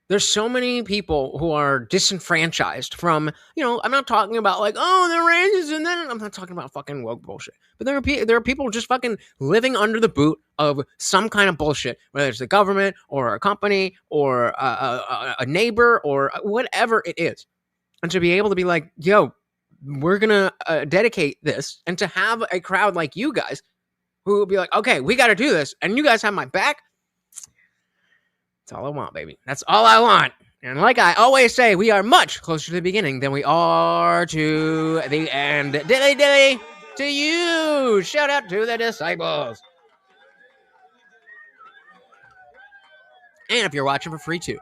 There's so many people who are disenfranchised from, I'm not talking about like, oh, they're racist, and then I'm not talking about fucking woke bullshit. But there are people just fucking living under the boot of some kind of bullshit, whether it's the government or a company or a neighbor or whatever it is. And to be able to be like, yo, we're going to dedicate this, and to have a crowd like you guys who will be like, okay, we got to do this, and you guys have my back. That's all I want, baby. That's all I want. And like I always say, we are much closer to the beginning than we are to the end. Dilly dilly to you. Shout out to the disciples. And if you're watching for free too.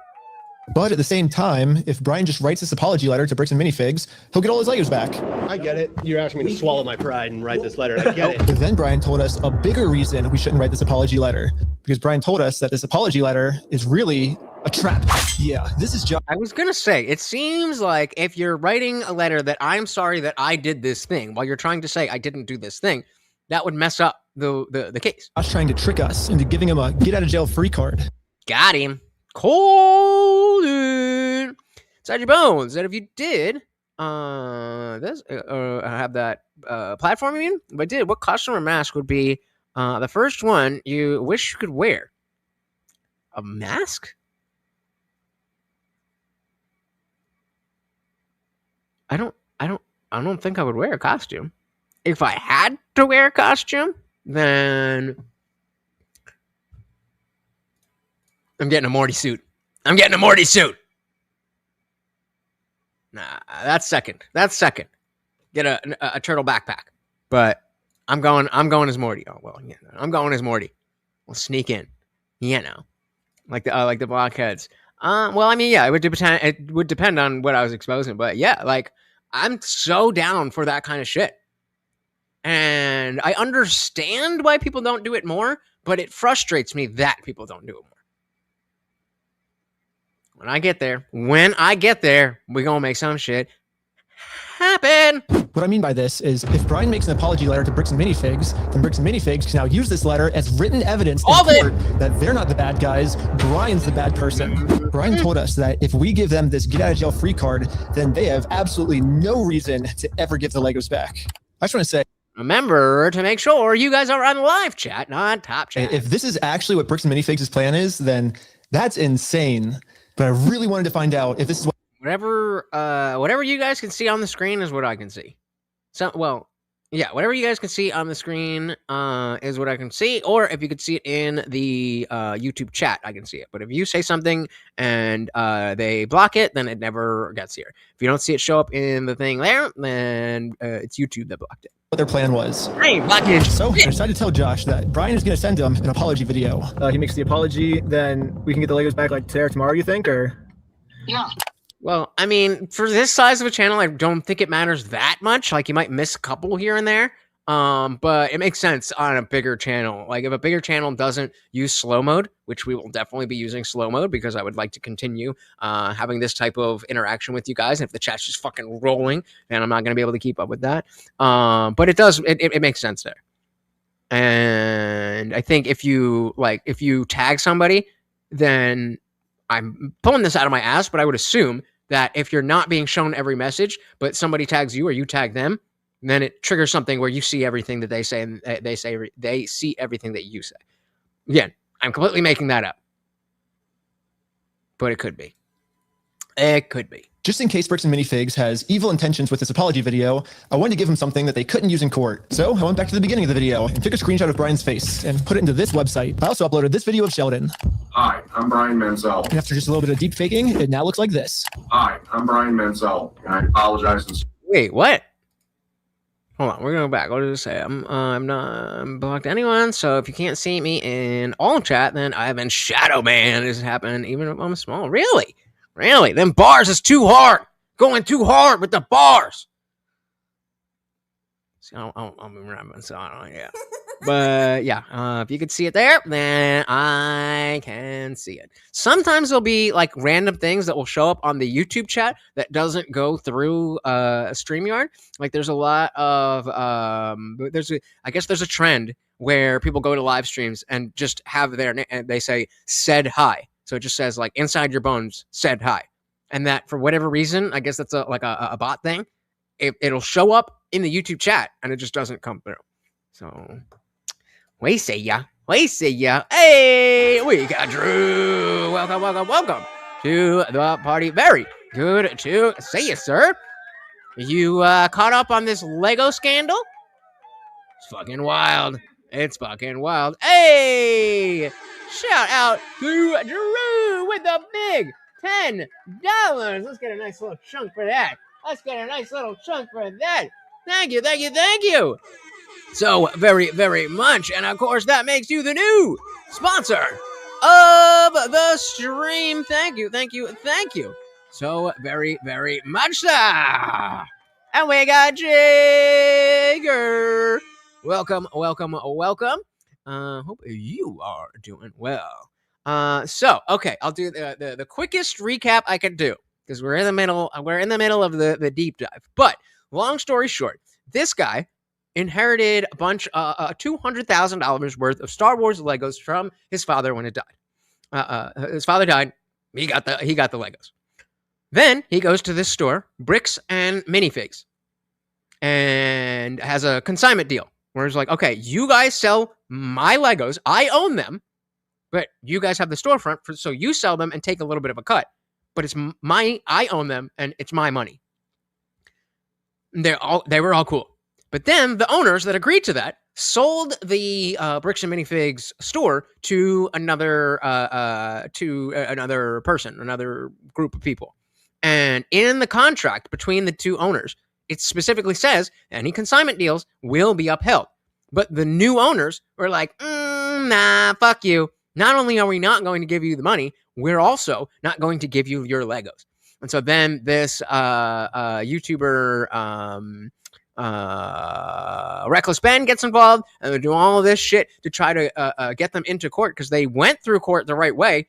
But at the same time, if Brian just writes this apology letter to Bricks and Minifigs, he'll get all his Legos back. I get it. You're asking me to swallow my pride and write this letter. I get it. But then Brian told us a bigger reason we shouldn't write this apology letter. Because Brian told us that this apology letter is really a trap. Yeah, this is Josh. I was going to say, it seems like if you're writing a letter that I'm sorry that I did this thing, while you're trying to say I didn't do this thing, that would mess up the case. Josh trying to trick us into giving him a get out of jail free card. Got him. Cold inside your bones. And if you did have that platform, you mean? If I did, what costume or mask would be the first one you wish you could wear? A mask? I don't think I would wear a costume. If I had to wear a costume, then I'm getting a Morty suit. Nah, that's second. Get a turtle backpack. But I'm going as Morty. Oh well, yeah, I'm going as Morty. We'll sneak in. Like the blockheads. Well, I mean, yeah, it would depend on what I was exposing, but yeah, like I'm so down for that kind of shit. And I understand why people don't do it more, but it frustrates me that people don't do it more. When I get there, we're going to make some shit happen. What I mean by this is if Brian makes an apology letter to Bricks and Minifigs, then Bricks and Minifigs can now use this letter as written evidence in court that they're not the bad guys, Brian's the bad person. Brian told us that if we give them this get out of jail free card, then they have absolutely no reason to ever give the Legos back. I just want to say, remember to make sure you guys are on live chat, not top chat. If this is actually what Bricks and Minifigs' plan is, then that's insane. But I really wanted to find out if this is what... Whatever you guys can see on the screen is what I can see. So, well, yeah, whatever you guys can see on the screen is what I can see. Or if you could see it in the YouTube chat, I can see it. But if you say something and they block it, then it never gets here. If you don't see it show up in the thing there, then it's YouTube that blocked it. What their plan was. Hey, blockage. So I decided to tell Josh that Brian is going to send him an apology video. He makes the apology, then we can get the Legos back like today or tomorrow, you think? Or Yeah. Well, I mean, for this size of a channel, I don't think it matters that much. Like, you might miss a couple here and there. But it makes sense on a bigger channel. Like, if a bigger channel doesn't use slow mode, which we will definitely be using slow mode because I would like to continue having this type of interaction with you guys. And if the chat's just fucking rolling, then I'm not going to be able to keep up with that. But it makes sense there. And I think if you tag somebody, then I'm pulling this out of my ass, but I would assume that if you're not being shown every message, but somebody tags you or you tag them, then it triggers something where you see everything that they say, and they see everything that you say. Again, I'm completely making that up, but it could be. Just in case Bricks and Minifigs has evil intentions with this apology video, I wanted to give him something that they couldn't use in court. So I went back to the beginning of the video and took a screenshot of Brian's face and put it into this website. I also uploaded this video of Sheldon. Hi, I'm Brian Menzel. And after just a little bit of deep faking, it now looks like this. Hi, I'm Brian Menzel, and I apologize. Wait, what? Hold on, we're going back. What did it say? I'm not blocked anyone, so if you can't see me in all chat, then I've been shadow banned. This happened even if I'm small. Really? Really? Them bars is too hard. Going too hard with the bars. See, I'm remembering, so I don't know, yeah. But yeah, if you could see it there, then I can see it. Sometimes there'll be like random things that will show up on the YouTube chat that doesn't go through StreamYard. Like there's a lot of I guess there's a trend where people go to live streams and just have and they say said hi. So it just says like inside your bones said hi. And that for whatever reason, I guess that's a bot thing. It'll show up in the YouTube chat and it just doesn't come through. So we see ya. We see ya. Hey, we got Drew. Welcome, welcome, welcome to the party. Very good to see you, sir. You caught up on this Lego scandal? It's fucking wild. It's fucking wild. Hey, shout out to Drew with the big $10. Let's get a nice little chunk for that. Let's get a nice little chunk for that. Thank you, thank you, thank you. So very, very much. And of course, that makes you the new sponsor of the stream. Thank you, thank you, thank you. So very, very much so. And we got Jigger. Welcome, welcome, welcome. Hope you are doing well. So, okay, I'll do the quickest recap I can do because we're in the middle of the deep dive. But long story short, this guy inherited a bunch $200,000 worth of Star Wars Legos from his father when it died. His father died. He got the Legos. Then he goes to this store, Bricks and Minifigs, and has a consignment deal where it's like, okay, you guys sell my Legos, I own them, but you guys have the storefront, so you sell them and take a little bit of a cut. But I own them and it's my money. They were all cool. But then the owners that agreed to that sold the Bricks and Minifigs store to another person, another group of people. And in the contract between the two owners, it specifically says any consignment deals will be upheld. But the new owners were like, nah, fuck you. Not only are we not going to give you the money, we're also not going to give you your Legos. And so then this YouTuber, Reckless Ben gets involved, and they're doing all of this shit to try to get them into court because they went through court the right way,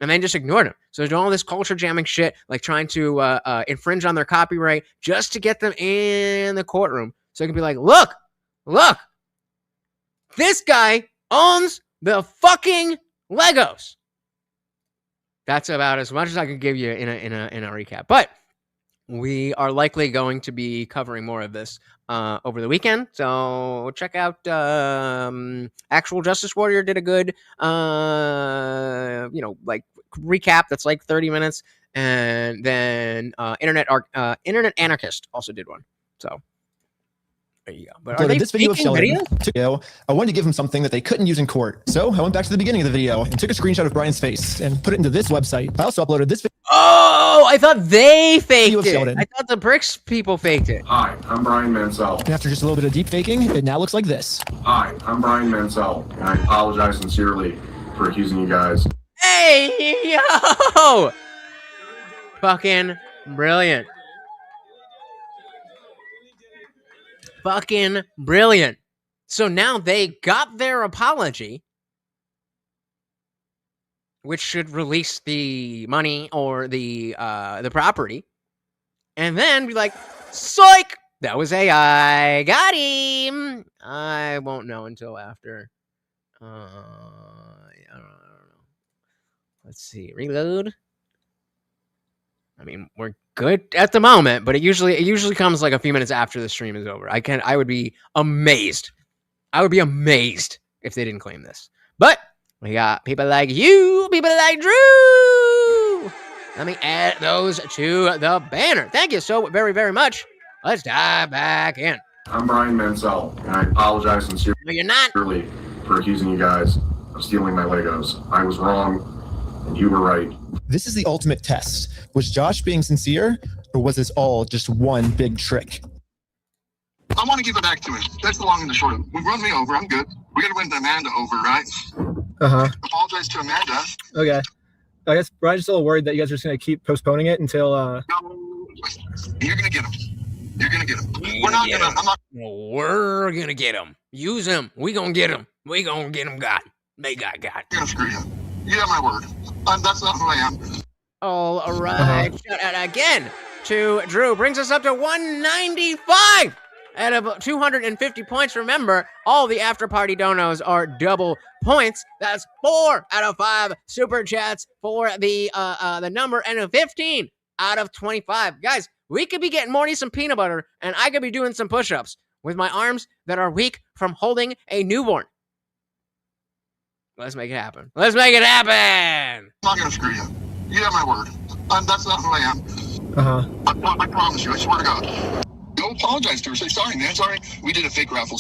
and they just ignored him. So they're doing all this culture jamming shit, like trying to infringe on their copyright just to get them in the courtroom. So they can be like, look, this guy owns the fucking Legos. That's about as much as I can give you in a recap. But we are likely going to be covering more of this over the weekend. So check out Actual Justice Warrior did a good recap that's like 30 minutes, and then Internet Anarchist also did one. So there you go. But are they this video of Sheldon, videos? I wanted to give him something that they couldn't use in court. So I went back to the beginning of the video and took a screenshot of Brian's face and put it into this website. I also uploaded this video. Oh, I thought they faked it. I thought the Bricks people faked it. Hi, I'm Brian Mansell. And after just a little bit of deep faking, it now looks like this. Hi, I'm Brian Mansell, and I apologize sincerely for accusing you guys. Hey, yo! Fucking brilliant. Fucking brilliant. So now they got their apology, which should release the money or the property, and then be like, psych! That was AI. Got him. I won't know until after. I don't know. Let's see. Reload. I mean, we're good at the moment, but it usually comes like a few minutes after the stream is over. I would be amazed. I would be amazed if they didn't claim this. But we got people like you, people like Drew. Let me add those to the banner. Thank you so very, very much. Let's dive back in. I'm Brian Mansell, and I apologize sincerely No, you're not. for accusing you guys of stealing my Legos. I was wrong, and you were right. This is the ultimate test. Was Josh being sincere, Or was this all just one big trick? I want to give it back to him. That's the long and the short of it. We run me over. I'm good. We got to win Amanda over, right? Apologize to Amanda. Okay. I guess Brian's a little worried that you guys are just going to keep postponing it until. You're going to get him. You're going to get him. We're not going to. I'm not. We're gonna get him. Use him. We gonna get him. We gonna get him. God, may God. I'm going to screw you. You have my word. That's not who I am. All right. Shout out again to Drew. Brings us up to 195 out of 250 points. Remember, all the after party donos are double points. That's 4 out of 5 super chats for the number, and a 15 out of 25. Guys, we could be getting Morty some peanut butter, and I could be doing some push-ups with my arms that are weak from holding a newborn. Let's make it happen. Let's make it happen. I'm not going to screw you. You have my word. That's not who I am. I promise you. I swear to God. Go apologize to her. Say, sorry, man. Sorry. We did a fake raffle.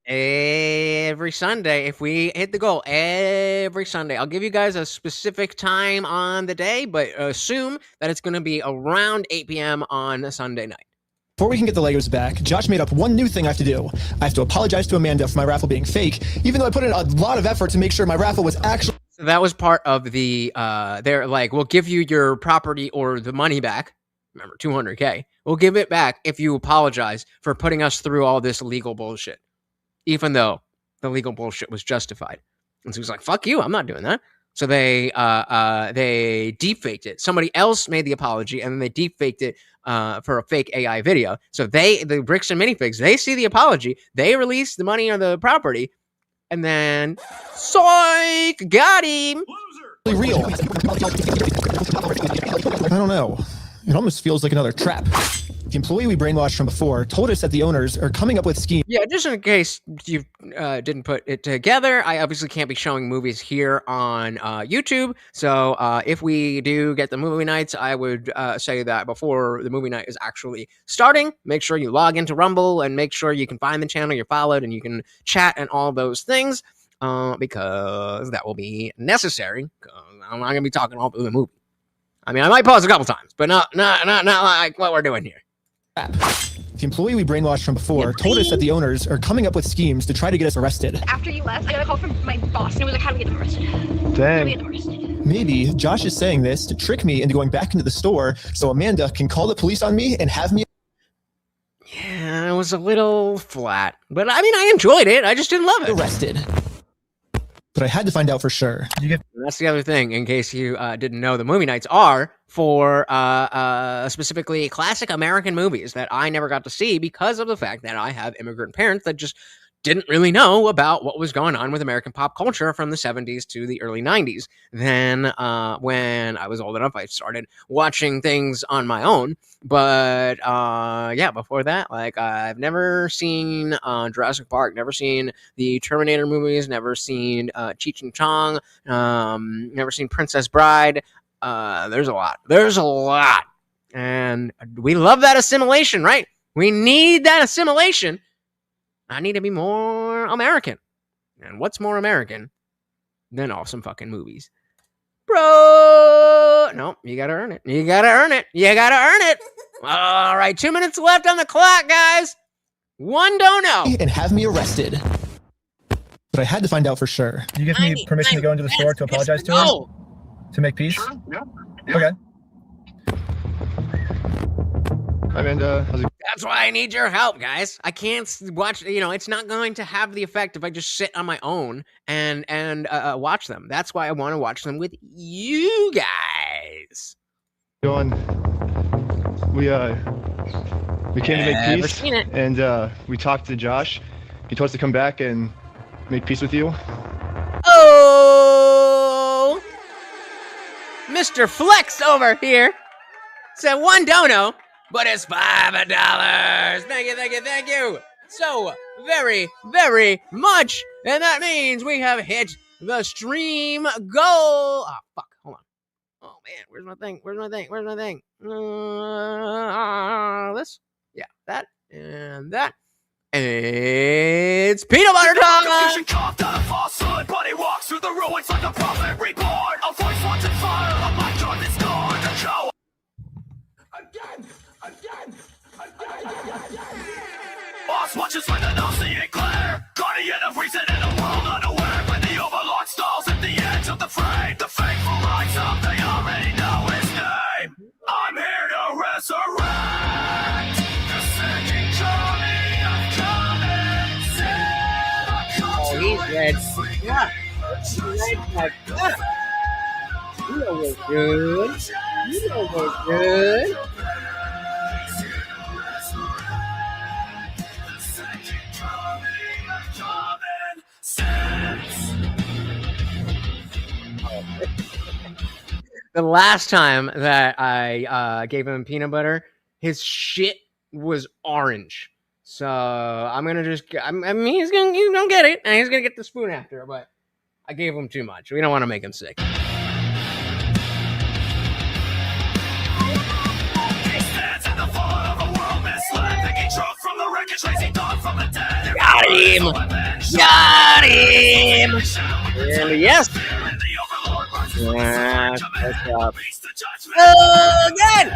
Every Sunday, if we hit the goal, every Sunday, I'll give you guys a specific time on the day, but assume that it's going to be around 8 p.m. on a Sunday night. Before we can get the Legos back, Josh made up one new thing I have to do. I have to apologize to Amanda for my raffle being fake, even though I put in a lot of effort to make sure my raffle was actually... So that was part of the, they're like, we'll give you your property or the money back. Remember, $200K. We'll give it back if you apologize for putting us through all this legal bullshit, even though the legal bullshit was justified. And so he was like, fuck you, I'm not doing that. So they deepfaked it. Somebody else made the apology, and then they deepfaked it for a fake AI video. So the Bricks and Minifigs, they see the apology, they release the money on the property, and then psych, got him. real. I don't know. It almost feels like another trap. The employee we brainwashed from before told us that the owners are coming up with schemes. Yeah, just in case you didn't put it together, I obviously can't be showing movies here on YouTube. So if we do get the movie nights, I would say that before the movie night is actually starting, make sure you log into Rumble and make sure you can find the channel you're followed and you can chat and all those things because that will be necessary. I'm not going to be talking all through the movie. I mean, I might pause a couple times, but not like what we're doing here. The employee we brainwashed from before told us that the owners are coming up with schemes to try to get us arrested. After you left, I got a call from my boss, and it was like, how do we get them arrested? Dang. Maybe Josh is saying this to trick me into going back into the store so Amanda can call the police on me and have me... Yeah, it was a little flat. But, I mean, I enjoyed it. I just didn't love it. Arrested. But I had to find out for sure. That's the other thing, in case you didn't know, the movie nights are for specifically classic American movies that I never got to see because of the fact that I have immigrant parents that just didn't really know about what was going on with American pop culture from the 70s to the early 90s. Then when I was old enough, I started watching things on my own. But yeah, before that, like I've never seen Jurassic Park, never seen the Terminator movies, never seen Cheech and Chong, never seen Princess Bride. There's a lot. And we love that assimilation, right? We need that assimilation. I need to be more American. And what's more American than awesome fucking movies? Bro! No, you gotta earn it. You gotta earn it. You gotta earn it. All right, 2 minutes left on the clock, guys. One don't know. And have me arrested. But I had to find out for sure. You give me permission to go into the store to apologize to her? To make peace? Sure, yeah. Okay. Hi, Amanda. How's it going? That's why I need your help, guys. I can't watch, it's not going to have the effect if I just sit on my own and watch them. That's why I want to watch them with you guys. Going. We came to make peace, and we talked to Josh. He told us to come back and make peace with you. Oh! Mr. Flex over here said one dono. But it's $5. Thank you, thank you, thank you. So very, very much. And that means we have hit the stream goal. Oh, fuck. Hold on. Oh, man. Where's my thing? This? Yeah, that and that. And it's peanut butter time. Confusion carved out of falsehood, but he walks through the ruins like a prophet reborn. A voice wants to fire, a mind on this door to show. Again! like that. You know what's good. You know what's good. The last time that I gave him peanut butter, his shit was orange. So I'm gonna just, I mean, he's gonna get it, and he's gonna get the spoon after. But I gave him too much. We don't want to make him sick. Got him! Got him! And yes! Yeah, that's up. Again!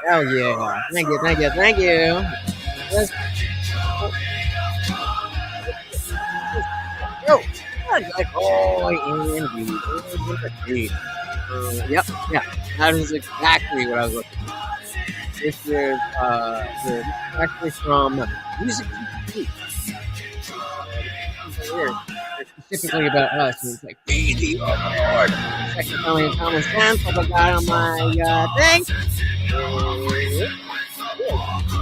Oh yeah! Thank you, thank you, thank you. Let's go. Yep, yeah. That is exactly what I was looking for. This is actually from Music TV. Specifically about us. It's like, be the Lord. Second family and common sense. I got on my thing.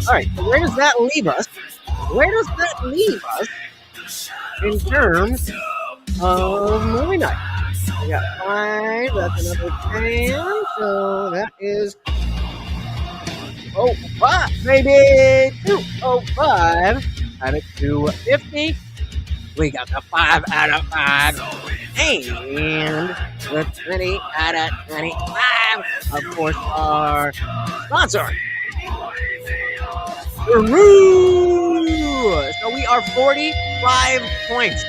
Alright, so where does that leave us? Where does that leave us in terms of movie night? We got 5, that's another 10, so that is 5, baby! 205 out of 250. We got the 5 out of 5, and the 20 out of 25. Of course, our sponsor. So we are 45 points.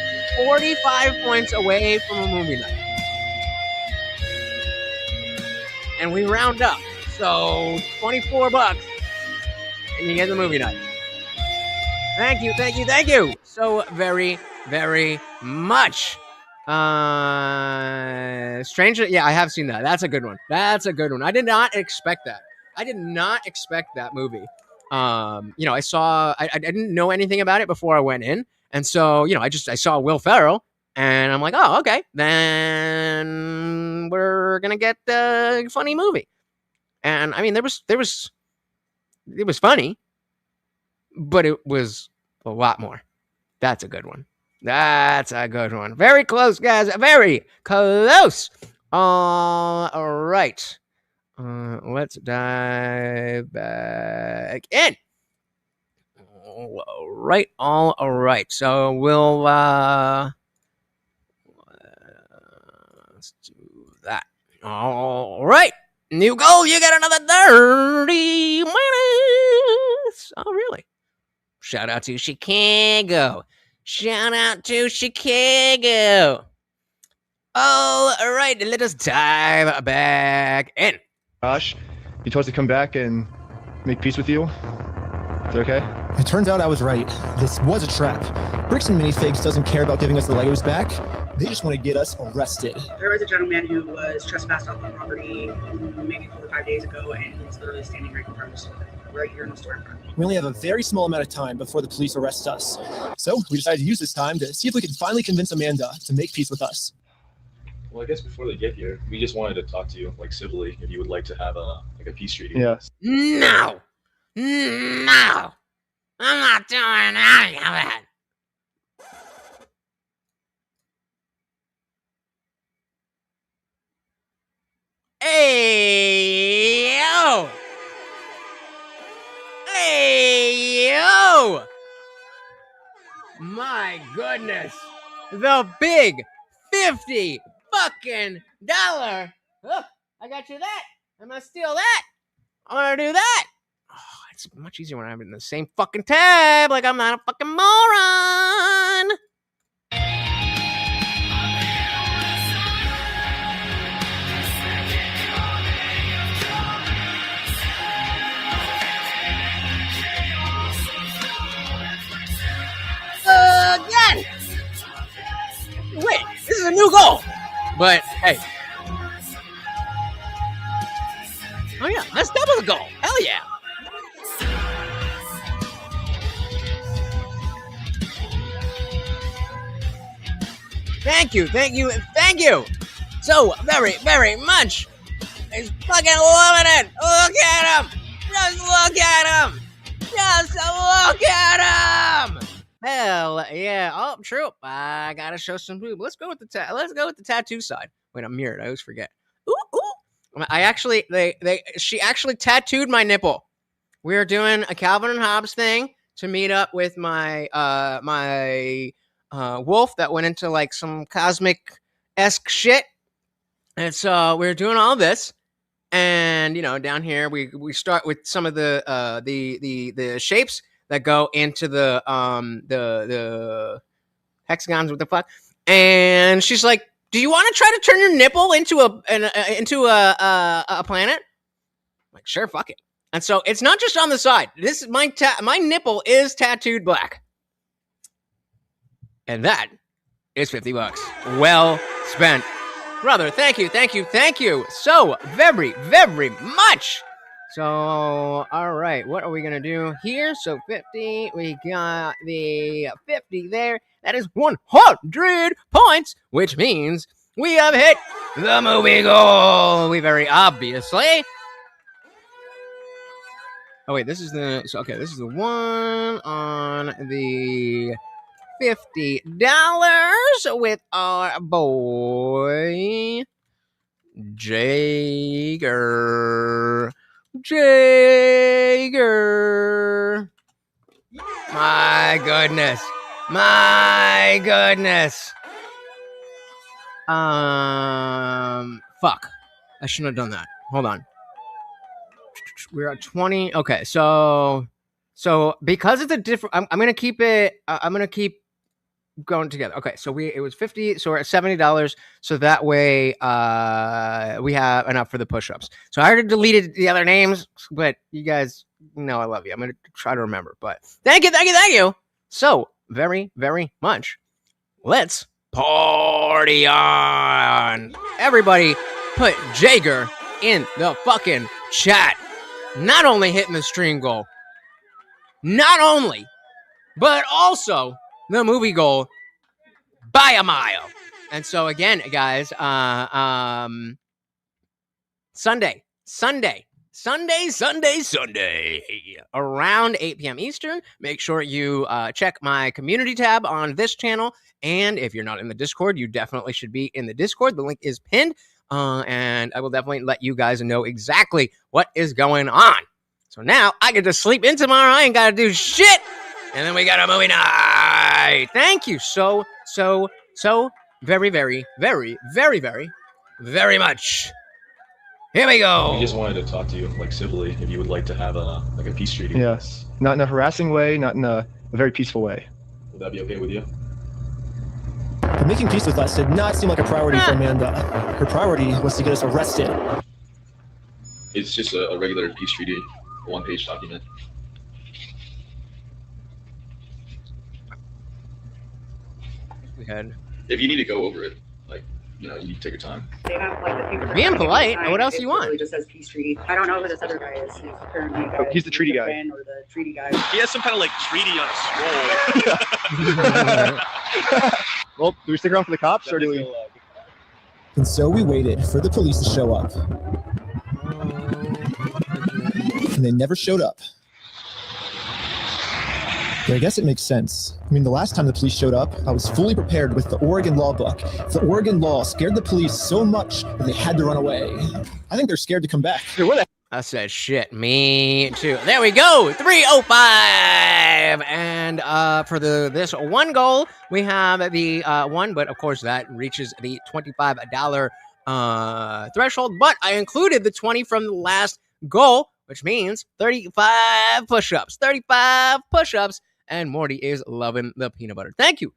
45 points away from a movie night. And we round up. So $24 and you get the movie night. Thank you, thank you, thank you so very, very much. Stranger, yeah, I have seen that. That's a good one. That's a good one. I did not expect that. I did not expect that movie. You know, I didn't know anything about it before I went in. And so, you know, I saw Will Ferrell and I'm like, oh, okay, then we're going to get the funny movie. And I mean, it was funny, but it was a lot more. That's a good one. That's a good one. Very close, guys. Very close. All right. Let's dive back in. All right. So we'll let's do that. All right. New goal. You got another 30 minutes. Oh, really? Shout out to Chicago. Shout out to Chicago. All right, let us dive back in. Josh, he told us to come back and make peace with you. Is that okay? It turns out I was right. This was a trap. Bricks and Minifigs doesn't care about giving us the Legos back. They just want to get us arrested. There was a gentleman who was trespassed off the property maybe 4 or 5 days ago, and he's literally standing right in front of the store, right here in the store in front of me. We only have a very small amount of time before the police arrest us. So we decided to use this time to see if we could finally convince Amanda to make peace with us. Well, I guess before they get here, we just wanted to talk to you, like civilly, if you would like to have a peace treaty. Yes. No, I'm not doing any of it. Hey yo! Hey yo! My goodness! The big $50 fucking dollar. Oh, I got you that. I'm gonna steal that. I'm gonna do that. Oh, it's much easier when I'm in the same fucking tab. Like I'm not a fucking moron. Again. Wait, this is a new goal. But hey. Oh yeah, let's double the goal. Hell yeah. Thank you, thank you, thank you so very, very much. He's fucking loving it. Look at him. Just look at him. Just look at him. Hell yeah. Oh, true. I gotta show some boob. Let's go with the tattoo side. Wait, I'm mirrored. I always forget. Ooh, ooh. She actually tattooed my nipple. We are doing a Calvin and Hobbes thing to meet up with my wolf that went into like some cosmic-esque shit. And so we're doing all this. And down here we start with some of the shapes that go into the hexagons. What the fuck? And she's like, "Do you want to try to turn your nipple into a planet?" I'm like, sure, fuck it. And so it's not just on the side. This is my nipple is tattooed black, and that is $50. Well spent. Brother, thank you so very, very much. So, all right, what are we going to do here? So 50, we got the 50 there. That is 100 points, which means we have hit the movie goal. We very obviously. Oh, wait, this is the one on the $50 with our boy Jager. My goodness. Fuck. I shouldn't have done that. Hold on. We're at 20. Okay, so because it's a different, I'm gonna keep it. I'm gonna keep going together. Okay, so it was 50, so we're at $70. So that way, we have enough for the push-ups. So I already deleted the other names, but you guys know I love you. I'm gonna try to remember. But thank you so very, very much. Let's party on! Everybody, put Jager in the fucking chat. Not only hitting the stream goal, but also the movie goal by a mile. And so again, guys, Sunday, around 8 p.m. Eastern. Make sure you check my community tab on this channel. And if you're not in the Discord, you definitely should be in the Discord. The link is pinned. And I will definitely let you guys know exactly what is going on. So now I get to sleep in tomorrow. I ain't got to do shit. And then we got a movie night. Thank you so very, very, very, very, very, very much. Here we go. We just wanted to talk to you, like civilly, if you would like to have a peace treaty. Yes. Not in a harassing way, not in a very peaceful way. Would that be okay with you? But making peace with us did not seem like a priority for Amanda. Her priority was to get us arrested. It's just a regular peace treaty, a one-page document. If you need to go over it, you need to take your time. They have the paper. Being polite. What else do you want? It just says peace treaty. I don't know who this other guy is. He's apparently he's the treaty guy. Or the treaty guy. He has some kind of treaty on a scroll. Well, do we stick around for the cops or do we? And so we waited for the police to show up. And they never showed up. But I guess it makes sense. I mean, the last time the police showed up, I was fully prepared with the Oregon law book. The Oregon law scared the police so much that they had to run away. I think they're scared to come back. I said shit. Me too. There we go. 305. And for this one goal, we have the one, but of course that reaches the $25 threshold. But I included the 20 from the last goal, which means 35 push-ups. 35 push-ups. And Morty is loving the peanut butter. Thank you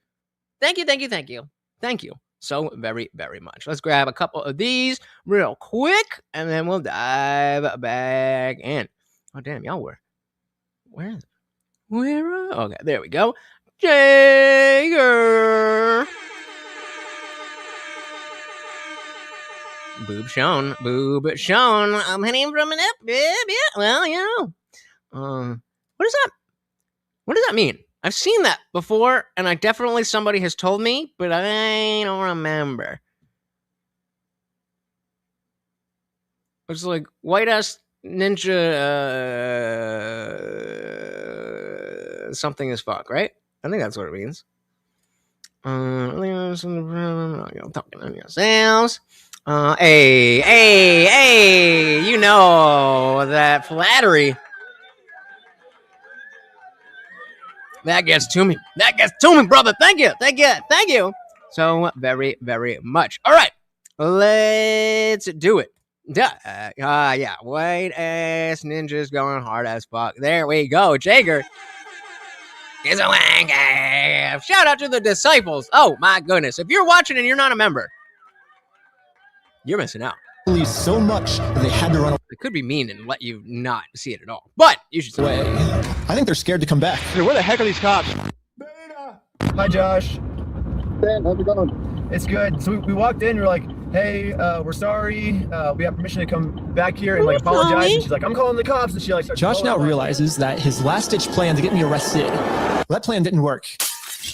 so very, very much. Let's grab a couple of these real quick, and then we'll dive back in. Oh, damn, y'all were. Where is it? Okay, there we go. Jager. Boob shown. I'm hitting from an up. Yeah. Well, what does that mean? I've seen that before, and I definitely somebody has told me, but I don't remember. It's like white ass ninja something as fuck, right? I think that's what it means. Talking on yourselves. Hey, you know that flattery. That gets to me. That gets to me, brother. Thank you. So very, very much. All right, let's do it. Yeah, white ass ninjas going hard as fuck. There we go. Jager is a wank. Shout out to the disciples. Oh my goodness. If you're watching and you're not a member, you're missing out. So much that they had to run away. It could be mean and let you not see it at all, but you should away. I think they're scared to come back. Hey, where the heck are these cops? Hi, Josh. Ben, how's it going? It's good. So we walked in. We're like, hey, we're sorry. We have permission to come back here and like apologize. And she's like, I'm calling the cops. And she like starts. Josh now realizes that his last-ditch plan to get me arrested, that plan didn't work.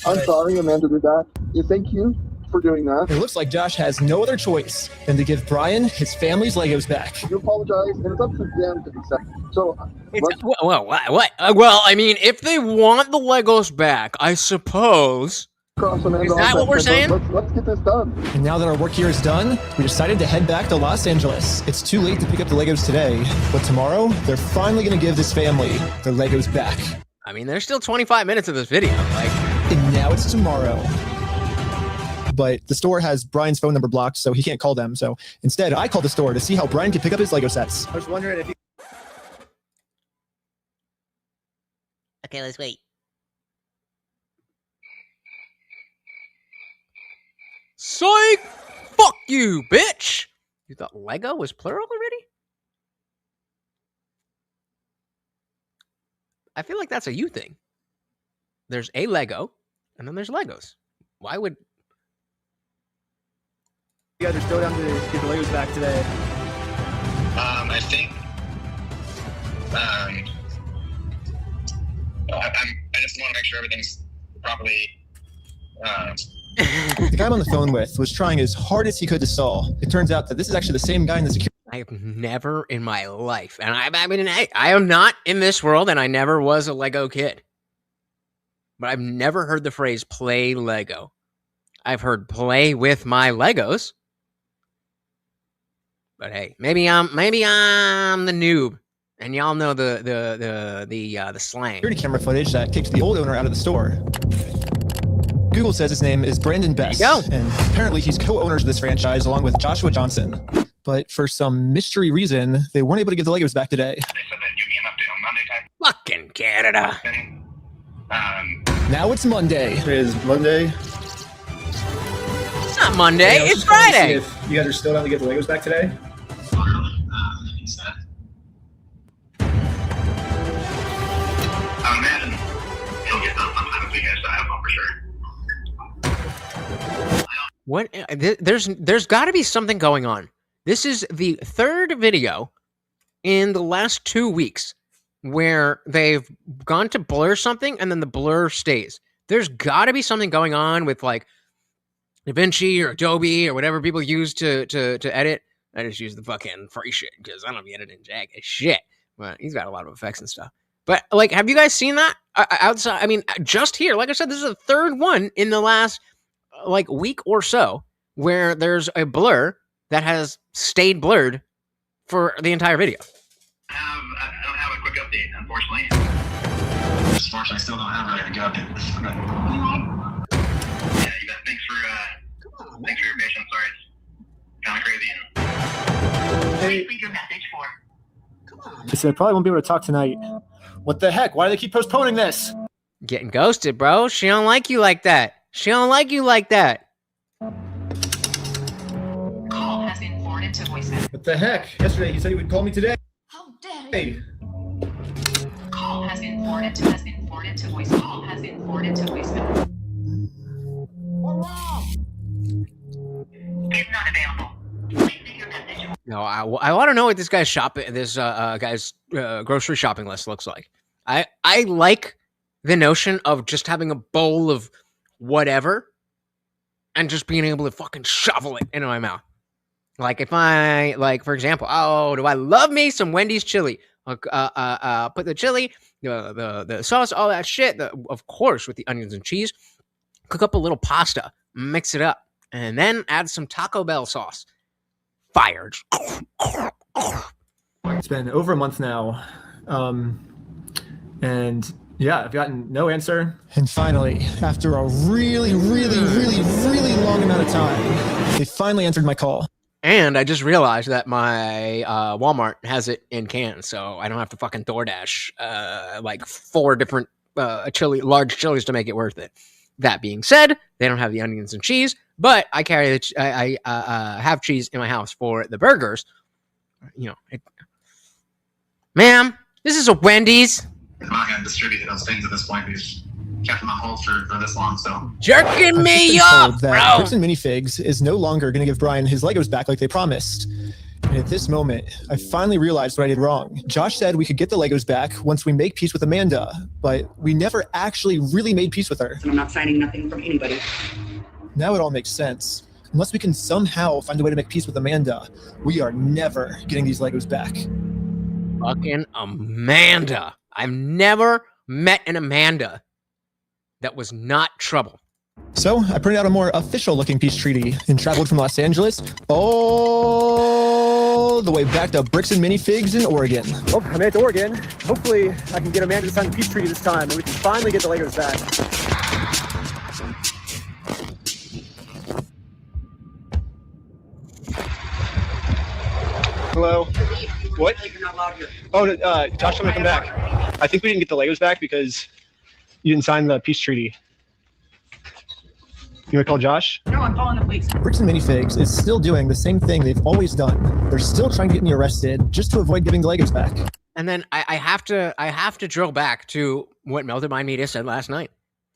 I'm sorry, Amanda did that. Yeah, thank you for doing that. It looks like Josh has no other choice than to give Brian his family's Legos back. You apologize, and it's up to them to accept. So, what? Well, I mean, if they want the Legos back, I suppose. Is that what we're saying? Let's get this done. And now that our work here is done, we decided to head back to Los Angeles. It's too late to pick up the Legos today, but tomorrow, they're finally going to give this family their Legos back. I mean, there's still 25 minutes of this video. And now it's tomorrow. But the store has Brian's phone number blocked, so he can't call them. So instead, I called the store to see how Brian could pick up his Lego sets. I was wondering if you... Okay, let's wait. Psych! Fuck you, bitch! You thought Lego was plural already? I feel like that's a you thing. There's a Lego, and then there's Legos. Why would... You guys are still down to get the Legos back today. I think. I just want to make sure everything's properly. The guy I'm on the phone with was trying as hard as he could to stall. It turns out that this is actually the same guy in the security. I have never in my life, and I mean, I am not in this world, and I never was a Lego kid. But I've never heard the phrase "play Lego." I've heard "play with my Legos." But hey, maybe I'm the noob, and y'all know the slang. Security camera footage that kicked the old owner out of the store. Google says his name is Brandon Best, and apparently he's co-owners of this franchise along with Joshua Johnson. But for some mystery reason, they weren't able to give the Legos back today. They said they'd give me an update on Monday time. Fucking Canada. Now it's Monday. It is Monday. It's not Monday. It's Friday. If you guys are still down to get the Legos back today. I imagine he'll get them sometime if we guys have them for sure. What? There's got to be something going on. This is the third video in the last 2 weeks where they've gone to blur something and then the blur stays. There's got to be something going on with like DaVinci or Adobe or whatever people use to edit. I just use the fucking free shit because I don't be editing jack as shit. But he's got a lot of effects and stuff. But like, have you guys seen that outside? I mean, just here, like I said, this is the third one in the last like week or so where there's a blur that has stayed blurred for the entire video. I don't have a quick update, unfortunately. Unfortunately, I still don't have a quick update. Yeah, you bet. Thanks for your patience. Sorry, it's kind of crazy. Hey. Leave your message for. So I probably won't be able to talk tonight. What the heck? Why do they keep postponing this? Getting ghosted, bro. She don't like you like that. She don't like you like that. Call has been forwarded to voicemail. What the heck? Yesterday he said he would call me today. How dare Hey. Call has been forwarded to voicemail. Call has been forwarded to voicemail. Is not available. Please leave your message. No, I want to know what this guy's guy's grocery shopping list looks like. I like the notion of just having a bowl of whatever and just being able to fucking shovel it into my mouth. Like if I, like for example, oh, do I love me some Wendy's chili? Put the chili, the sauce, all that shit, of course, with the onions and cheese. Cook up a little pasta, mix it up, and then add some Taco Bell sauce. Fired. It's been over a month now, and yeah, I've gotten no answer. And finally, after a really long amount of time, they finally answered my call. And I just realized that my Walmart has it in cans, so I don't have to fucking DoorDash like 4 different large chilies to make it worth it. That being said, they don't have the onions and cheese, but I carry I have cheese in my house for the burgers. You know, ma'am, this is a Wendy's. I'm not going to distribute those things at this point. We've kept them on hold for this long, so. Jerking me up, bro! Bricks and Minifigs is no longer going to give Brian his Legos back like they promised. And at this moment, I finally realized what I did wrong. Josh said we could get the Legos back once we make peace with Amanda, but we never actually really made peace with her. And I'm not signing nothing from anybody. Now it all makes sense. Unless we can somehow find a way to make peace with Amanda, we are never getting these Legos back. Fucking Amanda. I've never met an Amanda that was not trouble. So I printed out a more official looking peace treaty and traveled from Los Angeles all the way back to Bricks and Minifigs in Oregon. Well, I made it to Oregon. Hopefully I can get Amanda to sign the peace treaty this time and we can finally get the Legos back. Hello? What? Oh, Josh told me to come back. I think we didn't get the Legos back because you didn't sign the peace treaty. You want to call Josh? No, I'm calling the police. Bricks and Minifigs is still doing the same thing they've always done. They're still trying to get me arrested just to avoid giving the Legos back. And then I have to drill back to what Melted Mind Media said last night.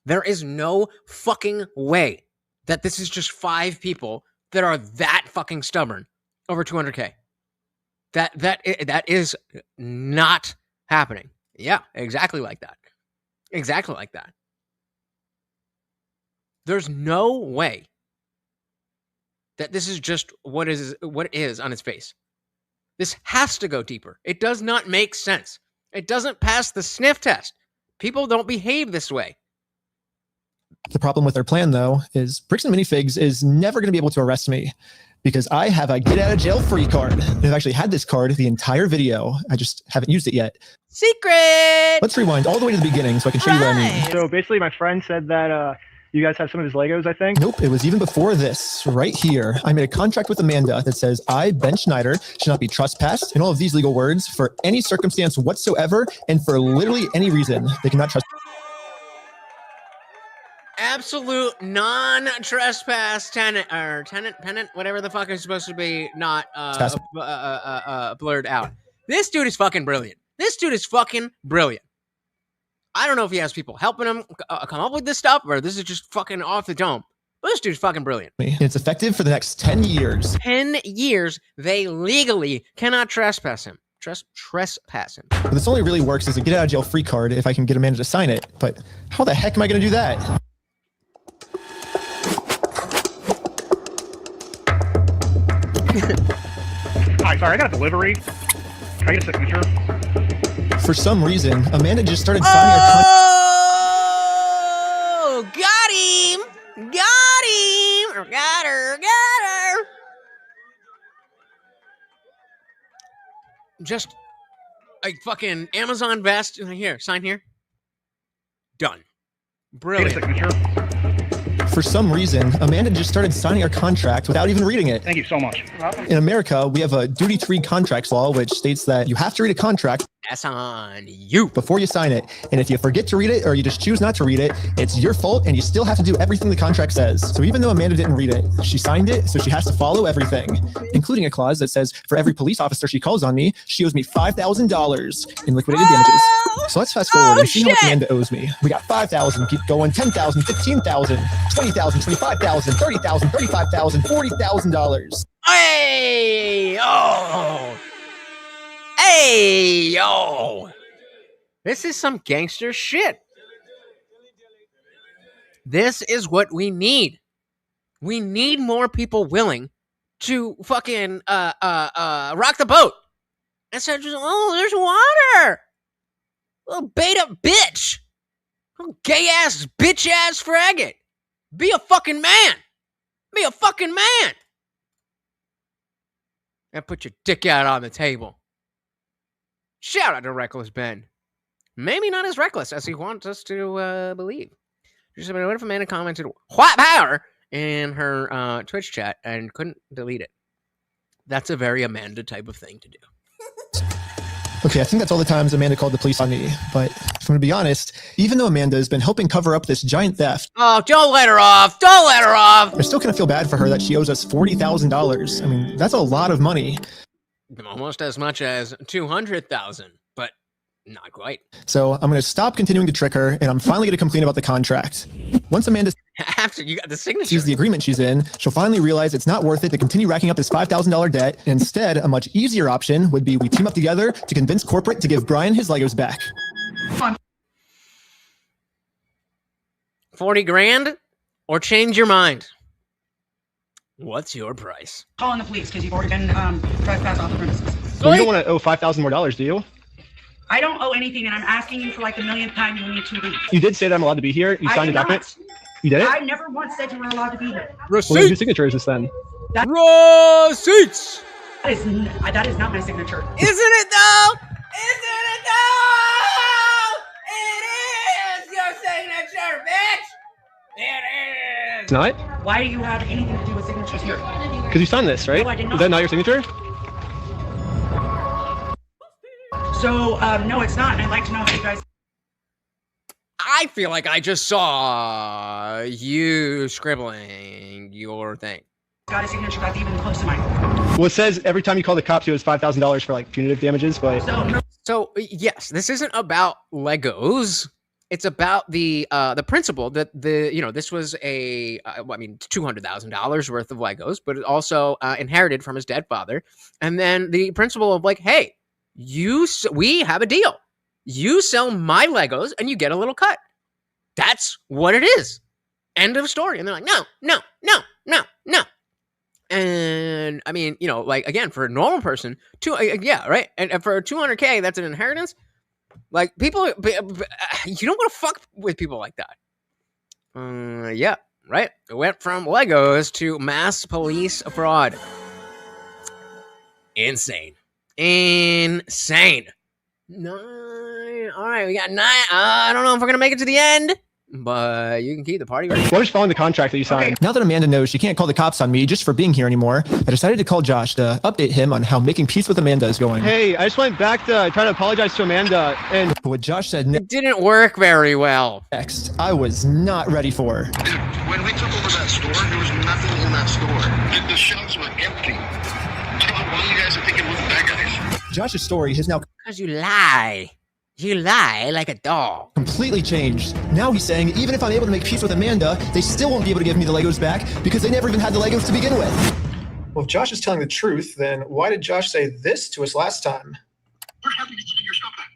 There is no fucking way that this is just 5 people that are that fucking stubborn over 200K. That is not happening. Yeah, exactly like that. Exactly like that. There's no way that this is just what it is on its face. This has to go deeper. It does not make sense. It doesn't pass the sniff test. People don't behave this way. The problem with their plan, though, is Bricks and Minifigs is never going to be able to arrest me because I have a get out of jail free card. I've actually had this card the entire video. I just haven't used it yet. Secret! Let's rewind all the way to the beginning so I can show you what I mean. So basically my friend said that you guys have some of his Legos, I think? Nope, it was even before this, right here. I made a contract with Amanda that says I, Ben Schneider, should not be trespassed, and all of these legal words, for any circumstance whatsoever, and for literally any reason. They cannot trespass. Absolute non-trespass tenant, whatever the fuck is supposed to be, not blurred out. This dude is fucking brilliant. This dude is fucking brilliant. I don't know if he has people helping him come up with this stuff, or this is just fucking off the dome. But this dude's fucking brilliant. And it's effective for the next 10 years. 10 years, they legally cannot trespass him. Trespass him. But this only really works as a get out of jail free card if I can get Amanda to sign it. But how the heck am I going to do that? Hi, sorry, I got a delivery. Can I get a signature? For some reason, Amanda just started signing her contract. Oh, got him! Got him! Got her! Got her! Just a fucking Amazon vest. Here, sign here. Done. Brilliant. Get a signature. For some reason, Amanda just started signing our contract without even reading it. Thank you so much. In America, we have a duty-free contracts law, which states that you have to read a contract. That's on you. Before you sign it. And if you forget to read it or you just choose not to read it, it's your fault and you still have to do everything the contract says. So even though Amanda didn't read it, she signed it, so she has to follow everything, including a clause that says for every police officer she calls on me, she owes me $5,000 in liquidated damages. So let's fast forward and see how much Amanda owes me. We got $5,000, keep going, $10,000, $15,000, $20,000, $25,000, $30,000, $35,000, $40,000. Hey! Oh! Hey, yo! This is some gangster shit. This is what we need. We need more people willing to fucking rock the boat. Instead of just, oh, there's water. Little beta bitch. Little gay ass, bitch ass faggot. Be a fucking man. Be a fucking man. And put your dick out on the table. Shout out to Reckless Ben. Maybe not as reckless as he wants us to believe. Just what if Amanda commented "white power" in her Twitch chat and couldn't delete it? That's a very Amanda type of thing to do. Okay, I think that's all the times Amanda called the police on me. But if I'm going to be honest, even though Amanda has been helping cover up this giant theft. Oh, don't let her off. Don't let her off. I still kind of feel bad for her that she owes us $40,000. I mean, that's a lot of money. Almost as much as 200,000, but not quite. So I'm going to stop continuing to trick her, and I'm finally going to complain about the contract. Once Amanda after you got the signature, sees the agreement she's in, she'll finally realize it's not worth it to continue racking up this $5,000 debt. Instead, a much easier option would be we team up together to convince corporate to give Brian his Legos back. 40 grand or change your mind. What's your price? Calling the police because you've already been trespassed off the premises. Well, you don't want to owe $5,000 more, do you? I don't owe anything, and I'm asking you for like the millionth time. You need to leave. You did say that I'm allowed to be here. You signed a document. You did it? I never once said you were allowed to be here. Receipts. Well, your signature is this then? Receipts. That is not my signature. Isn't it though? Isn't it though? It is your signature, bitch. It is. It's not? Why do you have anything to do with signatures here? Because you signed this, right? No, I did not. Is that not your signature? So, no, it's not. And I'd like to know how you guys. I feel like I just saw you scribbling your thing. Got a signature that's even close to mine. Well, it says every time you call the cops, it was $5,000 for like punitive damages, but. So yes, this isn't about Legos. It's about the principle that this was $200,000 worth of Legos, but it also inherited from his dead father, and then the principle of like, hey, we have a deal. You sell my Legos and you get a little cut. That's what it is. End of story. And they're like, no. And I mean, like again, for a normal person, right. And for 200K, that's an inheritance. Like people, you don't want to fuck with people like that. Yeah, right. It went from Legos to mass police fraud. Insane. Nine. All right, we got 9. I don't know if we're gonna make it to the end, but you can keep the party ready. What was following the contract that you signed? Now that Amanda knows she can't call the cops on me just for being here anymore, I decided to call Josh to update him on how making peace with Amanda is going. Hey, I just went back to try to apologize to Amanda, and what Josh said it didn't work very well. Next, I was not ready for. When we took over that store, there was nothing in that store. The shelves were empty. Why you guys are thinking we're the bad guys? Josh's story has now... Because you lie. You lie like a dog. Completely changed. Now he's saying even if I'm able to make peace with Amanda, they still won't be able to give me the Legos back because they never even had the Legos to begin with. Well, if Josh is telling the truth, then why did Josh say this to us last time? We're happy to give your stuff back.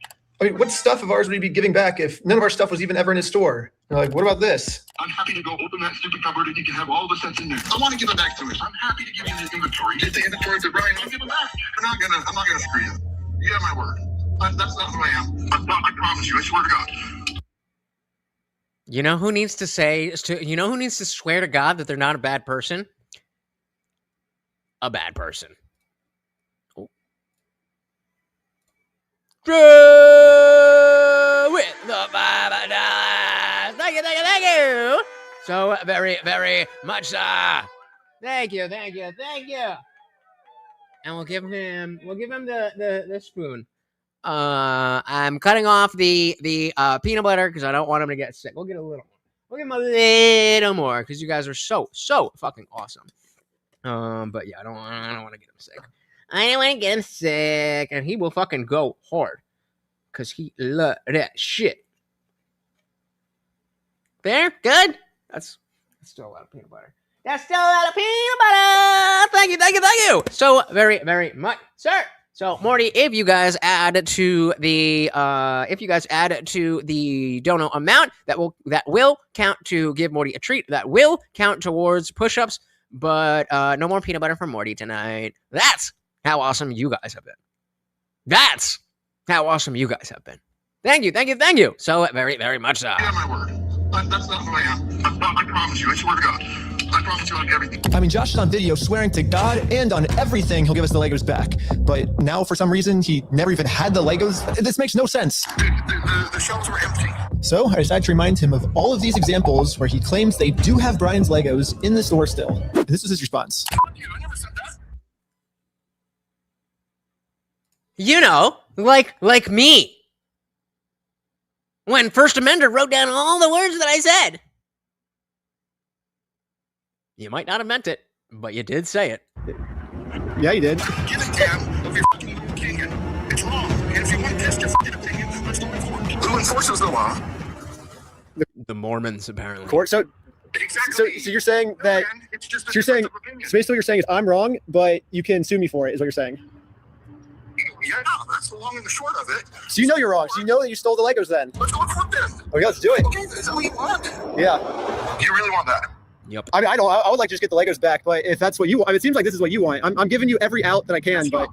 I mean, what stuff of ours would he be giving back if none of our stuff was even ever in his store? They're like, what about this? I'm happy to go open that stupid cupboard and you can have all the sets in there. I want to give it back to us. I'm happy to give you the inventory. Get the inventory to Brian. I'll give it back. I'm not gonna screw you. You have my word. That's not who I am. I promise you. I swear to God. You know who needs to swear to God that they're not a bad person? A bad person. Oh. With the $5. Thank you. So very, very much. Thank you. And we'll give him the spoon. I'm cutting off the peanut butter because I don't want him to get sick. We'll get a little more. We'll give him a little more because you guys are so fucking awesome. But yeah, I don't want to get him sick. I don't want to get him sick, and he will fucking go hard because he love that shit. There, good. That's still a lot of peanut butter. That's still a lot of peanut butter. Thank you. So very, very much, sir. So Morty, if you guys add to the dono amount, that will count to give Morty a treat. That will count towards push-ups. But no more peanut butter from Morty tonight. That's how awesome you guys have been. That's how awesome you guys have been. Thank you. So very, very much so. Yeah, my word. That's not who I am. I promise you. I swear to God. I promise you on everything. I mean, Josh is on video swearing to God and on everything he'll give us the Legos back. But now, for some reason, he never even had the Legos. This makes no sense. The shelves were empty. So I decided to remind him of all of these examples where he claims they do have Brian's Legos in the store still. And this was his response. You know, like me. When First Amender wrote down all the words that I said. You might not have meant it, but you did say it. Yeah, you did. Give a damn of your fucking opinion. It's wrong. And if you want to test your fucking opinion, let's go in court. Who enforces the law? The Mormons, apparently. Court. So you're saying that? So basically what you're saying is I'm wrong, but you can sue me for it. Is what you're saying? Yeah, that's the long and the short of it. So you know you're wrong. So you know that you stole the Legos then. Let's go in court then. Okay, let's do it. Okay, is that what you want? Yeah. You really want that? Yep. I mean, I would like to just get the Legos back, but if that's what you want, it seems like this is what you want. I'm giving you every out that I can, but.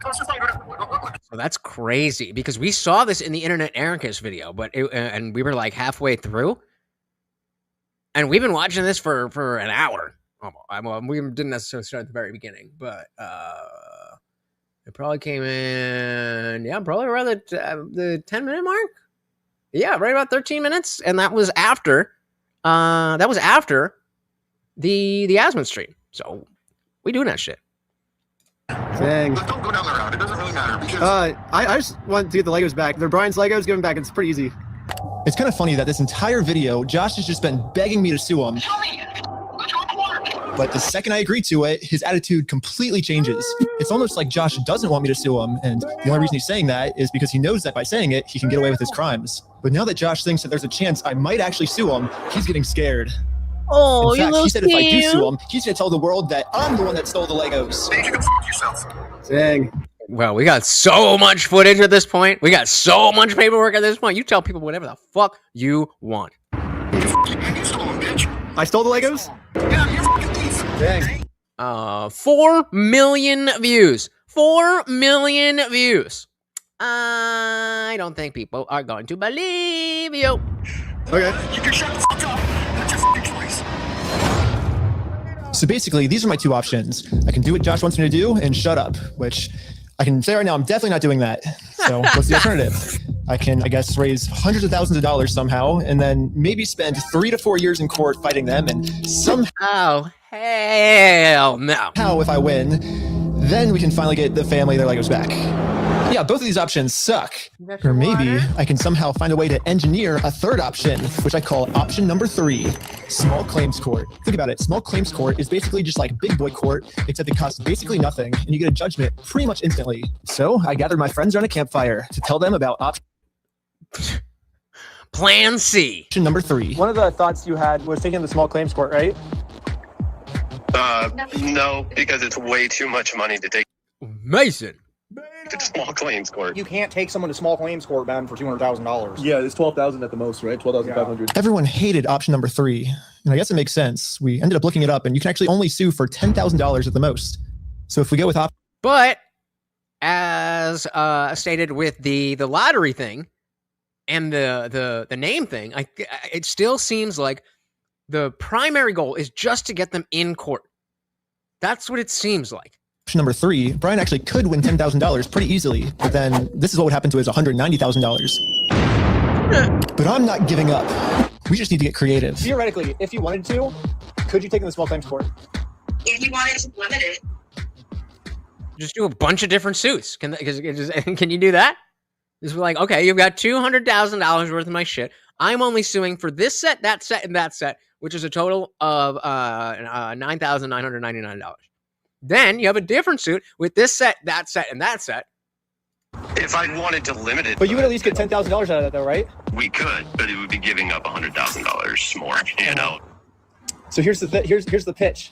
So that's crazy because we saw this in the Internet Ericus video, but and we were like halfway through, and we've been watching this for an hour. We didn't necessarily start at the very beginning, but it probably came in, probably around the 10-minute mark. Yeah, right about 13 minutes, and that was after the Asmund stream. So we doing that shit. Dang. Don't go down the route. It doesn't really matter because I just want to get the Legos back. They're Brian's Legos. Give them back. It's pretty easy. It's kind of funny that this entire video, Josh has just been begging me to sue him. But the second I agree to it, his attitude completely changes. It's almost like Josh doesn't want me to sue him, and the only reason he's saying that is because he knows that by saying it, he can get away with his crimes. But now that Josh thinks that there's a chance I might actually sue him, he's getting scared. Oh, in fact, he said if I do sue him, he's going to tell the world that I'm the one that stole the Legos. you can fuck yourself. Dang. Well, we got so much footage at this point. We got so much paperwork at this point. You tell people whatever the fuck you want. You stole them, bitch. I stole the Legos? Yeah, you're fucking thief. Dang. 4 million views. 4 million views. I don't think people are going to believe you. Okay. You can shut the fuck up. That's your fucking choice. So basically, these are my two options. I can do what Josh wants me to do and shut up, which I can say right now, I'm definitely not doing that. So what's the alternative? I can, I guess, raise hundreds of thousands of dollars somehow, and then maybe spend 3 to 4 years in court fighting them, and somehow, oh, hell no. If I win, then we can finally get the family their Legos back. Yeah, both of these options suck. Or maybe I can somehow find a way to engineer a third option, which I call option number 3, small claims court. Think about it. Small claims court is basically just like big boy court, except it costs basically nothing, and you get a judgment pretty much instantly. So I gathered my friends around a campfire to tell them about option Plan C. Number 3. One of the thoughts you had was taking the small claims court, right? No, because it's way too much money to take Mason. to small claims court. You can't take someone to small claims court, Ben, for $200,000. Yeah, it's 12,000 at the most, right? 12,500. Everyone hated option number 3, and I guess it makes sense. We ended up looking it up, and you can actually only sue for $10,000 at the most. So if we go with option, But as stated with the lottery thing and the name thing, it still seems like the primary goal is just to get them in court. That's what it seems like. option number 3, Brian actually could win $10,000 pretty easily, but then this is what would happen to his $190,000. But I'm not giving up. We just need to get creative. Theoretically, if you wanted to, could you take in the small claims court? If you wanted to limit it. Just do a bunch of different suits. Can you do that? Just be like, okay, you've got $200,000 worth of my shit. I'm only suing for this set, and that set, which is a total of $9,999. Then you have a different suit with this set, and that set. If I wanted to limit it, But you would at least get $10,000 out of that, though, right? we could, but it would be giving up $100,000 more. You know. So here's the here's the pitch.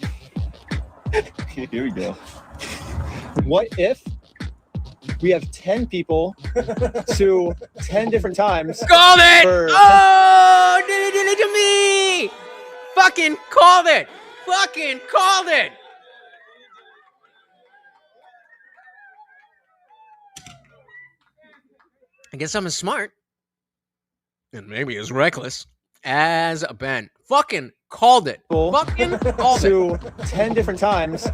Here we go. What if we have 10 people sue 10 different times. Called it! Oh, did it to me! Fucking called it! Fucking called it! I guess I'm as smart, and maybe as reckless, as Ben. Fucking called it. Fucking called sue 10 different times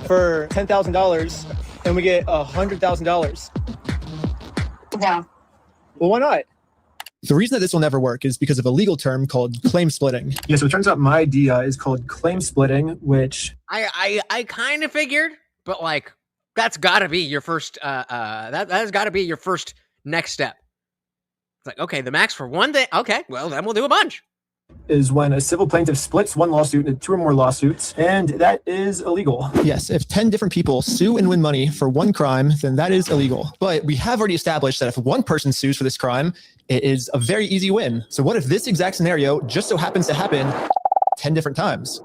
for $10,000, and we get $100,000. Yeah. Well, why not? The reason that this will never work is because of a legal term called claim splitting. Yeah, so it turns out my idea is called claim splitting, which I kind of figured, but like that's got to be your first that has got to be your first next step. It's like, okay, the max for one thing. Okay, well then we'll do a bunch. Is when a civil plaintiff splits one lawsuit into 2 or more lawsuits, and that is illegal. Yes, if 10 different people sue and win money for one crime, then that is illegal. But we have already established that if one person sues for this crime, it is a very easy win. So what if this exact scenario just so happens to happen 10 different times?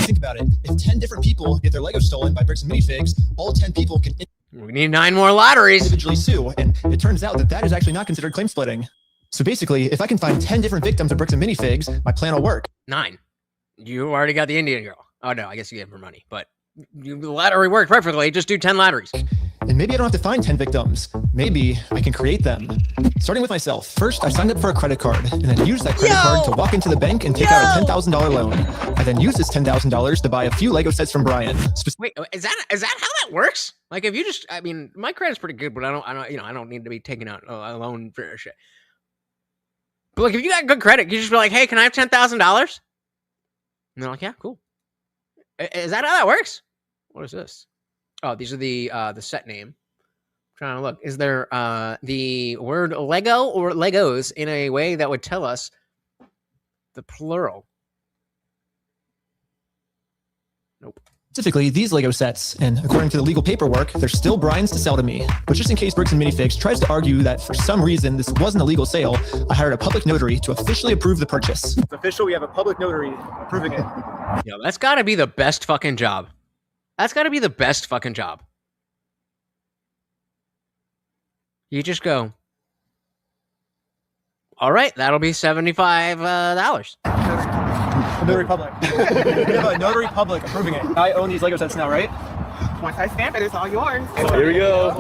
Think about it. If 10 different people get their Legos stolen by Bricks and Minifigs, all 10 people can we need 9 more lotteries. Individually sue, and it turns out that that is actually not considered claim splitting. So basically, if I can find 10 different victims of Bricks and Minifigs, my plan will work. 9. You already got the Indian girl. Oh no, I guess you gave her money, but the lottery worked perfectly. Just do 10 lotteries. And maybe I don't have to find 10 victims. Maybe I can create them. Starting with myself. First, I signed up for a credit card and then used that credit card to walk into the bank and take out a $10,000 loan. I then used this $10,000 to buy a few Lego sets from Brian. Wait, is that how that works? Like if you just, I mean, my credit's pretty good, but I don't need to be taking out a loan for shit. But like if you got good credit, you just be like, hey, can I have $10,000? And they're like, yeah, cool. Is that how that works? What is this? Oh, these are the set name. I'm trying to look. Is there the word Lego or Legos in a way that would tell us the plural? Nope. Specifically, these Lego sets, and according to the legal paperwork, they're still Brian's to sell to me. But just in case Bricks and Minifigs tries to argue that for some reason this wasn't a legal sale, I hired a public notary to officially approve the purchase. It's official. We have a public notary approving it. Yo, that's got to be the best fucking job. That's got to be the best fucking job. You just go, all right, that'll be $75. Notary public. We have a notary public approving it. I own these Lego sets now, right? Once I stamp it, it's all yours. Here we go.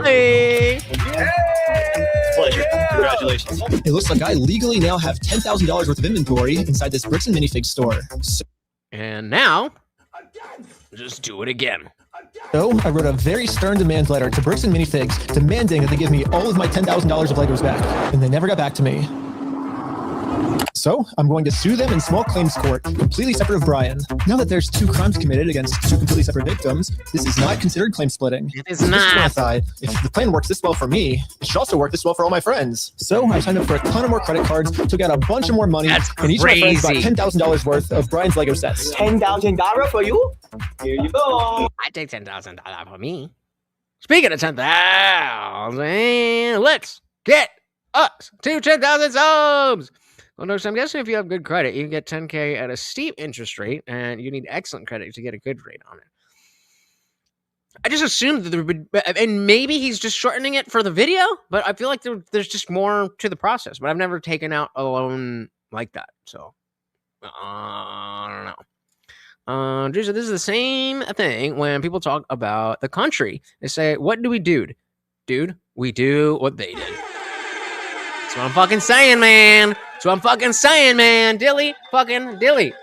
Hey. Pleasure. Congratulations. It looks like I legally now have $10,000 worth of inventory inside this Bricks and Minifigs store. And now, just do it again. So I wrote a very stern demand letter to Bricks and Minifigs demanding that they give me all of my $10,000 of Legos back, and they never got back to me. So I'm going to sue them in small claims court, completely separate of Brian. Now that there's 2 crimes committed against 2 completely separate victims, this is not considered claim splitting. It is not. If the plan works this well for me, it should also work this well for all my friends. So I signed up for a ton of more credit cards, took out a bunch of more money, and each of my friends bought $10,000 worth of Brian's Lego sets. $10,000 for you? Here you go. I take $10,000 for me. Speaking of 10,000, let's get us to 10,000 subs. Well, no, so I'm guessing if you have good credit, you can get 10K at a steep interest rate, and you need excellent credit to get a good rate on it. I just assumed that there would, and maybe he's just shortening it for the video, but I feel like there's just more to the process. But I've never taken out a loan like that, so I don't know. This is the same thing when people talk about the country. They say, "What do we do, dude? We do what they did." That's what I'm fucking saying, man. That's what I'm fucking saying, man. Dilly, fucking dilly.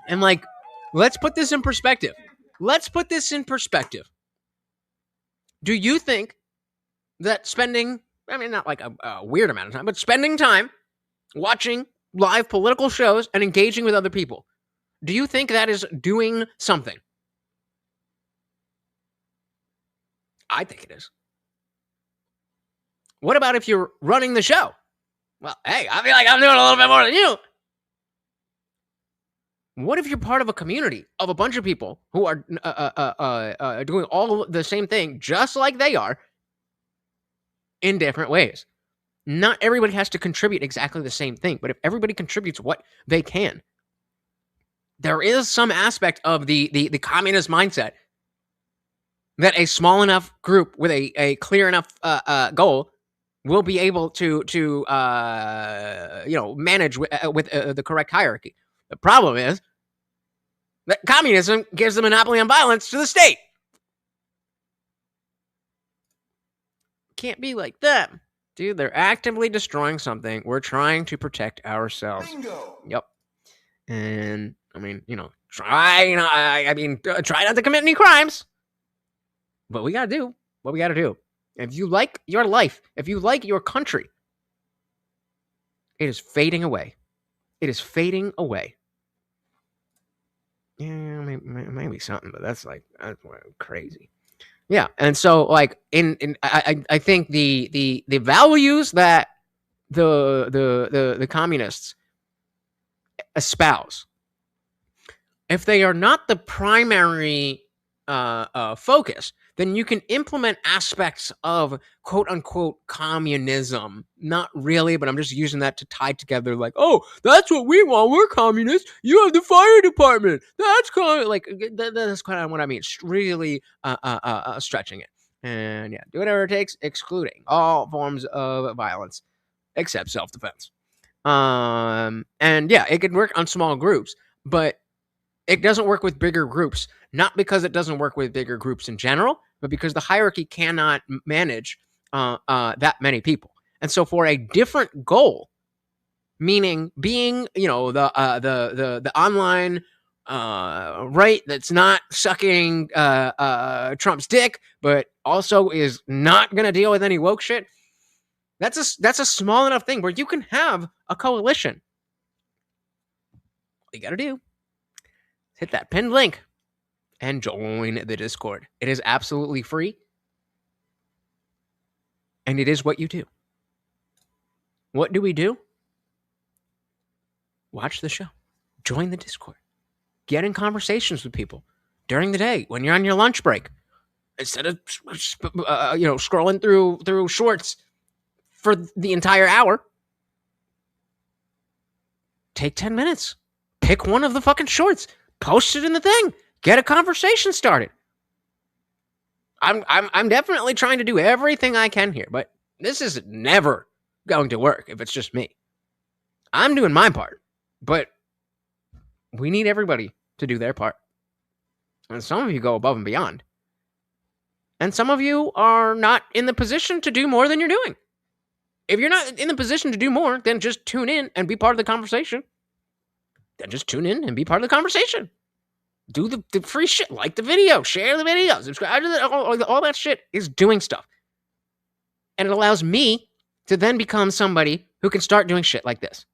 And like, let's put this in perspective. Do you think that spending, I mean, not like a weird amount of time, but spending time watching live political shows and engaging with other people, do you think that is doing something? I think it is. What about if you're running the show? Well, hey, I feel like I'm doing a little bit more than you. What if you're part of a community of a bunch of people who are doing all the same thing just like they are in different ways? Not everybody has to contribute exactly the same thing, but if everybody contributes what they can, there is some aspect of the communist mindset that a small enough group with a clear enough goal will be able to manage with the correct hierarchy. The problem is that communism gives the monopoly on violence to the state. Can't be like that. Dude, they're actively destroying something. We're trying to protect ourselves. Bingo. Yep. And I mean, try not to commit any crimes. But we gotta do what we gotta do. If you like your life, if you like your country, it is fading away. It is fading away. Yeah, maybe something, but that's crazy. Yeah, and so like I think the values that the communists espouse, if they are not the primary focus, then you can implement aspects of quote unquote communism. Not really, but I'm just using that to tie together like, oh, that's what we want. We're communists. You have the fire department. That's that's kind of what I mean. It's really stretching it. And yeah, do whatever it takes, excluding all forms of violence except self-defense. And yeah, it can work on small groups, but it doesn't work with bigger groups. Not because it doesn't work with bigger groups in general, but because the hierarchy cannot manage that many people. And so for a different goal, meaning being, the online right that's not sucking Trump's dick, but also is not going to deal with any woke shit, that's a small enough thing where you can have a coalition. All you got to do is hit that pinned link and join the Discord. It is absolutely free. And it is what you do. What do we do? Watch the show. Join the Discord. Get in conversations with people during the day when you're on your lunch break. Instead of scrolling through shorts for the entire hour, take 10 minutes. Pick one of the fucking shorts. Post it in the thing. Get a conversation started. I'm definitely trying to do everything I can here, but this is never going to work if it's just me. I'm doing my part, but we need everybody to do their part. And some of you go above and beyond. And some of you are not in the position to do more than you're doing. If you're not in the position to do more, then just tune in and be part of the conversation. Do the free shit. Like the video. Share the video. Subscribe to all that shit is doing stuff. And it allows me to then become somebody who can start doing shit like this.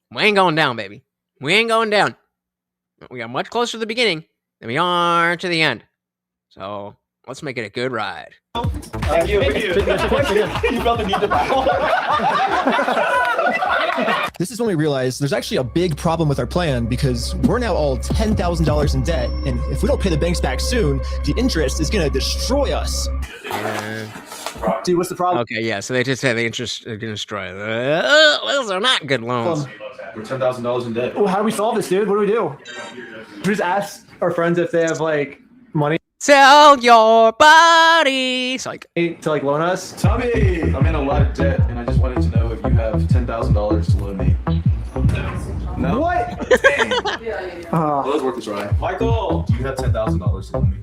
We ain't going down, baby. We ain't going down. We are much closer to the beginning than we are to the end. So let's make it a good ride. Thank you. You felt the need to battle. This is when we realized there's actually a big problem with our plan because we're now all $10,000 in debt. And if we don't pay the banks back soon, the interest is going to destroy us. Dude, what's the problem? Okay, yeah. So they just said the interest is going to destroy. Those are not good loans. We're $10,000 in debt. Well, how do we solve this, dude? What do we do? We just ask our friends if they have money. Sell your body. To loan us. Tommy, I'm in a lot of debt, and I just wanted to know if you have $10,000 to loan me. No. What? Dang. Well, it's worth a try. Michael, do you have $10,000 to loan me?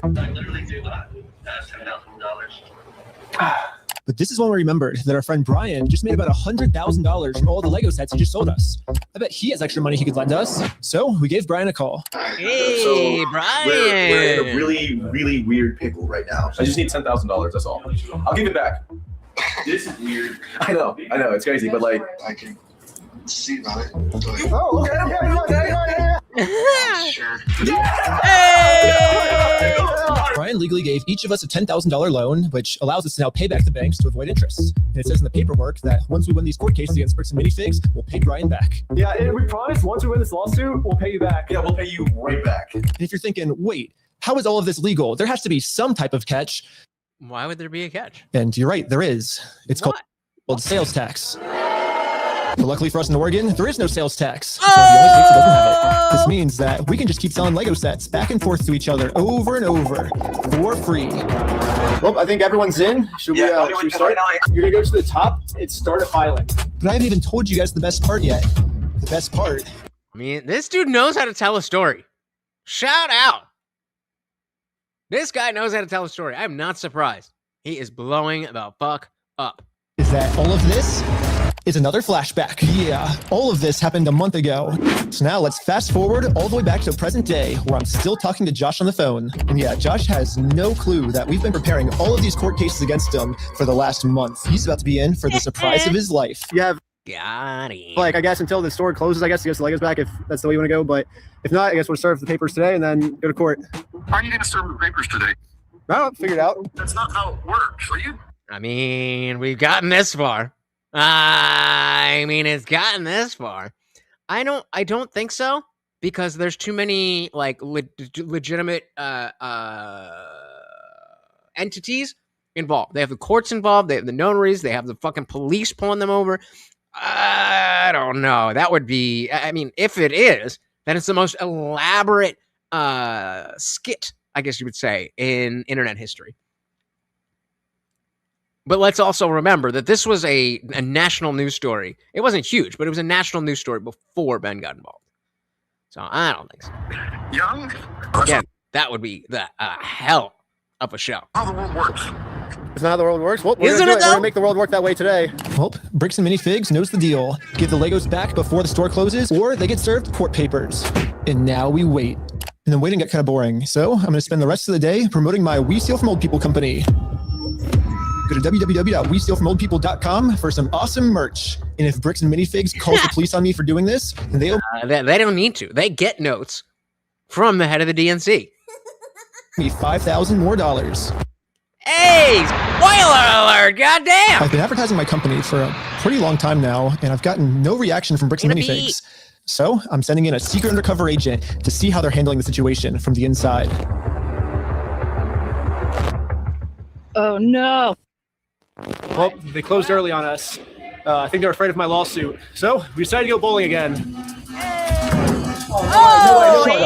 I literally do not have $10,000. But this is when we remembered that our friend Brian just made about $100,000 from all the Lego sets he just sold us. I bet he has extra money he could lend us. So we gave Brian a call. Hey, Brian. We're in a really, really weird pickle right now. I just need $10,000. That's all. I'll give it back. This is weird. I know. It's crazy, but I can see about it. Oh, okay. Sure. Hey! Brian legally gave each of us a $10,000 loan, which allows us to now pay back the banks to avoid interest. And it says in the paperwork that once we win these court cases against Bricks and Minifigs, we'll pay Brian back. Yeah, and we promise once we win this lawsuit, we'll pay you back. Yeah, we'll pay you right back. And if you're thinking, wait, how is all of this legal? There has to be some type of catch. Why would there be a catch? And you're right, there is. It's called sales tax. But luckily for us in Oregon, there is no sales tax. So the only states that doesn't have it. This means that we can just keep selling Lego sets back and forth to each other over and over for free. Well, I think everyone's in. Should we start? You're gonna go to the top. It's start a filing. But I haven't even told you guys the best part yet. The best part. I mean, this dude knows how to tell a story. Shout out. This guy knows how to tell a story. I'm not surprised. He is blowing the fuck up. Is that all of this is another flashback. Yeah, all of this happened a month ago. So now let's fast forward all the way back to present day where I'm still talking to Josh on the phone. And yeah, Josh has no clue that we've been preparing all of these court cases against him for the last month. He's about to be in for the surprise of his life. You have, got him. like, I guess until the store closes, I guess, to get the Legos back if that's the way you want to go. But if not, I guess we'll serve the papers today and then go to court. How are you going to serve the papers today? Well, figure it out. That's not how it works. Are you? I mean, we've gotten this far. I mean, it's gotten this far. I don't think so, because there's too many like legitimate entities involved. They have the courts involved. They have the notaries. They have the fucking police pulling them over. I don't know. That would be. I mean, if it is, then it's the most elaborate skit, I guess you would say, in internet history. But let's also remember that this was a national news story. It wasn't huge, but it was a national news story before Ben got involved. So I don't think so. Young? Again, that would be the hell of a show. How the world works. It's not how the world works. Well, Isn't it, though? We're gonna make the world work that way today. Well, Bricks and Minifigs knows the deal. Get the Legos back before the store closes, or they get served court papers. And now we wait. And then waiting got kind of boring. So I'm going to spend the rest of the day promoting my We Steal From Old People company. Go to www.westealfromoldpeople.com for some awesome merch. And if Bricks and Minifigs calls the police on me for doing this, then they don't need to. They get notes from the head of the DNC. Me $5,000 more. Hey, spoiler alert! Goddamn! I've been advertising my company for a pretty long time now, and I've gotten no reaction from Bricks and Minifigs. So I'm sending in a secret undercover agent to see how they're handling the situation from the inside. Oh no! Well, they closed early on us. I think they're afraid of my lawsuit. So we decided to go bowling again. Oh, yo!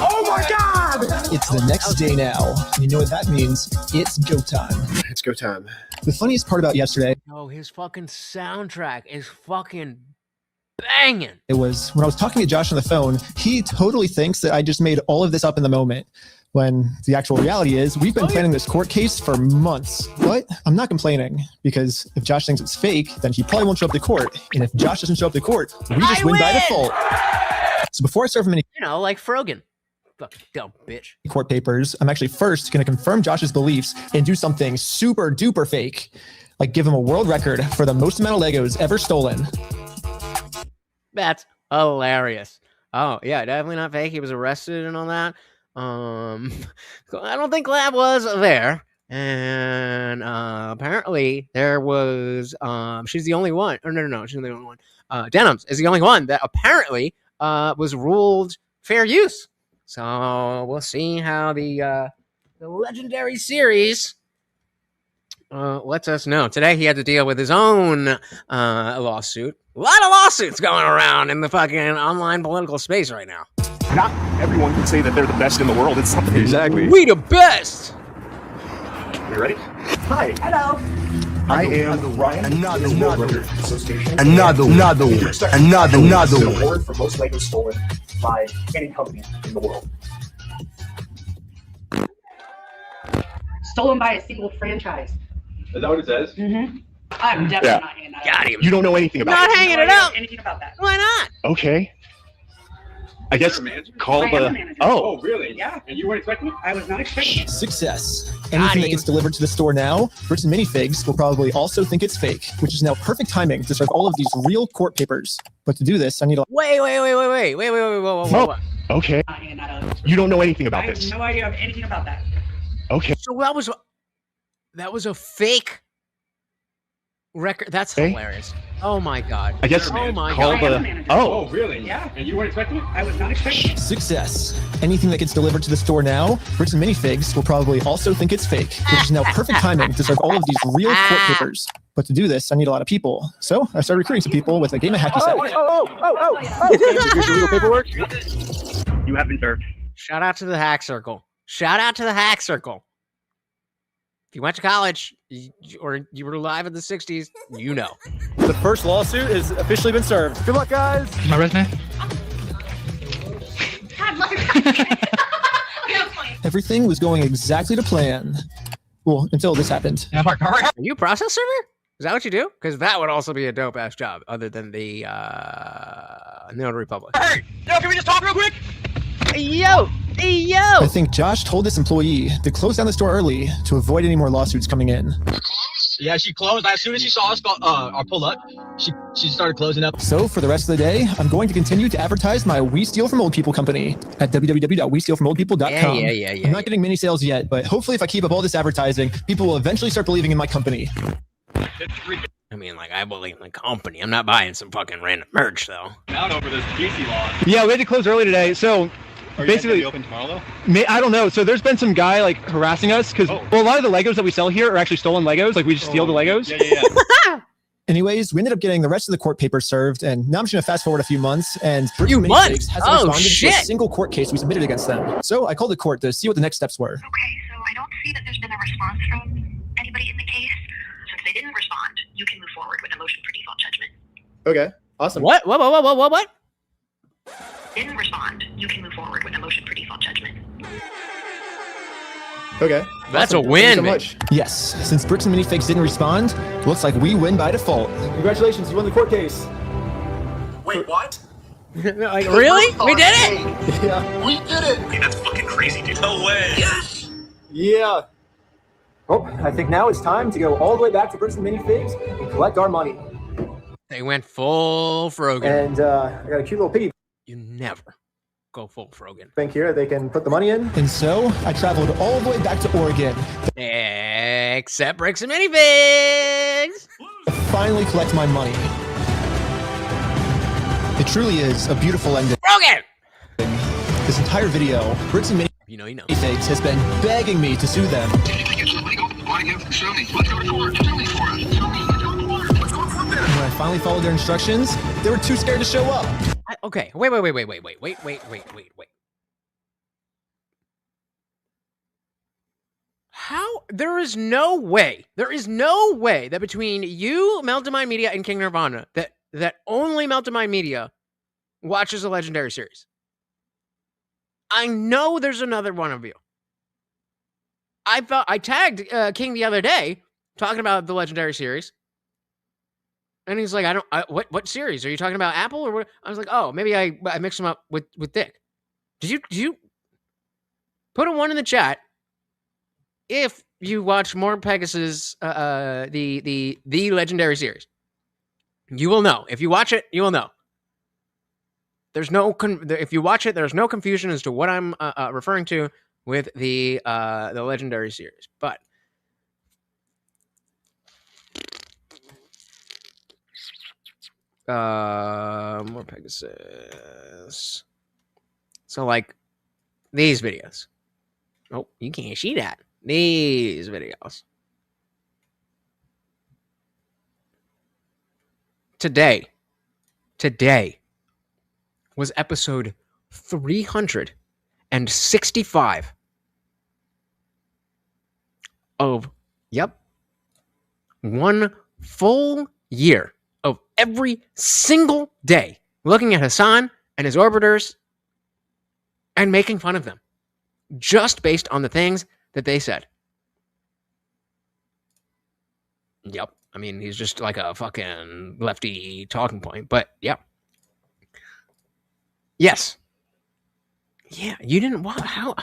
Oh my God! It's the next day now. You know what that means? It's go time. It's go time. The funniest part about yesterday. Oh, his fucking soundtrack is fucking banging. It was when I was talking to Josh on the phone, he totally thinks that I just made all of this up in the moment. When the actual reality is, we've been planning this court case for months. But I'm not complaining, because if Josh thinks it's fake, then he probably won't show up to court. And if Josh doesn't show up to court, we just win by default. So before I serve him any like Frogan. Fucking dumb bitch. Court papers, I'm actually first going to confirm Josh's beliefs and do something super duper fake. Like give him a world record for the most amount of Legos ever stolen. That's hilarious. Oh, yeah, definitely not fake. He was arrested and all that. I don't think Lab was there. And apparently there was she's the only one. Or no, she's the only one. Denims is the only one that apparently was ruled fair use. So we'll see how the legendary series lets us know. Today he had to deal with his own lawsuit. A lot of lawsuits going around in the fucking online political space right now. Not everyone can say that they're the best in the world. It's something. Exactly. We the best. You ready? Hi. Hello. I am Ryan. Another Association. Another one. Award for most Legos stolen by any company in the world. Stolen by a single franchise. Is that what it says? Mm-hmm. I'm definitely not hanging that Got up. him. You don't know anything about Not it. hanging No it idea up. anything about that. Why not? Okay. I guess call I am a the. manager. Oh, really? Yeah. And you weren't expecting it? I was not expecting it. Success. Anything that gets delivered to the store now, Bricks and Minifigs will probably also think it's fake, which is now perfect timing to serve all of these real court papers. But to do this, I need a... Wait, whoa. okay. Not hanging that up. You don't know anything I about have this. no idea of anything about that. Okay. So that was a fake record. That's Okay. hilarious. Oh my god. I guess Oh my call god. I am a the. manager. Oh. really? Yeah. And you weren't expecting it? I was not expecting it. Success. Anything that gets delivered to the store now, Bricks and Minifigs will probably also think it's fake, which is now perfect timing to serve all of these real court papers. But to do this, I need a lot of people. So I started recruiting some people with a game of hacky sack. Here's your legal paperwork. You have been served. Shout out to the hack circle. Shout out to the hack circle. If you went to college or you were alive in the 60s, you know. The first lawsuit has officially been served. Good luck, guys. My resume? Everything was going exactly to plan. Well, until this happened. Are you a process server? Is that what you do? Because that would also be a dope ass job, other than the notary public. Hey, yo, can we just talk real quick? Yo. I think Josh told this employee to close down the store early to avoid any more lawsuits coming in. Yeah, she closed. As soon as she saw us pull up, she started closing up. So for the rest of the day, I'm going to continue to advertise my We Steal From Old People company at www.westealfromoldpeople.com. Yeah. I'm not getting many sales yet, but hopefully if I keep up all this advertising, people will eventually start believing in my company. I mean, like, I believe in the company. I'm not buying some fucking random merch, though. Out over this GC law. Yeah, we had to close early today, so basically, open tomorrow though? I don't know. So there's been some guy like harassing us because well, a lot of the Legos that we sell here are actually stolen Legos. Like we just steal the Legos. Yeah. Anyways, we ended up getting the rest of the court papers served, and now I'm just gonna fast forward a few months, and few months? hasn't responded to a single court case we submitted against them. So I called the court to see what the next steps were. Okay, so I don't see that there's been a response from anybody in the case. Since they didn't respond, you can move forward with a motion for default judgment. Okay, awesome. What? Didn't respond, you can move forward with a motion for default judgment. Okay. That's awesome. a win. Thank you so much. Yes, since Bricks and Minifigs didn't respond, looks like we win by default. Congratulations, you won the court case. Wait, what? Like, really? We did it? Yeah. We did it! Hey, that's fucking crazy, dude. No way. Yes! Yeah. Oh, I think now it's time to go all the way back to Bricks and Minifigs and collect our money. They went full Frogan. And I got a cute little piggy You never go full Frogan. bank here. They can put the money in. And so I traveled all the way back to Oregon Except Bricks and Minifigs. to finally collect my money. It truly is a beautiful ending. Frogan! This entire video, Bricks and Minifigs has been begging me to sue them. Show me. Let's go to court. Tell me for us. Tell me. Let's go to court. Let's go to court there. And when I finally followed their instructions, they were too scared to show up. Okay, wait. How? There is no way that between you, Meltamine Media, and King Nirvana, that only Meltamine Media watches a Legendary series. I know there's another one of you. I tagged King the other day talking about the Legendary series. And he's like, what series? Are you talking about Apple or what? I was like, oh, maybe I mixed them up with Dick. Did you put a 1 in the chat if you watch more Pegasus, the Legendary series? You will know. If you watch it, you will know. There's no if you watch it, there's no confusion as to what I'm referring to with the Legendary series. But more Pegasus. So like these videos. Oh, you can't see that. These videos. Today was episode 365 of, 1 full year of every single day looking at Hassan and his orbiters and making fun of them just based on the things that they said. Yep. I mean, he's just like a fucking lefty talking point, but yep. Yes. Yeah, you didn't want how?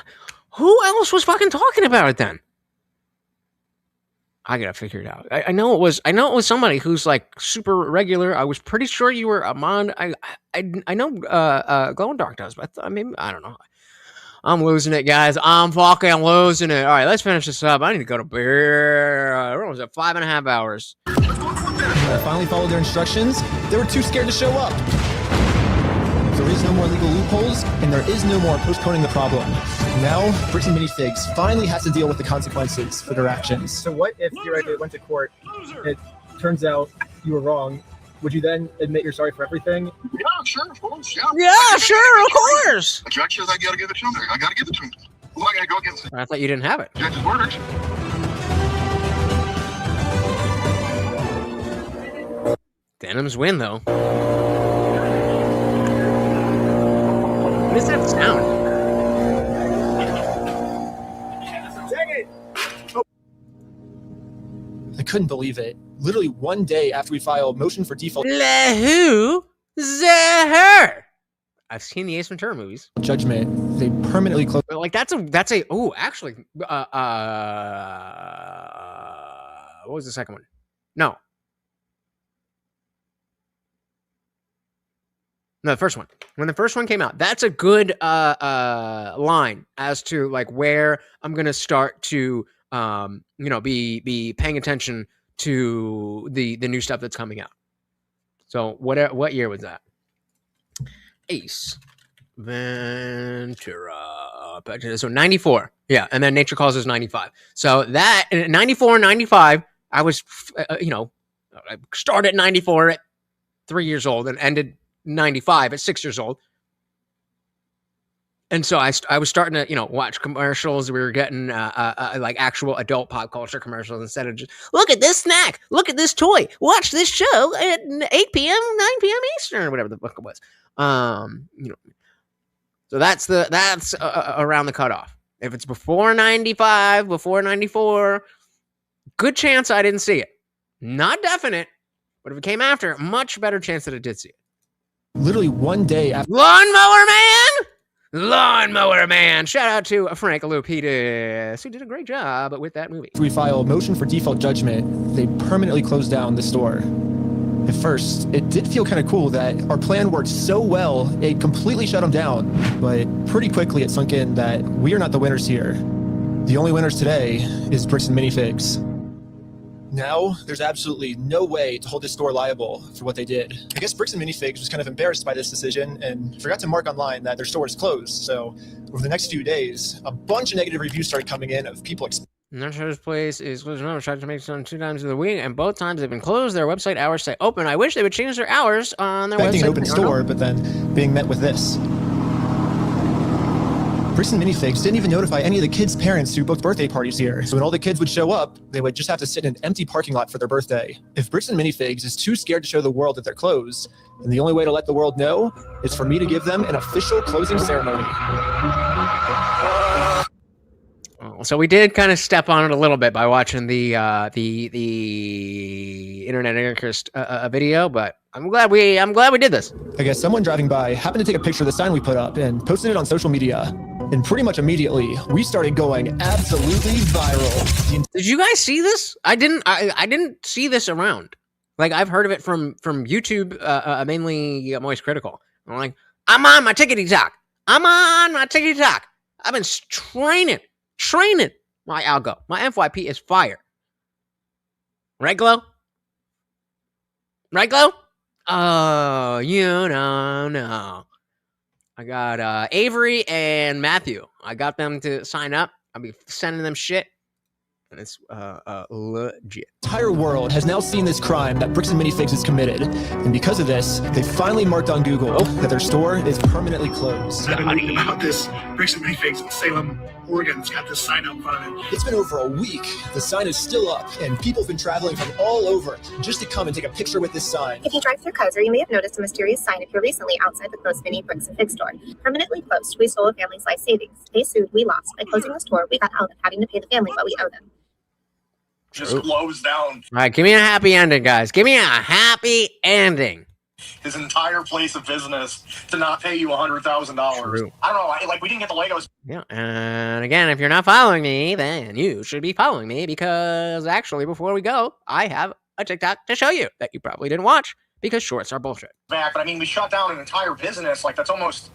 Who else was fucking talking about it then? I gotta figure it out. I know it was somebody who's like super regular. I was pretty sure you were Amand. I know Glow and Dark does, but I don't know. I'm losing it, guys. I'm fucking losing it. All right, let's finish this up. I need to go to bed. We're almost at 5.5 hours. When I finally followed their instructions, they were too scared to show up. There is no more legal loopholes, and there is no more postponing the problem. Now, Bricks and Minifigs finally has to deal with the consequences for their actions. So what if theoretically it went to court? turns out you were wrong, would you then admit you're sorry for everything? Yeah, sure, of course. Yeah, Yeah, sure, of course. The judge says I gotta give it to him. I gotta give it to him. Who am I gonna go against? I thought you didn't have it. Judge's orders. Denims win, though. What is that sound? I couldn't believe it. Literally one day after we filed motion for default Who? Her. I've seen the Ace Ventura movies. judgment, they permanently closed. Like that's a. Oh, actually, what was the second one? No, the first one. When the first one came out, that's a good line as to like where I'm gonna start to be paying attention to the new stuff that's coming out. So what year was that? Ace Ventura. So 94. Yeah, and then Nature Calls is 95. So that 94, 95, I was I started at 94 at 3 years old and ended 95 at 6 years old. And so I was starting to, watch commercials. We were getting like actual adult pop culture commercials instead of just, look at this snack, look at this toy, watch this show at 8 p.m., 9 p.m. Eastern, or whatever the fuck it was. So that's around the cutoff. If it's before 95, before 94, good chance I didn't see it. Not definite, but if it came after, much better chance that I did see it. Literally one day after Lawnmower Man. Shout out to Frank Lupidis, who did a great job with that movie. we filed motion for default judgment, they permanently closed down the store. At first, it did feel kind of cool that our plan worked so well, it completely shut them down. But pretty quickly, it sunk in that we are not the winners here. The only winners today is Bricks and Minifigs. Now, there's absolutely no way to hold this store liable for what they did. I guess Bricks and Minifigs was kind of embarrassed by this decision and forgot to mark online that their store is closed. So over the next few days, a bunch of negative reviews started coming in of people Not sure this place is closed. No, tried to make some 2 times of the week, and both times they've been closed. Their website hours say open. I wish they would change their hours on their expecting website. an open store, but then being met with this. Bricks and Minifigs didn't even notify any of the kids' parents who booked birthday parties here. So when all the kids would show up, they would just have to sit in an empty parking lot for their birthday. If Bricks and Minifigs is too scared to show the world that they're closed, then the only way to let the world know is for me to give them an official closing ceremony. So we did kind of step on it a little bit by watching the internet anarchist video, but I'm glad we did this. I guess someone driving by happened to take a picture of the sign we put up and posted it on social media. And pretty much immediately, we started going absolutely viral. Did you guys see this? I didn't see this around. Like, I've heard of it from YouTube, mainly Moist Critical. I'm like, I'm on my tickety talk. I've been training my algo. My FYP is fire. Right, Glow? Oh, you don't know. I got Avery and Matthew. I got them to sign up. I'll be sending them shit. And it's legit. The entire world has now seen this crime that Bricks and Minifigs has committed. And because of this, they finally marked on Google that their store is permanently closed. I've been reading about this. Bricks and Minifigs in Salem, Oregon's got this sign up in front of it. It's been over a week. The sign is still up, and people have been traveling from all over just to come and take a picture with this sign. If you drive through Kaiser, you may have noticed a mysterious sign appear recently outside the closed Mini Bricks and Fig store. Permanently closed, we stole a family's life savings. They sued, we lost. By closing the store, we got out of having to pay the family what we owe them. Just closed down. All right, give me a happy ending, guys. Give me a happy ending. His entire place of business to not pay you $100,000. I don't know, like we didn't get the Legos. Yeah, and again, if you're not following me, then you should be following me because actually, before we go, I have a TikTok to show you that you probably didn't watch because shorts are bullshit. Back, but I mean, we shut down an entire business. Like that's almost.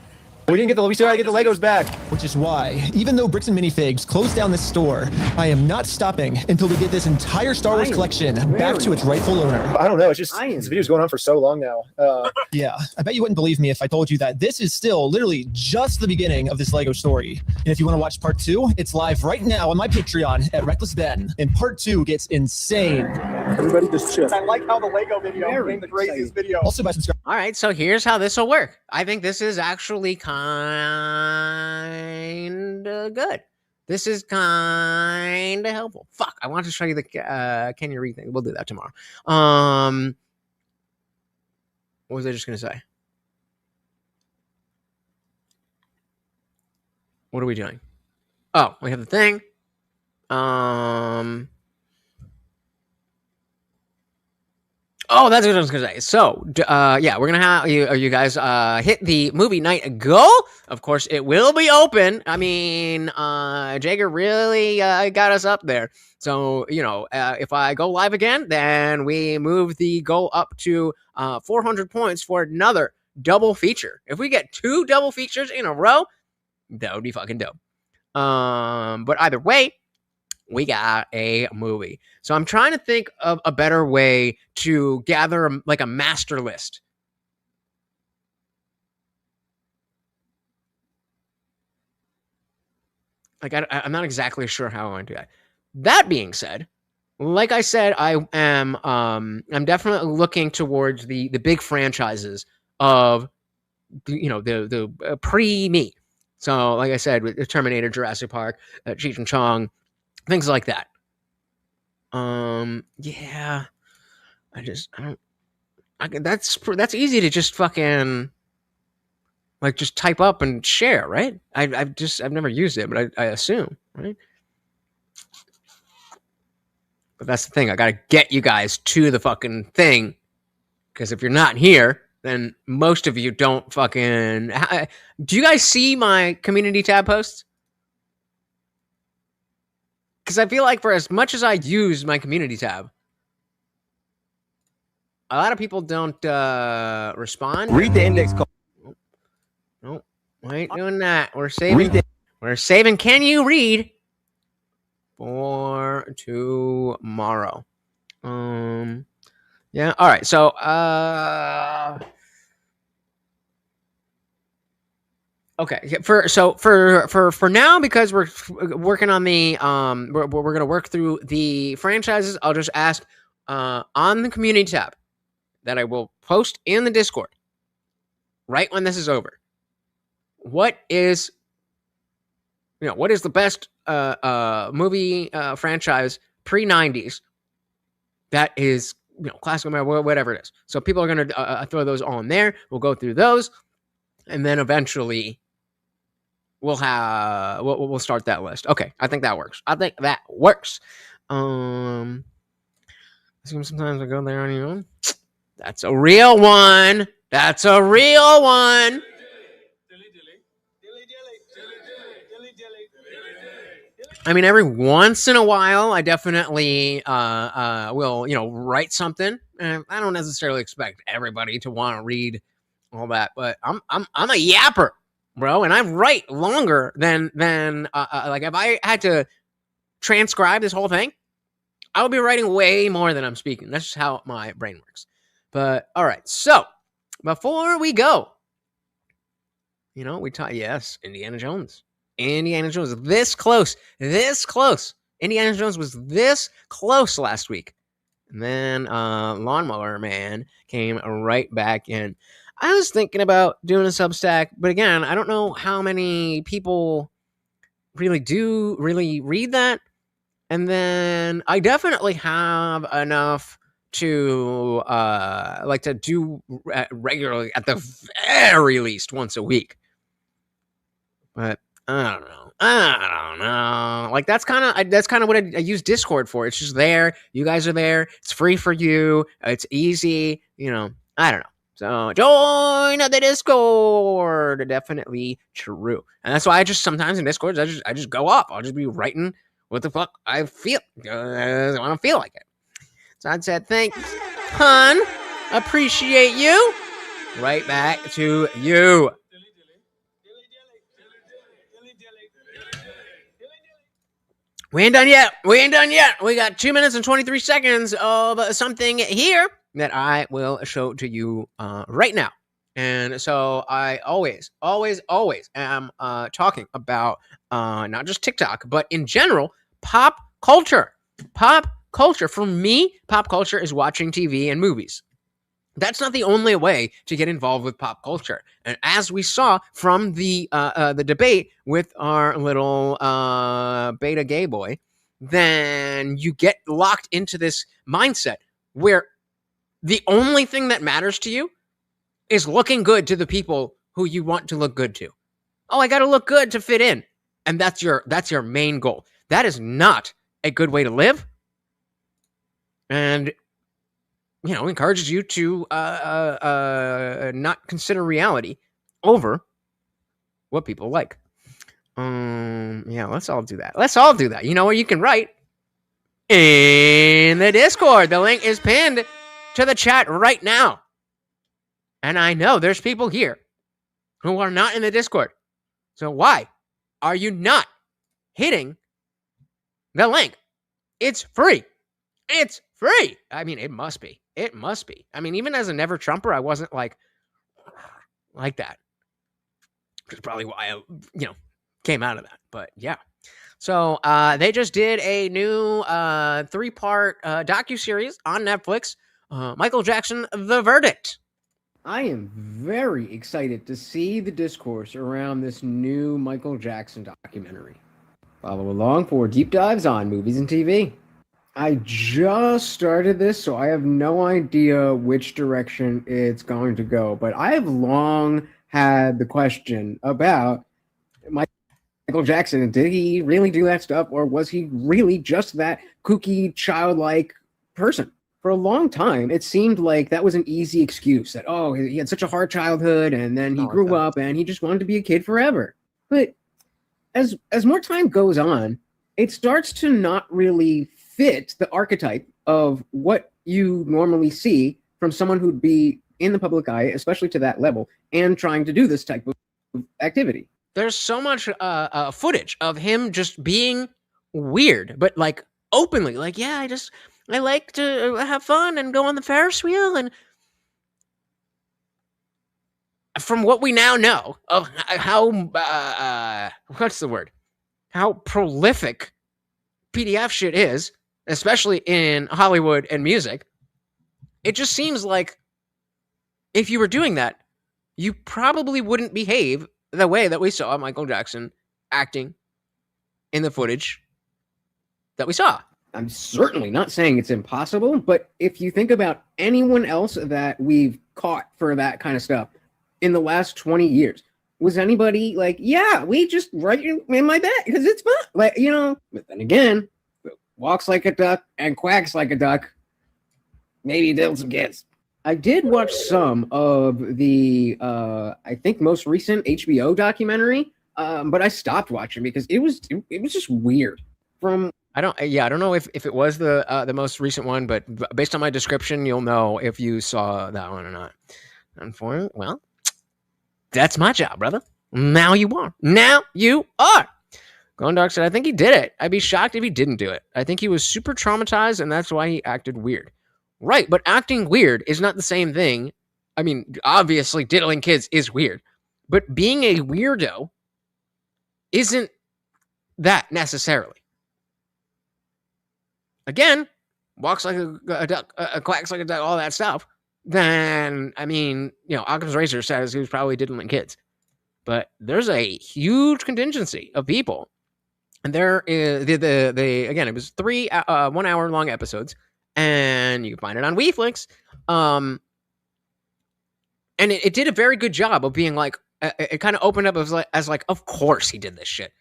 We still gotta get the Legos back. Which is why, even though Bricks and Minifigs closed down this store, I am not stopping until we get this entire Star Wars collection back to its rightful owner. I don't know. It's just this video's going on for so long now. Yeah, I bet you wouldn't believe me if I told you that this is still literally just the beginning of this Lego story. And if you want to watch part 2, it's live right now on my Patreon at Reckless Ben. And part 2 gets insane. Everybody just chill. I like how the Lego video became the craziest video. Also, by subscribing. All right, so here's how this will work. I think this is actually kind of good. This is kind of helpful. Fuck, I want to show you the can you read thing. We'll do that tomorrow. What was I just going to say? What are we doing? Oh, we have the thing. Oh, that's what I was going to say. So, yeah, we're going to have you guys hit the movie night goal. Of course, it will be open. I mean, Jager really got us up there. So, you know, if I go live again, then we move the goal up to 400 points for another double feature. If we get 2 double features in a row, that would be fucking dope. But either way, we got a movie. So I'm trying to think of a better way to gather like a master list. Like I'm not exactly sure how I want to do that. That being said, like I said, I'm definitely looking towards the big franchises of the pre-me. So like I said, with Terminator, Jurassic Park, Cheech and Chong, things like that. Yeah. That's easy to just fucking like just type up and share, right? I've never used it, but I assume, right? But that's the thing. I gotta get you guys to the fucking thing, because if you're not here, then most of you don't fucking. Do you guys see my community tab posts? Because I feel like for as much as I use my community tab, a lot of people don't respond. Read the index code. Nope. We ain't doing that. We're saving. We're saving. Can you read for tomorrow? Yeah. All right. So okay. For now, because we're working on the we're gonna work through the franchises. I'll just ask on the community tab that I will post in the Discord right when this is over. What is the best movie franchise pre-90s that is classic, whatever it is. So people are gonna throw those on there. We'll go through those, and then eventually we'll start that list. Okay, I think that works. Sometimes I go there on your own. That's a real one. I mean, every once in a while, I definitely will, write something. And I don't necessarily expect everybody to want to read all that, but I'm a yapper, bro, and I write longer than like if I had to transcribe this whole thing, I would be writing way more than I'm speaking. That's just how my brain works. But all right, so before we go, we talk. Yes, Indiana Jones. This close. Indiana Jones was this close last week. And then Lawnmower Man came right back in. I was thinking about doing a Substack, but again, I don't know how many people really read that. And then I definitely have enough to to do regularly, at the very least once a week. But I don't know. Like that's kind of what I use Discord for. It's just there. You guys are there. It's free for you. It's easy. I don't know. So join the Discord. Definitely true. And that's why I just sometimes in Discords I just go off. I'll just be writing what the fuck I feel. I want to feel like it. So I said, thanks, hun. Appreciate you. Right back to you. We ain't done yet. We got 2 minutes and 23 seconds of something here that I will show to you right now. And so I always am talking about not just TikTok, but in general, pop culture. Pop culture. For me, pop culture is watching TV and movies. That's not the only way to get involved with pop culture. And as we saw from the debate with our little beta gay boy, then you get locked into this mindset where the only thing that matters to you is looking good to the people who you want to look good to. Oh, I got to look good to fit in. And that's your main goal. That is not a good way to live. And, you know, encourages you to not consider reality over what people like. Yeah, let's all do that. Let's all do that. You know what you can write? In the Discord. The link is pinned to the chat right now. And I know there's people here who are not in the Discord. So why are you not hitting the link? It's free. It's free. I mean, it must be. It must be. I mean, even as a never Trumper, I wasn't like that. Which is probably why I, came out of that. But yeah. So they just did a new 3-part docuseries on Netflix. Michael Jackson, The Verdict. I am very excited to see the discourse around this new Michael Jackson documentary. Follow along for deep dives on movies and TV. I just started this, so I have no idea which direction it's going to go. But I have long had the question about Michael Jackson. Did he really do that stuff, or was he really just that kooky, childlike person? For a long time, it seemed like that was an easy excuse that, oh, he had such a hard childhood, and then he grew up, and he just wanted to be a kid forever. But as more time goes on, it starts to not really fit the archetype of what you normally see from someone who'd be in the public eye, especially to that level, and trying to do this type of activity. There's so much footage of him just being weird, but like openly, like, yeah, I like to have fun and go on the Ferris wheel. And from what we now know of how, what's the word? How prolific PDF shit is, especially in Hollywood and music, it just seems like if you were doing that, you probably wouldn't behave the way that we saw Michael Jackson acting in the footage that we saw. I'm certainly not saying it's impossible, but if you think about anyone else that we've caught for that kind of stuff in the last 20 years, was anybody like, yeah, we just write you in my bed because it's fun? Like, but then again, walks like a duck and quacks like a duck. Maybe diddle some kids. I did watch some of the, I think most recent HBO documentary, but I stopped watching because it was just weird. I don't know if it was the most recent one, but based on my description, you'll know if you saw that one or not. Unfortunately, well, that's my job, brother. Now you are. Gondark said, I think he did it. I'd be shocked if he didn't do it. I think he was super traumatized, and that's why he acted weird. Right, but acting weird is not the same thing. I mean, obviously, diddling kids is weird, but being a weirdo isn't that necessarily. Again, walks like a duck, quacks like a duck, all that stuff. Then, I mean, Occam's razor says he was probably diddling kids. But there's a huge contingency of people. And there is, again, it was 3 1 hour long episodes. And you can find it on WeFlix. And it did a very good job of being like, it kind of opened up as like, of course he did this shit.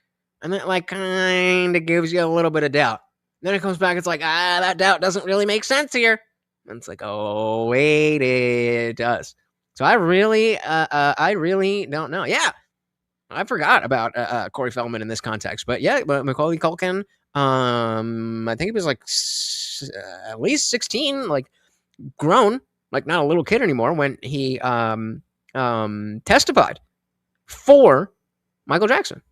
And it like kind of gives you a little bit of doubt. Then it comes back, it's like, that doubt doesn't really make sense here. And it's like, oh, wait, it does. So I really don't know. Yeah, I forgot about Corey Feldman in this context. But yeah, Macaulay Culkin, I think he was like at least 16, like grown, like not a little kid anymore when he testified for Michael Jackson.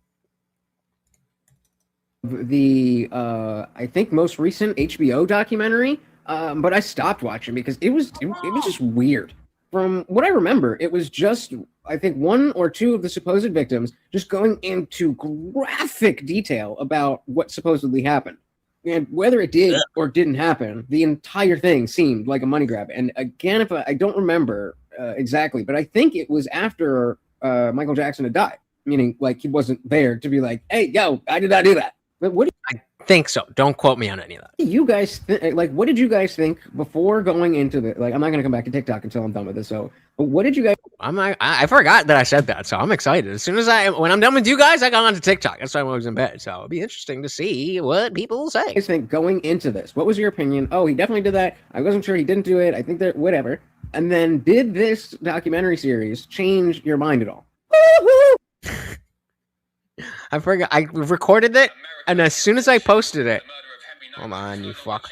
The I think most recent HBO documentary, but I stopped watching because it was just weird. From what I remember, it was just, I think, 1 or 2 of the supposed victims just going into graphic detail about what supposedly happened. And whether it did or didn't happen, the entire thing seemed like a money grab. And again, if I don't remember exactly, but I think it was after Michael Jackson had died, meaning like he wasn't there to be like, "Hey, yo, I did not do that." But what? I think so. Don't quote me on any of that. You guys, like, what did you guys think before going into the? Like, I'm not gonna come back to TikTok until I'm done with this. So, but what did you guys? I forgot that I said that, so I'm excited. As soon as when I'm done with you guys, I got on to TikTok. That's why I was in bed. So it'll be interesting to see what people say. I think going into this, what was your opinion? Oh, he definitely did that. I wasn't sure he didn't do it. I think that whatever. And then, did this documentary series change your mind at all? I forgot. I recorded it, and as soon as I posted it, hold on, you fuck.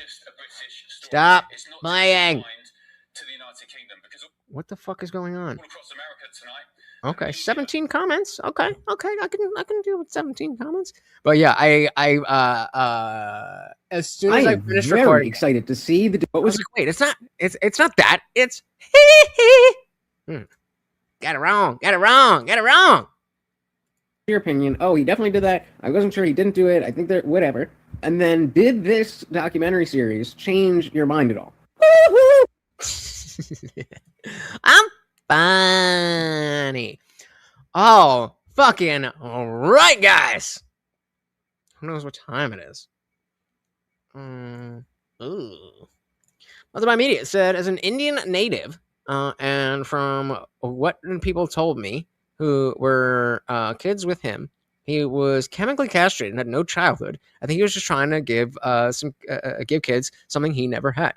Stop playing. What the fuck is going on? Okay, 17 comments. Okay, I can deal with 17 comments. But yeah, I as soon as I finished recording, excited to see the. What was it? Wait, it's not that. It's Got it wrong. Your opinion? Oh, he definitely did that. I wasn't sure he didn't do it. I think that whatever. And then, did this documentary series change your mind at all? I'm funny. Oh, fucking right, guys. Who knows what time it is? Ooh. Well, my media said, as an Indian native, and from what people told me, who were kids with him, he was chemically castrated and had no childhood. I think he was just trying to give give kids something he never had.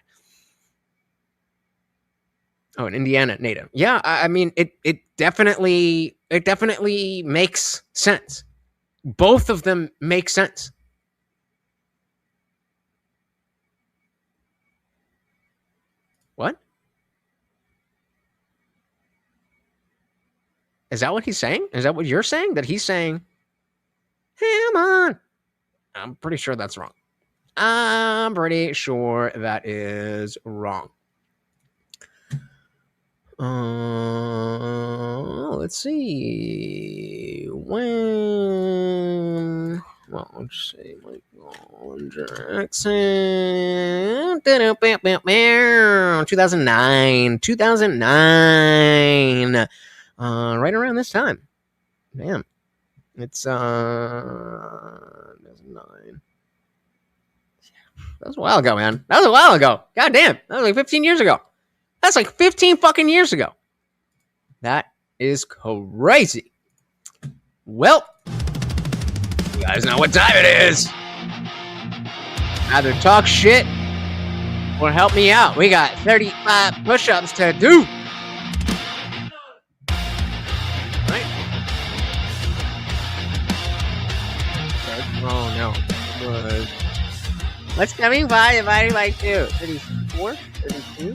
Oh, an Indiana native. Yeah, I mean, it definitely makes sense. Both of them make sense. What? Is that what he's saying? Is that what you're saying? That he's saying, "Come on." I'm pretty sure that's wrong. I'm pretty sure that is wrong. Let's see. When? Well, let's see. Michael Jackson. 2009. 2009. Right around this time. Damn. It's 2009. That was a while ago, man. That was a while ago. God damn. That was like 15 years ago. That's like 15 fucking years ago. That is crazy. Well, you guys know what time it is. Either talk shit or help me out. We got 35 push-ups to do. Right? Oh, no. What's 75 divided by 2? 34? 32?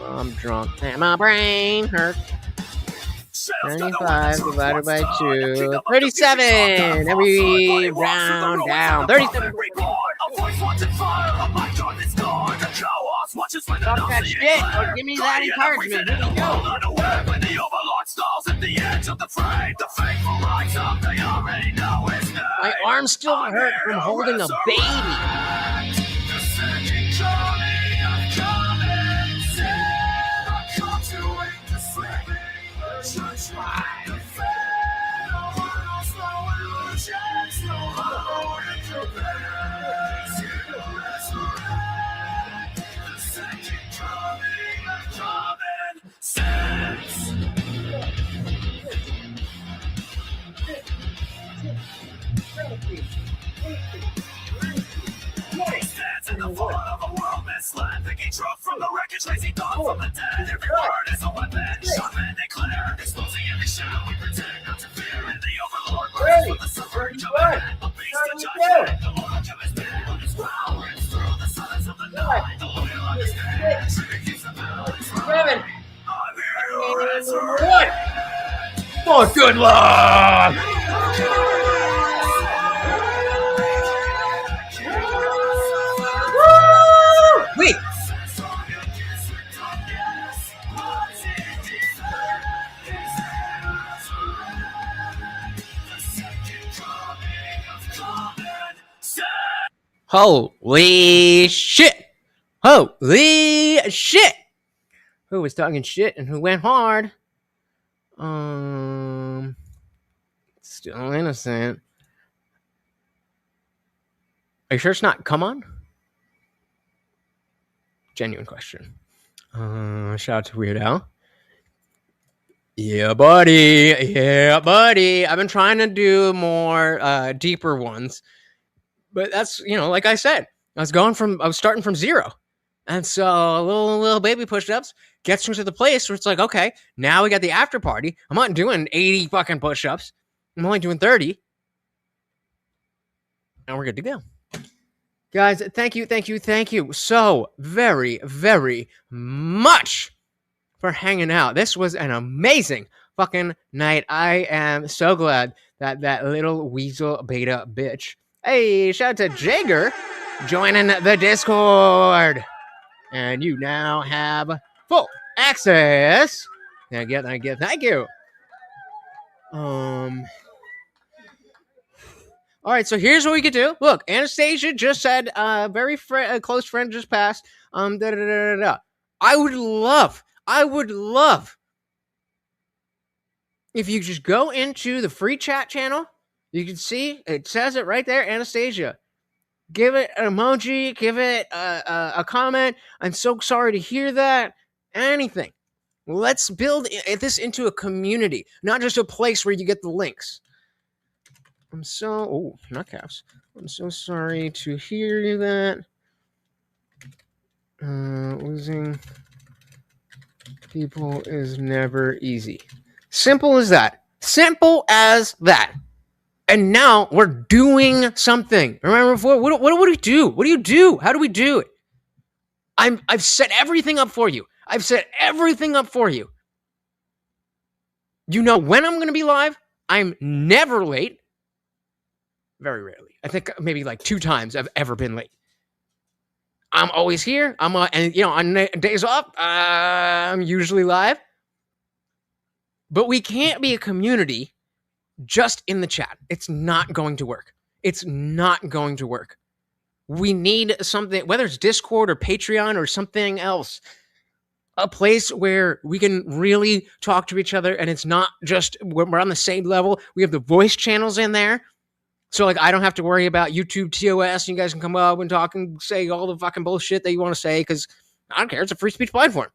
Oh, I'm drunk. And my brain hurts. 95 divided by 2. 37. Every round down. 37. Talk that shit or give me that encouragement. Here we go. My arms still hurt from holding a baby. In the fall of a world misled, thinking truth from the wreckage, lazy thought from the dead. Every word is a weapon, shot and declare, exposing every shadow we pretend not to fear. And the overlord burns with the suffering of man, a beast to judgment. The Lord of his man on his brow, rings through the silence of the night. The loyal understand, trigger keeps the battle is right. I'm here to resurrect. For good luck! Wait. Holy shit! Holy shit! Who was talking shit and who went hard? Still innocent. Are you sure it's not come on? Genuine question. Shout out to Weird Al. Yeah, buddy. Yeah, buddy. I've been trying to do more deeper ones. But that's, like I said, I was starting from zero. And so little baby push-ups gets me to the place where it's like, okay, now we got the after party. I'm not doing 80 fucking push-ups. I'm only doing 30. And we're good to go. Guys, thank you so very, very much for hanging out. This was an amazing fucking night. I am so glad that little weasel beta bitch. Hey, shout out to Jager joining the Discord. And you now have full access. Thank you. All right, so here's what we could do. Look, Anastasia just said, very close friend just passed. I would love if you just go into the free chat channel. You can see it says it right there, Anastasia. Give it an emoji, give it a comment. I'm so sorry to hear that. Anything. Let's build this into a community, not just a place where you get the links. I'm so sorry to hear that. Losing people is never easy. Simple as that. And now we're doing something. Remember before? What do we do? What do you do? How do we do it? I've set everything up for you. You know when I'm going to be live? I'm never late. Very rarely. I think maybe like 2 times I've ever been late. I'm always here. And on days off, I'm usually live. But we can't be a community just in the chat. It's not going to work. We need something, whether it's Discord or Patreon or something else, a place where we can really talk to each other and it's not just we're on the same level. We have the voice channels in there. So, I don't have to worry about YouTube TOS. You guys can come up and talk and say all the fucking bullshit that you want to say because I don't care. It's a free speech platform.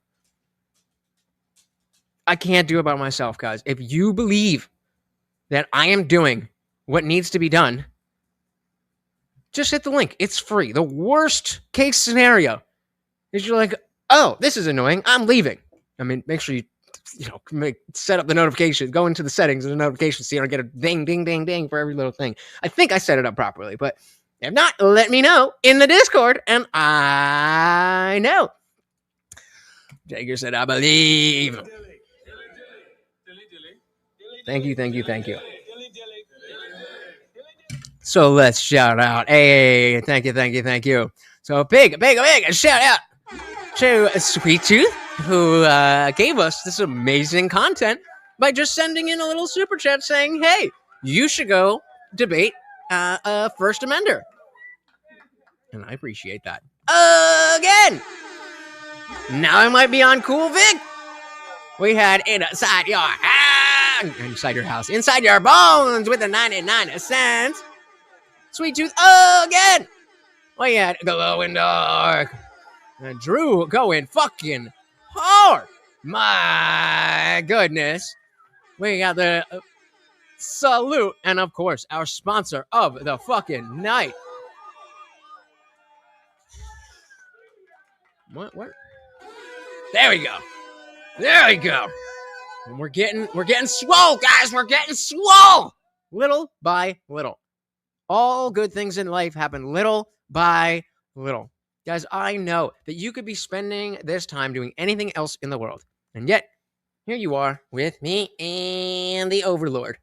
I can't do it by myself, guys. If you believe that I am doing what needs to be done, just hit the link. It's free. The worst case scenario is you're like, oh, this is annoying. I'm leaving. I mean, make sure you set up the notifications. Go into the settings of the notifications so you don't get a ding, ding, ding, ding for every little thing. I think I set it up properly, but if not, let me know in the Discord, and I know. Jager said, I believe. Thank you. So let's shout out. Hey, thank you. So big shout out to Sweet Tooth, who gave us this amazing content by just sending in a little super chat saying, hey, you should go debate a First Amender. And I appreciate that. Again! Now I might be on Cool Vic. We had inside your house, inside your bones with the 99 cents. Sweet Tooth again. We had Glow in Dark. And Drew going fucking hard. My goodness. We got the salute. And of course, our sponsor of the fucking night. What? There we go. And we're getting swole, guys. We're getting swole. Little by little. All good things in life happen little by little. Guys, I know that you could be spending this time doing anything else in the world. And yet, here you are with me and the Overlord.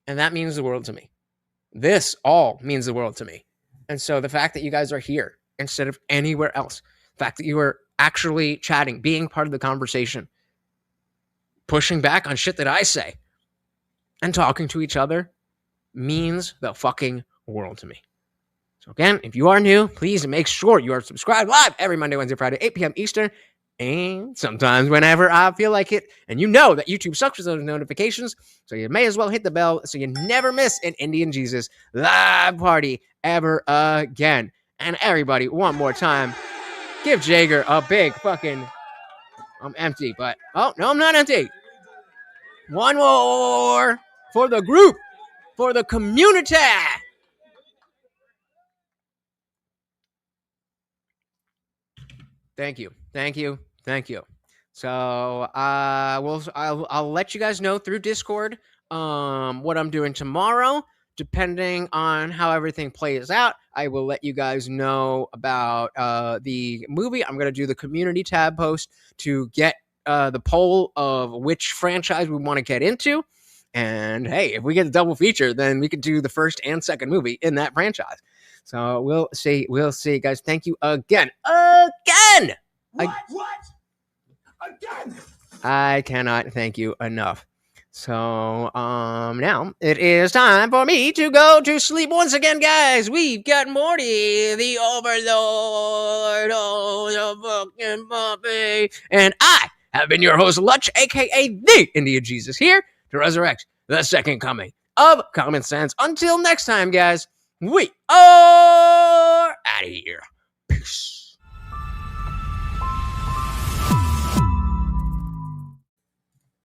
And that means the world to me. This all means the world to me. And so the fact that you guys are here instead of anywhere else, the fact that you are actually chatting, being part of the conversation, pushing back on shit that I say, and talking to each other means the fucking world to me. So again, if you are new, please make sure you are subscribed live every Monday, Wednesday, Friday, 8 p.m. Eastern, and sometimes whenever I feel like it. And you know that YouTube sucks with those notifications, so you may as well hit the bell so you never miss an Indian Jesus live party ever again. And everybody, one more time, give Jager a big fucking... I'm empty, but... Oh, no, I'm not empty. One more for the group, for the community. Thank you. So I'll let you guys know through Discord what I'm doing tomorrow. Depending on how everything plays out, I will let you guys know about the movie. I'm gonna do the community tab post to get the poll of which franchise we want to get into. And hey, if we get a double feature, then we could do the first and second movie in that franchise. So we'll see, guys. Thank you again. What? Again? I cannot thank you enough. So, now it is time for me to go to sleep once again, guys. We've got Morty, the Overlord, the fucking puppy, and I have been your host, Lutch, aka the Indian Jesus, here to resurrect the second coming of Common Sense. Until next time, guys, we are out of here. Peace.